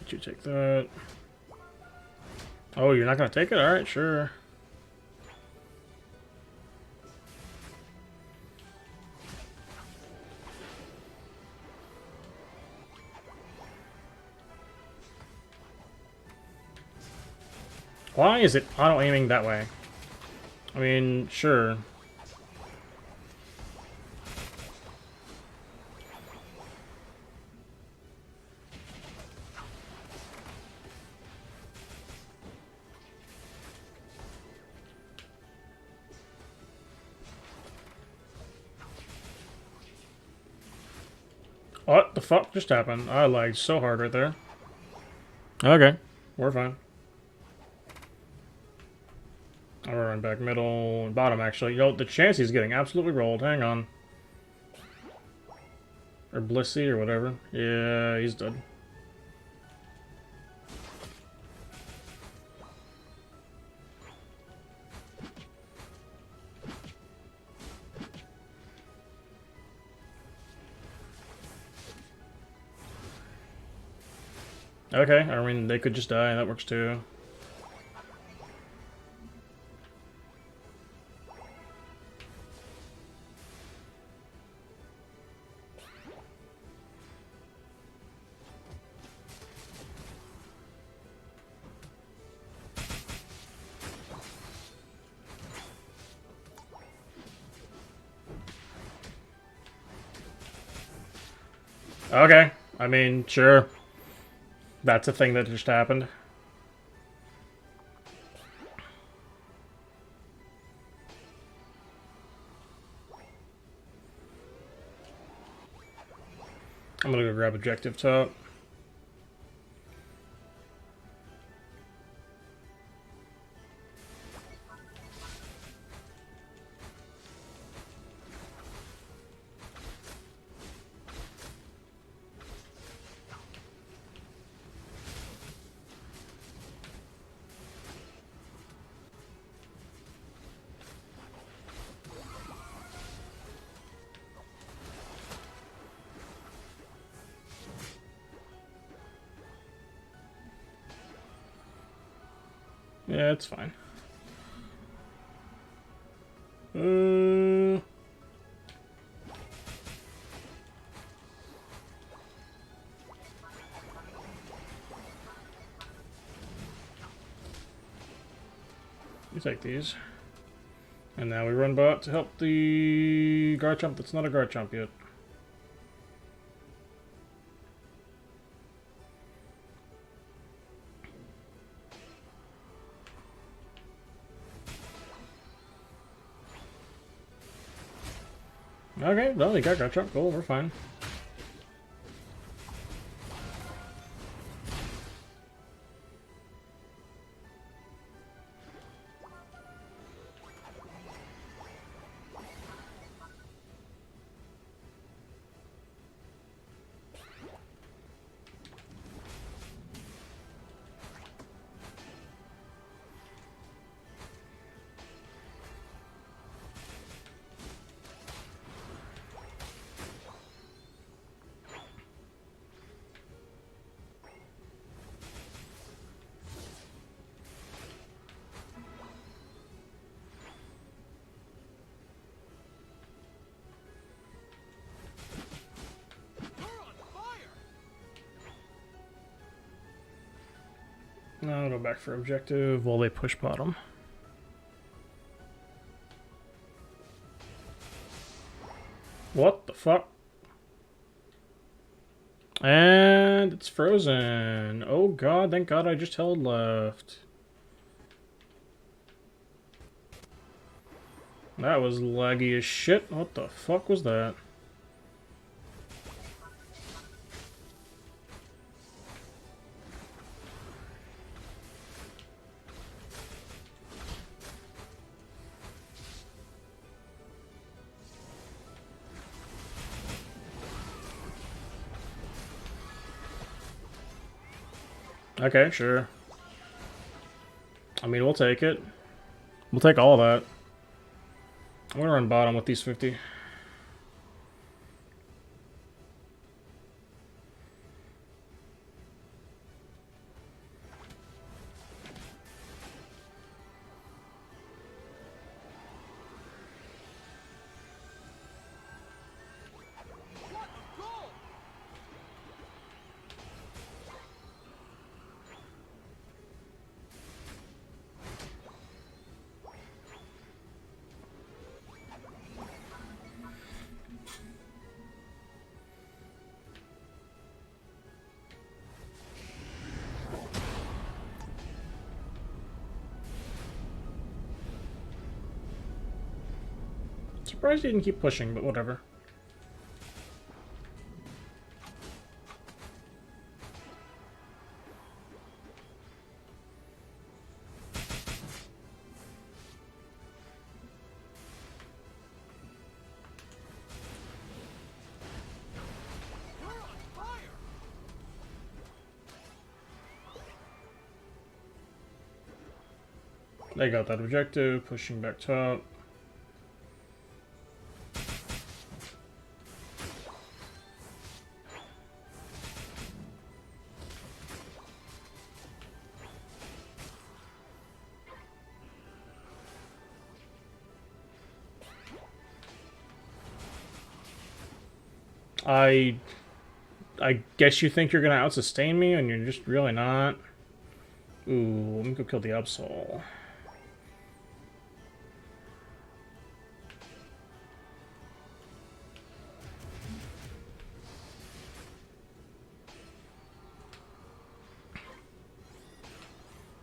Let you take that. Oh, you're not gonna take it? Alright, sure. Why is it auto-aiming that way? I mean, sure. What the fuck just happened? I lagged so hard right there. Okay, we're fine. I'll run back middle and bottom, actually. You know, the chance he's getting absolutely rolled. Hang on. Or Blissey or whatever. Yeah, he's dead. Okay, I mean, they could just die. That works too. Okay, I mean, sure. That's a thing that just happened. I'm gonna go grab objective top. Yeah, it's fine. You take these. And now we run bot to help the Garchomp that's not a Garchomp yet. Okay, well, they got Garchomp. Cool, we're fine. Now I'll go back for objective while they push bottom. What the fuck? And it's frozen. Oh god, thank god I just held left. That was laggy as shit. What the fuck was that? Okay, sure. I mean, we'll take it. We'll take all of that. I'm gonna run bottom with these 50. Surprised he didn't keep pushing, but whatever. They got that objective, pushing back top. I guess you think you're gonna out-sustain me, and you're just really not. Ooh, let me go kill the Absol.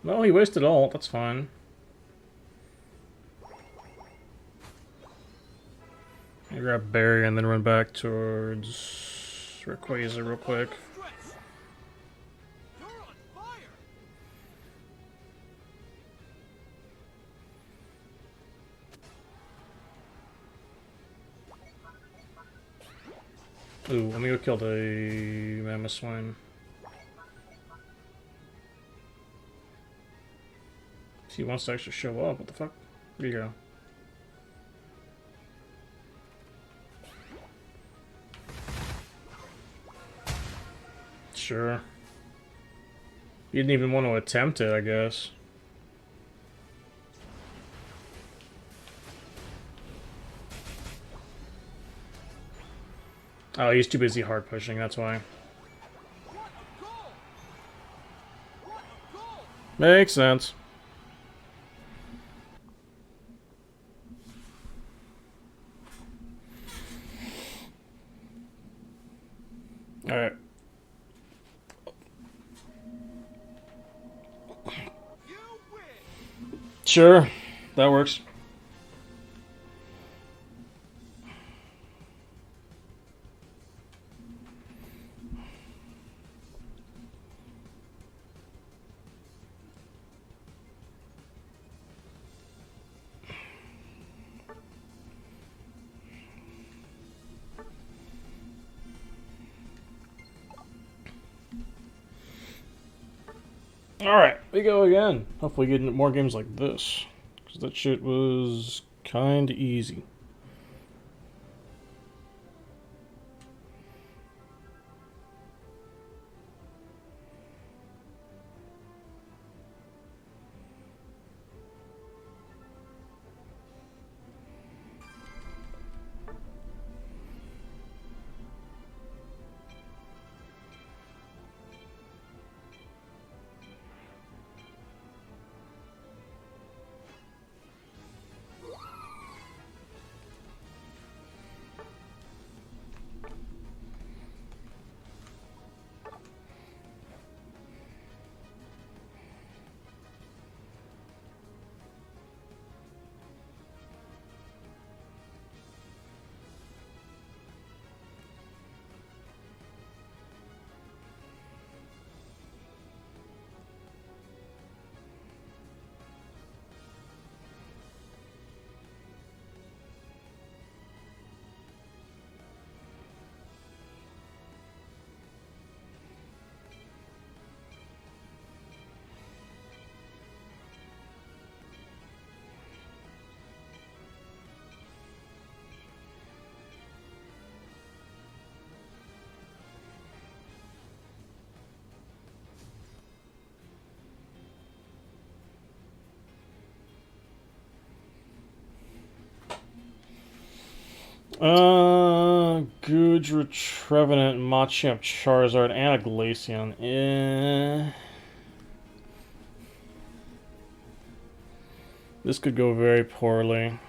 Well, he wasted ult, that's fine. I grab Barry and then run back towards Rayquaza real quick. Ooh, let me go kill the Mammoth Swine. If he wants to actually show up, what the fuck? Here you go. Sure. You didn't even want to attempt it, I guess. Oh, he's too busy hard pushing, that's why. Makes sense. Alright. Sure, that works. Alright, we go again. Hopefully getting more games like this. Because that shit was kinda easy. Gudra, Trevenant, Machamp, Charizard, and a Glaceon. This could go very poorly.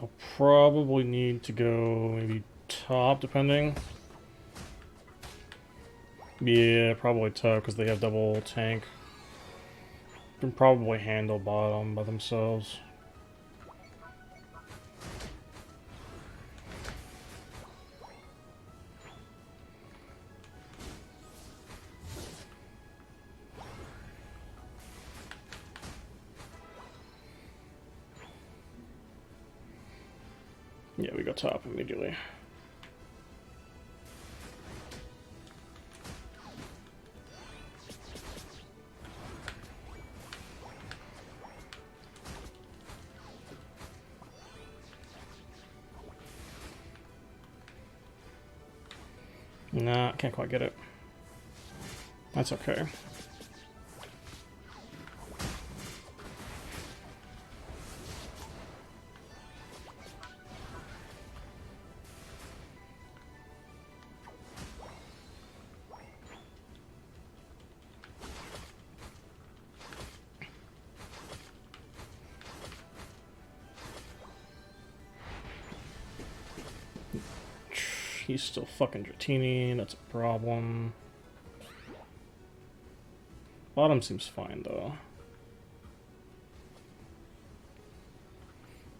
I'll probably need to go maybe top, depending. Yeah, probably top, because they have double tank. Can probably handle bottom by themselves. Yeah, we go top immediately. Nah, can't quite get it. That's okay. He's still fucking Dratini, that's a problem. Bottom seems fine though.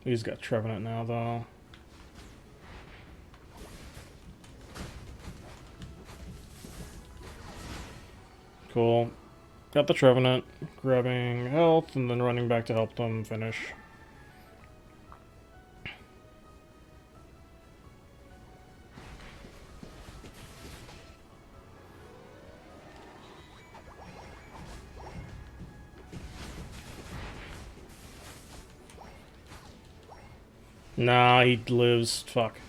He's got Trevenant now though. Cool. Got the Trevenant, grabbing health and then running back to help them finish. Nah, he lives. Fuck.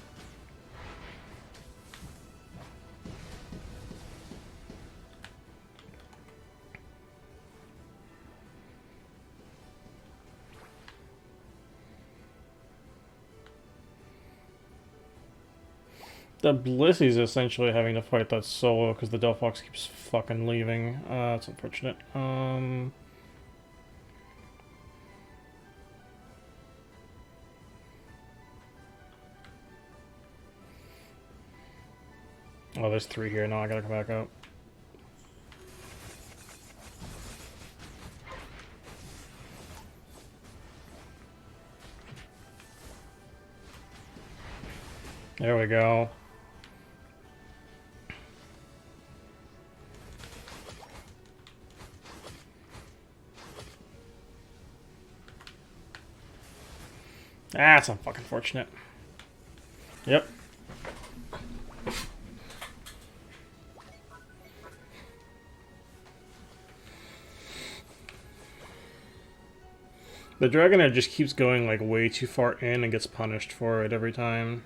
The Blissey's essentially having to fight that solo because the Delphox keeps fucking leaving. That's unfortunate. Oh, there's 3 here. Now I gotta come back up. There we go. That's fucking fortunate. Yep. The Dragonite just keeps going like way too far in and gets punished for it every time.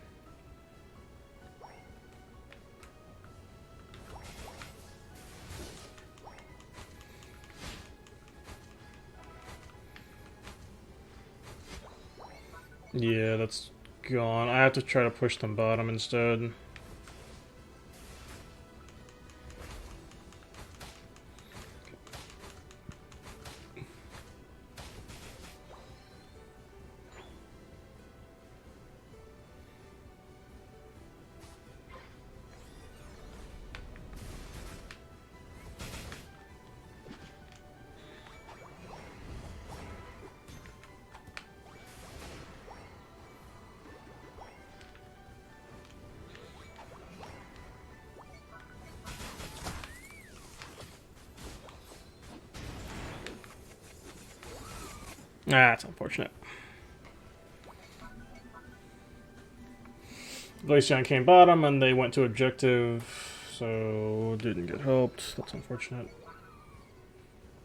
Yeah, that's gone. I have to try to push them bottom instead. That's unfortunate. Glaceon came bottom and they went to objective, so didn't get helped. That's unfortunate.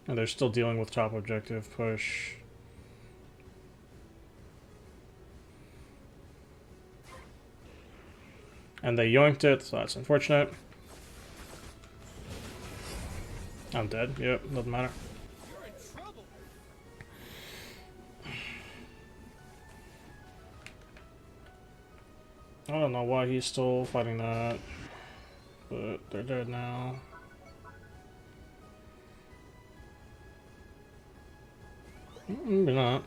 And they're still dealing with top objective push. And they yoinked it, so that's unfortunate. I'm dead. Yep, doesn't matter. I don't know why he's still fighting that, but they're dead now. Maybe not.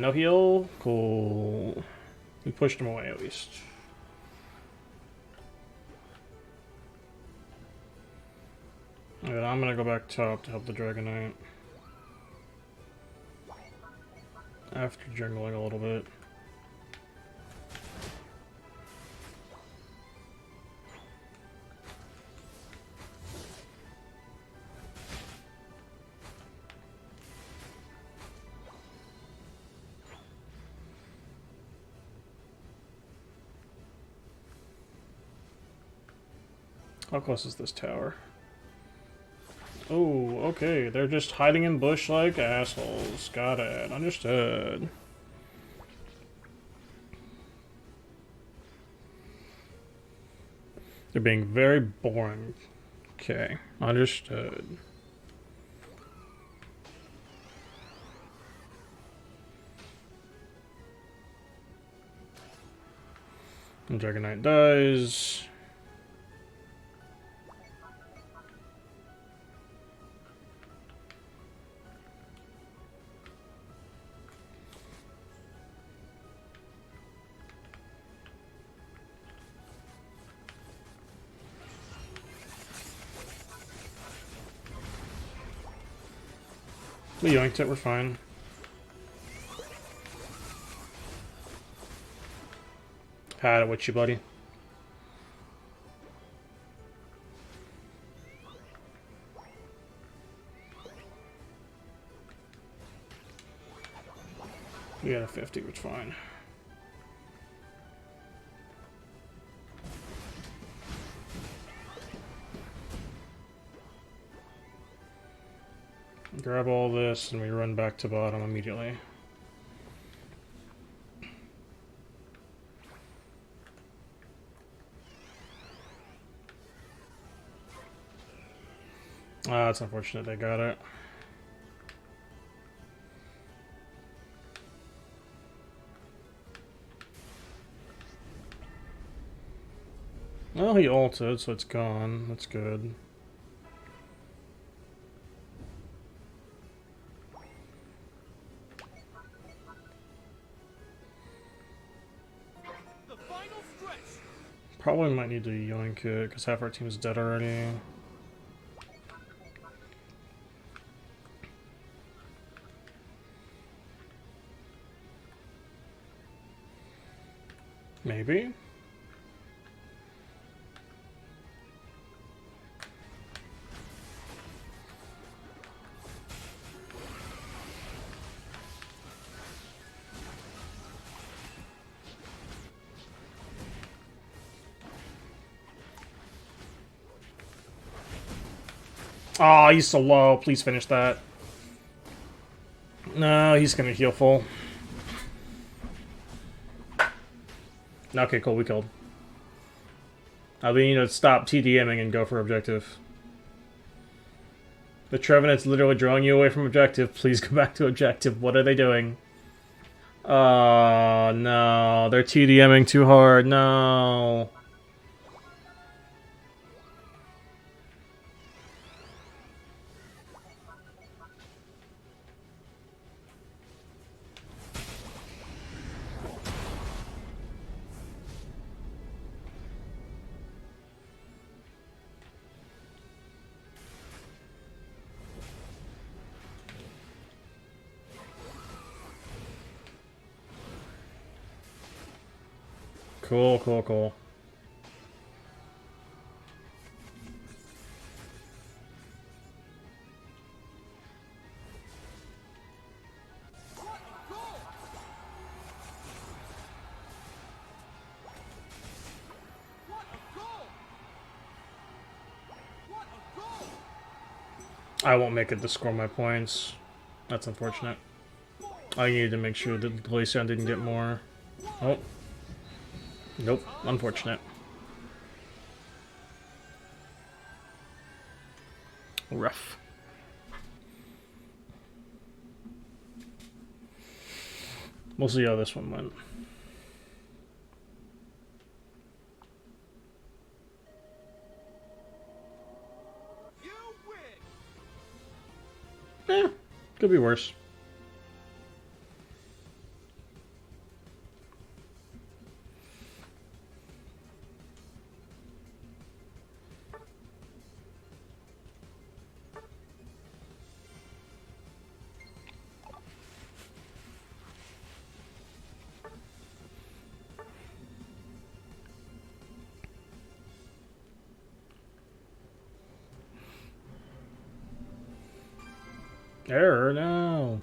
No heal? Cool. We pushed him away at least. And I'm gonna go back top to help the Dragonite. After jungling a little bit. How close is this tower? Oh, okay. They're just hiding in bush like assholes. Got it. Understood. They're being very boring. Okay. Understood. And Dragonite dies. We yoinked it, we're fine. Had it with you, buddy. We got a 50, which is fine. Grab all this and we run back to bottom immediately. Ah, that's unfortunate they got it. Well, he ulted, so it's gone. That's good. Probably might need to yoink it, because half our team is dead already. Maybe? Oh, he's so low. Please finish that. No, he's gonna heal full. Okay, cool. We killed. I mean, to stop TDMing and go for objective. The Trevenant's literally drawing you away from objective. Please go back to objective. What are they doing? Oh, no. They're TDMing too hard. No. Cool, cool, cool. I won't make it to score my points. That's unfortunate. I needed to make sure that the Glaceon didn't get more. Oh. Nope. Unfortunate. Rough. We'll see how this one went. Could be worse. Error, no.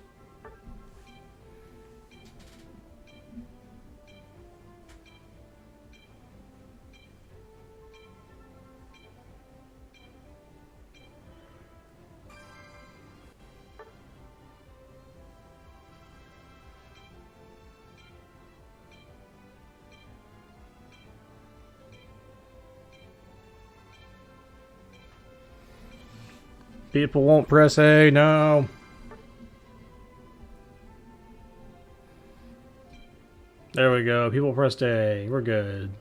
People won't press A, no. There we go. People pressed A. We're good.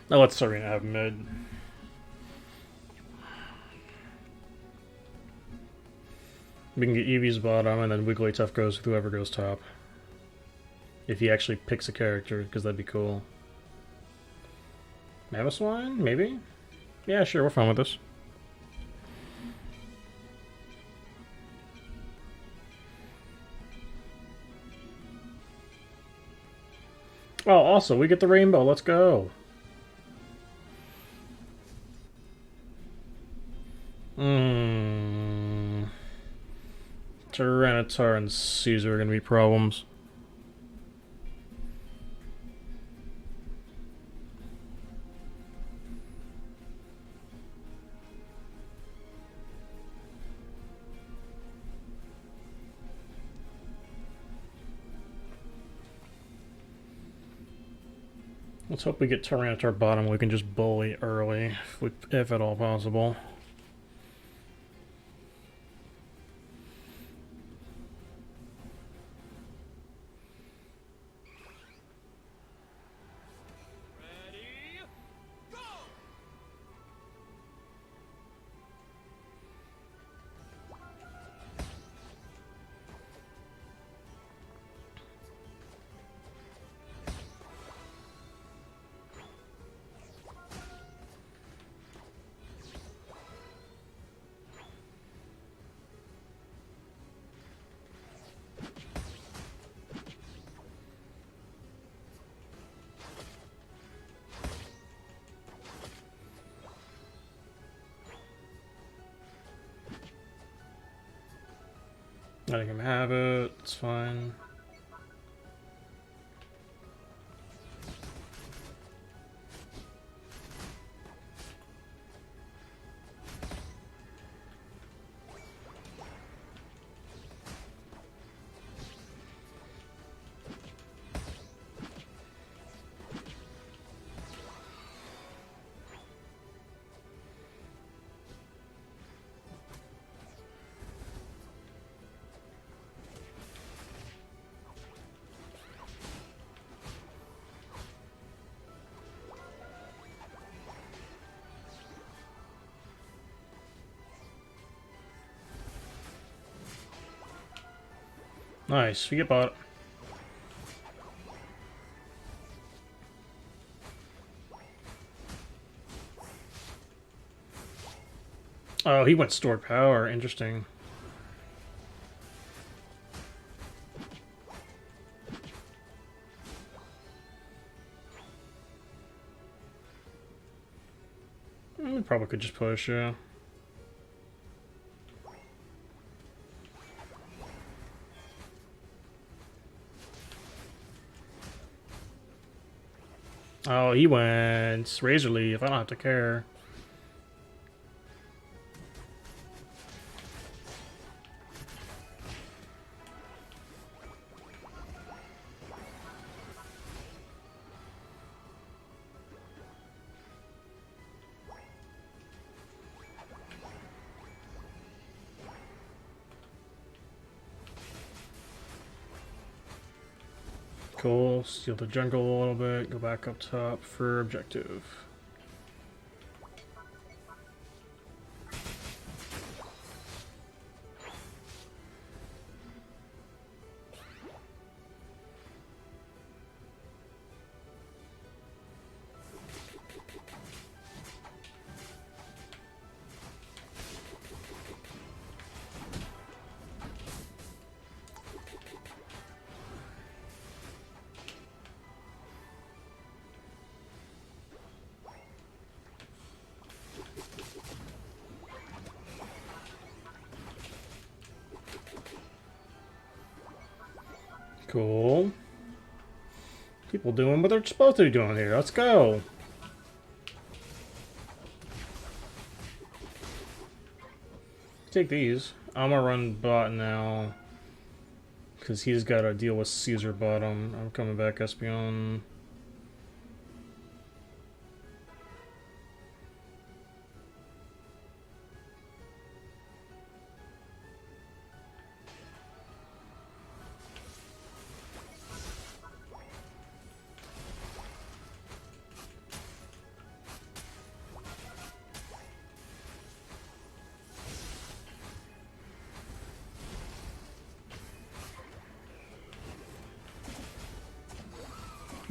Now let's Serena have mid. We can get Eevee's bottom, and then Wigglytuff goes with whoever goes top. If he actually picks a character, because that'd be cool. Mavaswine? Maybe? Yeah, sure, we're fine with this. Oh, also, we get the rainbow. Let's go. Tyranitar and Caesar are going to be problems. Let's hope we get Tyranitar bottom. We can just bully early, if at all possible. Letting him have it, it's fine. Nice, we get bot. Oh, he went stored power. Interesting. We probably could just push, yeah. Oh, he went Razor Leaf. I don't have to care. Cool. Steal the jungle a little bit. Go back up top for objective. Cool. People doing what they're supposed to be doing here. Let's go. Take these. I'm gonna run bot now. Because he's got to deal with Caesar bottom. I'm coming back Espeon.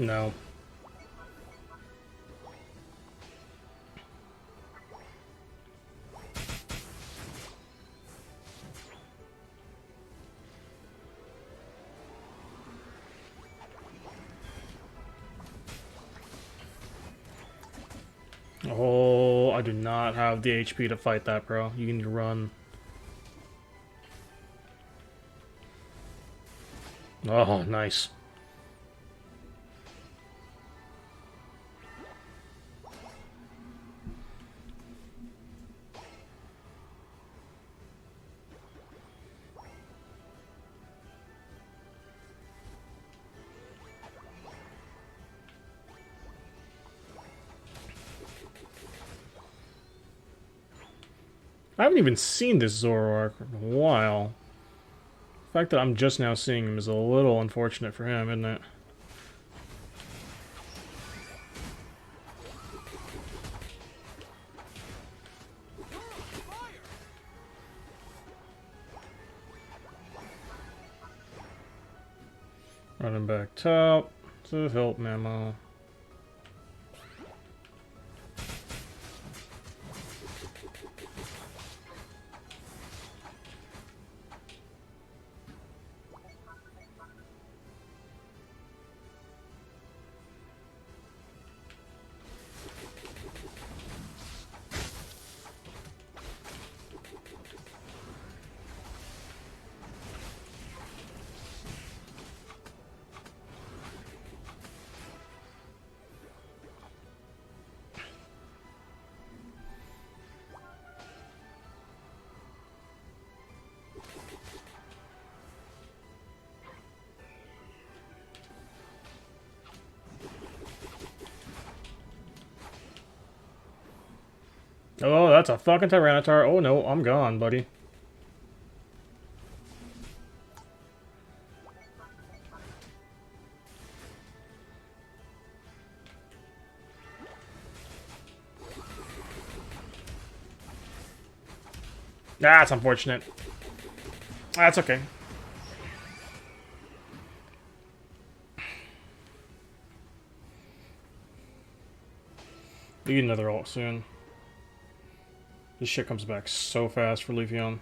No. Oh, I do not have the HP to fight that, bro. You need to run. Oh, nice. I haven't even seen this Zoroark in a while. The fact that I'm just now seeing him is a little unfortunate for him, isn't it? Running back top to help Memo. Oh, that's a fucking Tyranitar. Oh no, I'm gone, buddy. That's unfortunate. That's okay. We need another ult soon. This shit comes back so fast for Leafeon.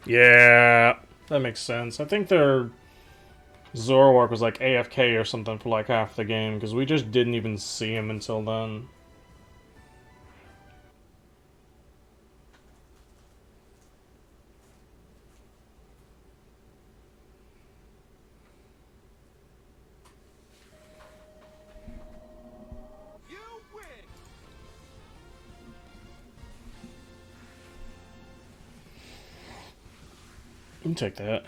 Yeah, that makes sense. I think their Zoroark was like AFK or something for like half the game, because we just didn't even see him until then. You can take that.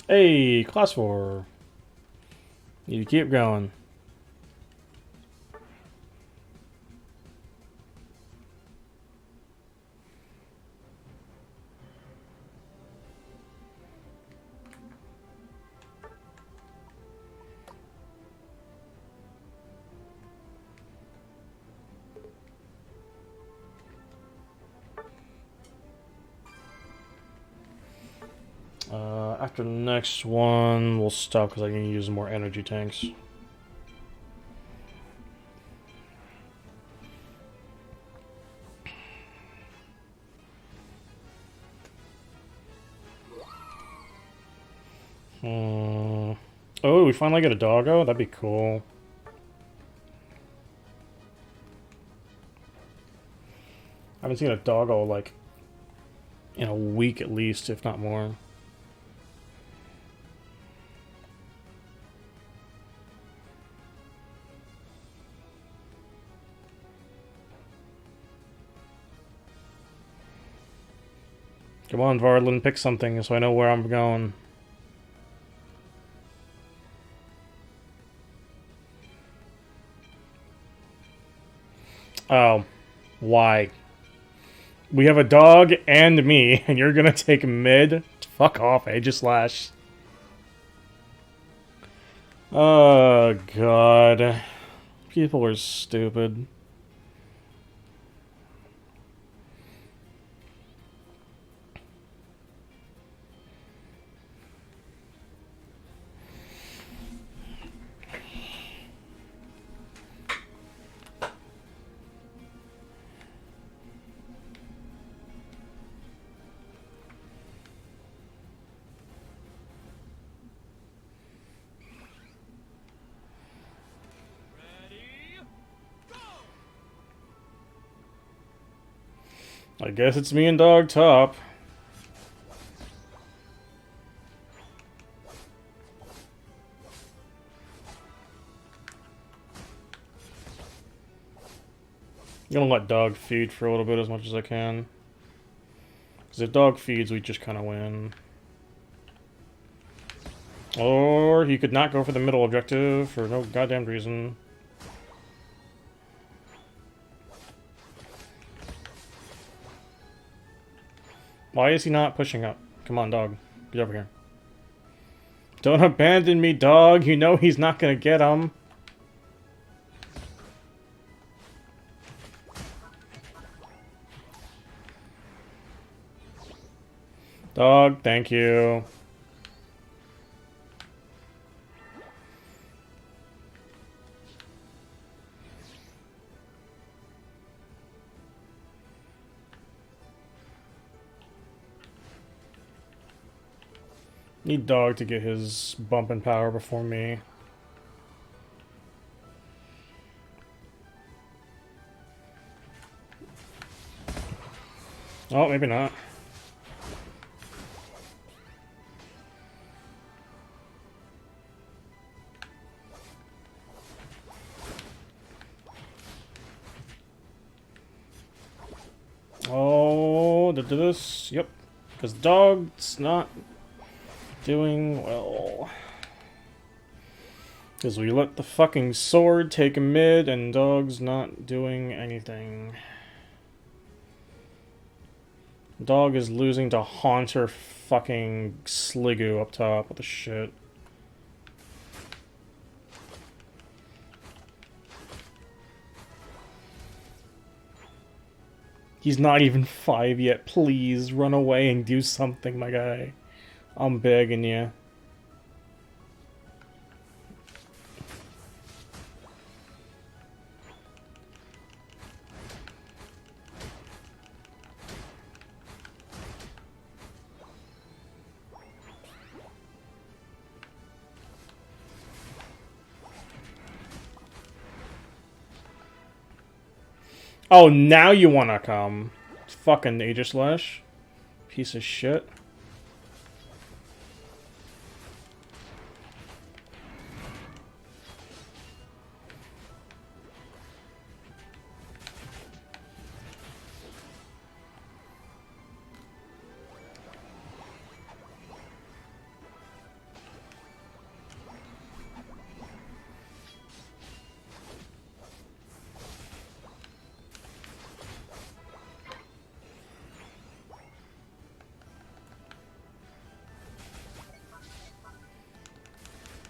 Hey, class 4. You keep going. After the next one, we'll stop because I can use more energy tanks. Oh, we finally get a doggo? That'd be cool. I haven't seen a doggo, like, in a week at least, if not more. Come on, Varlin, pick something so I know where I'm going. Oh. Why? We have a dog and me, and you're gonna take mid? Fuck off, Aegislash. Oh, God. People are stupid. I guess it's me and dog top. I'm gonna let dog feed for a little bit as much as I can. Because if dog feeds, we just kind of win. Or he could not go for the middle objective for no goddamn reason. Why is he not pushing up? Come on, dog. Get over here. Don't abandon me, dog. You know he's not gonna get him. Dog, thank you. Need dog to get his bump in power before me. Oh, maybe not. Oh, did this? Yep. Because dog's not doing well. Because we let the fucking sword take a mid and dog's not doing anything. Dog is losing to Haunter fucking Sliggoo up top. What the shit? He's not even 5 yet. Please run away and do something, my guy. I'm begging you. Oh, now you wanna come. Fucking Aegislash. Piece of shit.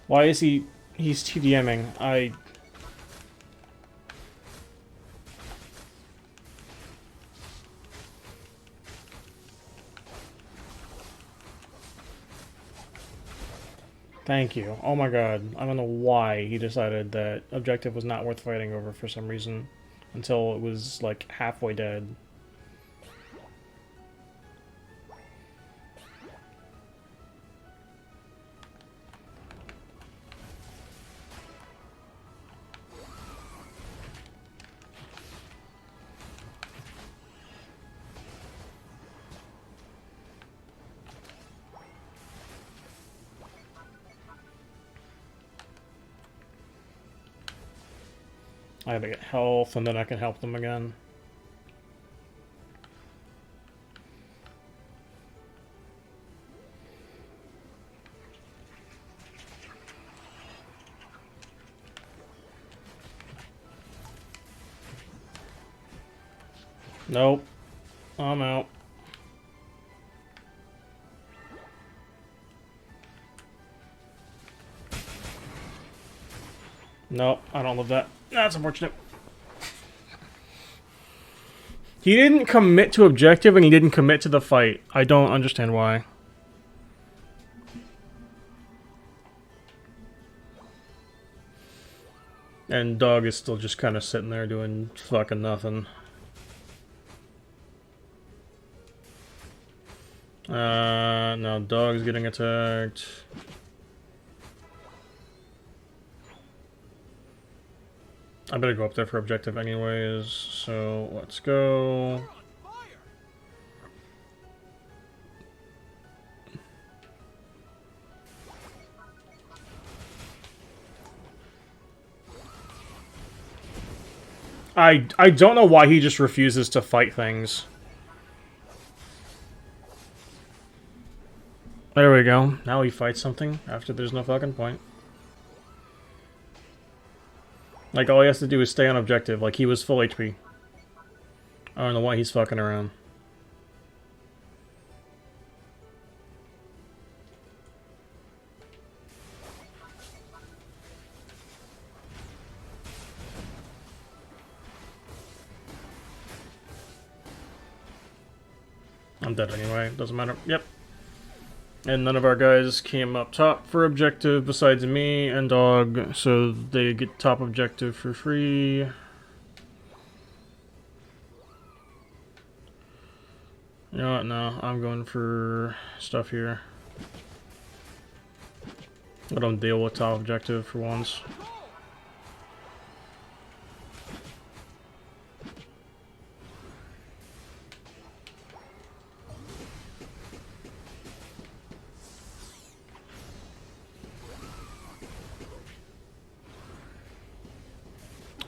Why is he's TDMing? Thank you. Oh my god. I don't know why he decided that objective was not worth fighting over for some reason. Until it was, like, halfway dead. I have to get health, and then I can help them again. Nope. I'm out. Nope, I don't love that. That's unfortunate. He didn't commit to objective and he didn't commit to the fight. I don't understand why. And Dog is still just kind of sitting there doing fucking nothing. No, Dog's getting attacked. I better go up there for objective anyways, so let's go. I don't know why he just refuses to fight things. There we go. Now he fights something after there's no fucking point. Like, all he has to do is stay on objective, like he was full HP. I don't know why he's fucking around. I'm dead anyway, doesn't matter. Yep. And none of our guys came up top for objective besides me and Dog, so they get top objective for free. You know what? No, I'm going for stuff here. I don't deal with top objective for once.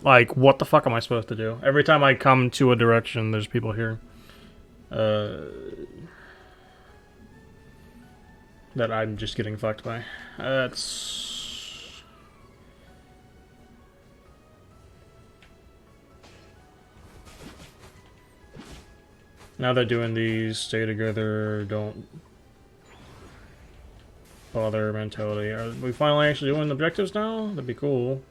Like, what the fuck am I supposed to do? Every time I come to a direction, there's people here. That I'm just getting fucked by. That's... Now they're doing these stay together, don't bother mentality. Are we finally actually doing objectives now? That'd be cool.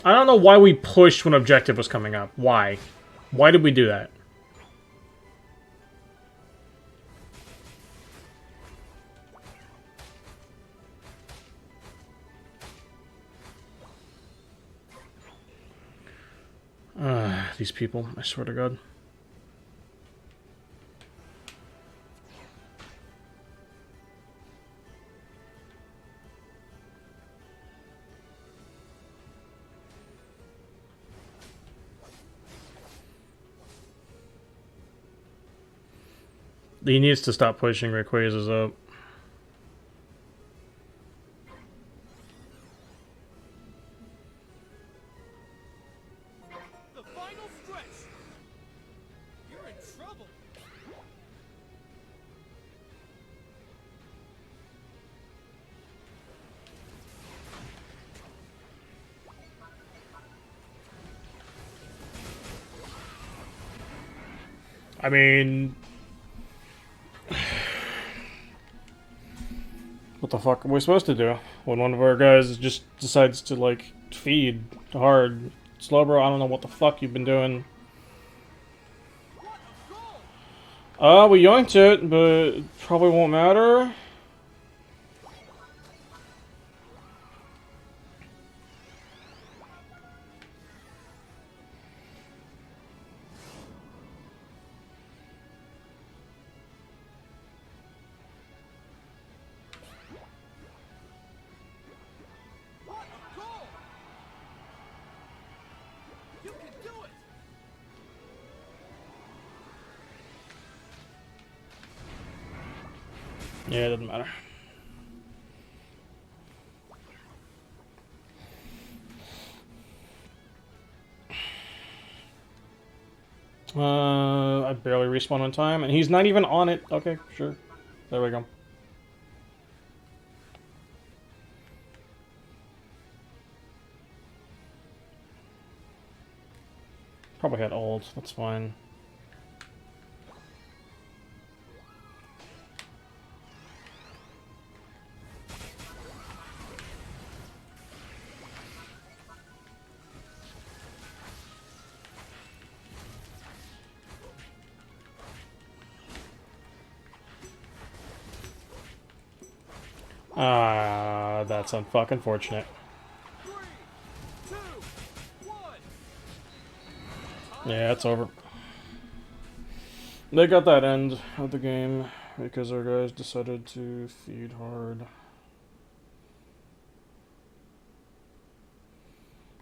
I don't know why we pushed when objective was coming up. Why? Why did we do that? These people, I swear to God. He needs to stop pushing Rayquazas up. The final stretch. You're in trouble. I mean... What the fuck are we supposed to do when one of our guys just decides to, like, feed hard? Slowbro, I don't know what the fuck you've been doing. We yoinked it, but it probably won't matter. Yeah, it doesn't matter. I barely respawn on time, and he's not even on it. Okay, sure. There we go. Probably had ult. That's fine. That's unfucking fortunate. Yeah, it's over. They got that end of the game because our guys decided to feed hard.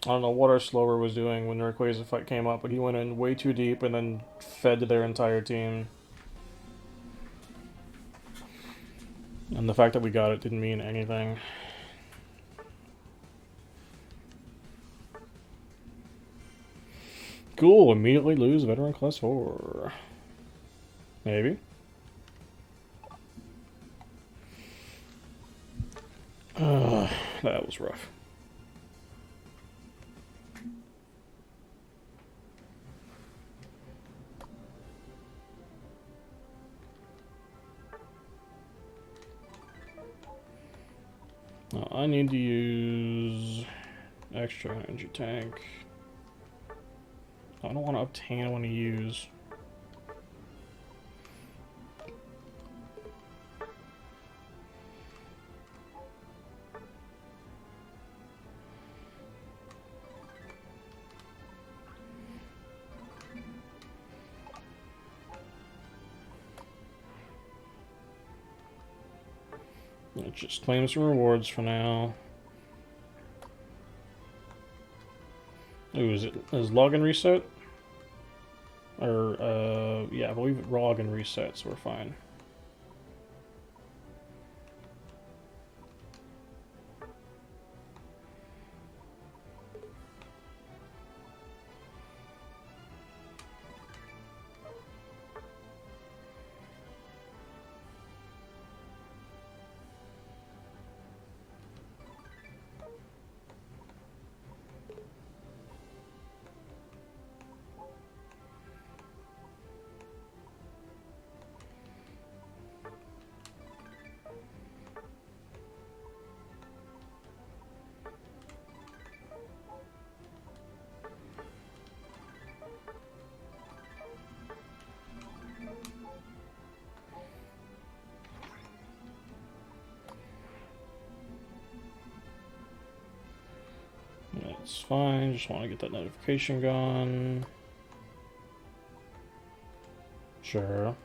I don't know what our slower was doing when the Rayquaza fight came up, but he went in way too deep and then fed to their entire team. And the fact that we got it didn't mean anything. Cool, immediately lose veteran class 4. Maybe. That was rough. Now, I need to use extra energy tank. I don't want to obtain, I want to use. Let's just claim some rewards for now. Ooh, is login reset? Or, yeah, I believe login reset, so we're fine. It's fine, just want to get that notification gone. Sure.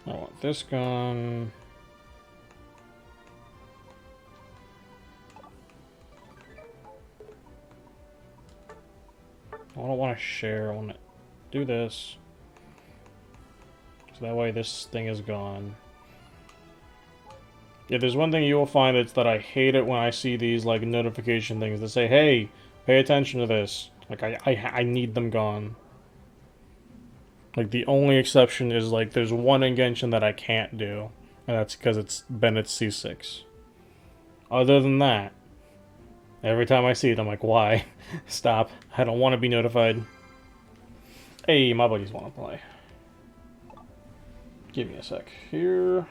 I want this gone. I don't want to share, I want to do this. So that way this thing is gone. Yeah, there's one thing you will find, it's that I hate it when I see these like notification things that say, hey, pay attention to this. Like I need them gone. Like the only exception is like there's one Genshin that I can't do, and that's because it's Bennett C6. Other than that, every time I see it, I'm like, why? Stop. I don't want to be notified. Hey, my buddies want to play. Give me a sec here.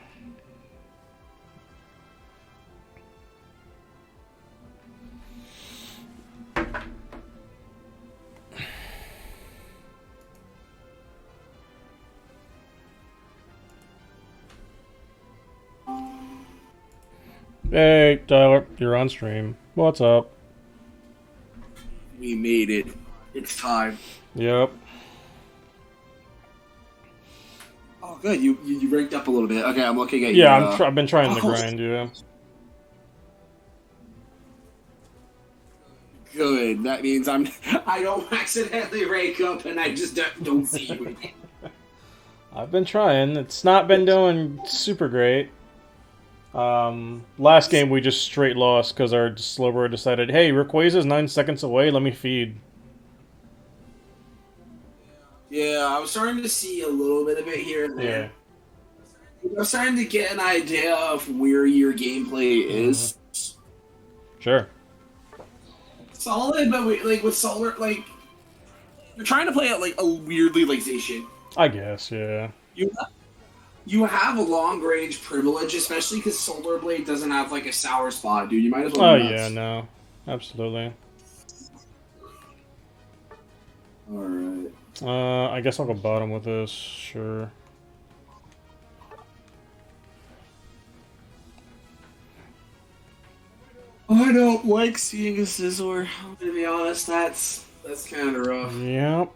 Hey, Tyler, you're on stream. What's up? We made it. It's time. Yep. Oh, good. You ranked up a little bit. Okay, I'm looking at yeah, your, I've been trying to grind, yeah. Good. That means I don't accidentally rank up and I just don't see you again. I've been trying. It's not been doing super great. Last game we just straight lost because our Slowbro decided, hey, Rayquaza's 9 seconds away, let me feed. Yeah, I was starting to see a little bit of it here and there. Yeah. I'm starting to get an idea of where your gameplay is. Sure. Solid, but with Solar, like, you're trying to play it like a weirdly like Zacian. I guess, yeah. You have a long range privilege, especially because Solar Blade doesn't have like a sour spot, dude. You might as well. Oh yeah, no, absolutely. All right. I guess I'll go bottom with this. Sure. I don't like seeing a Scizor. I'm gonna be honest. That's kind of rough. Yep.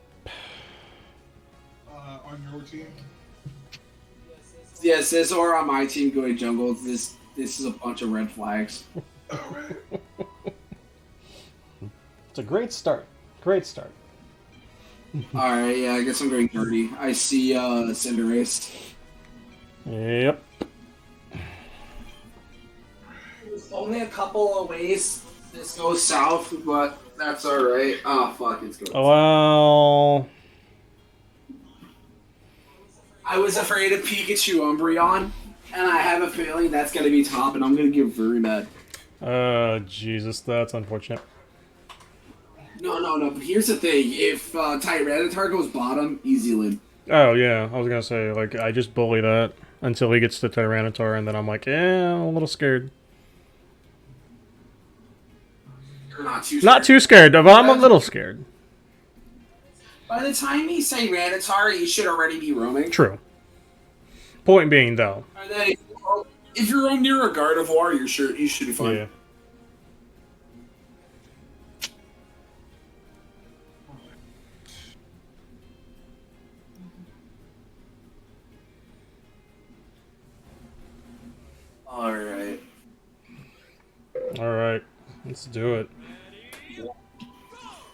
On your team. Yeah, Scizor on my team going jungle. This is a bunch of red flags. Alright. It's a great start. Great start. Alright, yeah, I guess I'm going dirty. I see Cinderace. Yep. There's only a couple of ways this goes south, but that's alright. Oh, fuck, it's going south. Well... I was afraid of Pikachu Umbreon, and I have a feeling that's going to be top, and I'm going to get very mad. Jesus, that's unfortunate. No, but here's the thing. If Tyranitar goes bottom, easy win. Oh, yeah, I was gonna say, like, I just bully that until he gets to Tyranitar, and then I'm like, I'm a little scared. You're not too scared. Not too scared, but I'm a little scared. By the time he's Tyranitar, he should already be roaming. True. Point being, though. And then if you're near a Gardevoir, you should be fine. Yeah. Alright. Alright. Let's do it.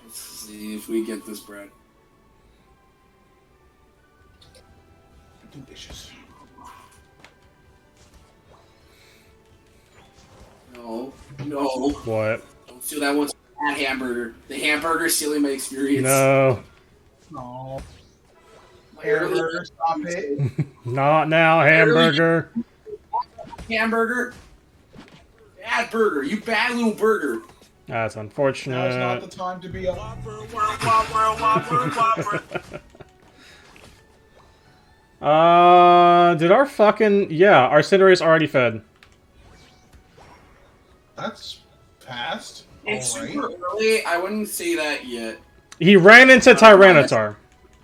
Let's see if we get this bread. Delicious. No. What? Don't do that one to that hamburger. The hamburger stealing my experience. No. No. Hamburger, stop it. Not now, hamburger. Hamburger? Bad burger. You bad little burger. That's unfortunate. Now's not the time to be a Whopper. Did our fucking... Yeah, our Cinderace already fed. That's fast. It's super early. I wouldn't say that yet. He ran into Tyranitar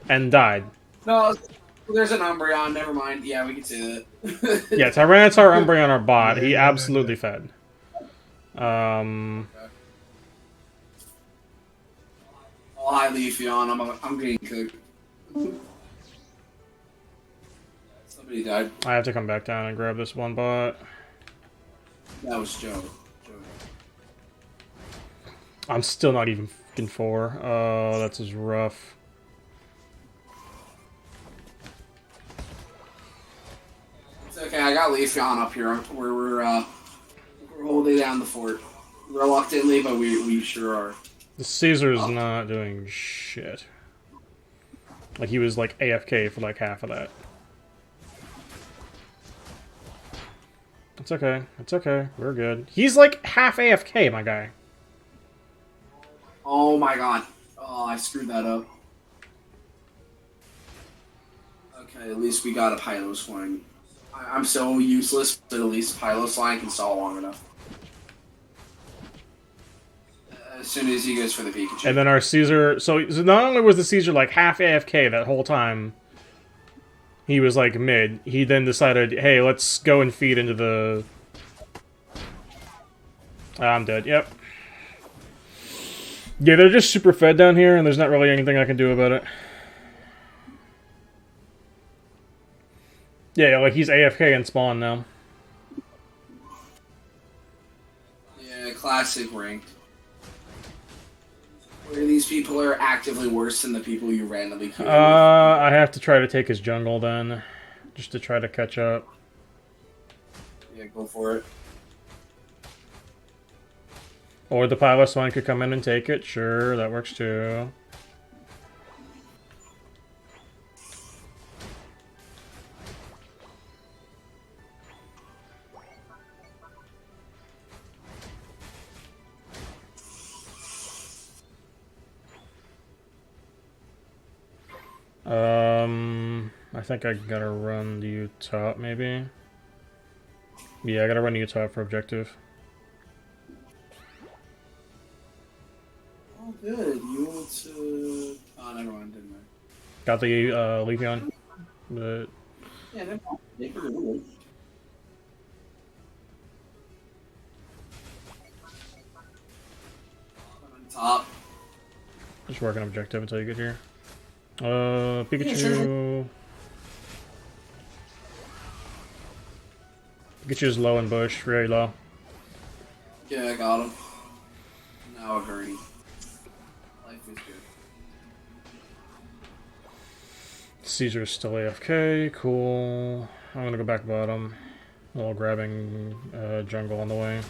and died. No, There's an Umbreon, never mind. Yeah, we can say that. Yeah, Tyranitar Umbreon our bot. He absolutely fed. Oh, hi, Leafeon. I'm getting cooked. Somebody died. I have to come back down and grab this one bot. That was Joe. I'm still not even fucking 4. Oh, that's just rough. It's okay, I got Leafeon up here where we're holding down the fort. Reluctantly, but we sure are. The Caesar's not doing shit. Like, he was like AFK for like half of that. It's okay. It's okay. We're good. He's like half AFK, my guy. Oh my god. Oh, I screwed that up. Okay, at least we got a Piloswine. I'm so useless, but at least Piloswine can stall long enough. As soon as he goes for the Pikachu. And then our Caesar... So not only was the Caesar like half AFK that whole time, he was like mid. He then decided, hey, let's go and feed into the... I'm dead, yep. Yeah, they're just super fed down here, and there's not really anything I can do about it. Yeah, like he's AFK and spawn now. Yeah, classic ranked. Where these people are actively worse than the people you randomly kill. I have to try to take his jungle then, just to try to catch up. Yeah, go for it. Or the Piloswine could come in and take it. Sure, that works too. I think I gotta run the top, maybe. Yeah, I gotta run the top for objective. Oh, good. You want to... Oh, never mind, didn't I? Got the Leafeon. But... Yeah, never mind. They could remove it. On top. Just working objective until you get here. Pikachu... Pikachu's low in bush, very low. Yeah, I got him. Now a Gertie. Life is good. Caesar's still AFK, cool. I'm gonna go back bottom while grabbing jungle on the way.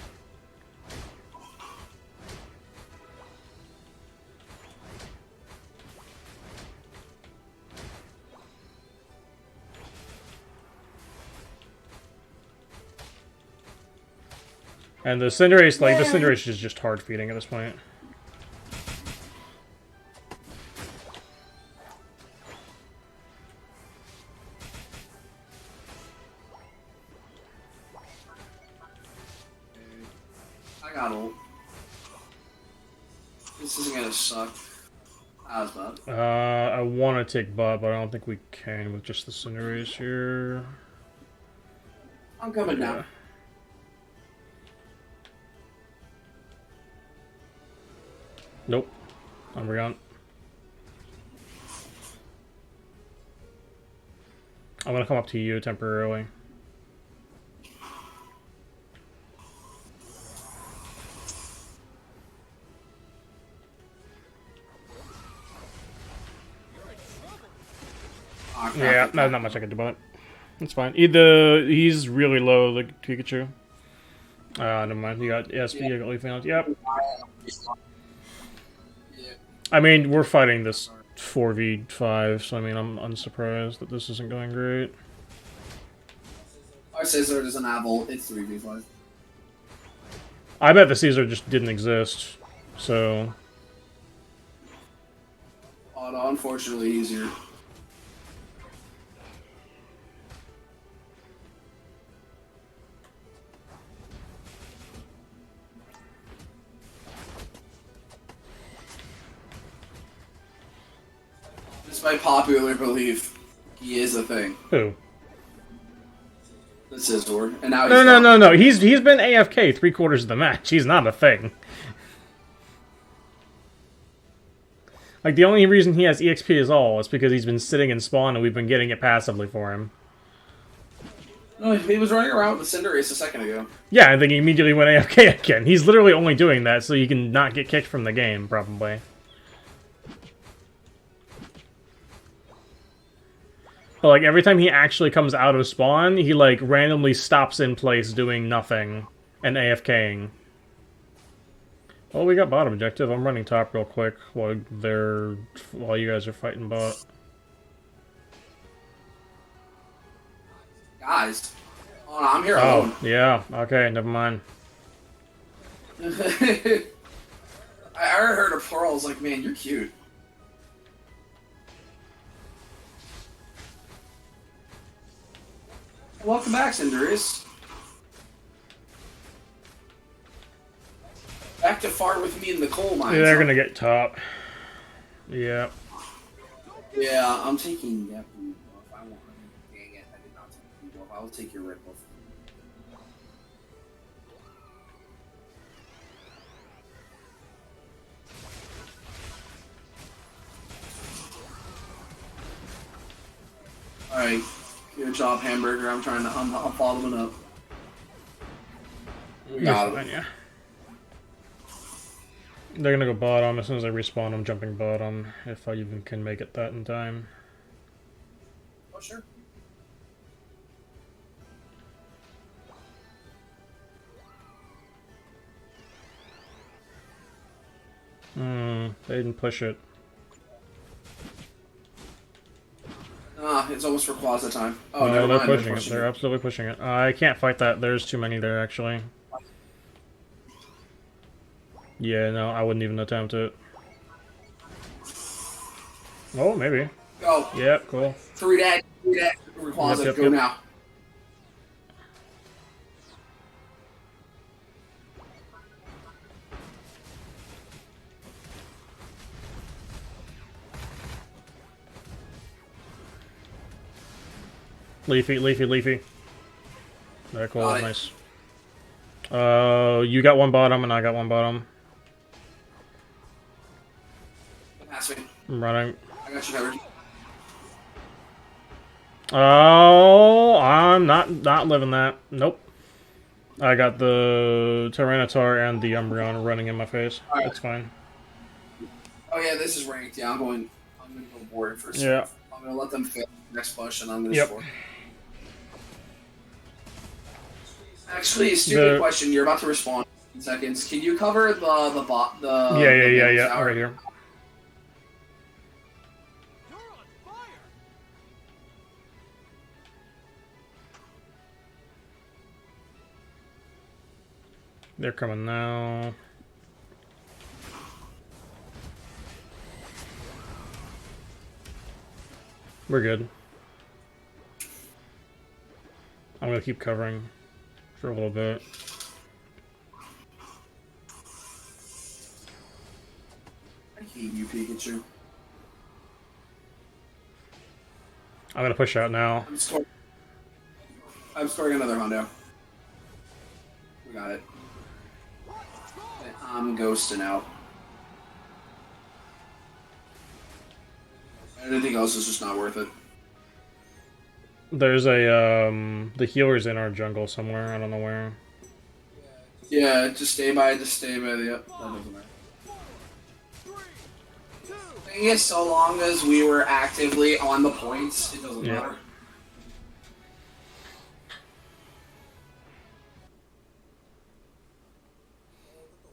And the Cinderace, like, the Cinderace is just hard feeding at this point. I got ult. This isn't gonna suck as bad. I want to take bot, but I don't think we can with just the Cinderace here. I'm coming down. Nope. Umbreon. I'm gonna come up to you temporarily. Yeah, not much I can do about it. It's fine. He's really low, the Pikachu. Never mind. You got SP, you got Leafeon. Yep. I mean, we're fighting this 4v5, so I mean, I'm unsurprised that this isn't going great. Our Scizor doesn't have ult, it's 3v5. I bet the Caesar just didn't exist, so... Unfortunately easier. Despite popular belief. He is a thing. Who? The Scizor. And now he's No, no, gone. no, no. He's been AFK 3/4 of the match. He's not a thing. Like, the only reason he has EXP is all is because he's been sitting in spawn and we've been getting it passively for him. No, he was running around with the Cinderace a second ago. Yeah, I think he immediately went AFK again. He's literally only doing that so he can not get kicked from the game, probably. But, like, every time he actually comes out of spawn, he, like, randomly stops in place doing nothing and AFKing. Oh, we got bottom objective. I'm running top real quick while you guys are fighting bot. Guys. Oh, no, I'm here Oh, alone. yeah. Okay, never mind. I already heard a plural. I was like, man, you're cute. Welcome back, Cinderace. Back to far with me in the coal mines. Yeah, they're gonna get top. Yeah. Yeah, I'm taking that blue buff. I want it. Dang it, I did not take the blue buff. I'll take your red buff. Alright, good job, Hamburger. I'm trying to I'm following up. We got Fine, it. yeah. They're gonna go bottom. As soon as I respawn, I'm jumping bottom. If I even can make it that in time. Oh, sure. They didn't push it. It's almost for Quaza time. Oh, No, never they're mind. pushing it. They're absolutely pushing it. I can't fight that. There's too many there, actually. Yeah, no, I wouldn't even attempt it. Oh, maybe. Go. Yep, cool. 3 for Quaza. Yep, Go yep. now. Leafy, leafy, leafy. Very cool, Got it. nice. You got one bottom and I got one bottom. Pass me. I'm running. I got you covered. Oh, I'm not living that. Nope. I got the Tyranitar and the Umbreon running in my face. Alright. That's fine. Oh yeah, this is ranked. Yeah, I'm gonna go board for a second. Yeah. I'm gonna let them fail the next push, and I'm gonna Yep. score. Actually, stupid The- question. You're about to respond in seconds. Can you cover the bot? Yeah. tower? Right here. They're coming now. We're good. I'm gonna keep covering for a little bit. I hate you, Pikachu. I'm gonna push out now. I'm scoring another Hondo. We got it. I'm ghosting out. Anything else is just not worth it. There's a the healer's in our jungle somewhere. I don't know where. Yeah, just stay by the. Yep, that doesn't matter. Thing is, so long as we were actively on the points, it doesn't Yeah. matter.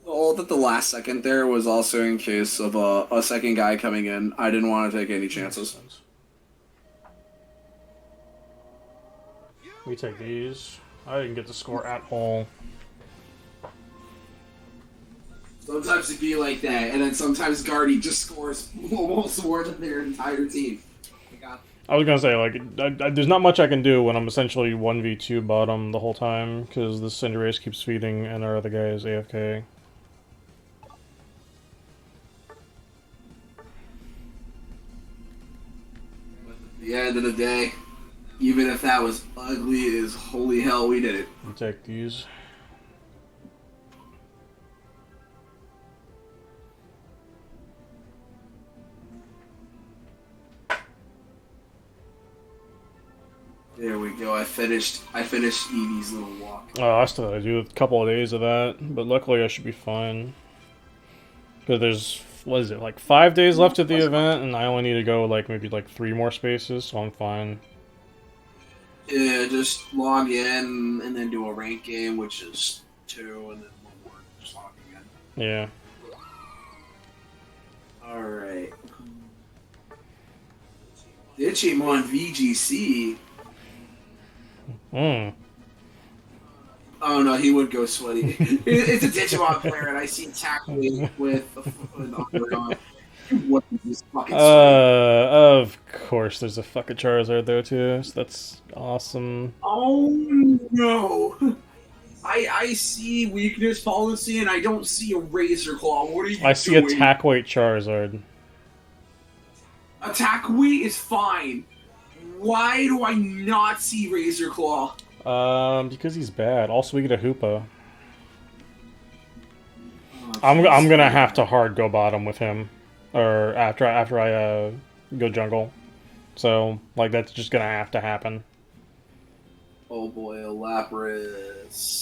The ult at the last second there was also in case of a second guy coming in. I didn't want to take any chances. We take these. I didn't get to score at all. Sometimes it'd be like that, and then sometimes Guardy just scores almost more than their entire team. I was gonna say, like, there's not much I can do when I'm essentially 1v2 bottom the whole time, because the Cinderace keeps feeding and our other guy is AFK. the end of the day, even if that was ugly as holy hell, we did it. I'll take these. There we go. I finished Evie's little walk. Oh, I still gotta do a couple of days of that, but luckily I should be fine. Because there's, what is it, like 5 days left of the event, and I only need to go like maybe like 3 more spaces, so I'm fine. Yeah, just log in and then do a rank game, which is 2, and then 1 more. Just log in. Yeah. Alright. Digimon VGC. Hmm. Oh no, he would go sweaty. It's a Digimon player, and I see tackling with Umbreon. What is this fucking sweaty? Of course, there's a fucking Charizard there too, so that's awesome. Oh no! I see weakness policy, and I don't see a Razor Claw. What are you doing? I see attack weight Charizard. Attack weight is fine. Why do I not see Razor Claw? Because he's bad. Also, we get a Hoopa. I'm gonna have to hard go bottom with him, or after I go jungle. So like that's just gonna have to happen. Oh boy, a Lapras.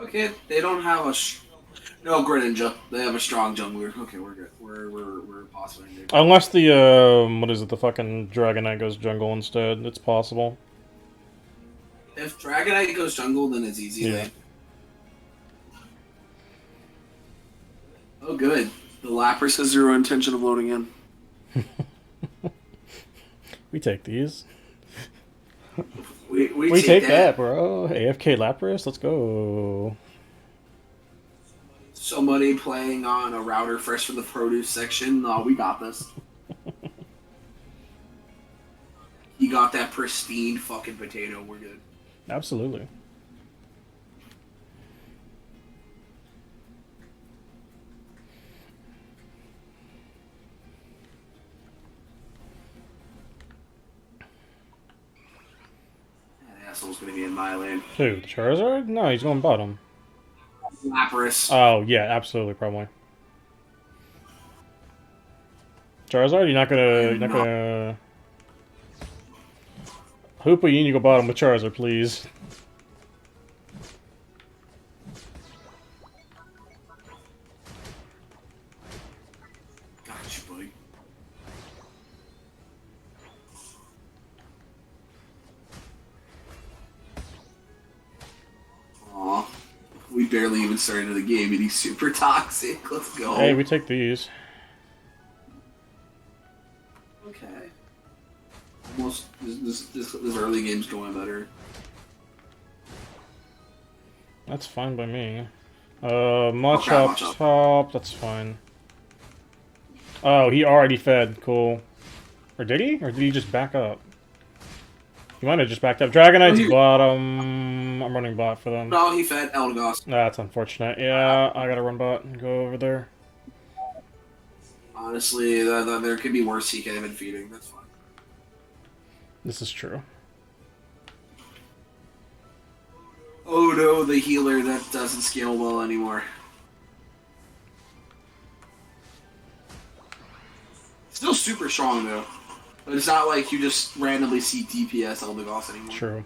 Okay, they don't have a no Greninja. They have a strong jungler. Okay, we're good. We're possibly good. Unless the what is it? The fucking Dragonite goes jungle instead. It's possible. If Dragonite goes jungle, then it's easy. Yeah. Oh, good. The Lapras has zero intention of loading in. We take these. We take that, bro. AFK Lapras, let's go. Somebody playing on a router fresh from the produce section. No, we got this. You got that pristine fucking potato. We're good. Absolutely. That asshole's gonna be in my lane. Who? Charizard? No, he's going bottom. Lapras. Oh yeah, absolutely, probably. Charizard, you're not gonna. Hoopa, you need to go bottom with Charizard, please. Gotcha, buddy. Aw. We barely even started the game and he's super toxic. Let's go. Hey, we take these. Okay. Almost this early game's going better. That's fine by me. Machop top, that's fine. Oh, he already fed. Cool. Or did he? Or did he just back up? He might have just backed up. Dragonite's bottom. I'm running bot for them. No, he fed Eldegoss. That's unfortunate. Yeah, I gotta run bot and go over there. Honestly, there could be worse he could have been feeding. That's fine. This is true. Oh no, the healer that doesn't scale well anymore. Still super strong though. But it's not like you just randomly see DPS Eldegoss anymore. True.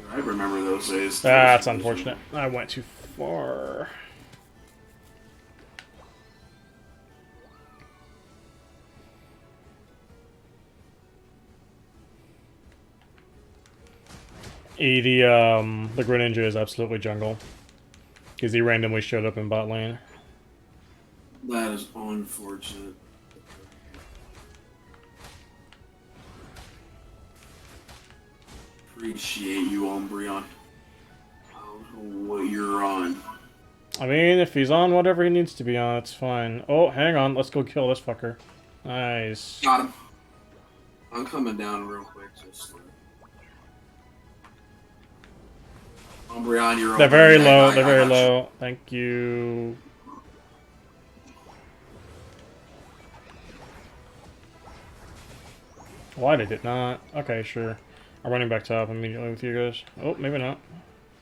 I remember those days. That's unfortunate. I went too far. The Greninja is absolutely jungle. Because he randomly showed up in bot lane. That is unfortunate. Appreciate you, Umbreon. I don't know what you're on. I mean, if he's on whatever he needs to be on, it's fine. Oh, hang on. Let's go kill this fucker. Nice. Got him. I'm coming down real quick. Just Umbreon, you're They're over. very Yeah, low. I They're very got you. low. Thank you. Why did it not? Okay, sure. I'm running back top immediately with you guys. Oh, maybe not.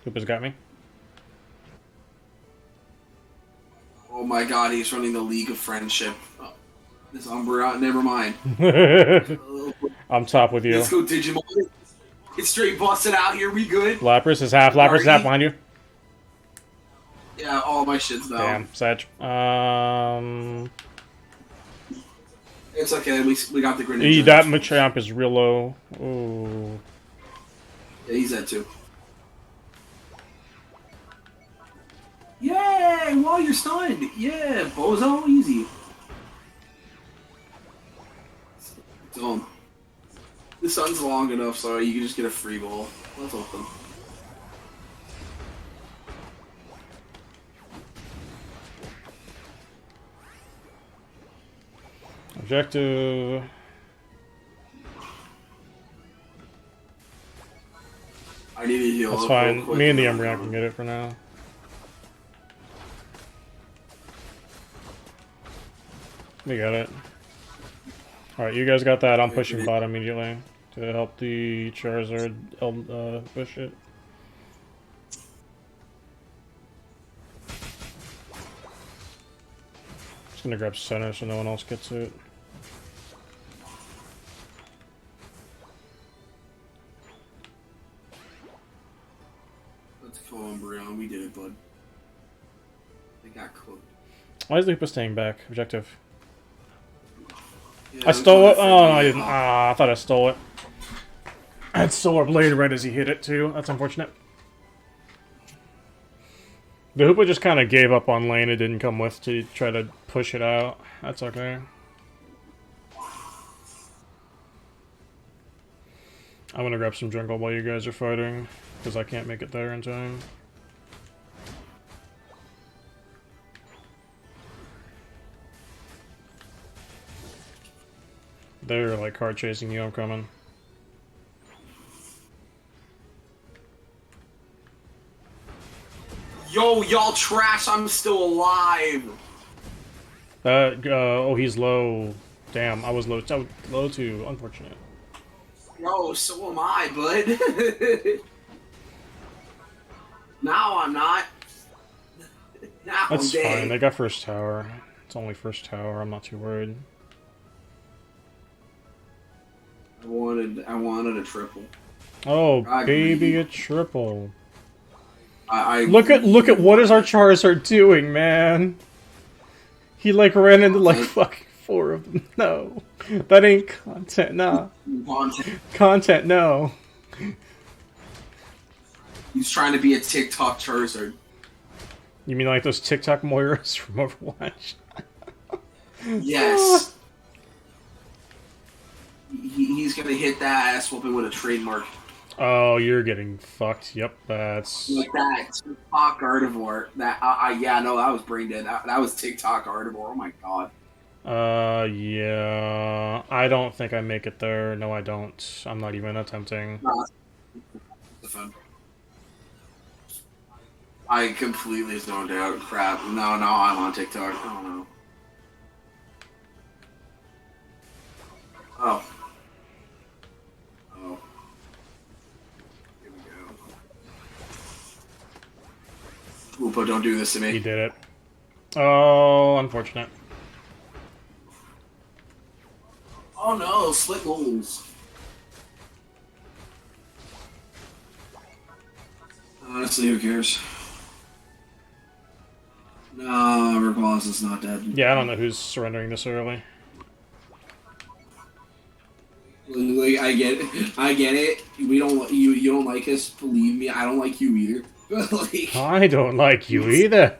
Koopa's got me. Oh my god, he's running the League of Friendship. Oh, this Umbreon, never mind. I'm top with you. Let's go Digimon. It's straight busted out here, we good? Lapras is half. Lapras is half behind you. Yeah, all my shit's down. Damn, Satch. It's okay, we got the Greninja. That Machamp is real low. Ooh. Yeah, he's that too. Yay! While you're stunned! Yeah, bozo, easy. So, the sun's long enough so you can just get a free ball. That's awesome. Objective. I need to heal. That's up fine. real quick. Me and the Umbreon can get it for now. We got it. Alright, you guys got that. I'm pushing bot immediately to help the Charizard push it. Just gonna grab center so no one else gets it. Let's go, Umbreon. We did it, bud. They got cooked. Why is the Hoopa staying back? Objective. Yeah, I stole it? Oh, no, I didn't. Ah, I thought I stole it. I had Solar Blade right as he hit it, too. That's unfortunate. The Hoopa just kind of gave up on lane. It didn't come with to try to push it out. That's okay. I'm gonna grab some jungle while you guys are fighting, because I can't make it there in time. They're like hard chasing you, I'm coming. Yo, y'all trash, I'm still alive! Oh, he's low. Damn, I was low too. Unfortunate. Yo, so am I, bud. Now I'm not. Now That's I'm dead. fine. They got first tower. It's only first tower. I'm not too worried. I wanted a triple. Oh, I baby, agree. a triple. I look at what is our Charizard doing, man? He like ran into like fucking 4 of them. No, that ain't content. Nah, content. No. He's trying to be a TikTok Charizard. You mean like those TikTok Moiras from Overwatch? Yes. He's gonna hit that ass whooping with a trademark. Oh, you're getting fucked. Yep, that's... Like that TikTok Gardevoir. That, yeah, no, that was brain dead. That was TikTok Gardevoir. Oh my god. Yeah. I don't think I make it there. No, I don't. I'm not even attempting. No, that's fun. I completely zoned out. Crap. No, I'm on TikTok. Oh no. Oh. Oh. Here we go. Hoopa, don't do this to me. He did it. Oh, unfortunate. Oh no, split goals. Honestly, who cares? No, Rivals is not dead. Yeah, I don't know who's surrendering this early. Like, I get it. We don't. You don't like us. Believe me, I don't like you either. Like, I don't like you either.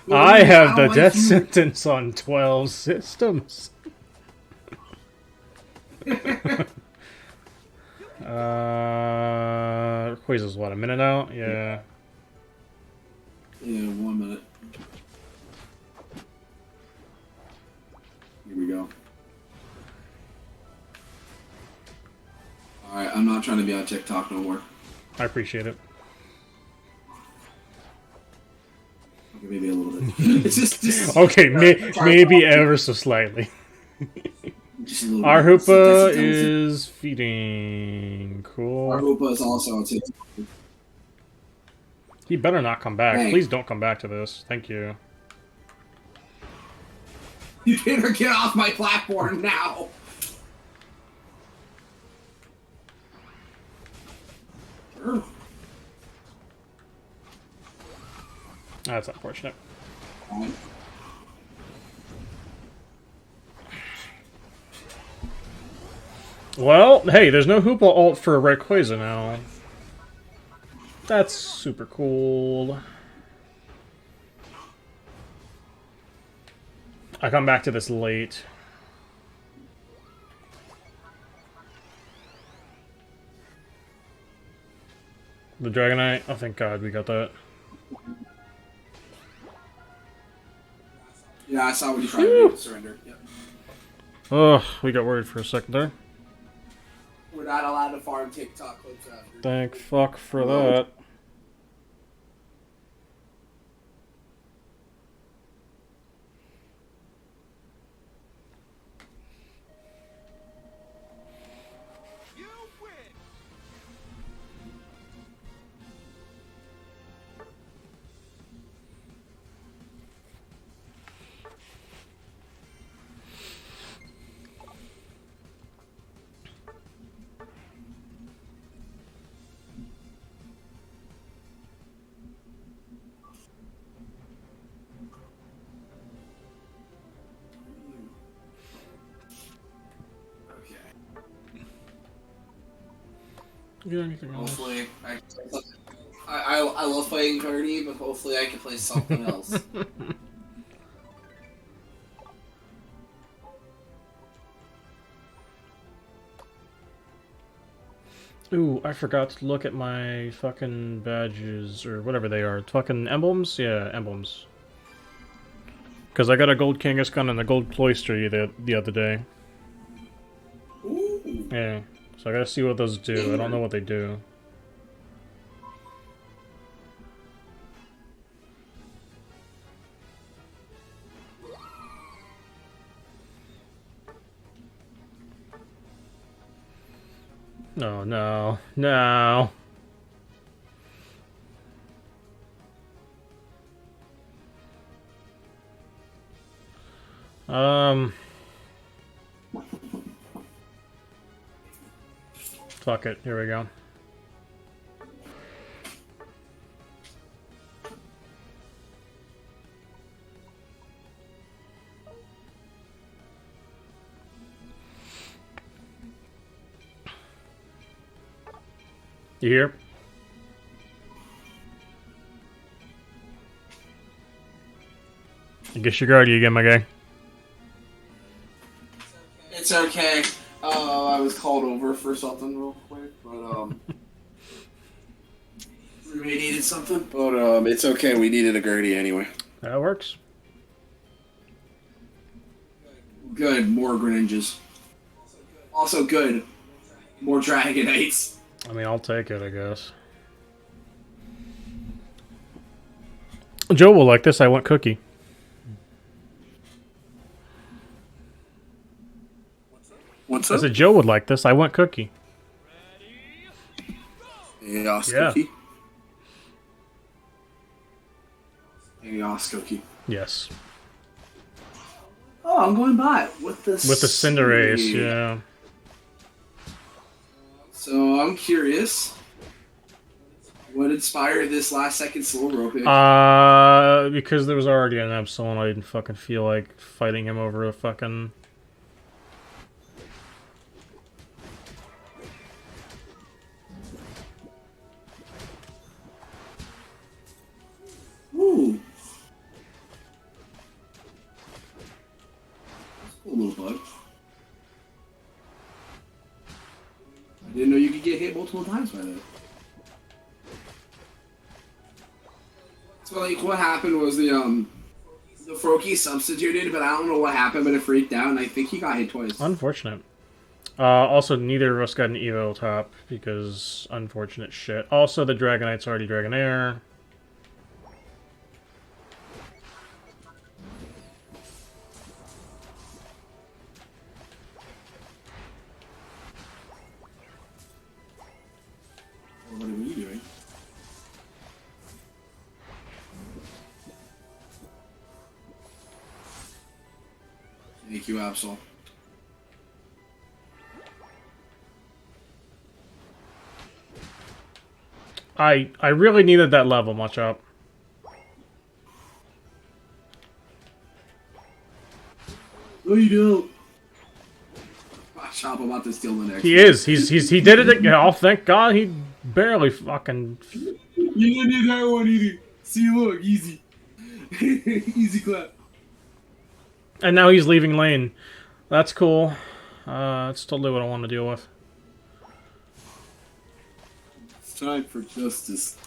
Well, I have I the don't like death you. sentence on 12 systems. Quiz is what, a minute out? Yeah. Yeah, 1 minute. Here we go. Alright, I'm not trying to be on TikTok no more. I appreciate it. It's just Okay, maybe ever so slightly. Our Hoopa is feeding. Cool. Our Hoopa is also on He better not come back. Hey. Please don't come back to this. Thank you. You better get off my platform now. Sure. That's unfortunate. Well, hey, there's no Hoopa ult for Rayquaza now. That's super cool. I come back to this late. The Dragonite? Oh, thank God we got that. Yeah, I saw what you tried to do. Surrender. Yep. Oh, we got worried for a second there. We're not allowed to farm TikTok clips after. Thank fuck for that. You got anything else? Hopefully, I love playing Cardi, but hopefully I can play something else. Ooh, I forgot to look at my fucking badges, or whatever they are. Fucking emblems? Yeah, emblems. Because I got a gold Kangaskhan and a gold Cloyster the other day. Ooh. Yeah, so I gotta see what those do. I don't know what they do. No, no, no. Fuck it, here we go. You here? I guess you're guardy again, my guy. It's okay. I was called over for something real quick, but we needed something. But it's okay. We needed a Gertie anyway. That works. Good. More Greninjas. Also good. More Dragonites. I mean, I'll take it, I guess. Joe will like this. I want cookie. What's I up? said Joe would like this. I want cookie. Chaos Yeah. Cookie. Chaos Cookie. Yes. Oh, I'm going by with the Cinderace, yeah. So I'm curious. What inspired this last second slow rope? Because there was already an Epsilon, I didn't fucking feel like fighting him over a fucking... Ooh. Cool little bug. I didn't know you could get hit multiple times by that. So like what happened was the Froakie substituted, but I don't know what happened, but it freaked out, and I think he got hit twice. Unfortunate. Also, neither of us got an Evo top, because unfortunate shit. Also, the Dragonite's already Dragonair. Thank you, Absol. I really needed that level much up. No, you don't. Watch out about to steal the next. He is. He did it again. Oh, thank God. He barely fucking. You didn't do that one either. See, look, easy. Easy clap. And now he's leaving lane. That's cool. That's totally what I want to deal with. It's time for justice.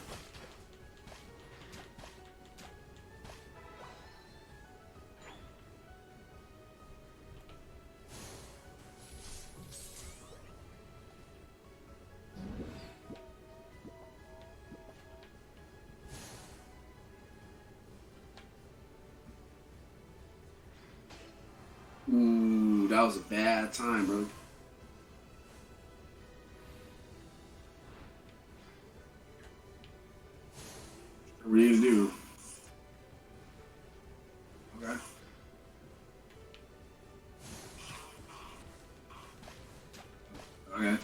Ooh, that was a bad time, bro. What are you gonna do? Okay. Okay.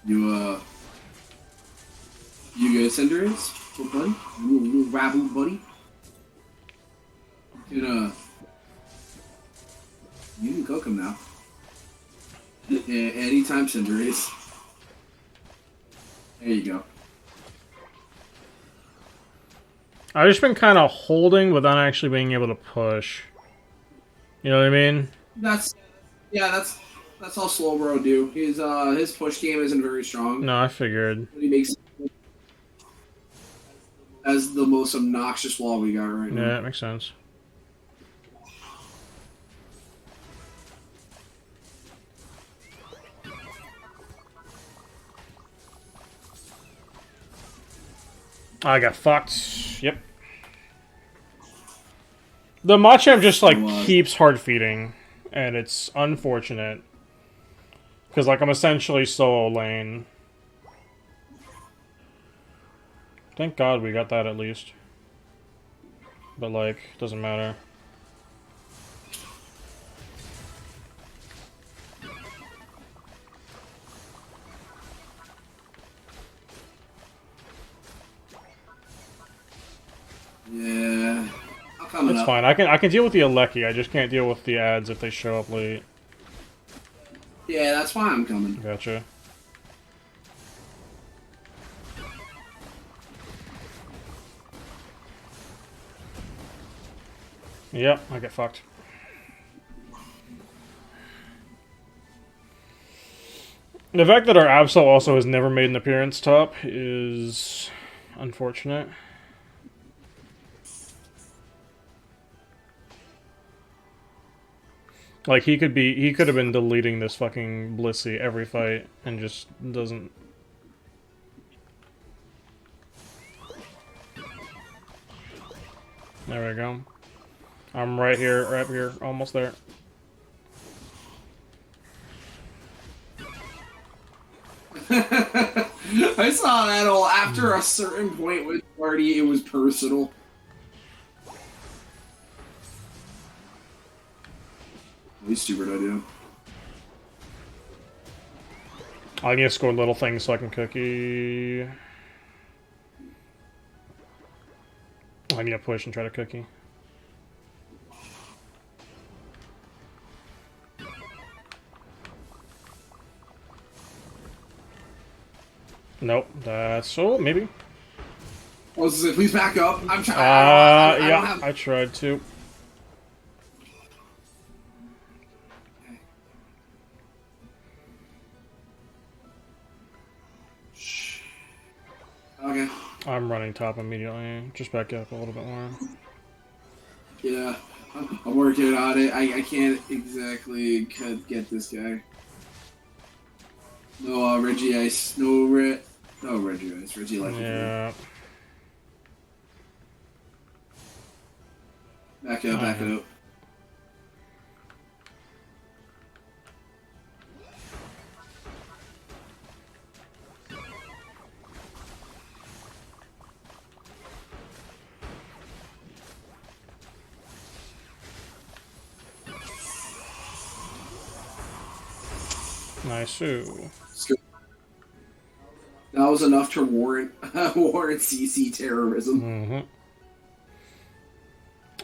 You good, Cinderace? Little buddy? Little rabble buddy? You can cook him now. Anytime, Cinderace. There you go. I've just been kind of holding without actually being able to push. You know what I mean? That's all Slowbro do. His push game isn't very strong. No, I figured. He makes as the most obnoxious wall we got right now. Yeah, that makes sense. I got fucked. Yep. The Machamp just like keeps hard feeding, and it's unfortunate because like I'm essentially solo lane. Thank God we got that at least, but like doesn't matter. Yeah, it's fine. I can deal with the Aleki. I just can't deal with the ads if they show up late. Yeah, that's why I'm coming. Gotcha. Yep, I get fucked. The fact that our Absol also has never made an appearance top is unfortunate. Like he could have been deleting this fucking Blissey every fight and just doesn't. There we go. I'm right here, almost there. I saw that all after a certain point with party, it was personal. Really stupid idea. I need to score little things so I can cookie. I need to push and try to cookie. Nope, that's... oh, maybe. Oh, please back up. I'm trying. Yeah, I tried to. Okay. I'm running top immediately. Just back up a little bit more. Yeah, I'm working on it. I can't exactly get this guy. No, Reggie Ice. No, Reggie Ice. Reggie Life. Yeah. Back up, back up. Nice. Ooh. That was enough to warrant warrant CC terrorism. Mm-hmm.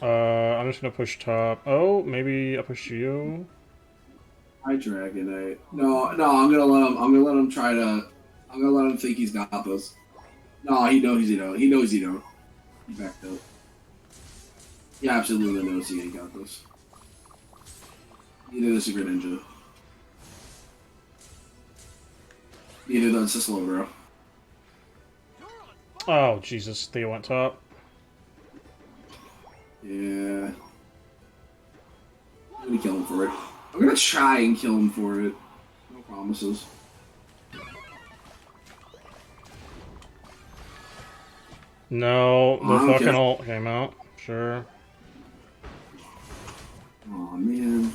I'm just gonna push top. Oh, maybe I'll push you. Hi, Dragonite. No, no, I'm gonna let him. I'm gonna let him try to. I'm gonna let him think he's got this. No, he knows he don't. He knows he don't. He backed up. He absolutely knows he ain't got this. Neither does the Greninja. Neither does the Slowbro. Oh, Jesus. Theo went top. Yeah. I'm gonna kill him for it. I'm gonna try and kill him for it. No promises. No, the Oh, fucking okay. ult came out. Sure. Oh man.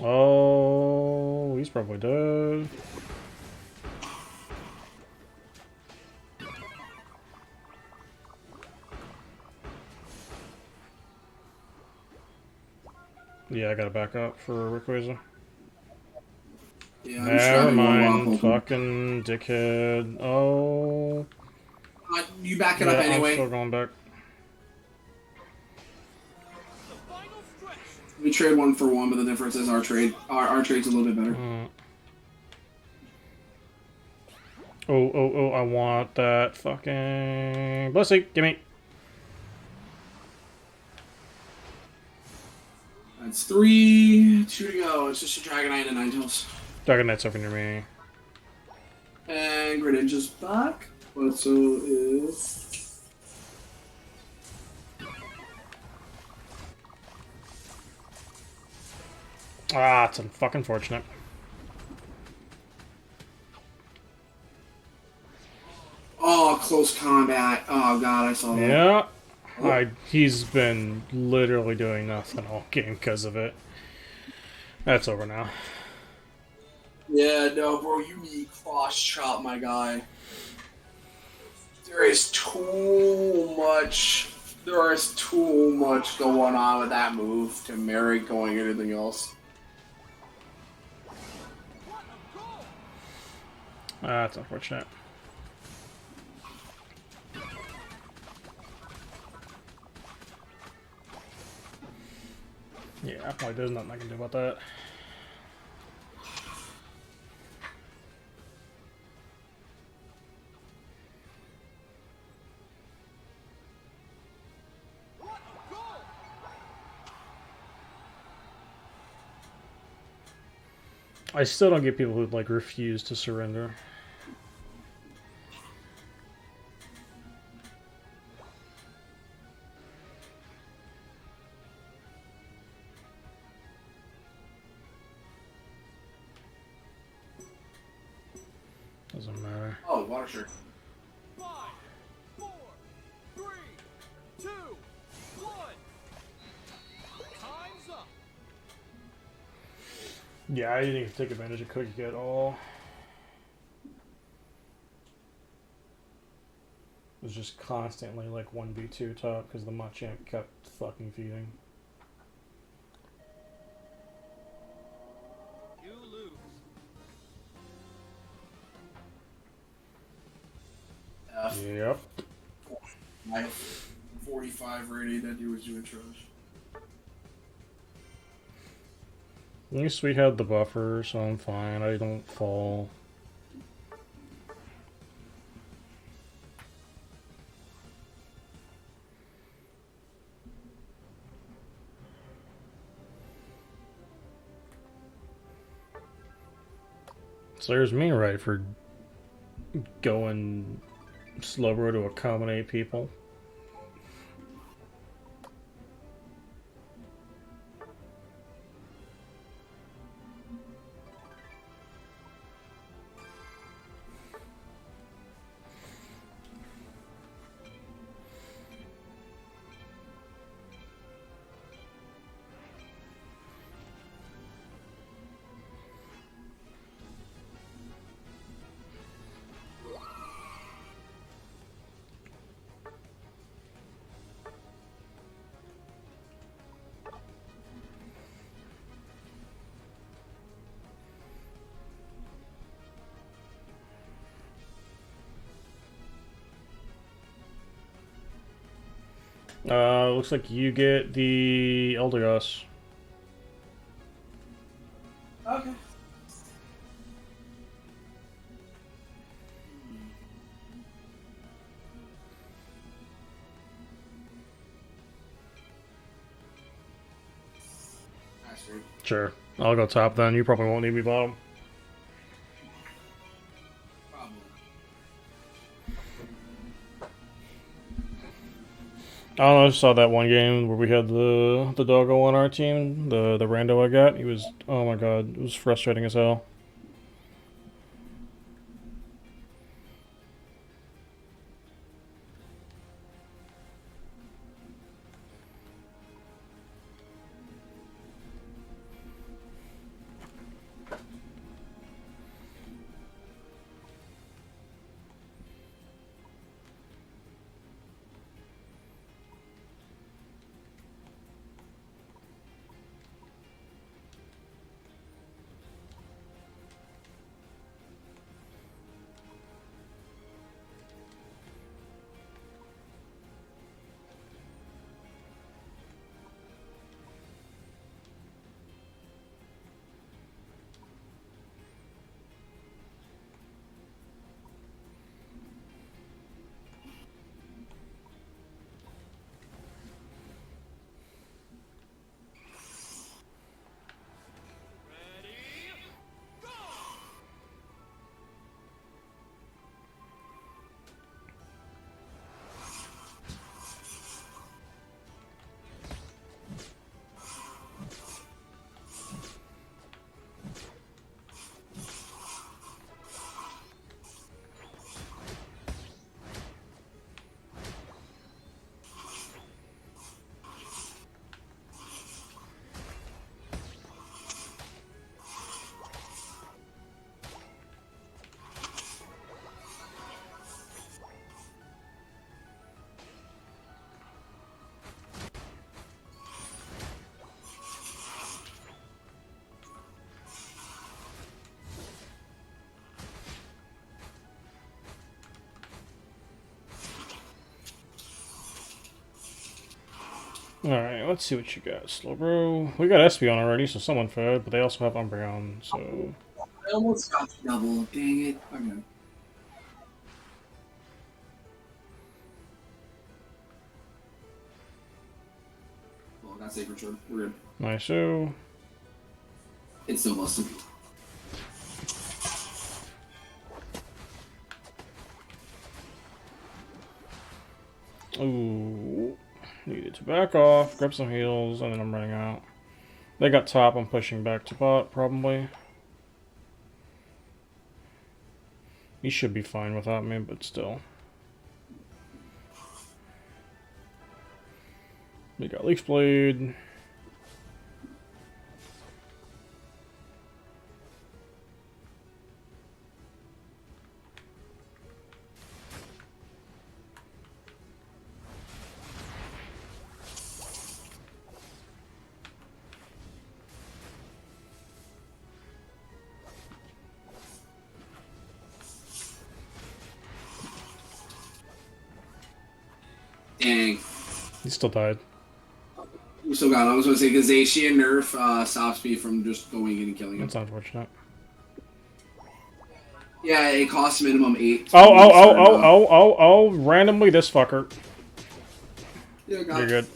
Oh, he's probably dead. Yeah, I gotta back up for Rayquaza. Yeah, I'm just Never grabbing one while mind, poking. fucking dickhead. Oh. You back it Yeah, up I'm anyway. still going back. We trade one for one, but the difference is our trade's a little bit better. Oh, I want that fucking blessing. Gimme. That's 3, 2 to go. It's just a Dragonite and Ninetales. Dragonite's over near me. And Greninja's back, but so is... Ah, it's fucking fortunate. Oh, close combat. Oh god, I saw that. Yeah. Oh. He's been literally doing nothing all game because of it. That's over now. Yeah, no, bro, you need cross chop, my guy. There is too much going on with that move to merit going anything else. That's unfortunate. Yeah, well, there's nothing I can do about that. I still don't get people who like refuse to surrender. Doesn't matter. Oh, water shirt. 5, 4, 3, 2, 1. Time's up. Yeah, I didn't even take advantage of Cookie at all. It was just constantly like 1v2 top because the Machamp kept fucking feeding. You lose. Yep. My 45 rating, that dude was doing trash. At least we had the buffer, so I'm fine. I don't fall. So there's me right for going slower to accommodate people. Looks like you get the Eldegoss. Okay. Sure. I'll go top then. You probably won't need me bottom. I don't know, I saw that one game where we had the doggo on our team, the rando I got. He was, oh my god, it was frustrating as hell. Alright, let's see what you got, Slowbro. We got Espeon already, so someone fed, but they also have Umbreon, so... I almost got the double. Dang it. Okay. Well, I got Sacred Sword. We're good. Nice, so... It's still busted. Ooh. Needed to back off, grab some heals, and then I'm running out. They got top, I'm pushing back to bot, probably. He should be fine without me, but still. We got Leaf Blade. Dang. He still died. We still got him. I was going to say, because Zacian nerf stops me from just going in and killing him. That's unfortunate. Yeah, it costs minimum 8. Oh, randomly this fucker. Yeah, You're good.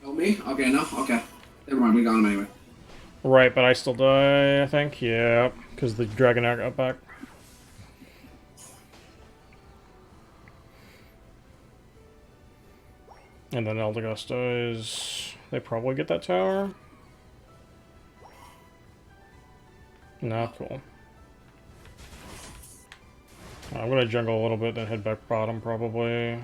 Oh, me? Okay, no? Okay. Never mind, we got him anyway. Right, but I still die, I think. Yeah, because the Dragonair got back. And then Eldegoss dies. They probably get that tower. Nah, cool. I'm gonna jungle a little bit, then head back bottom, probably.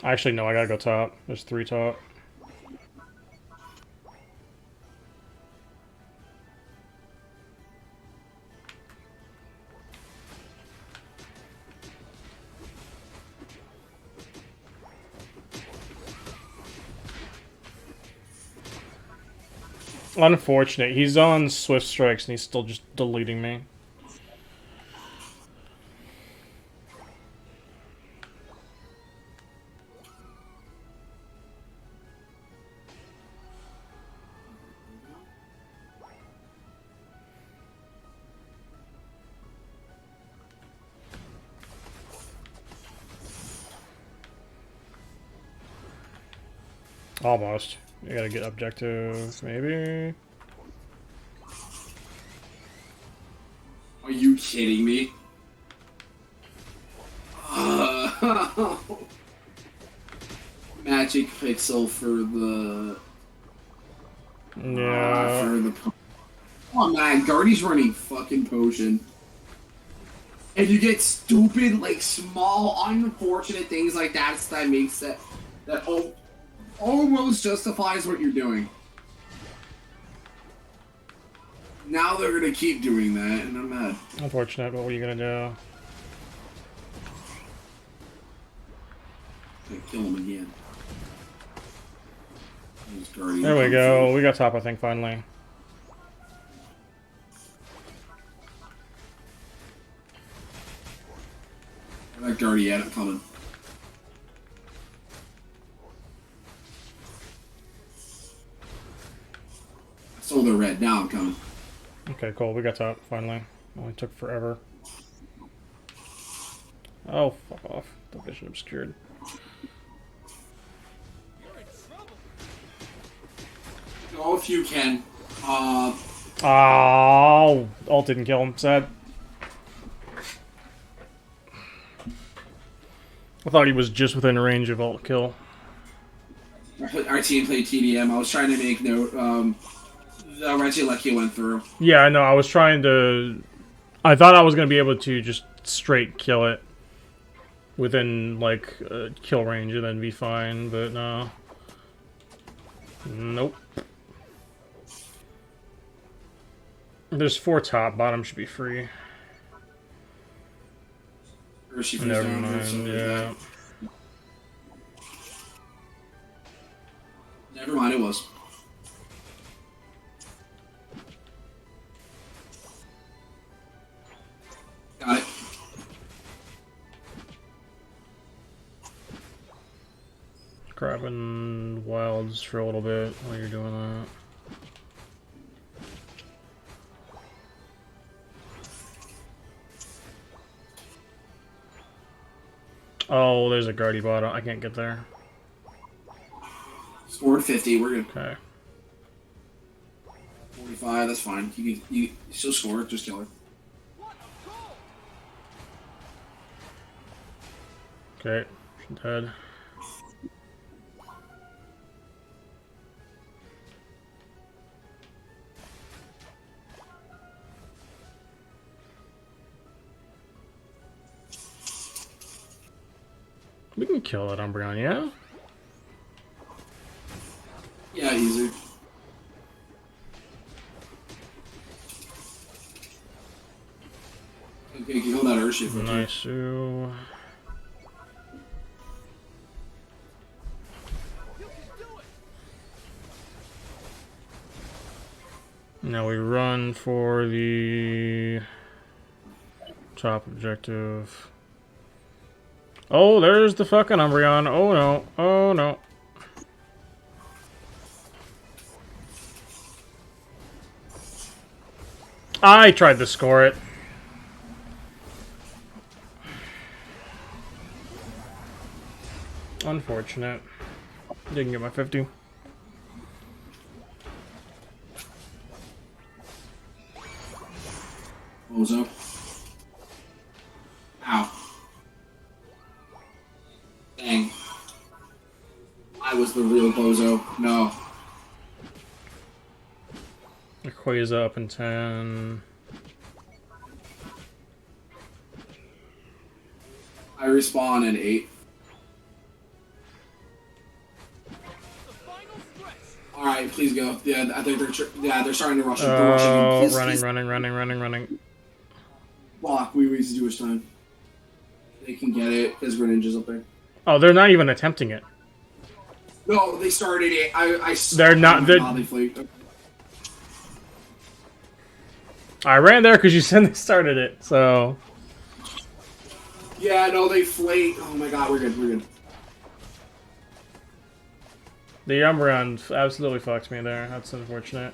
Actually, no, I gotta go top. There's 3 top. Unfortunate. He's on Swift Strikes and he's still just deleting me. Almost. You gotta get objective, maybe. Are you kidding me? Magic Pixel for the... Yeah. For the... Oh man, Guardy's running fucking potion. And you get stupid, like, small, unfortunate things like that makes that almost justifies what you're doing. Now they're gonna keep doing that, and I'm mad. Unfortunate, but what are you gonna do? Gonna kill him again. There we go. We got top, I think, finally. I got Guardy at it coming. I stole their red. Now I'm coming. Okay, cool. We got top, finally. Only took forever. Oh, fuck off. The vision obscured. Go if you can. Oh, ult didn't kill him. Sad. I thought he was just within range of ult kill. Our team played TDM. I was trying to make note. The Reggie Lucky went through. Yeah, I know. I was trying to... I thought I was going to be able to just straight kill it within, like, kill range and then be fine, but no. Nope. There's 4 top. Bottom should be free. Or she Never mind, yeah. Never mind, it was. Got it. Grabbing wilds for a little bit while you're doing that. Oh, there's a Guardy bottom. I can't get there. Scored 50, we're good. Okay. 45, that's fine. You still score, just kill her. Okay, she's dead. We can kill that Umbreon, yeah? Yeah, easy. Okay, kill that Earthshift. Nice. Now we run for the top objective. Oh, there's the fucking Umbreon. Oh no. Oh no. I tried to score it. Unfortunate. Didn't get my 50. Bozo. Ow. Dang. I was the real bozo. No. Quasar up in 10. I respawn in 8. Alright, please go. Yeah, I think they're starting to rush it. They're rushing in. Running. Block, we wasted too much time. They can get it because Greninja's up there. Oh, they're not even attempting it. No, they started it. They're not. They flaked. I ran there because you said they started it, so... Yeah, no, they flake. Oh my god, we're good, we're good. The Umbreon absolutely fucked me there. That's unfortunate.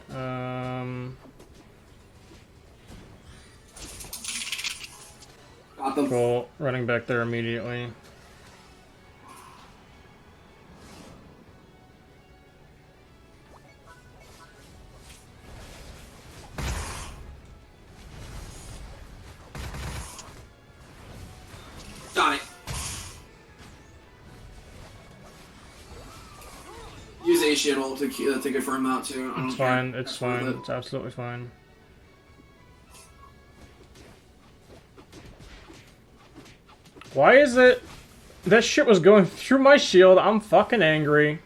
Got them. Cool. Running back there immediately. Got it. Use a shittle to confirm that too. It's fine. It's fine. It's absolutely fine. Why is it that shit was going through my shield? I'm fucking angry.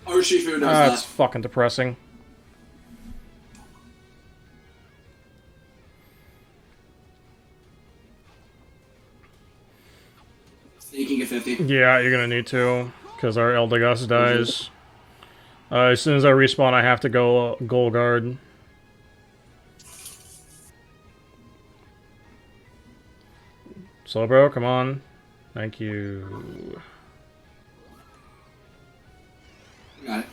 Urshifu does that. That's fucking depressing. Sneaking at 50. Yeah, you're gonna need to, because our Eldegoss dies. As soon as I respawn, I have to go Goal Guard. Slow bro, come on. Thank you. Got it.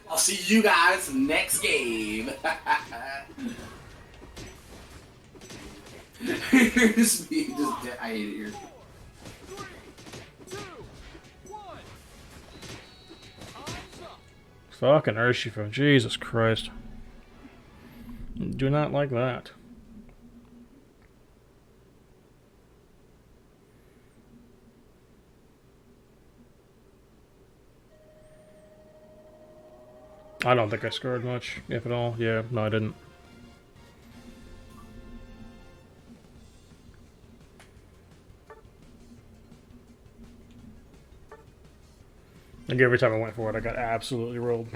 I'll see you guys next game. Just me, I hate it here. Fucking Urshifu, Jesus Christ. Do not like that. I don't think I scored much, if at all. Yeah, no, I didn't. Like every time I went for it, I got absolutely rolled.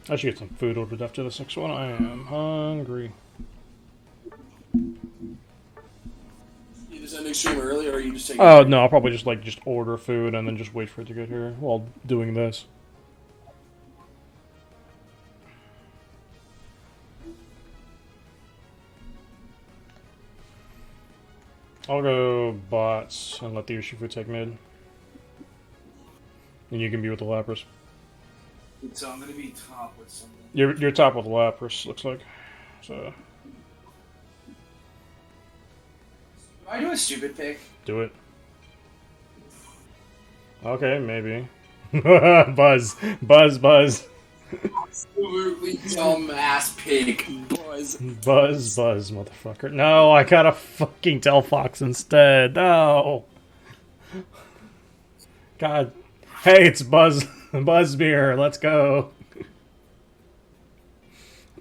I should get some food ordered after this next one. I am hungry. You just ending stream early, or are you just taking? Oh no, I'll probably just order food and then just wait for it to get here while doing this. I'll go bots and let the Urshifu take mid. And you can be with the Lapras. So I'm gonna be top with something. You're top with the Lapras, looks like. So. Do I do a stupid pick? Do it. Okay, maybe. Buzz. Buzz. Absolutely dumbass pick, boys. Buzz, motherfucker. No, I got a fucking Delphox instead. No. God. Hey, it's Buzzbeer. Let's go. I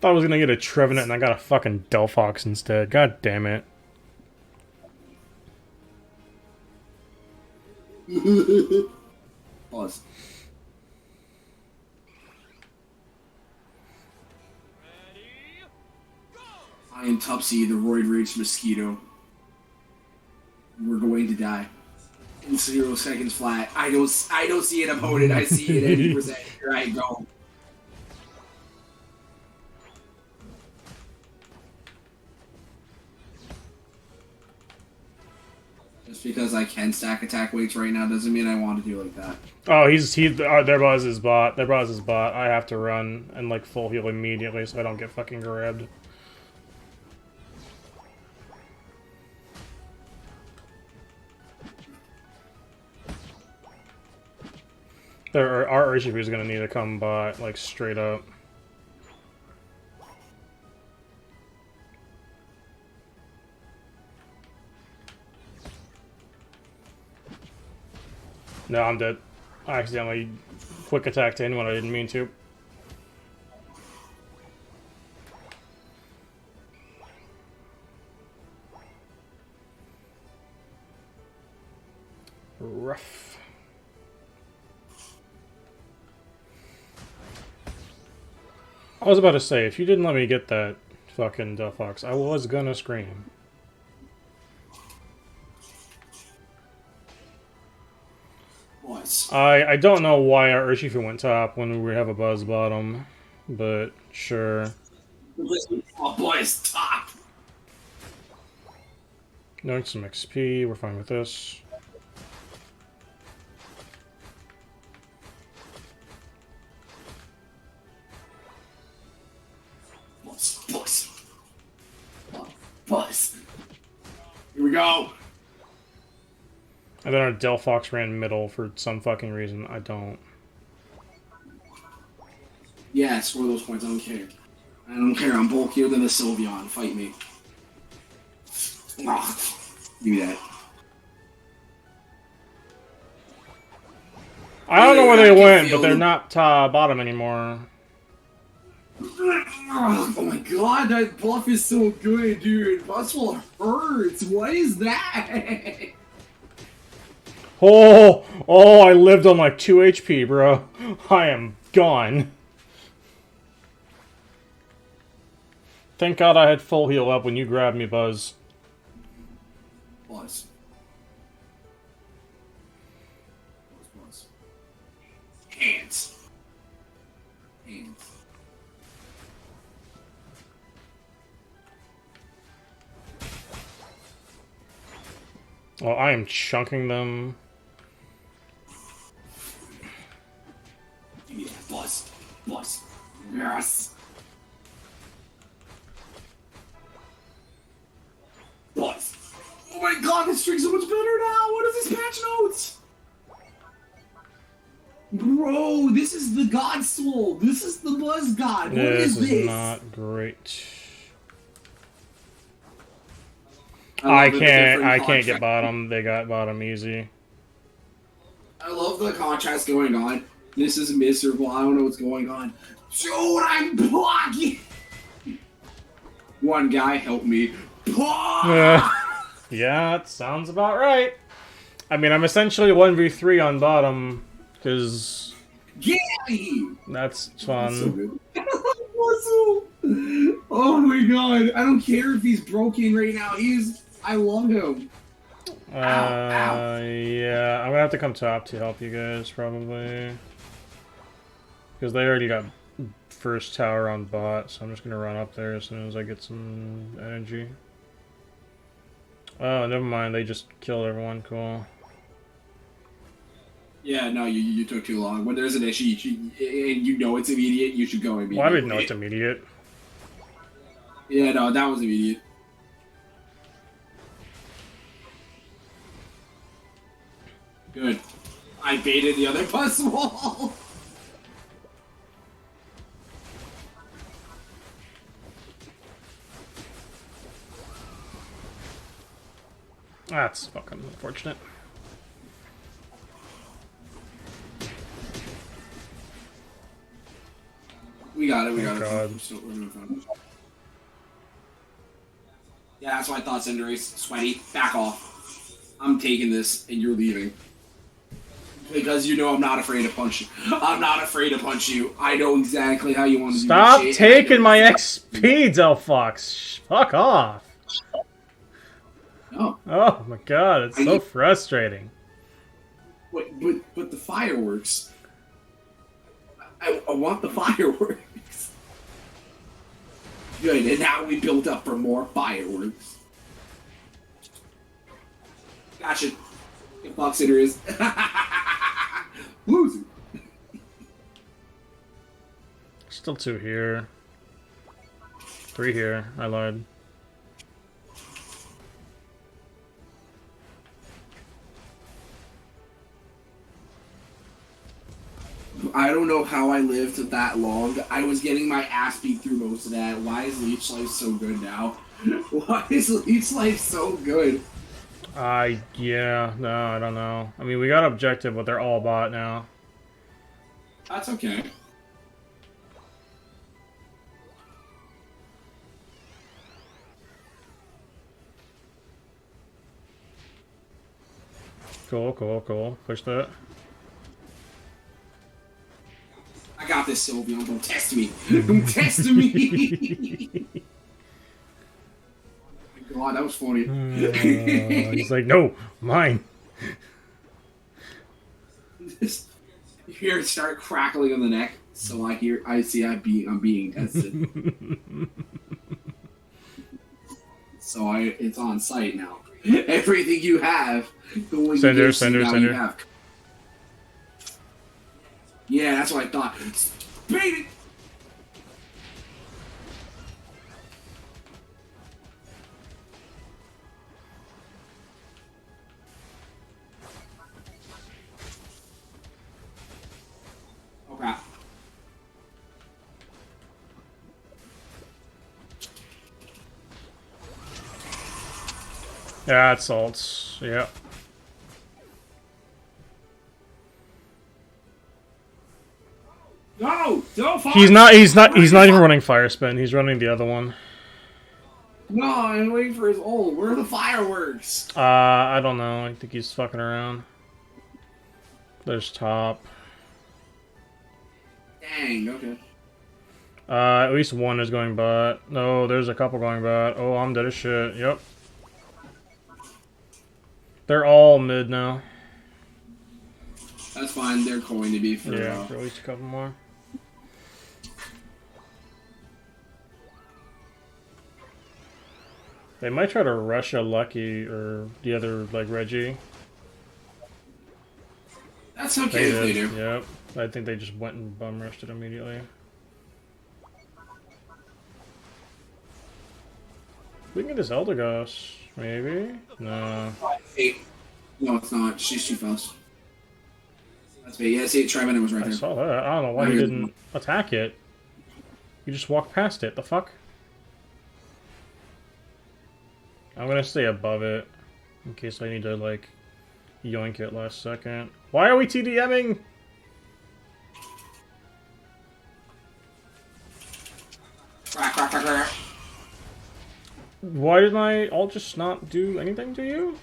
thought I was gonna get a Trevenant and I got a fucking Delphox instead. God damn it. Pause. I am Tupsy, the Roid Rage mosquito. We're going to die. In 0 seconds flat. I don't see an opponent. I see it 80%. Here I go. Just because I can stack attack weights right now doesn't mean I want to do it like that. Oh, their Buzz is bot. Their Buzz is bot. I have to run and like full heal immediately so I don't get fucking grabbed. Our Urshifu is gonna need to come bot like straight up. No, I'm dead. I accidentally quick attacked anyone I didn't mean to. Rough. I was about to say, if you didn't let me get that fucking Delphox, I was gonna scream. I don't know why our Urshifu went top when we have a Buzz bottom, but sure. Oh, boys, top! Knowing some XP, we're fine with this. Boys. Boys. Here we go. And then our Delphox ran middle for some fucking reason. I don't. Yeah, score those points. I don't care. I don't care. I'm bulkier than the Sylveon. Fight me. Ah, give me that. I don't know where they went, but they're not bottom anymore. Oh my god, that buff is so good, dude. Buswell hurts. What is that? Oh, I lived on like 2 HP, bro. I am gone. Thank God I had full heal up when you grabbed me, Buzz. Buzz. Hands. Well, I am chunking them. Give me that, Buzz. Buzz. Yes. Buzz. Oh my god, this string's so much better now! What is this patch notes? Bro, this is the God Soul. This is the Buzz God. What is this? This is not great. I can't get bottom. They got bottom easy. I love the contrast going on. This is miserable. I don't know what's going on. Dude, I'm blocking. One guy help me. Yeah, it sounds about right. I mean, I'm essentially 1v3 on bottom, because... Get out of here! That's fun. So good. Oh my god, I don't care if he's broken right now. I love him. Yeah, I'm gonna have to come top to help you guys, probably. Because they already got first tower on bot, so I'm just gonna run up there as soon as I get some energy. Oh, never mind, they just killed everyone, cool. Yeah, no, you took too long. When there's an issue, and you know it's immediate, you should go immediately. Well, I didn't know it's immediate. Yeah, no, that was immediate. Good. I baited the other bus wall. That's fucking unfortunate. We got it, we got God. it. Yeah, that's why I thought Cinderace. Sweaty, back off. I'm taking this, and you're leaving. Because you know I'm not afraid to punch you. I'm not afraid to punch you. I know exactly how you want to do Stop this shit. taking my XP, Delphox. Fuck off. No. Oh my god, it's so frustrating. But the fireworks. I want the fireworks. Good, and now we build up for more fireworks. Gotcha. Get Fox Hitter is. Loser. Still 2 here. 3 here. I lied. I don't know how I lived that long. I was getting my ass beat through most of that. Why is Leech Life so good now? Why is Leech Life so good? Yeah, no, I don't know. I mean, we got objective, but they're all bot now. That's okay. Cool, cool, cool. Push that. I got this, Sylvia. Don't test me. Don't test me. Oh my God, that was funny. He's like, no, mine. You hear it start crackling on the neck, so I see I'm being tested. So it's on site now. Everything you have, sender. have. Yeah, that's what I thought. Baby. Oh crap. Yeah, it salts. Yeah. No! Don't fire! He's not even running fire spin. He's running the other one. No, I'm waiting for his ult. Where are the fireworks? I don't know. I think he's fucking around. There's top. Dang, okay. At least one is going bot. No, there's a couple going bot. Oh, I'm dead as shit. Yep. They're all mid now. That's fine. They're going to be for for at least a couple more. They might try to rush a Lucky or the other, like, Reggie. That's okay if they do. Yep. I think they just went and bum rushed it immediately. We can get this Elder Ghost, maybe? No. No, it's not. She's too fast. That's me. Yeah, see, Tri-Venom was right there. I saw that. I don't know why he didn't attack it. You just walked past it. The fuck? I'm gonna stay above it in case I need to, like, yoink it last second. Why are we TDMing? Why did my ult just not do anything to you?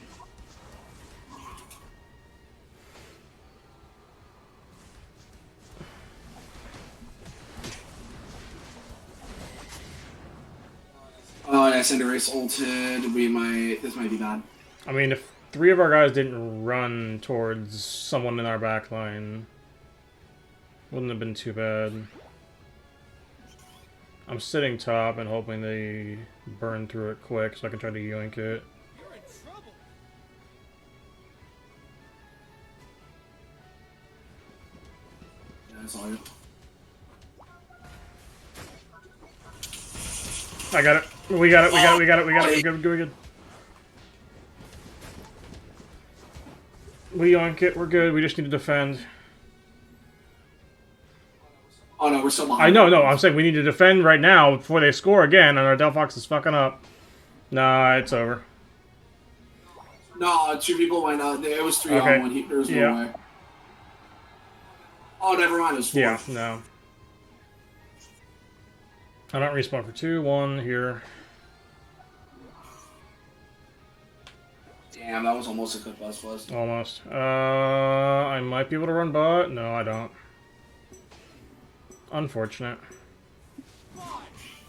Oh, yeah, Cinderace ulted. This might be bad. I mean, if 3 of our guys didn't run towards someone in our back line, wouldn't have been too bad. I'm sitting top and hoping they burn through it quick so I can try to yoink it. You're in trouble. Yeah, that's all you. I got it. We got it. We're good. We're good. We yoink it. We're good. We just need to defend. Oh no, we're still behind. I know, no. I'm saying we need to defend right now before they score again, and our Delphox is fucking up. Nah, it's over. No, 2 people went out. It was 3 Okay. on 1. There was no way. Oh, never mind. It was 4. Yeah, no. I don't respawn for 2. 1 here. Damn, that was almost a good bus was. Almost. I might be able to run bot. No, I don't. Unfortunate. 5,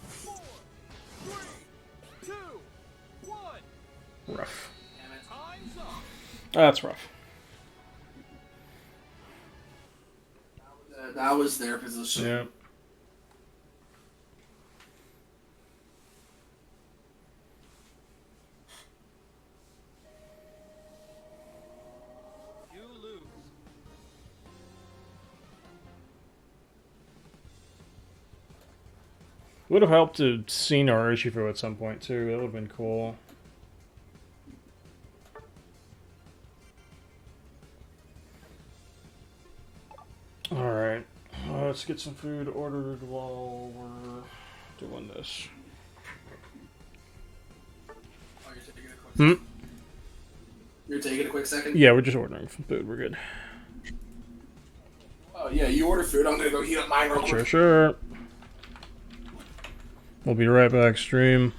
4, 3, 2, 1. Rough. Time's up. That's rough. That was their position. Yeah. You lose. Would have helped to seen our Urshifu at some point too. That would have been cool. Alright. Let's get some food ordered while we're doing this. You're taking a quick second? Yeah, we're just ordering food. We're good. Oh, yeah, you order food. I'm gonna go heat up mine real quick. Sure, sure. We'll be right back, stream.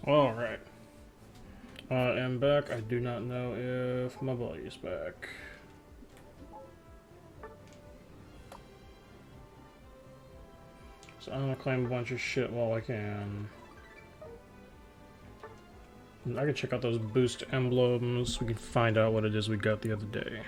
Alright. I am back. I do not know if my buddy is back. So I'm gonna claim a bunch of shit while I can. And I can check out those boost emblems. We can find out what it is we got the other day.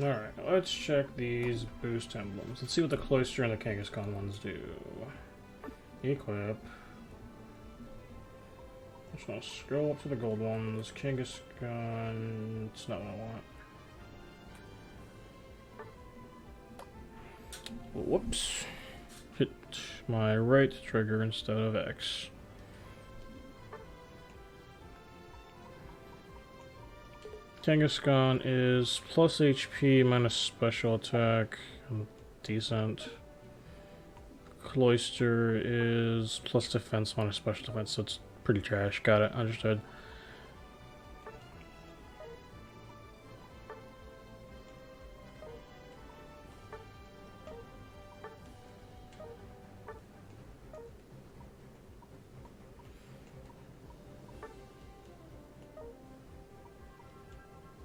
Alright, let's check these boost emblems. Let's see what the Cloister and the Kangaskhan ones do. Equip. I'm just gonna scroll up to the gold ones. Kangaskhan, it's not what I want. Whoops. Hit my right trigger instead of X. Kangaskhan is plus HP minus special attack. Decent. Cloister is plus defense minus special defense, so it's pretty trash. Got it. Understood.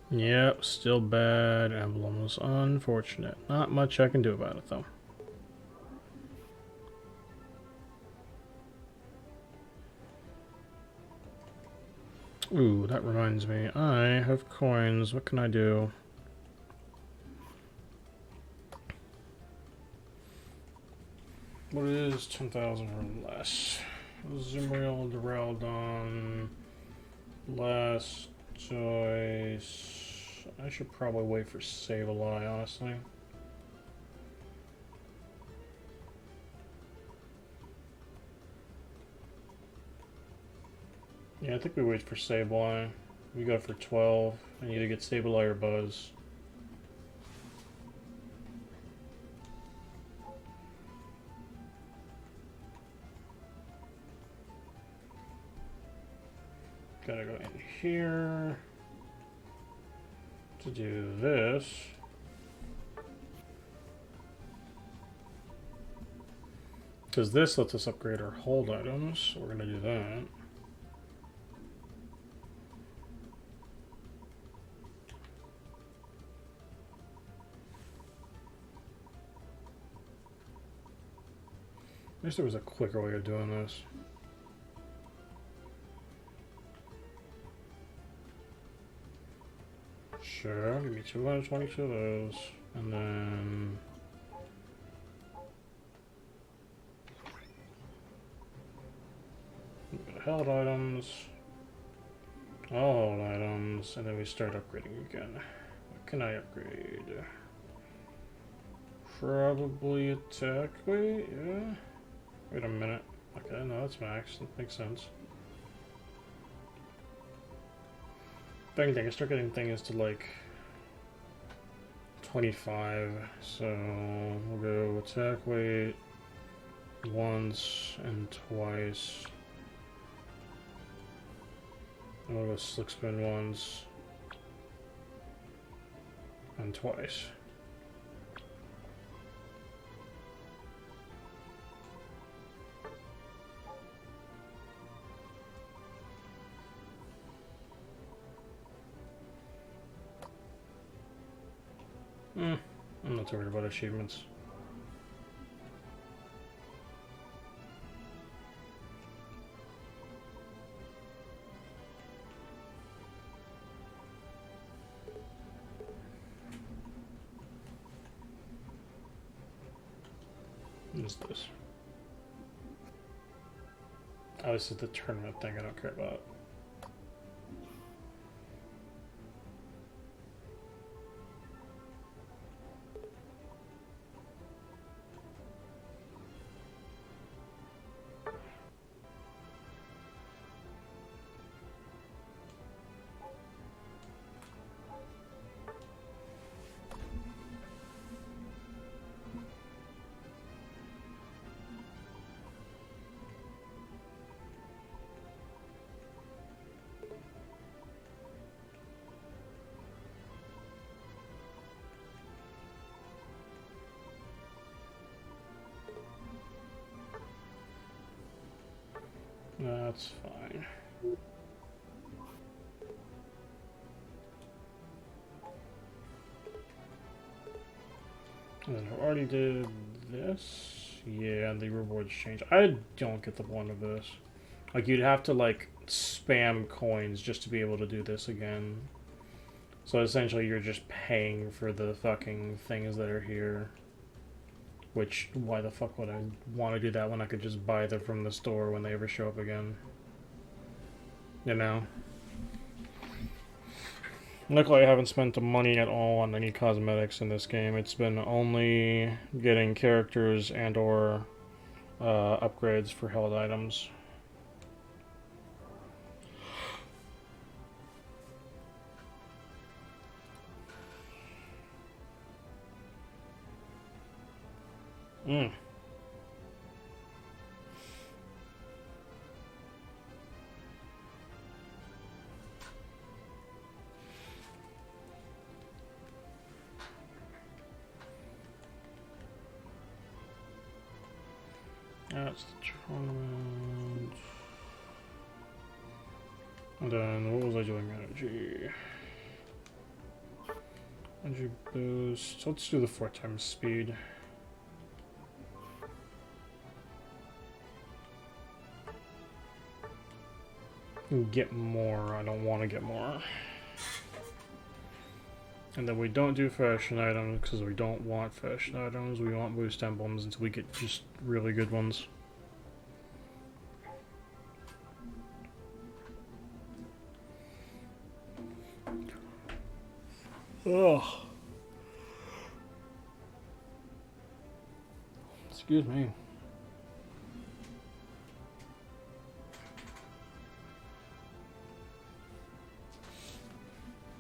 Yep, still bad emblems. Unfortunate. Not much I can do about it, though. Ooh, that reminds me. I have coins. What can I do? What is 10,000 or less? Zimriel, Duraldon, last choice. I should probably wait for Sableye, honestly. Yeah, I think we wait for Sableye. We go for 12. I need to get Sableye or Buzz. Gotta go in here to do this. Because this lets us upgrade our hold items, so we're gonna do that. I wish there was a quicker way of doing this. Sure, give me 222 of those, and then held items, all hold items, and then we start upgrading again. What can I upgrade? Probably attack. Wait, yeah. Wait a minute. Okay, no, that's max. That makes sense. Thing, I start getting things to like 25, so we'll go attack weight once and twice. And we'll go slick spin once and twice. I'm not too worried about achievements. What's this? Oh, this is the tournament thing I don't care about. That's fine. And then I already did this. Yeah, the rewards change. I don't get the point of this. Like, you'd have to, like, spam coins just to be able to do this again. So essentially you're just paying for the fucking things that are here. Which, why the fuck would I want to do that when I could just buy them from the store when they ever show up again? You know? Luckily, I haven't spent the money at all on any cosmetics in this game. It's been only getting characters and or upgrades for held items. Mm. That's the tournament. And then, what was I doing? Energy. Energy boost. Let's do the 4 times speed. Get more. I don't want to get more. And then we don't do fashion items because we don't want fashion items. We want boost emblems until we get just really good ones. Ugh. Excuse me.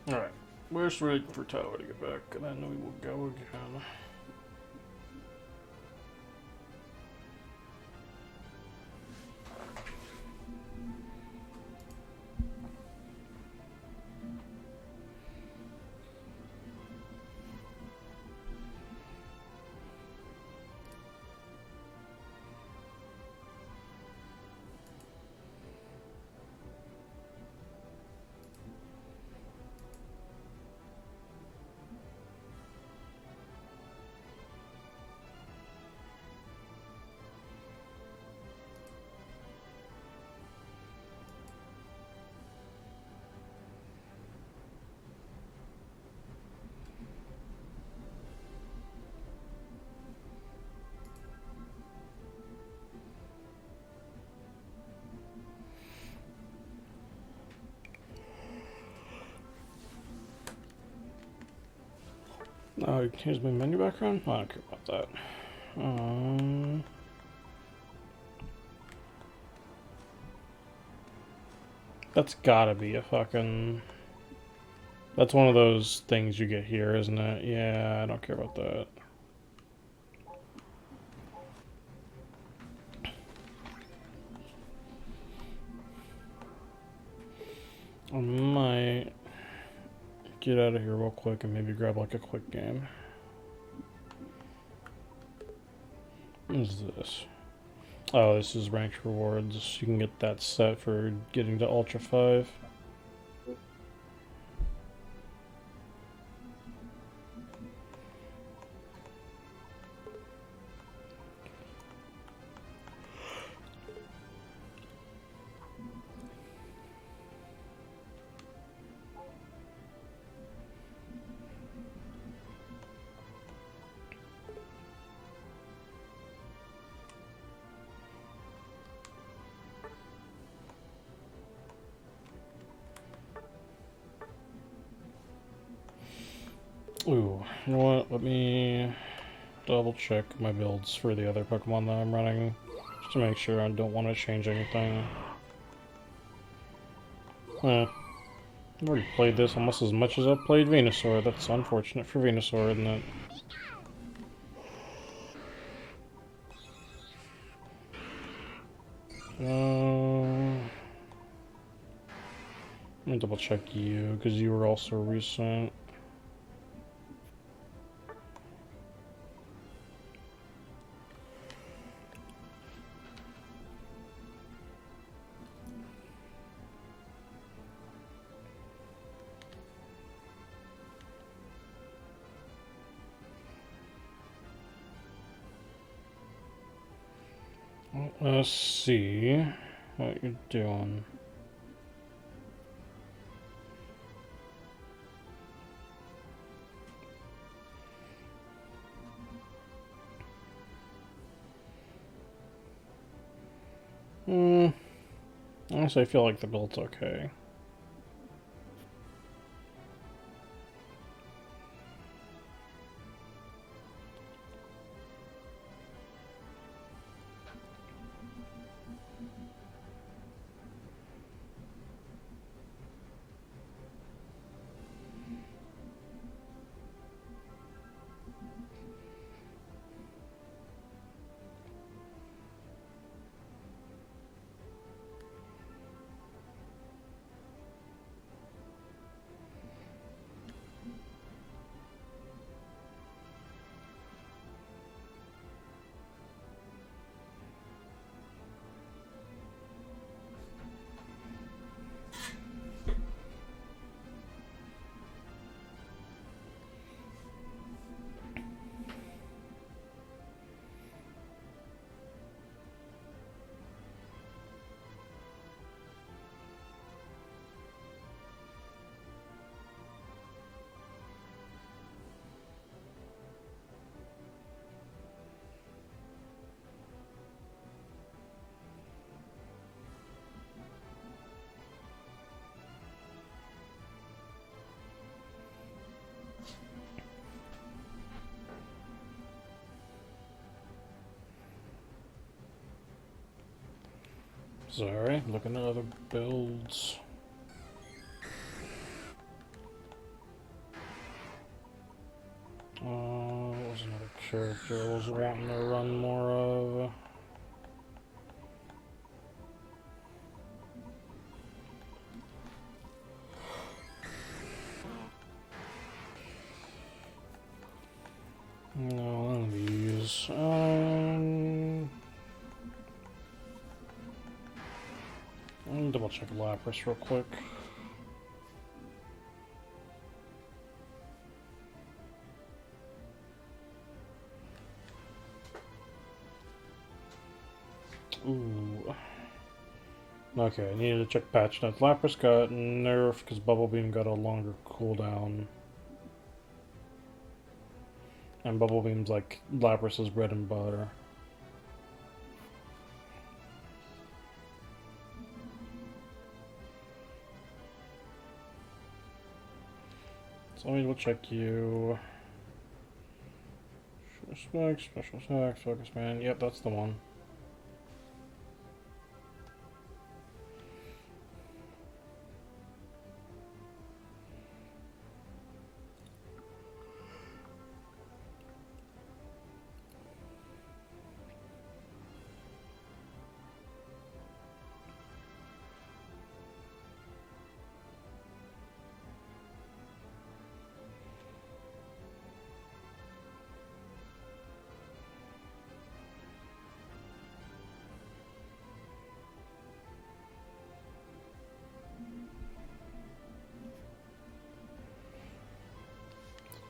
Alright. We're just waiting for Tyler to get back, and then we will go again. Oh, here's my menu background? I don't care about that. That's gotta be a fucking... That's one of those things you get here, isn't it? Yeah, I don't care about that. I might get out of here real quick and maybe grab like a quick game. What is this? Oh, this is ranked rewards. You can get that set for getting to Ultra 5. Ooh, you know what? Let me double check my builds for the other Pokemon that I'm running, just to make sure I don't want to change anything. I've already played this almost as much as I've played Venusaur. That's unfortunate for Venusaur, isn't it? Let me double check you, because you were also recent. Let's see what you're doing. Honestly, I feel like the build's okay. Sorry, looking at other builds. What was another character I was wanting to run more of? No, none of these. Let me double check Lapras real quick. Ooh. Okay, I needed to check patch notes. Lapras got nerfed because Bubble Beam got a longer cooldown. And Bubble Beam's like Lapras's bread and butter. So let me double check you. Respect, special attack, focus man. Yep, that's the one.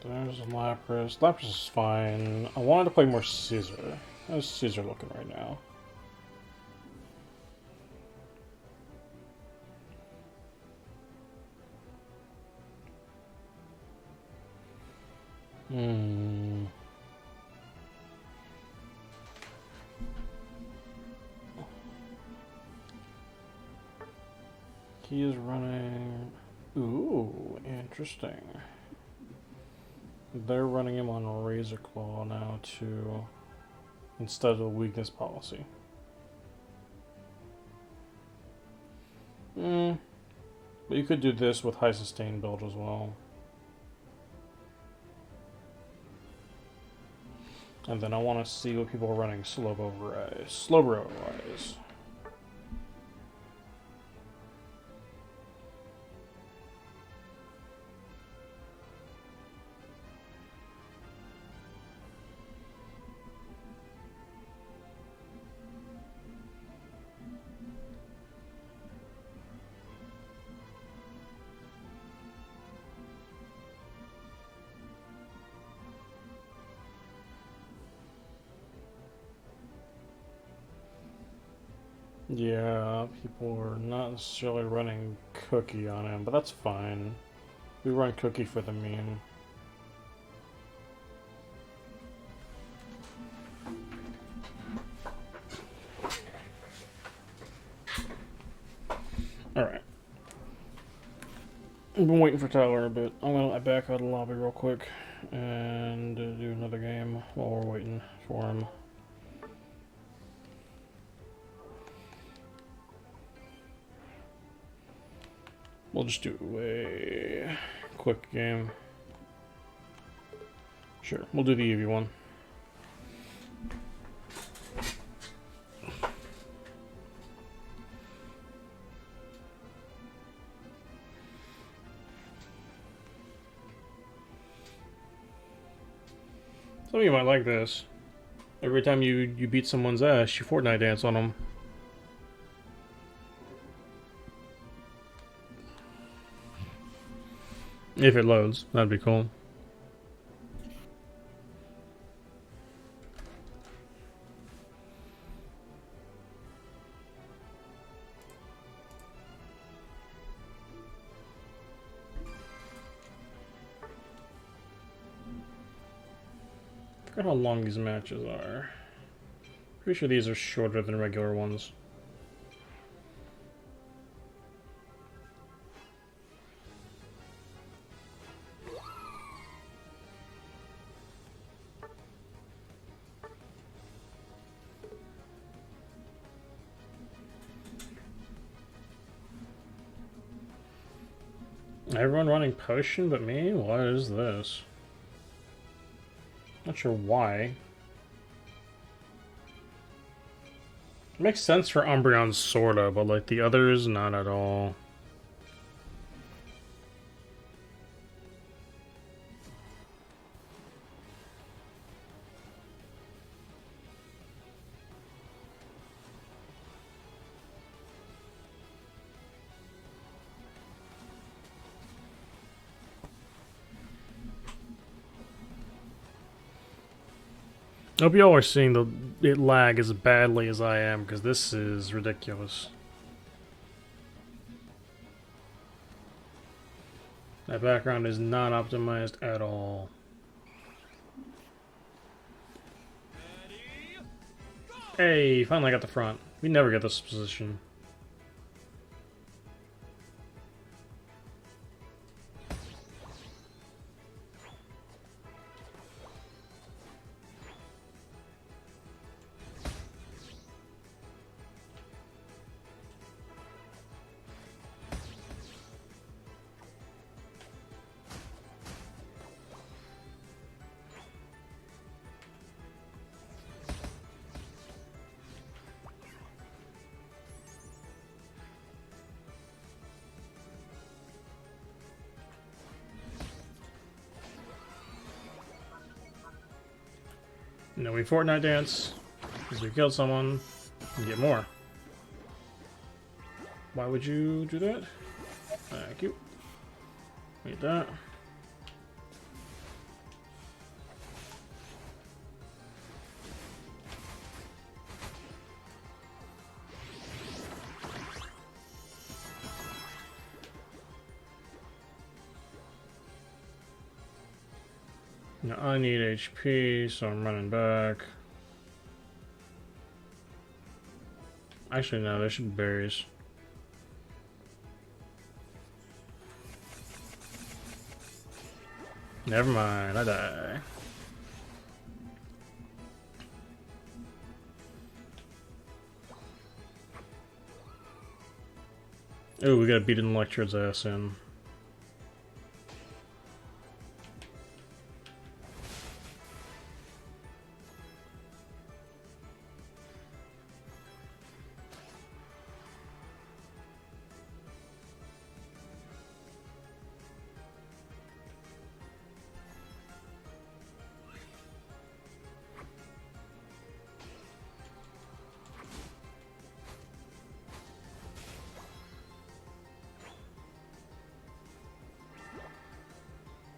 There's Lapras. Lapras is fine. I wanted to play more Scissor. How's Scissor looking right now? He is running... Ooh, interesting. They're running him on Razor Claw now too, instead of a weakness policy. But you could do this with high sustain build as well. And then I want to see what people are running Slowbro wise. Yeah, people are not necessarily running Cookie on him, but that's fine. We run Cookie for the meme. Alright. I've been waiting for Tyler a bit. I'm gonna back out of the lobby real quick and do another game while we're waiting for him. We'll just do a quick game. Sure, we'll do the Eevee one. Some of you might like this. Every time you beat someone's ass, you Fortnite dance on them. If it loads, that'd be cool. I forgot how long these matches are. Pretty sure these are shorter than regular ones. Everyone running potion but me? What is this? Not sure why. It makes sense for Umbreon sorta, but like the others, not at all. I hope y'all are seeing it lag as badly as I am, because this is ridiculous. That background is not optimized at all. Hey, finally got the front. We never get this position. No, we Fortnite dance. Because we killed someone, you get more. Why would you do that? Thank you. Need that. Now I need HP, so I'm running back. Actually, no, there should be berries. Never mind, I die. Oh, we gotta beat an Electrode's ass in.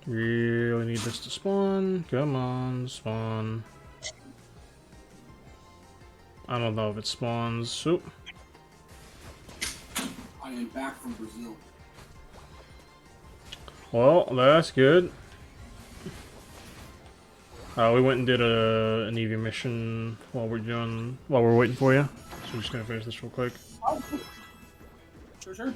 Really need this to spawn. Come on, spawn. I don't know if it spawns. Oop. I am back from Brazil. Well, that's good. We went and did an EV mission while we're waiting for you. So we're just gonna finish this real quick. Oh, cool. Sure.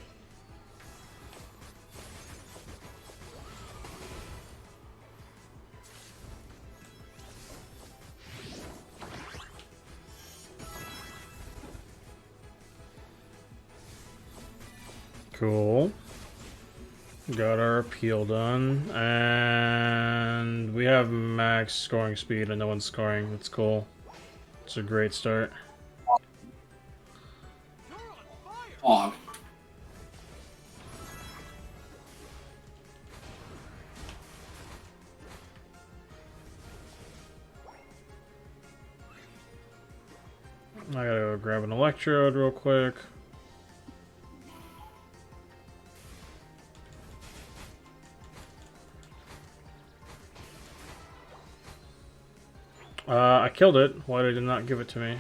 Cool. Got our appeal done, and we have max scoring speed and no one's scoring. That's cool. It's a great start. Fog. I gotta go grab an electrode real quick. I killed it. Why did it not give it to me?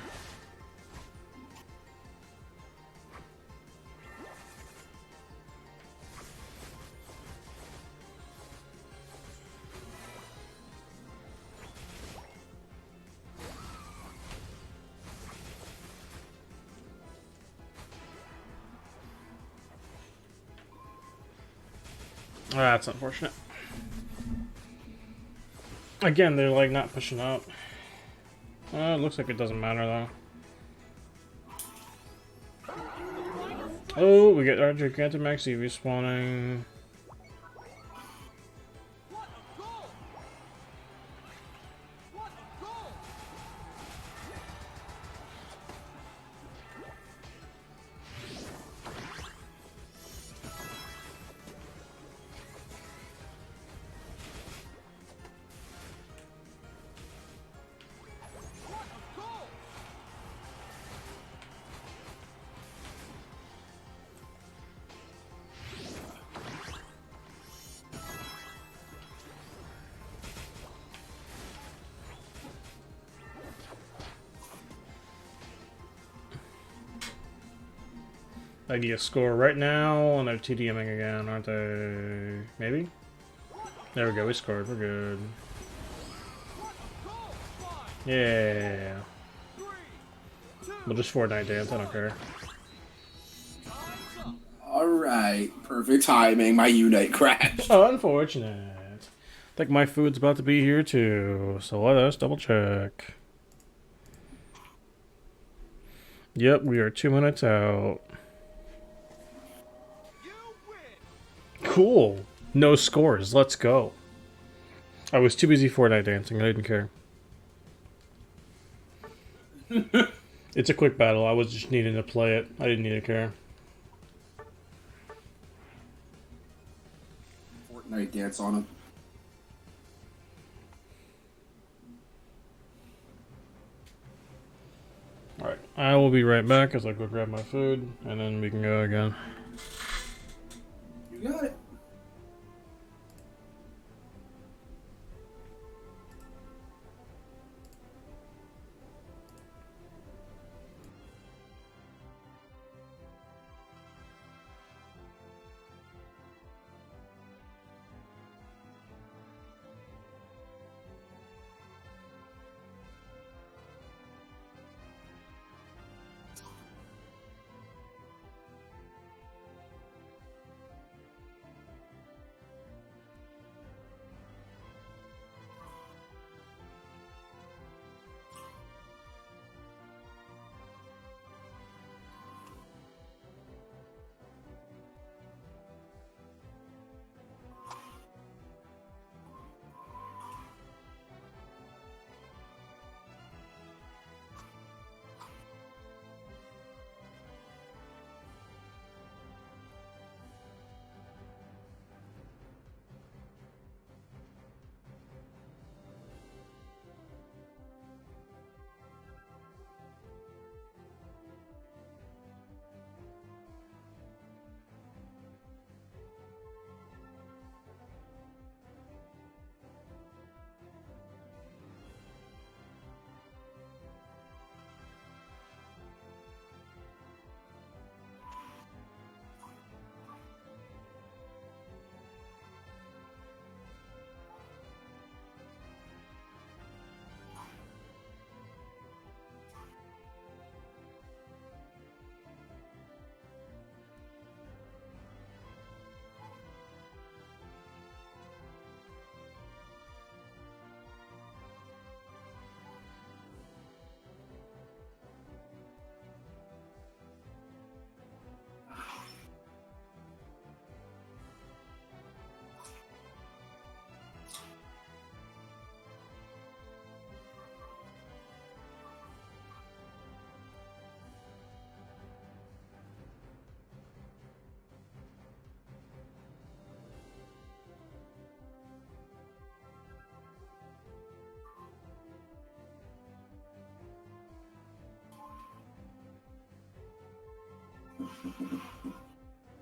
That's unfortunate. Again, they're like not pushing up. It looks like it doesn't matter though. Oh, we get our Gigantamax EV spawning. I need a score right now, and they're TDMing again, aren't they? Maybe? There we go, we scored, we're good. Yeah. We'll just Fortnite dance, I don't care. Alright, perfect timing. My unite crashed. Unfortunate. I think my food's about to be here too, so let us double check. Yep, we are 2 minutes out. Cool. No scores. Let's go. I was too busy Fortnite dancing. I didn't care. It's a quick battle. I was just needing to play it. I didn't need to care. Fortnite dance on him. Alright. I will be right back as I go grab my food, and then we can go again. You got it.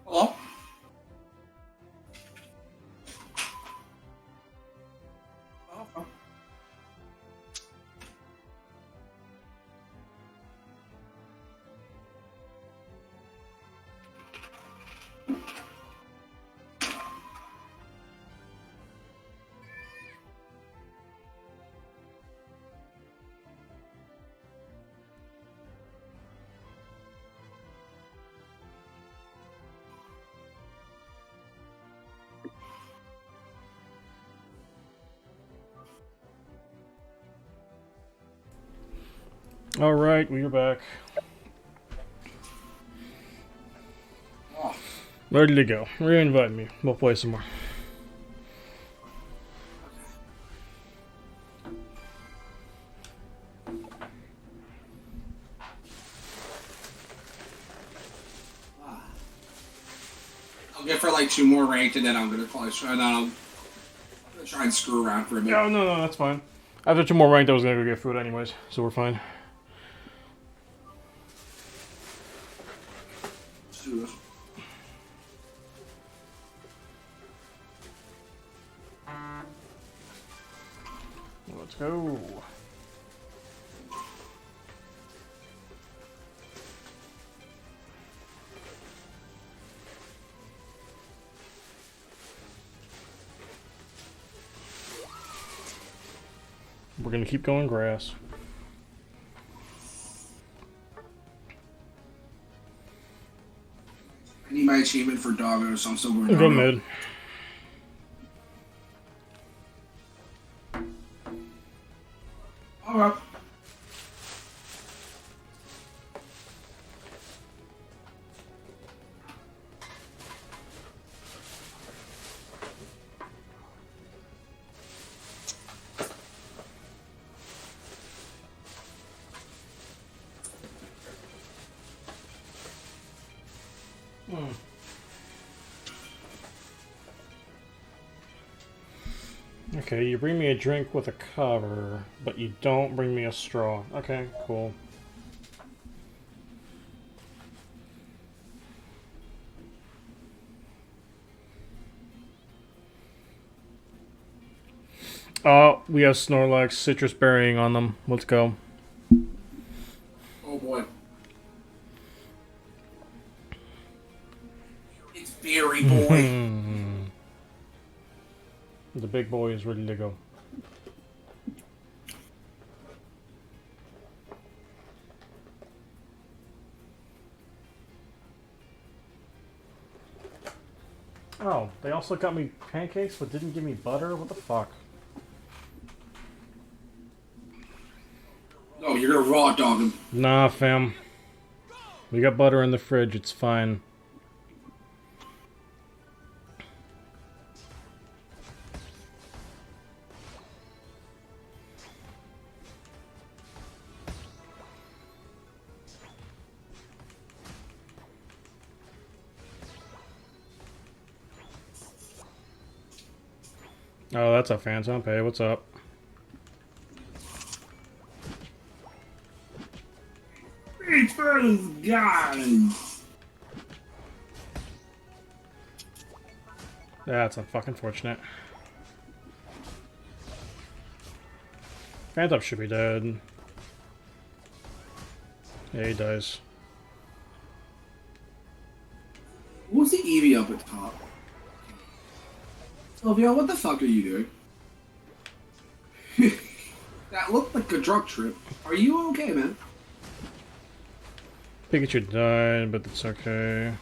Hello? Oh. Alright, we're back. Oh. Ready to go. Re-invite me. We'll play some more. I'll get for like 2 more ranked, and then I'm gonna probably try. And then I'm gonna try and screw around for a bit. No, that's fine. After 2 more ranked, I was gonna go get food anyways, so we're fine. Let's do this. Let's go. We're gonna keep going grass. I need my achievement for doggo, so I'm still going Go doggo. mid. Alright. Okay, you bring me a drink with a cover, but you don't bring me a straw. Okay, cool. Oh, we have Snorlax citrus berrying on them. Let's go. Oh boy. It's Berry Boy. The big boy is ready to go. Oh, they also got me pancakes but didn't give me butter? What the fuck? No, you're gonna raw dog him. Nah, fam. We got butter in the fridge, it's fine. Oh, that's a Phantom Pay. What's up? It's for those guys. That's fucking fortunate. Phantom should be dead. Yeah, he dies. What's the Eevee up at top? Sylvia, what the fuck are you doing? That looked like a drug trip. Are you okay, man? Pikachu died, but it's okay.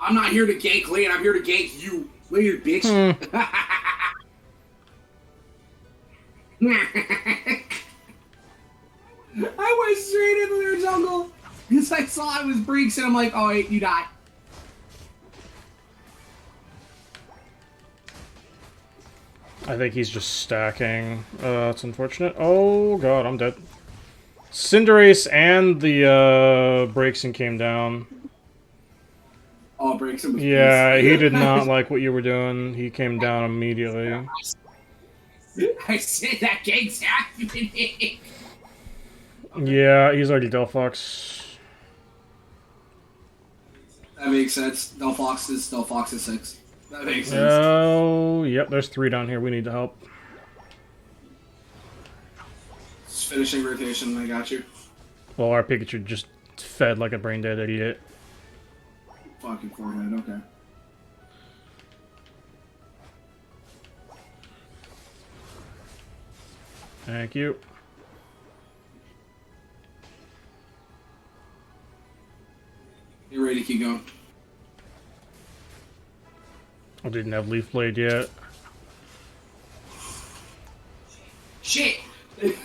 I'm not here to gank Lane, I'm here to gank you. Later, bitch. I went straight into their jungle. Because I saw it was Breeks and I'm like, oh wait, you die. I think he's just stacking. That's unfortunate. Oh god, I'm dead. Cinderace and the Braixen came down. Oh, Braixen was Yeah, pissed. he did not like what you were doing. He came down immediately. I said that gank's happening. Yeah, he's already Delphox. That makes sense. Delphox is 6. That makes sense. Oh, yep, there's 3 down here. We need to help. Just finishing rotation, I got you. Well, our Pikachu just fed like a brain dead idiot. Fucking forehead, okay. Thank you. You ready to keep going? I didn't have Leaf Blade yet. Shit! I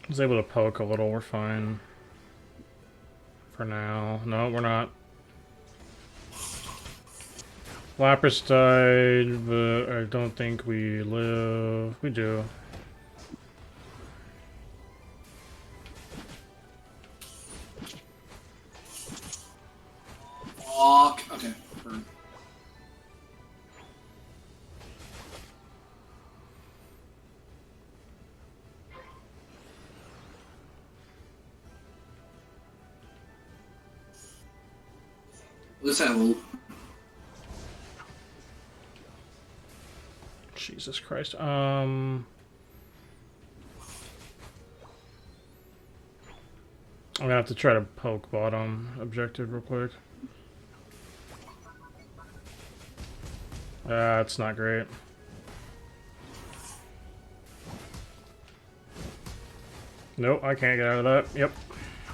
was able to poke a little, we're fine. For now. No, we're not. Lapras died, but I don't think we live. We do. Fuck. Okay. Burn. Let's have a Jesus Christ. I'm gonna have to try to poke bottom objective real quick. That's not great. Nope, I can't get out of that. Yep.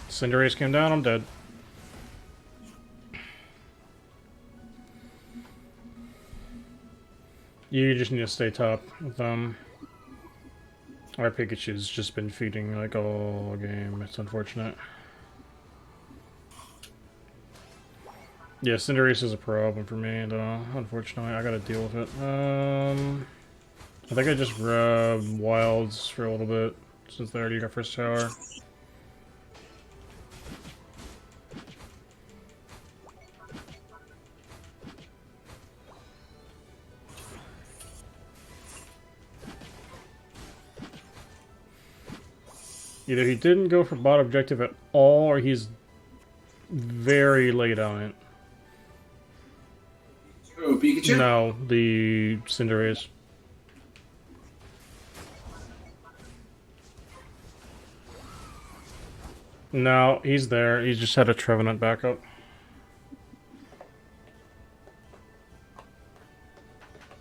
Cinderace came down, I'm dead. You just need to stay top with them. Our Pikachu's just been feeding like all game. It's unfortunate. Yeah, Cinderace is a problem for me, though. Unfortunately, I gotta deal with it. I think I just grabbed Wilds for a little bit since they already got first tower. Either he didn't go for bot objective at all, or he's very late on it. Oh, Pikachu? No, the Cinderace. No, he's there. He just had a Trevenant backup.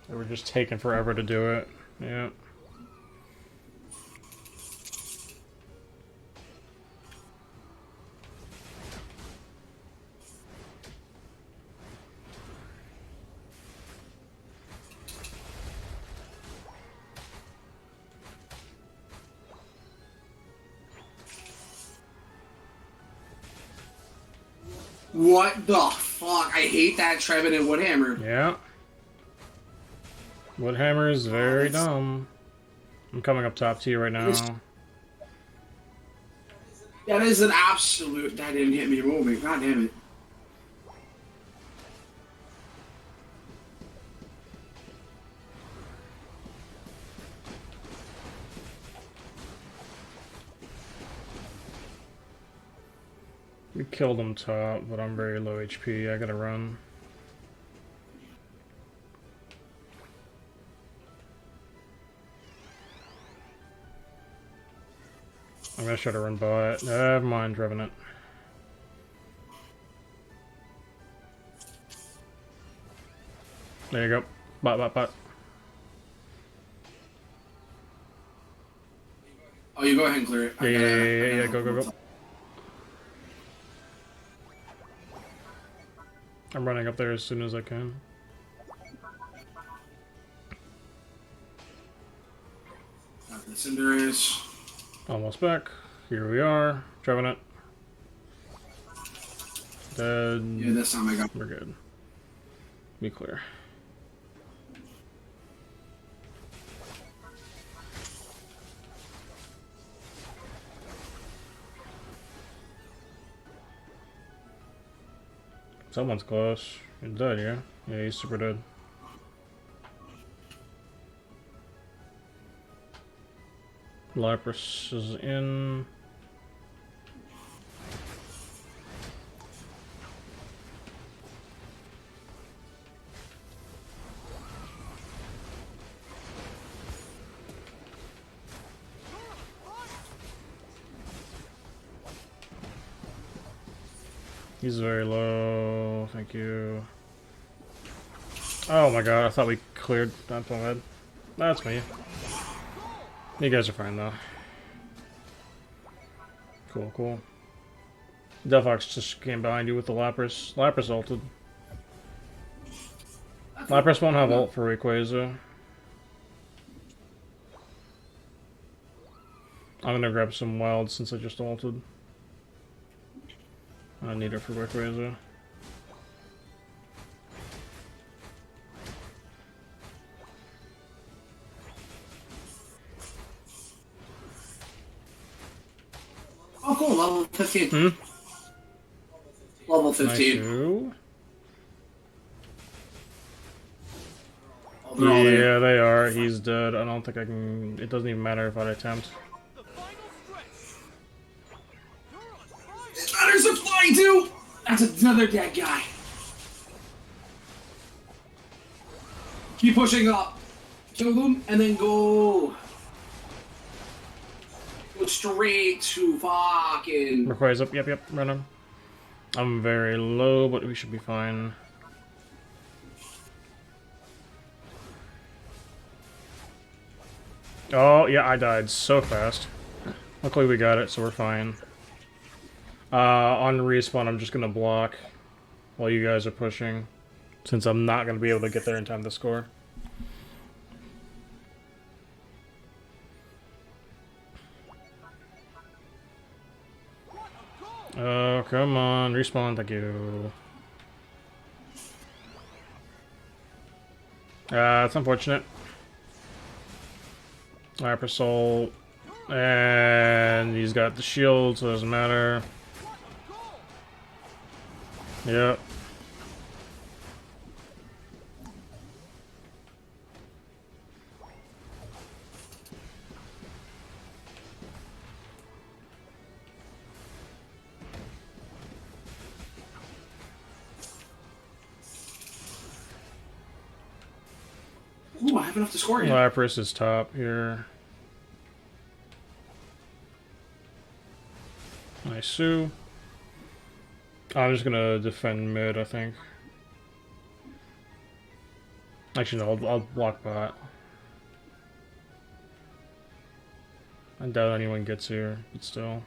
They were just taking forever to do it. Yeah. What the fuck? I hate that Trevenant Woodhammer. Yeah. Woodhammer is very dumb. I'm coming up top to you right now. That is an absolute... That didn't hit me a moment. God damn it. We killed him top, but I'm very low HP. I gotta run. I'm gonna try to run bot. Never mind, Revenant. There you go. Bot. Oh, you go ahead and clear it. Yeah, go. I'm running up there as soon as I can. Got the Cinderace. Almost back. Here we are. Trevenant. Dead. Yeah, this time I got... We're good. Be clear. Someone's close. He's dead, yeah? Yeah, he's super dead. Lapras is in. He's very low, thank you. Oh my god, I thought we cleared. That's my bad. That's me. You guys are fine though. Cool, cool. Delphox just came behind you with the Lapras. Lapras ulted. Lapras won't have ult for Rayquaza. I'm gonna grab some wild since I just ulted. I need it for Rayquaza. Oh, cool. Level 15. Hmm? Level 15. Nice. Oh, they're all there. Yeah, they are. He's dead. I don't think I can... It doesn't even matter if I attempt. There's a fly too! That's another dead guy. Keep pushing up. Kill them and then go. Go straight to fucking. Rayquaza up. Yep, run him. I'm very low, but we should be fine. Oh, yeah, I died so fast. Luckily we got it, so we're fine. On respawn, I'm just gonna block while you guys are pushing, since I'm not gonna be able to get there in time to score. Oh, come on, respawn, thank you. It's unfortunate. Hypersol, and he's got the shield, so it doesn't matter. Yep. Ooh, I have enough to score you. Lapras is top here. Nice Sue. I'm just gonna defend mid, I think. Actually, no, I'll block bot. I doubt anyone gets here, but still.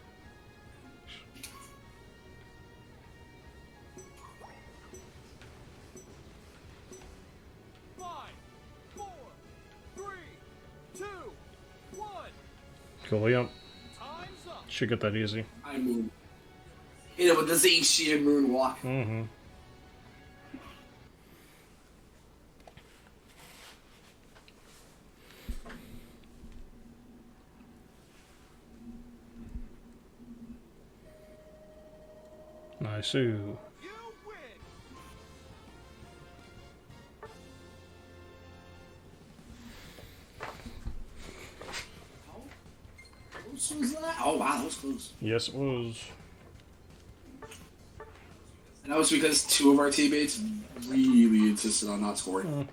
Cool, yep. Should get that easy. I move. Hit it with the Z-sheeted moonwalk. Mm-hmm. Nice. Ooh. Was that? Oh wow, that was close. Yes, it was. And that was because two of our teammates really insisted on not scoring.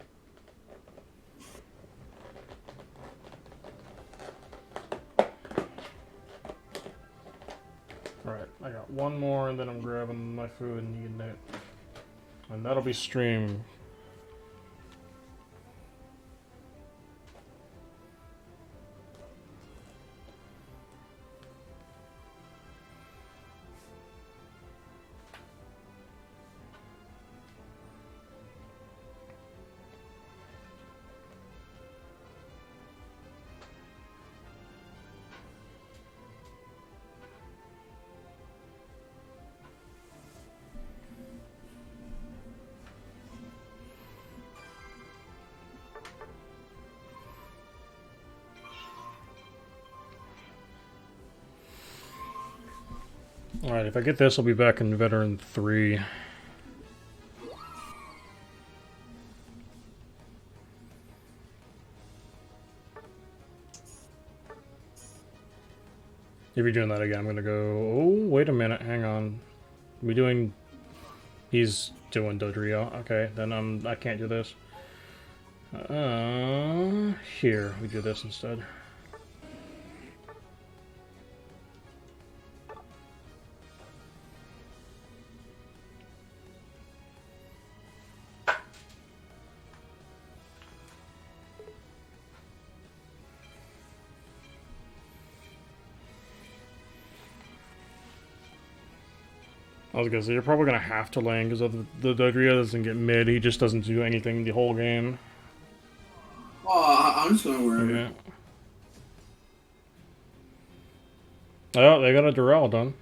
Alright, I got one more and then I'm grabbing my food and eating it. And that'll be stream. Alright, if I get this, I'll be back in Veteran 3. If you're doing that again, I'm gonna go. Oh, wait a minute. Hang on. We doing? He's doing Dodrio. Okay, then I can't do this. Here we do this instead. I was gonna say, you're probably gonna have to lane because the Dodrio doesn't get mid. He just doesn't do anything the whole game. Oh, I'm just going wherever. Yeah. Oh, they got a Durell done.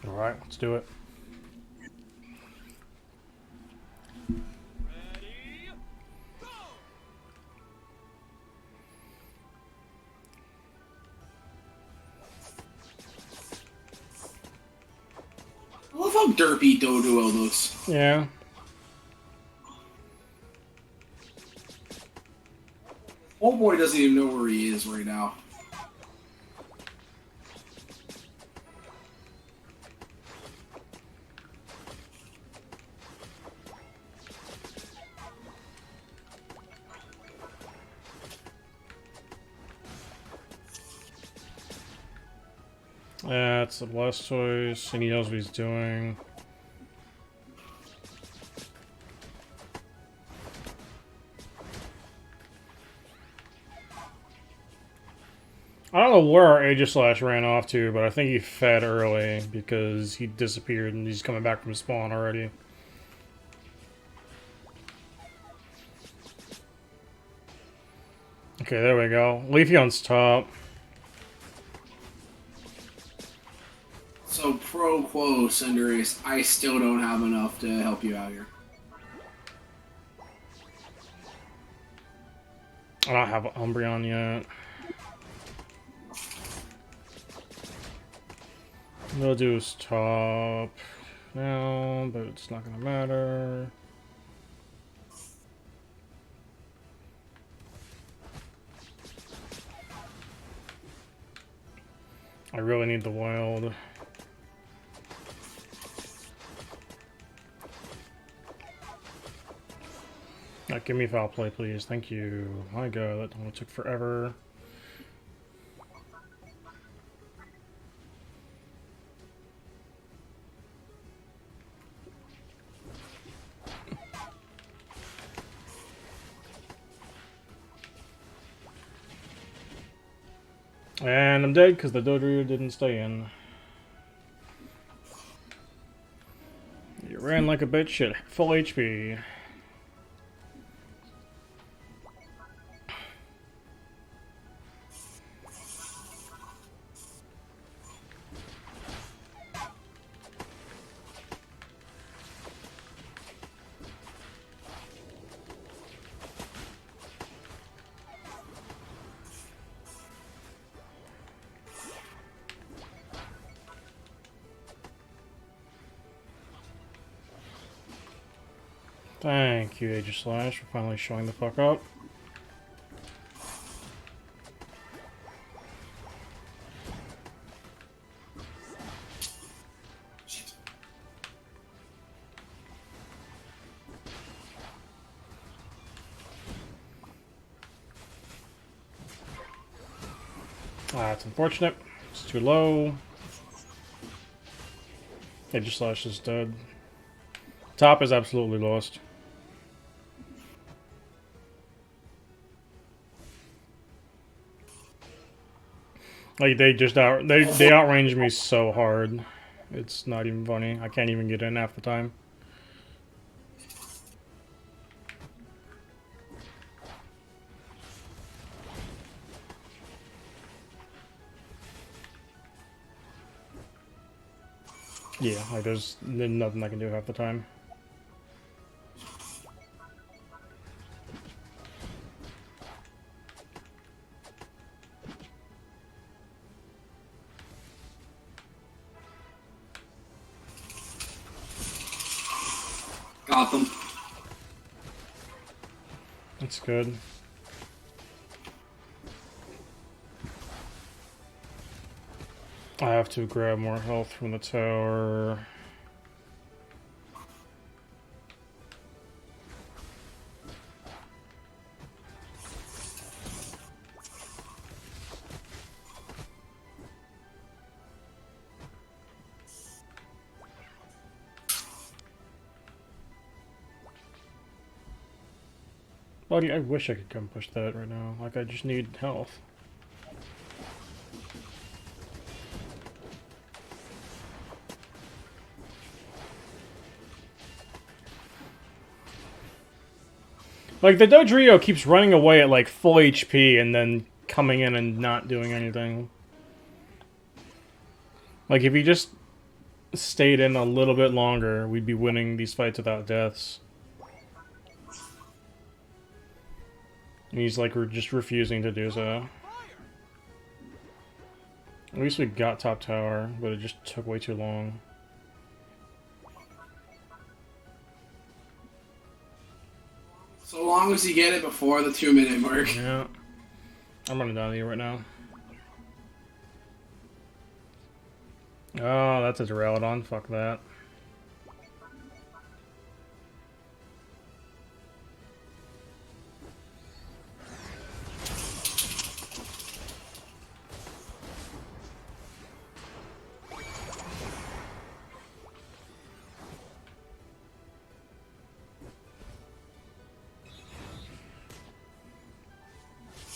Alright, let's do it. I love how derpy Doduo looks. Yeah. Old boy doesn't even know where he is right now. That's the Blastoise, and he knows what he's doing. I don't know where our Aegislash ran off to, but I think he fed early because he disappeared and he's coming back from spawn already. Okay, there we go. Leafeon's top. So, pro quo, Cinderace, I still don't have enough to help you out here. I don't have Umbreon yet. We'll do his top now, but it's not gonna matter. I really need the wild. Give me foul play, please. Thank you. My god, that one took forever. And I'm dead because the Dodrio didn't stay in. You ran like a bitch at full HP. Thank you, Aegislash, for finally showing the fuck up. That's unfortunate. It's too low. Aegislash is dead. Top is absolutely lost. Like they outrange me so hard. It's not even funny. I can't even get in half the time. Yeah, like there's nothing I can do half the time. Got them. That's good. I have to grab more health from the tower. Buddy, I wish I could come push that right now. Like, I just need health. Like, the Dodrio keeps running away at, like, full HP and then coming in and not doing anything. Like, if he just stayed in a little bit longer, we'd be winning these fights without deaths. And he's, like, just refusing to do so. At least we got top tower, but it just took way too long. So long as you get it before the 2-minute mark. Yeah. I'm running down to you right now. Oh, that's a Duraludon. Fuck that.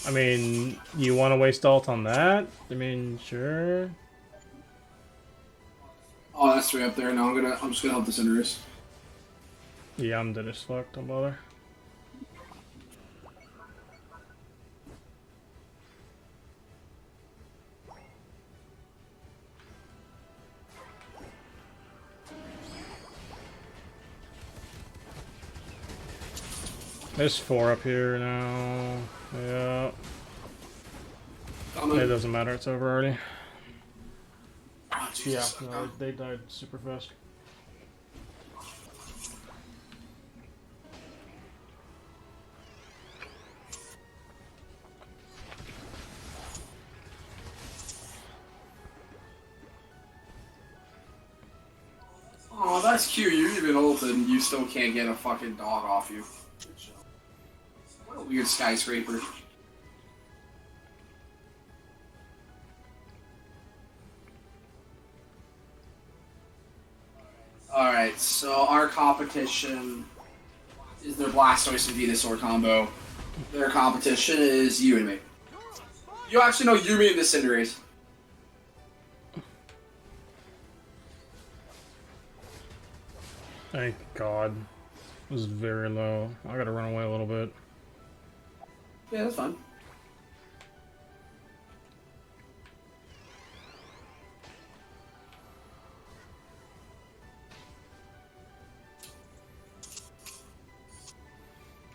I mean, you want to waste ult on that? I mean, sure. Oh, that's 3 up there. No, I'm just gonna help the Cinderace. Yeah, I'm dead as fuck. Don't bother. There's 4 up here now. Yeah. It doesn't matter. It's over already. Oh, Jesus. Yeah, no, they died super fast. Oh, that's cute. You're even ulted and you still can't get a fucking dog off you. What a weird skyscraper. Alright, so our competition is their Blastoise and Venusaur combo. Their competition is you and me. You actually know you, me, and the Cinderace. Thank God. This is very low. I gotta run away a little bit. Yeah, that's fine.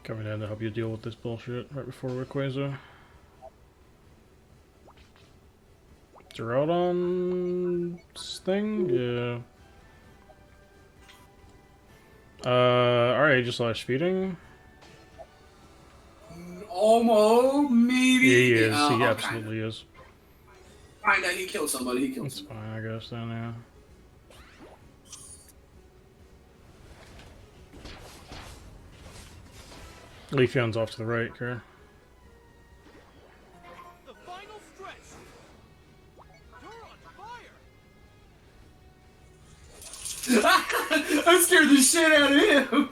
Coming in to help you deal with this bullshit right before Rayquaza. Duraludon's thing? Yeah. Alright, just slash speeding. Almost, maybe. He is. He kinda. absolutely is. Kinda, he killed somebody. He killed It's somebody. fine, I guess, then, yeah. Leafeon's off to the right, okay. The final stretch. You're on fire. I scared the shit out of him.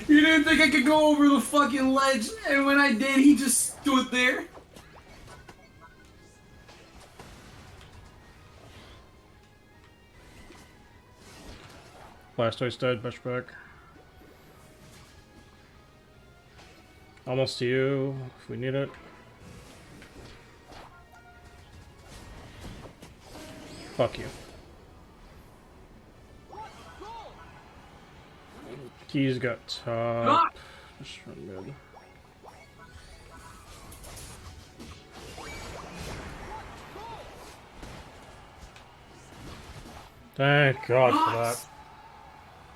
You didn't think I could go over the fucking ledge, and when I did, he just stood there. Blastoise dead, push back. Almost to you, if we need it. Fuck you. He's got top. Just run mid. Thank God for that.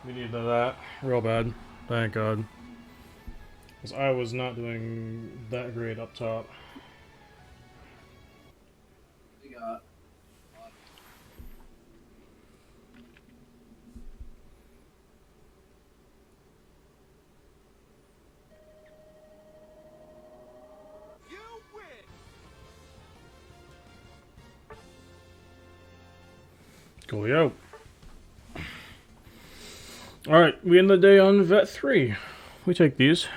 We needed that real bad. Thank God. Because I was not doing that great up top. Coolio. Alright, we end the day on Vet 3. We take these.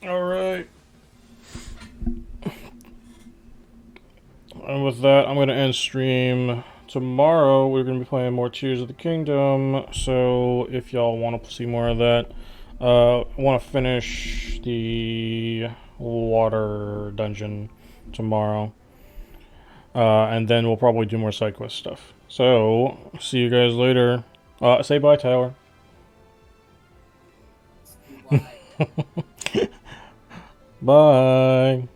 Alright. And with that, I'm going to end stream. Tomorrow, we're going to be playing more Tears of the Kingdom. So, if y'all want to see more of that, I want to finish the water dungeon tomorrow. And then we'll probably do more side quest stuff. So, see you guys later. Say bye, Tyler. Bye. Bye.